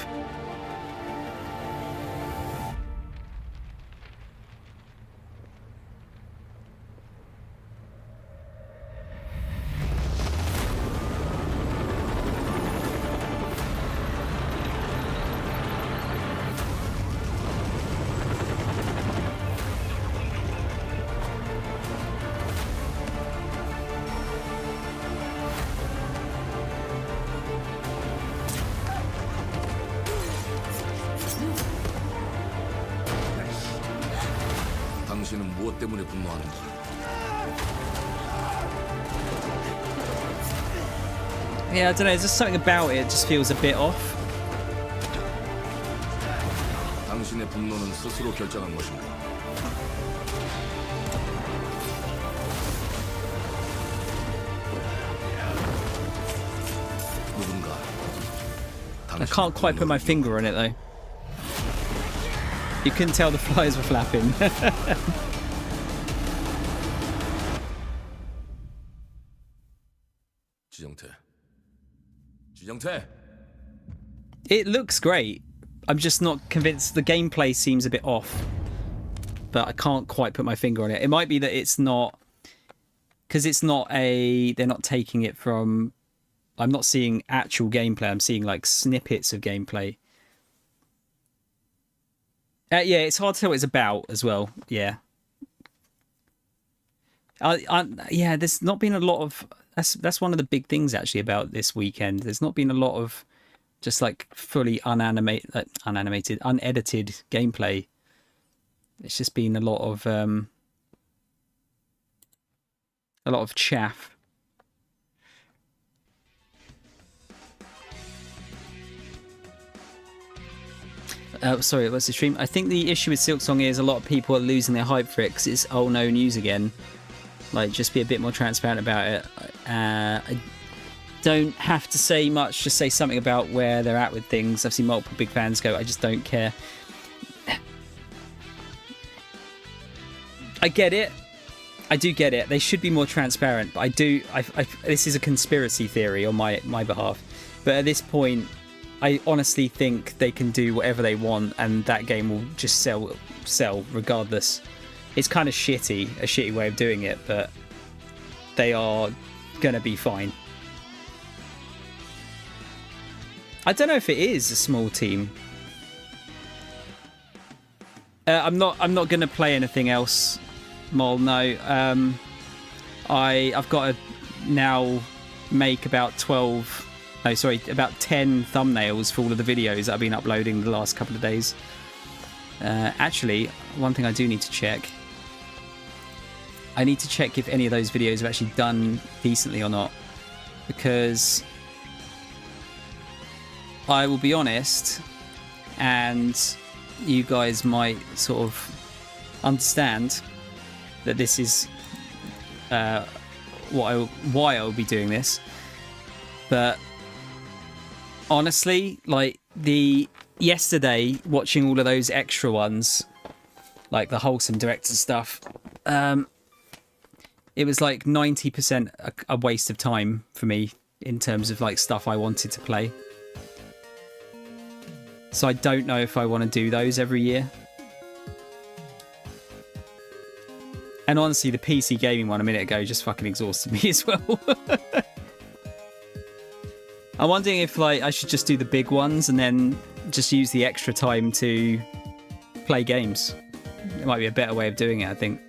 당신은 무엇 때문에 분노하는가? Yeah, I don't know, there's just something about it just feels a bit off. 당신의 분노는 스스로 결정한 것인가? 누군가 I can't quite put my finger on it though. You couldn't tell the flies were flapping. 지정태. It looks great. I'm just not convinced. The gameplay seems a bit off. But I can't quite put my finger on it. It might be that it's not... Because it's not a... They're not taking it from... I'm not seeing actual gameplay. I'm seeing like snippets of gameplay. Yeah, it's hard to tell what it's about as well. Yeah. Yeah, there's not been a lot of... That's one of the big things actually about this weekend. There's not been a lot of just like fully unedited gameplay. It's just been a lot of chaff. Sorry, what's the stream? I think the issue with Silksong is a lot of people are losing their hype for it because it's oh no news again. Like, just be a bit more transparent about it. I don't have to say much, just say something about where they're at with things. I've seen multiple big fans go, I just don't care. I get it. I do get it. They should be more transparent. But I this is a conspiracy theory on my behalf. But at this point, I honestly think they can do whatever they want, and that game will just sell regardless. It's kind of a shitty way of doing it, but they are gonna be fine. I don't know if it is a small team. I'm not gonna play anything else, Mol. No. I've got to now make about 10 thumbnails for all of the videos that I've been uploading the last couple of days. Actually, one thing I do need to check. I need to check if any of those videos have actually done decently or not, because I will be honest, and you guys might sort of understand that this is why I will be doing this. But honestly, like yesterday, watching all of those extra ones, like the wholesome director stuff, it was like 90% a waste of time for me in terms of like stuff I wanted to play. So I don't know if I want to do those every year. And honestly, the PC gaming one a minute ago just fucking exhausted me as well. I'm wondering if like I should just do the big ones and then just use the extra time to play games. It might be a better way of doing it, I think.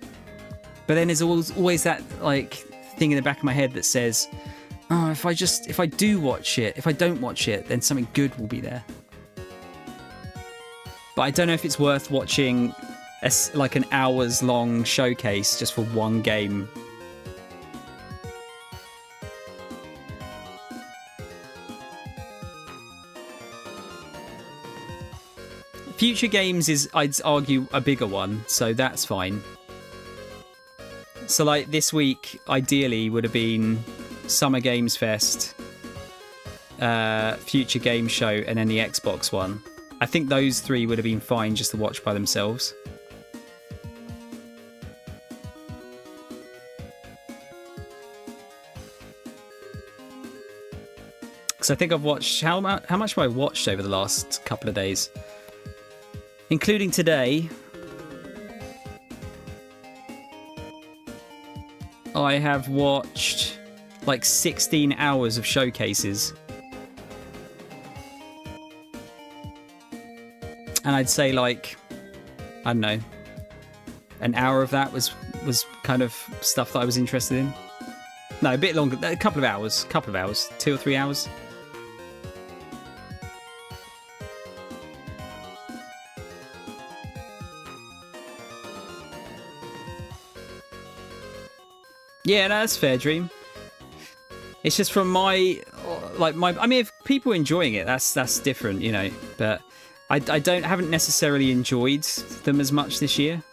But then there's always that like thing in the back of my head that says, oh, if I do watch it, if I don't watch it, then something good will be there. But I don't know if it's worth watching like an hours long showcase just for one game. Future games is, I'd argue, a bigger one, so that's fine. So like this week, ideally, would have been Summer Games Fest, Future Game Show, and then the Xbox one. I think those three would have been fine just to watch by themselves. Because I think I've watched... How much have I watched over the last couple of days? Including today, I have watched like 16 hours of showcases. And I'd say like, I don't know, an hour of that was kind of stuff that I was interested in. No, a bit longer, a couple of hours, 2 or 3 hours. Yeah, no, that's fair, Dream. It's just from I mean, if people are enjoying it, that's different, you know. But I haven't necessarily enjoyed them as much this year.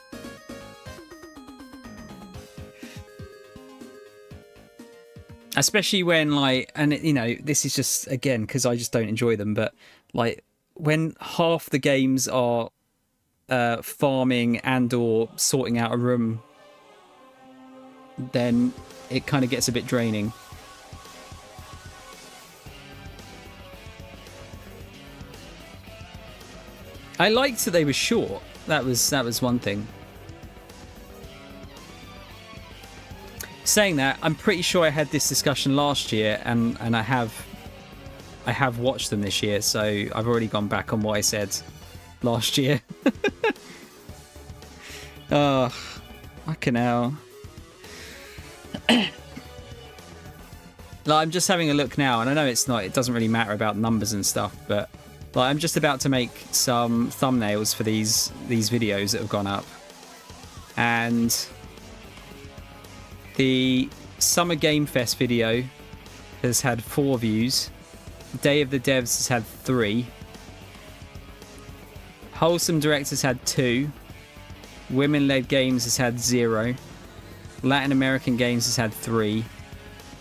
Especially when you know, this is just again because I just don't enjoy them. But like when half the games are farming and/or sorting out a room, then it kind of gets a bit draining. I liked that they were short. That was one thing. Saying that, I'm pretty sure I had this discussion last year, and I have watched them this year, so I've already gone back on what I said last year. Oh, fucking hell. Like, I'm just having a look now, and I know it doesn't really matter about numbers and stuff, but like, I'm just about to make some thumbnails for these videos that have gone up, and the Summer Game Fest video has had 4 views. Day of the Devs has had 3. Wholesome Directors had 2. Women-led Games has had 0. Latin American Games has had 3.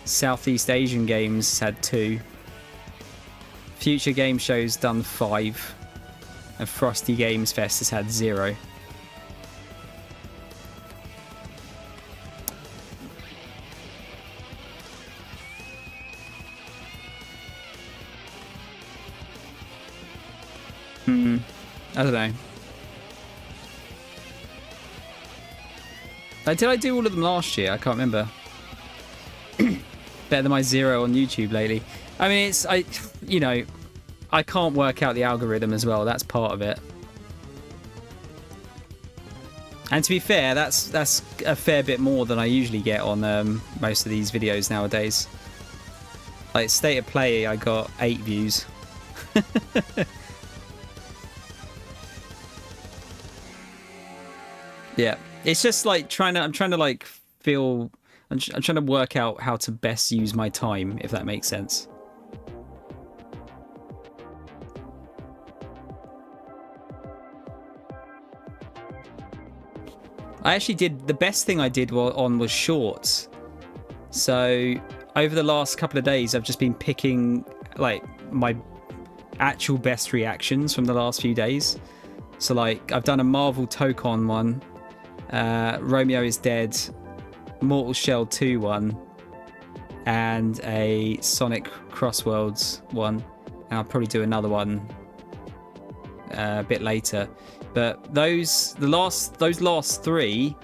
Southeast Asian Games has had 2. Future Game Show's done 5. And Frosty Games Fest has had 0. I don't know. Like, did I do all of them last year? I can't remember. Better than my 0 on YouTube lately. I mean, you know, I can't work out the algorithm as well. That's part of it. And to be fair, that's a fair bit more than I usually get on most of these videos nowadays. Like State of Play, I got 8 views. Yeah, it's just like I'm trying to like feel. I'm trying to work out how to best use my time, if that makes sense. I actually did, the best thing I did was shorts. So over the last couple of days, I've just been picking like my actual best reactions from the last few days. So like I've done a Marvel Tokon one, Romeo is Dead, Mortal Shell 2 one, and a Sonic Crossworlds one. And I'll probably do another one a bit later. But those last 3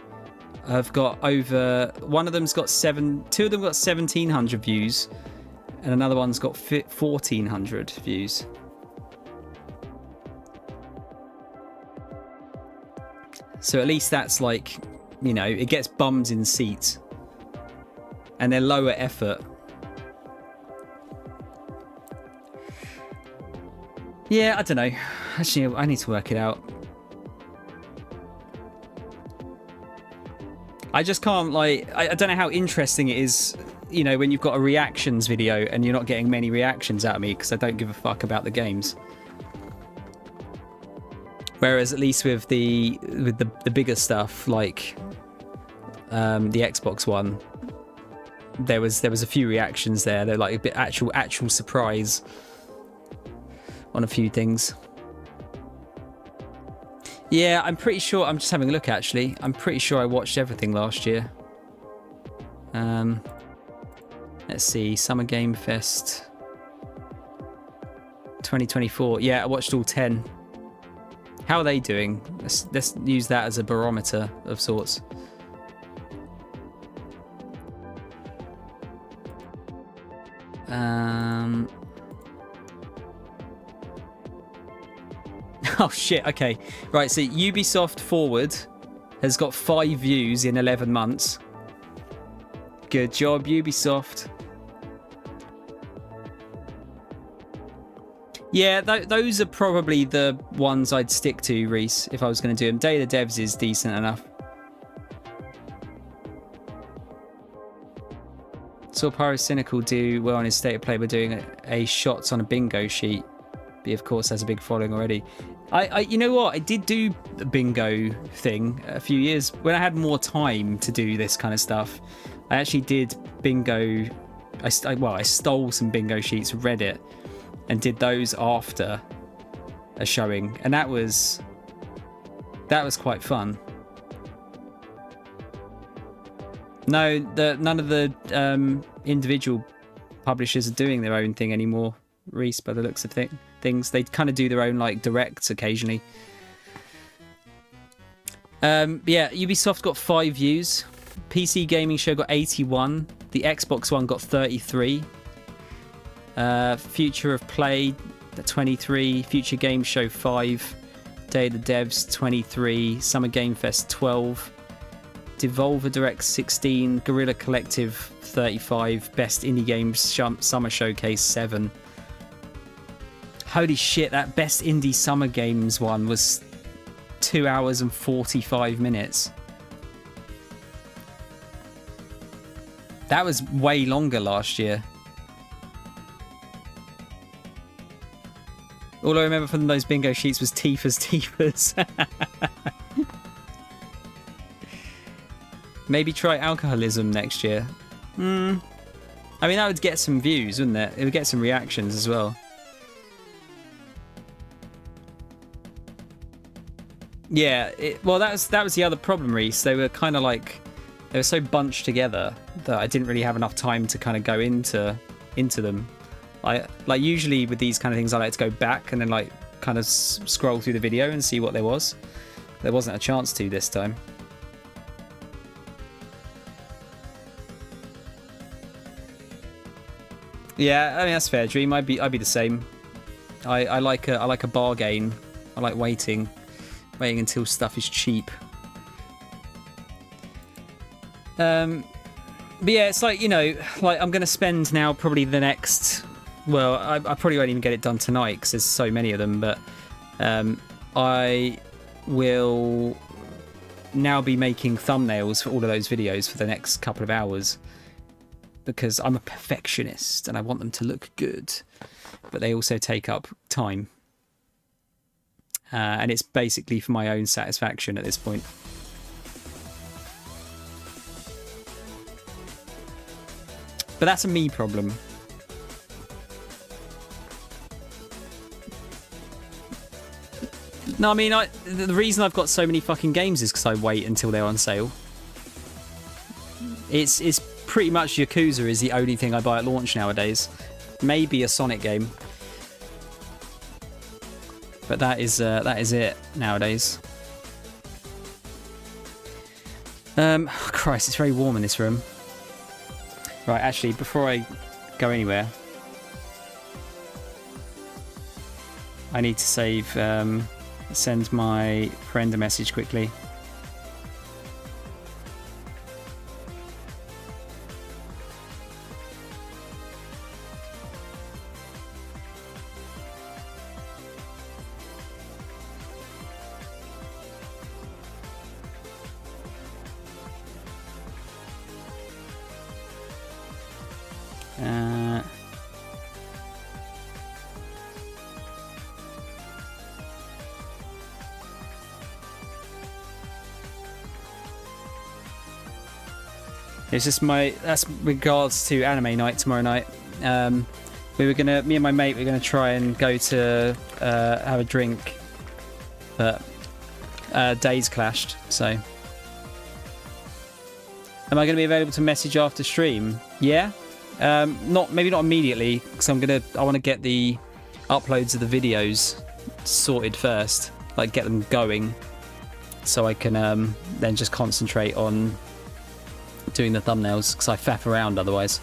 have got over. One of them's got 2 of them got 1,700 views, and another one's got 1,400 views. So at least that's like, you know, it gets bums in seats, and they're lower effort. Yeah, I don't know. Actually, I need to work it out. I just can't, like, I don't know how interesting it is, you know, when you've got a reactions video and you're not getting many reactions out of me because I don't give a fuck about the games. Whereas at least with the bigger stuff, like the Xbox One, there was a few reactions there. They're like a bit actual surprise on a few things. Yeah, I'm pretty sure. I'm just having a look, actually. I'm pretty sure I watched everything last year. Let's see. Summer Game Fest 2024. Yeah, I watched all 10. How are they doing? Let's use that as a barometer of sorts. Oh shit, okay. Right, so Ubisoft Forward has got 5 views in 11 months. Good job, Ubisoft. Yeah, those are probably the ones I'd stick to, Reese, if I was going to do them. Day of the Devs is decent enough. Saw Pyrocynical do well on his State of Play by doing a shots on a bingo sheet. He, of course, has a big following already. You know what? I did do the bingo thing a few years when I had more time to do this kind of stuff. I actually did bingo. I stole some bingo sheets from Reddit and did those after a showing, and that was quite fun. No, none of the individual publishers are doing their own thing anymore, Reese, by the looks of things. They kind of do their own like directs occasionally. Yeah, Ubisoft got 5 views. PC Gaming Show got 81. The Xbox One got 33. Future of Play 23. Future Game Show 5. Day of the Devs 23. Summer Game Fest 12. Devolver Direct 16. Guerrilla Collective 35. Best Indie Games Summer Showcase 7. Holy shit, that Best Indie Summer Games one was 2 hours and 45 minutes. That was way longer last year. All I remember from those bingo sheets was Tifa's. Maybe try alcoholism next year. I mean, that would get some views, wouldn't it? It would get some reactions as well. Yeah, well, that was the other problem, Reese. They were kind of like, they were so bunched together that I didn't really have enough time to kind of go into them. Like usually with these kind of things, I like to go back and then like kind of scroll through the video and see what there was. There wasn't a chance to this time. Yeah, I mean that's fair, Dream. I'd be the same. I like a bargain. I like waiting until stuff is cheap. But yeah, it's like, you know, like I'm gonna spend now probably the next. Well, I probably won't even get it done tonight because there's so many of them. But I will now be making thumbnails for all of those videos for the next couple of hours. Because I'm a perfectionist and I want them to look good, but they also take up time. And it's basically for my own satisfaction at this point. But that's a me problem. No, I mean, the reason I've got so many fucking games is because I wait until they're on sale. It's pretty much Yakuza is the only thing I buy at launch nowadays. Maybe a Sonic game. But that is it nowadays. Christ, it's very warm in this room. Right, actually, before I go anywhere, I need to send my friend a message quickly. It's just that's regards to anime night tomorrow night. Me and my mate, we're gonna try and go to have a drink, but days clashed. So, am I gonna be available to message after stream? Yeah, maybe not immediately because I want to get the uploads of the videos sorted first, like get them going, so I can then just concentrate on doing the thumbnails because I faff around otherwise.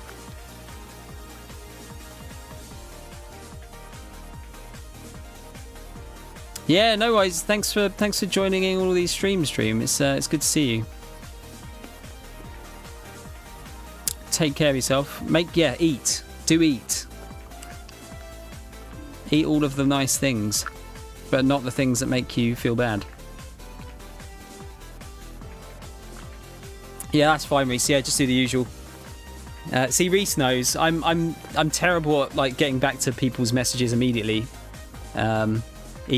Yeah, no worries. Thanks for joining in all these streams, Dream. It's good to see you. Take care of yourself. Eat. Do eat. Eat all of the nice things, but not the things that make you feel bad. Yeah, that's fine, Reese. Yeah, just do the usual. See, Reese knows I'm terrible at like getting back to people's messages immediately, either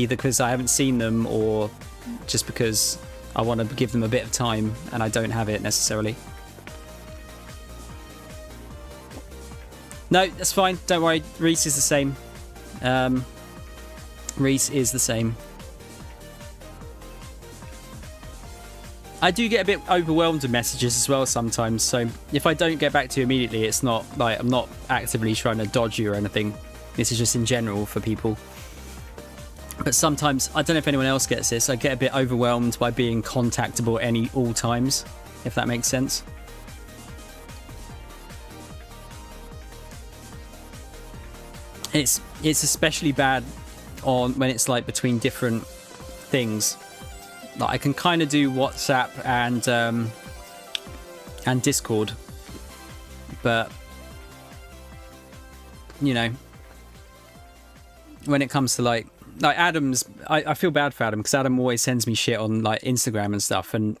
because I haven't seen them or just because I want to give them a bit of time and I don't have it necessarily. No, that's fine. Don't worry. Reese is the same. Reese is the same. I do get a bit overwhelmed with messages as well sometimes, so if I don't get back to you immediately, it's not like I'm not actively trying to dodge you or anything. This is just in general for people. But sometimes, I don't know if anyone else gets this, I get a bit overwhelmed by being contactable at all times, if that makes sense. It's especially bad when it's like between different things. Like I can kind of do WhatsApp and Discord, but you know, when it comes to like Adam's, I feel bad for Adam because Adam always sends me shit on like Instagram and stuff, and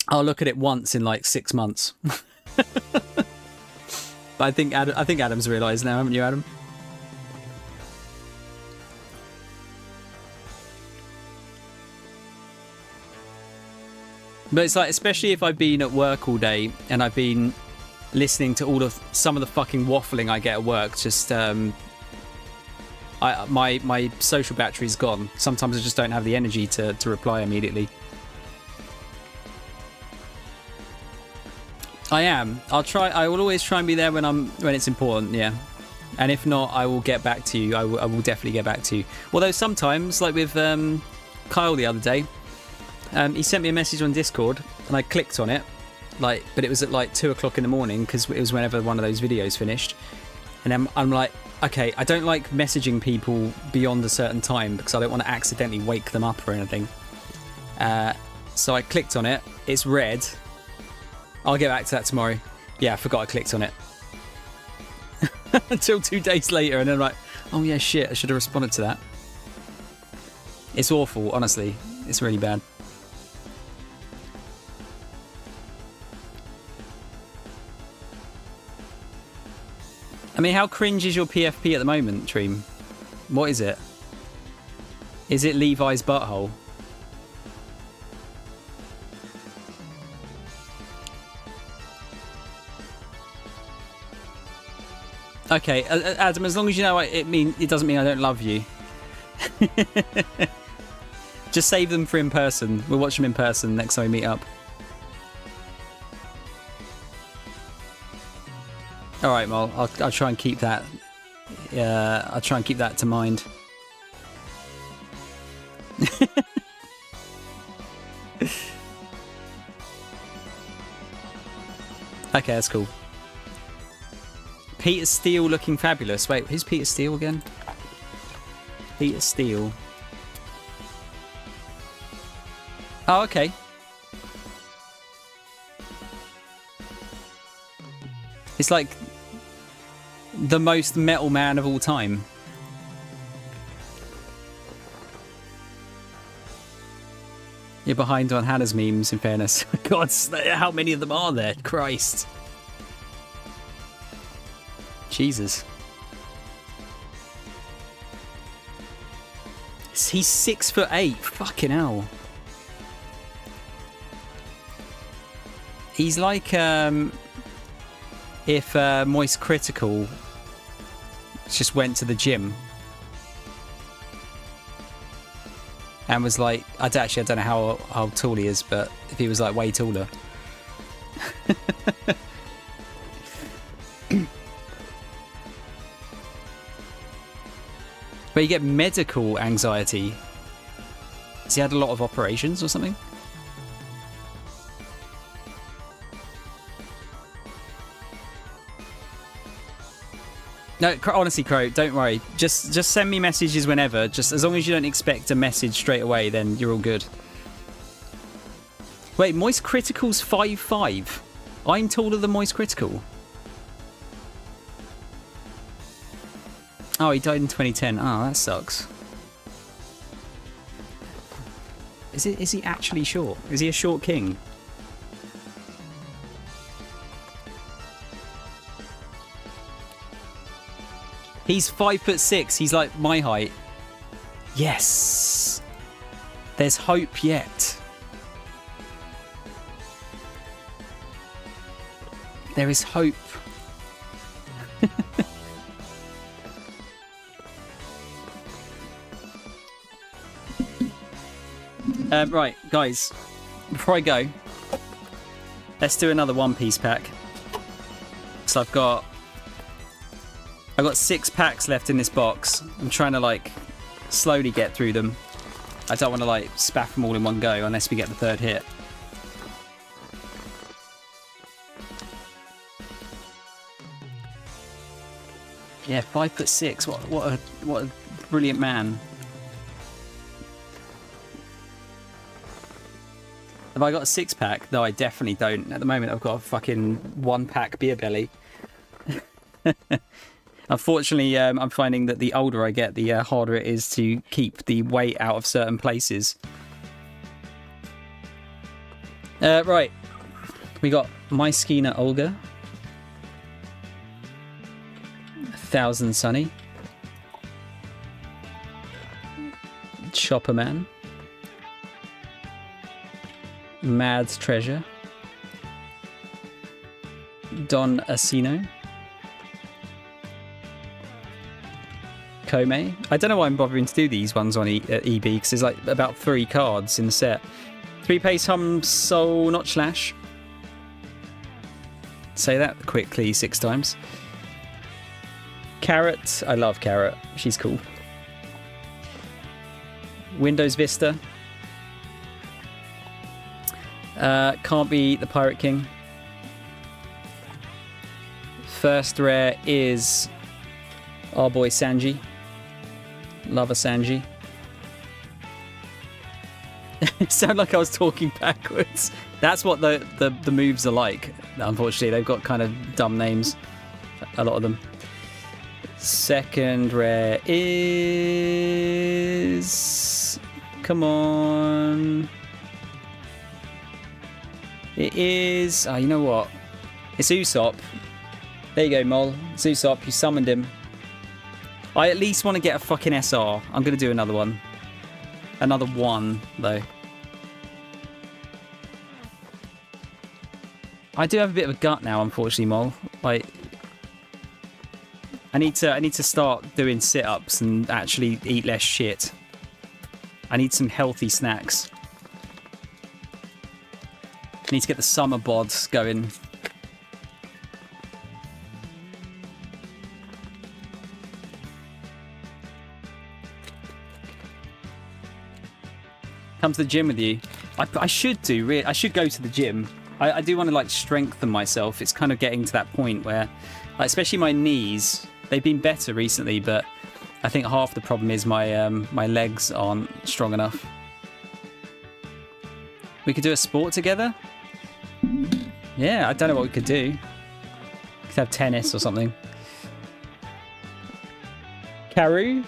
I'll look at it once in like 6 months. But I think Adam's realised now, haven't you, Adam? But it's like, especially if I've been at work all day and I've been listening to some of the fucking waffling I get at work, just my social battery's gone. Sometimes I just don't have the energy to reply immediately. I am. I will always try and be there when it's important, yeah. And if not, I will get back to you. I will definitely get back to you. Although sometimes, like with Kyle the other day, he sent me a message on Discord and I clicked on it, but it was at like 2 o'clock in the morning because it was whenever one of those videos finished. And I'm like, okay, I don't like messaging people beyond a certain time because I don't want to accidentally wake them up or anything. So I clicked on it. It's red. I'll get back to that tomorrow. Yeah, I forgot I clicked on it. Until 2 days later, and then I'm like, oh yeah, shit, I should have responded to that. It's awful, honestly. It's really bad. I mean, how cringe is your PFP at the moment, Dream? What is it? Is it Levi's butthole? Okay, Adam, as long as you know it doesn't mean I don't love you. Just save them for in person. We'll watch them in person next time we meet up. All right, Mol. I'll try and keep that. I'll try and keep that to mind. Okay, that's cool. Peter Steele looking fabulous. Wait, who's Peter Steele again? Peter Steele. Oh, okay. It's like the most metal man of all time. You're behind on Hannah's memes, in fairness. God, how many of them are there? Christ. Jesus. He's 6'8". Fucking hell. He's like if Moist Critical just went to the gym and was like, I don't know how tall he is, but if he was like way taller. But you get medical anxiety. Has he had a lot of operations or something? No, honestly, Crow, don't worry. Just send me messages whenever. Just as long as you don't expect a message straight away, then you're all good. Wait, Moist Critical's 5'5". I'm taller than Moist Critical. Oh, he died in 2010. Oh, that sucks. Is he actually short? Is he a short king? He's 5'6". He's like my height. Yes. There's hope yet. There is hope. Right, guys. Before I go, let's do another One Piece pack. So I've got 6 packs left in this box. I'm trying to like slowly get through them. I don't want to like spaff them all in one go unless we get the 3rd hit. Yeah, 5'6". What a brilliant man. Have I got a 6-pack? No, I definitely don't. At the moment, I've got a fucking 1-pack beer belly. Unfortunately, I'm finding that the older I get, the harder it is to keep the weight out of certain places. Right. We got My Skeena Olga. 1000 Sunny. Chopper Man. Mad's Treasure. Don Asino. Kome. I don't know why I'm bothering to do these ones on EB because there's like about 3 cards in the set. 3-pace Hum Soul Not Slash. Say that quickly 6 times. Carrot. I love Carrot. She's cool. Windows Vista. Can't be the Pirate King. First rare is our boy Sanji. Love a Sanji. It sounded like I was talking backwards. That's what the moves are like. Unfortunately, they've got kind of dumb names. A lot of them. Second rare is... Come on. It is... Oh, you know what? It's Usopp. There you go, Mol. It's Usopp. You summoned him. I at least want to get a fucking SR. I'm going to do another one. Another one, though. I do have a bit of a gut now, unfortunately, Mol. Like, I need to start doing sit-ups and actually eat less shit. I need some healthy snacks. I need to get the summer bods going. Come to the gym with you. I should do. I should go to the gym. I do want to like strengthen myself. It's kind of getting to that point where, like, especially my knees, they've been better recently, but I think half the problem is my my legs aren't strong enough. We could do a sport together. Yeah, I don't know what we could do. We could have tennis or something. Karu?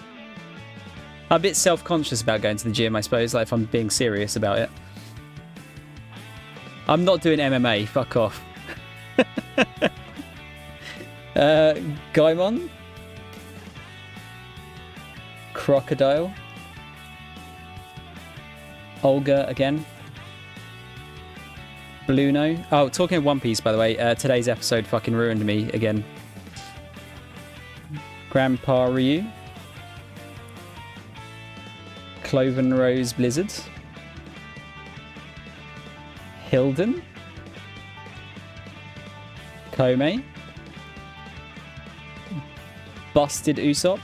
I'm a bit self-conscious about going to the gym, I suppose, like if I'm being serious about it. I'm not doing MMA, fuck off. Gaimon? Crocodile? Olga again? Bluno? Oh, talking of One Piece, by the way, today's episode fucking ruined me again. Grandpa Ryu? Cloven Rose Blizzard? Hilden? Kome? Busted Usopp?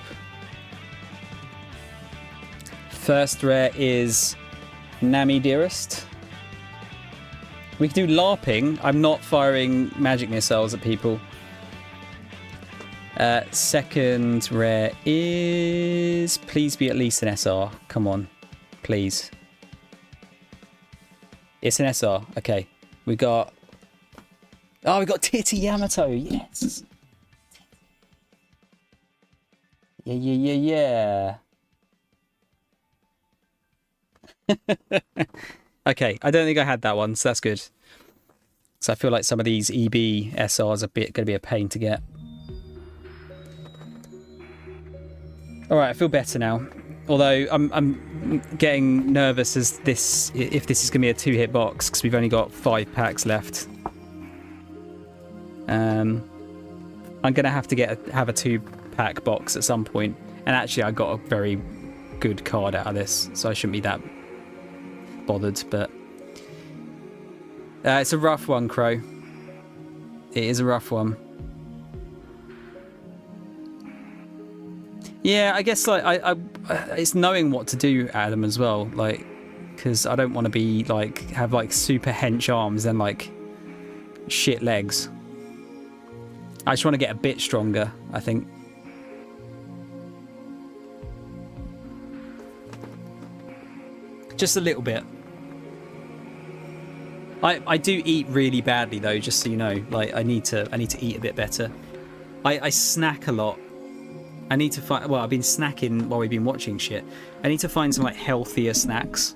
First rare is Nami Dearest. We can do LARPing. I'm not firing magic missiles at people. Second rare is... Please be at least an SR. Come on. Please. It's an SR. Okay. We got... Oh, we got Titty Yamato. Yes. Yeah. Okay. I don't think I had that one, so that's good. So I feel like some of these EB SRs are going to be a pain to get. All right, I feel better now. Although I'm getting nervous as if this is going to be a 2-hit box because we've only got 5 packs left. I'm going to have to have a 2-pack box at some point. And actually, I got a very good card out of this, so I shouldn't be that bothered. But it's a rough one, Crow. It is a rough one. Yeah, I guess like I it's knowing what to do, Adam, as well. Like, because I don't want to be like have like super hench arms and like shit legs. I just want to get a bit stronger, I think. Just a little bit. I do eat really badly though, just so you know. Like I need to eat a bit better. I snack a lot. I need to find... Well, I've been snacking while we've been watching shit. I need to find some, like, healthier snacks.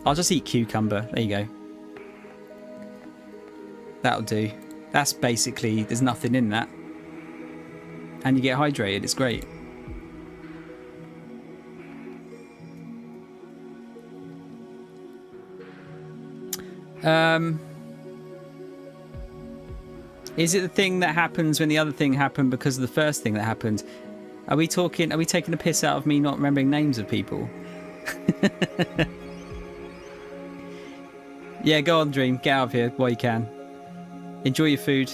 I'll just eat cucumber. There you go. That'll do. That's basically... There's nothing in that. And you get hydrated. It's great. Is it the thing that happens when the other thing happened because of the first thing that happened? Are we taking the piss out of me not remembering names of people? Yeah, go on, Dream. Get out of here while you can. Enjoy your food.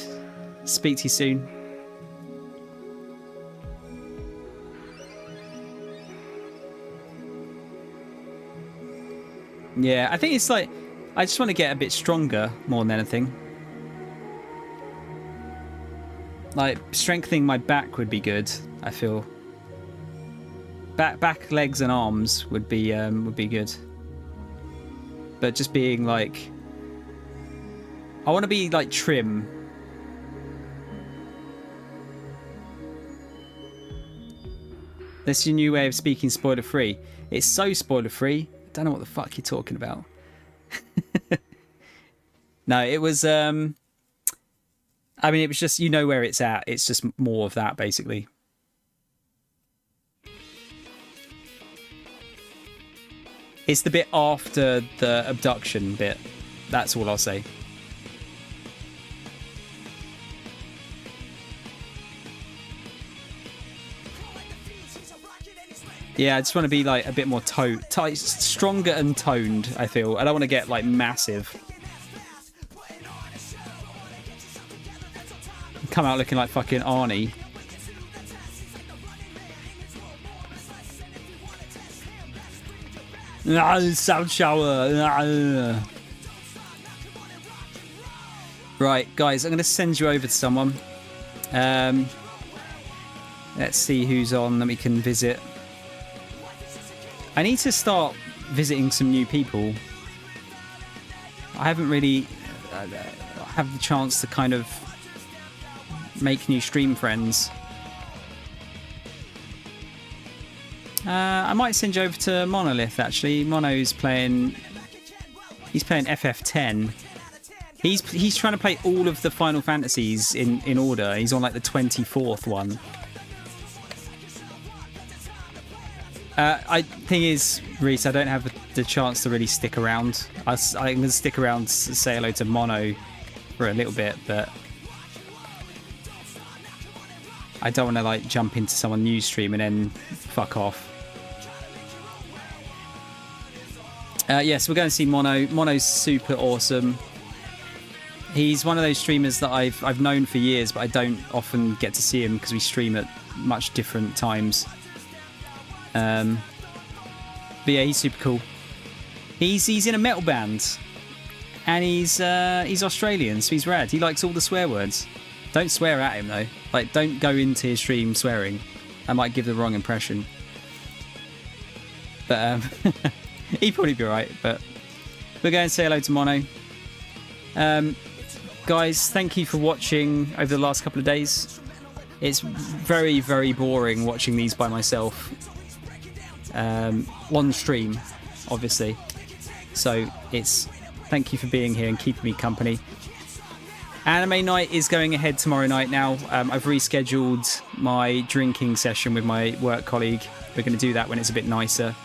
Speak to you soon. Yeah, I think it's like, I just want to get a bit stronger more than anything. Like, strengthening my back would be good, I feel. Back, legs and arms would be good. But just being like, I want to be like trim. That's your new way of speaking spoiler free. It's so spoiler free. I don't know what the fuck you're talking about. No, it was I mean, it was just, you know where it's at. It's just more of that, basically. It's the bit after the abduction bit. That's all I'll say. Yeah, I just want to be like a bit more stronger and toned, I feel. I don't want to get like massive. Come out looking like fucking Arnie. Sound shower. Right, guys, I'm going to send you over to someone. Let's see who's on that we can visit. I need to start visiting some new people. I haven't really had the chance to kind of make new stream friends. I might send you over to Monolith, actually. Mono's playing... He's playing FF10. He's trying to play all of the Final Fantasies in order. He's on like the 24th one. Thing is, Reese, I don't have the chance to really stick around. I'm going to stick around to say hello to Mono for a little bit, but I don't want to like jump into someone new stream and then fuck off. Yes, we're going to see Mono. Mono's super awesome. He's one of those streamers that I've known for years, but I don't often get to see him because we stream at much different times. But yeah, he's super cool. He's in a metal band, and he's Australian, so he's rad. He likes all the swear words. Don't swear at him though. Like, don't go into his stream swearing. I might give the wrong impression. But he'd probably be alright. But we're going to say hello to Mono. Guys, thank you for watching over the last couple of days. It's very, very boring watching these by myself. On stream, obviously. So it's thank you for being here and keeping me company. Anime night is going ahead tomorrow night now. I've rescheduled my drinking session with my work colleague. We're going to do that when it's a bit nicer.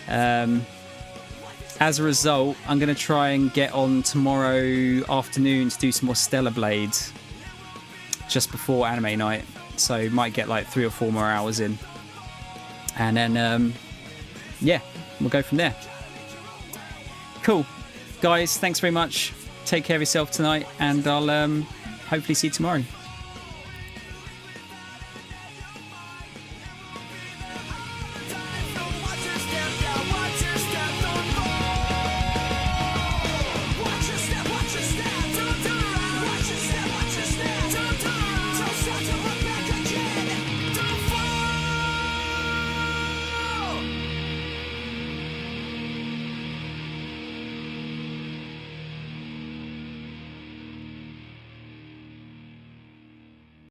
As a result, I'm going to try and get on tomorrow afternoon to do some more Stella Blade just before anime night. So might get like 3 or 4 more hours in. And then, yeah, we'll go from there. Cool. Guys, thanks very much. Take care of yourself tonight, and I'll hopefully see you tomorrow.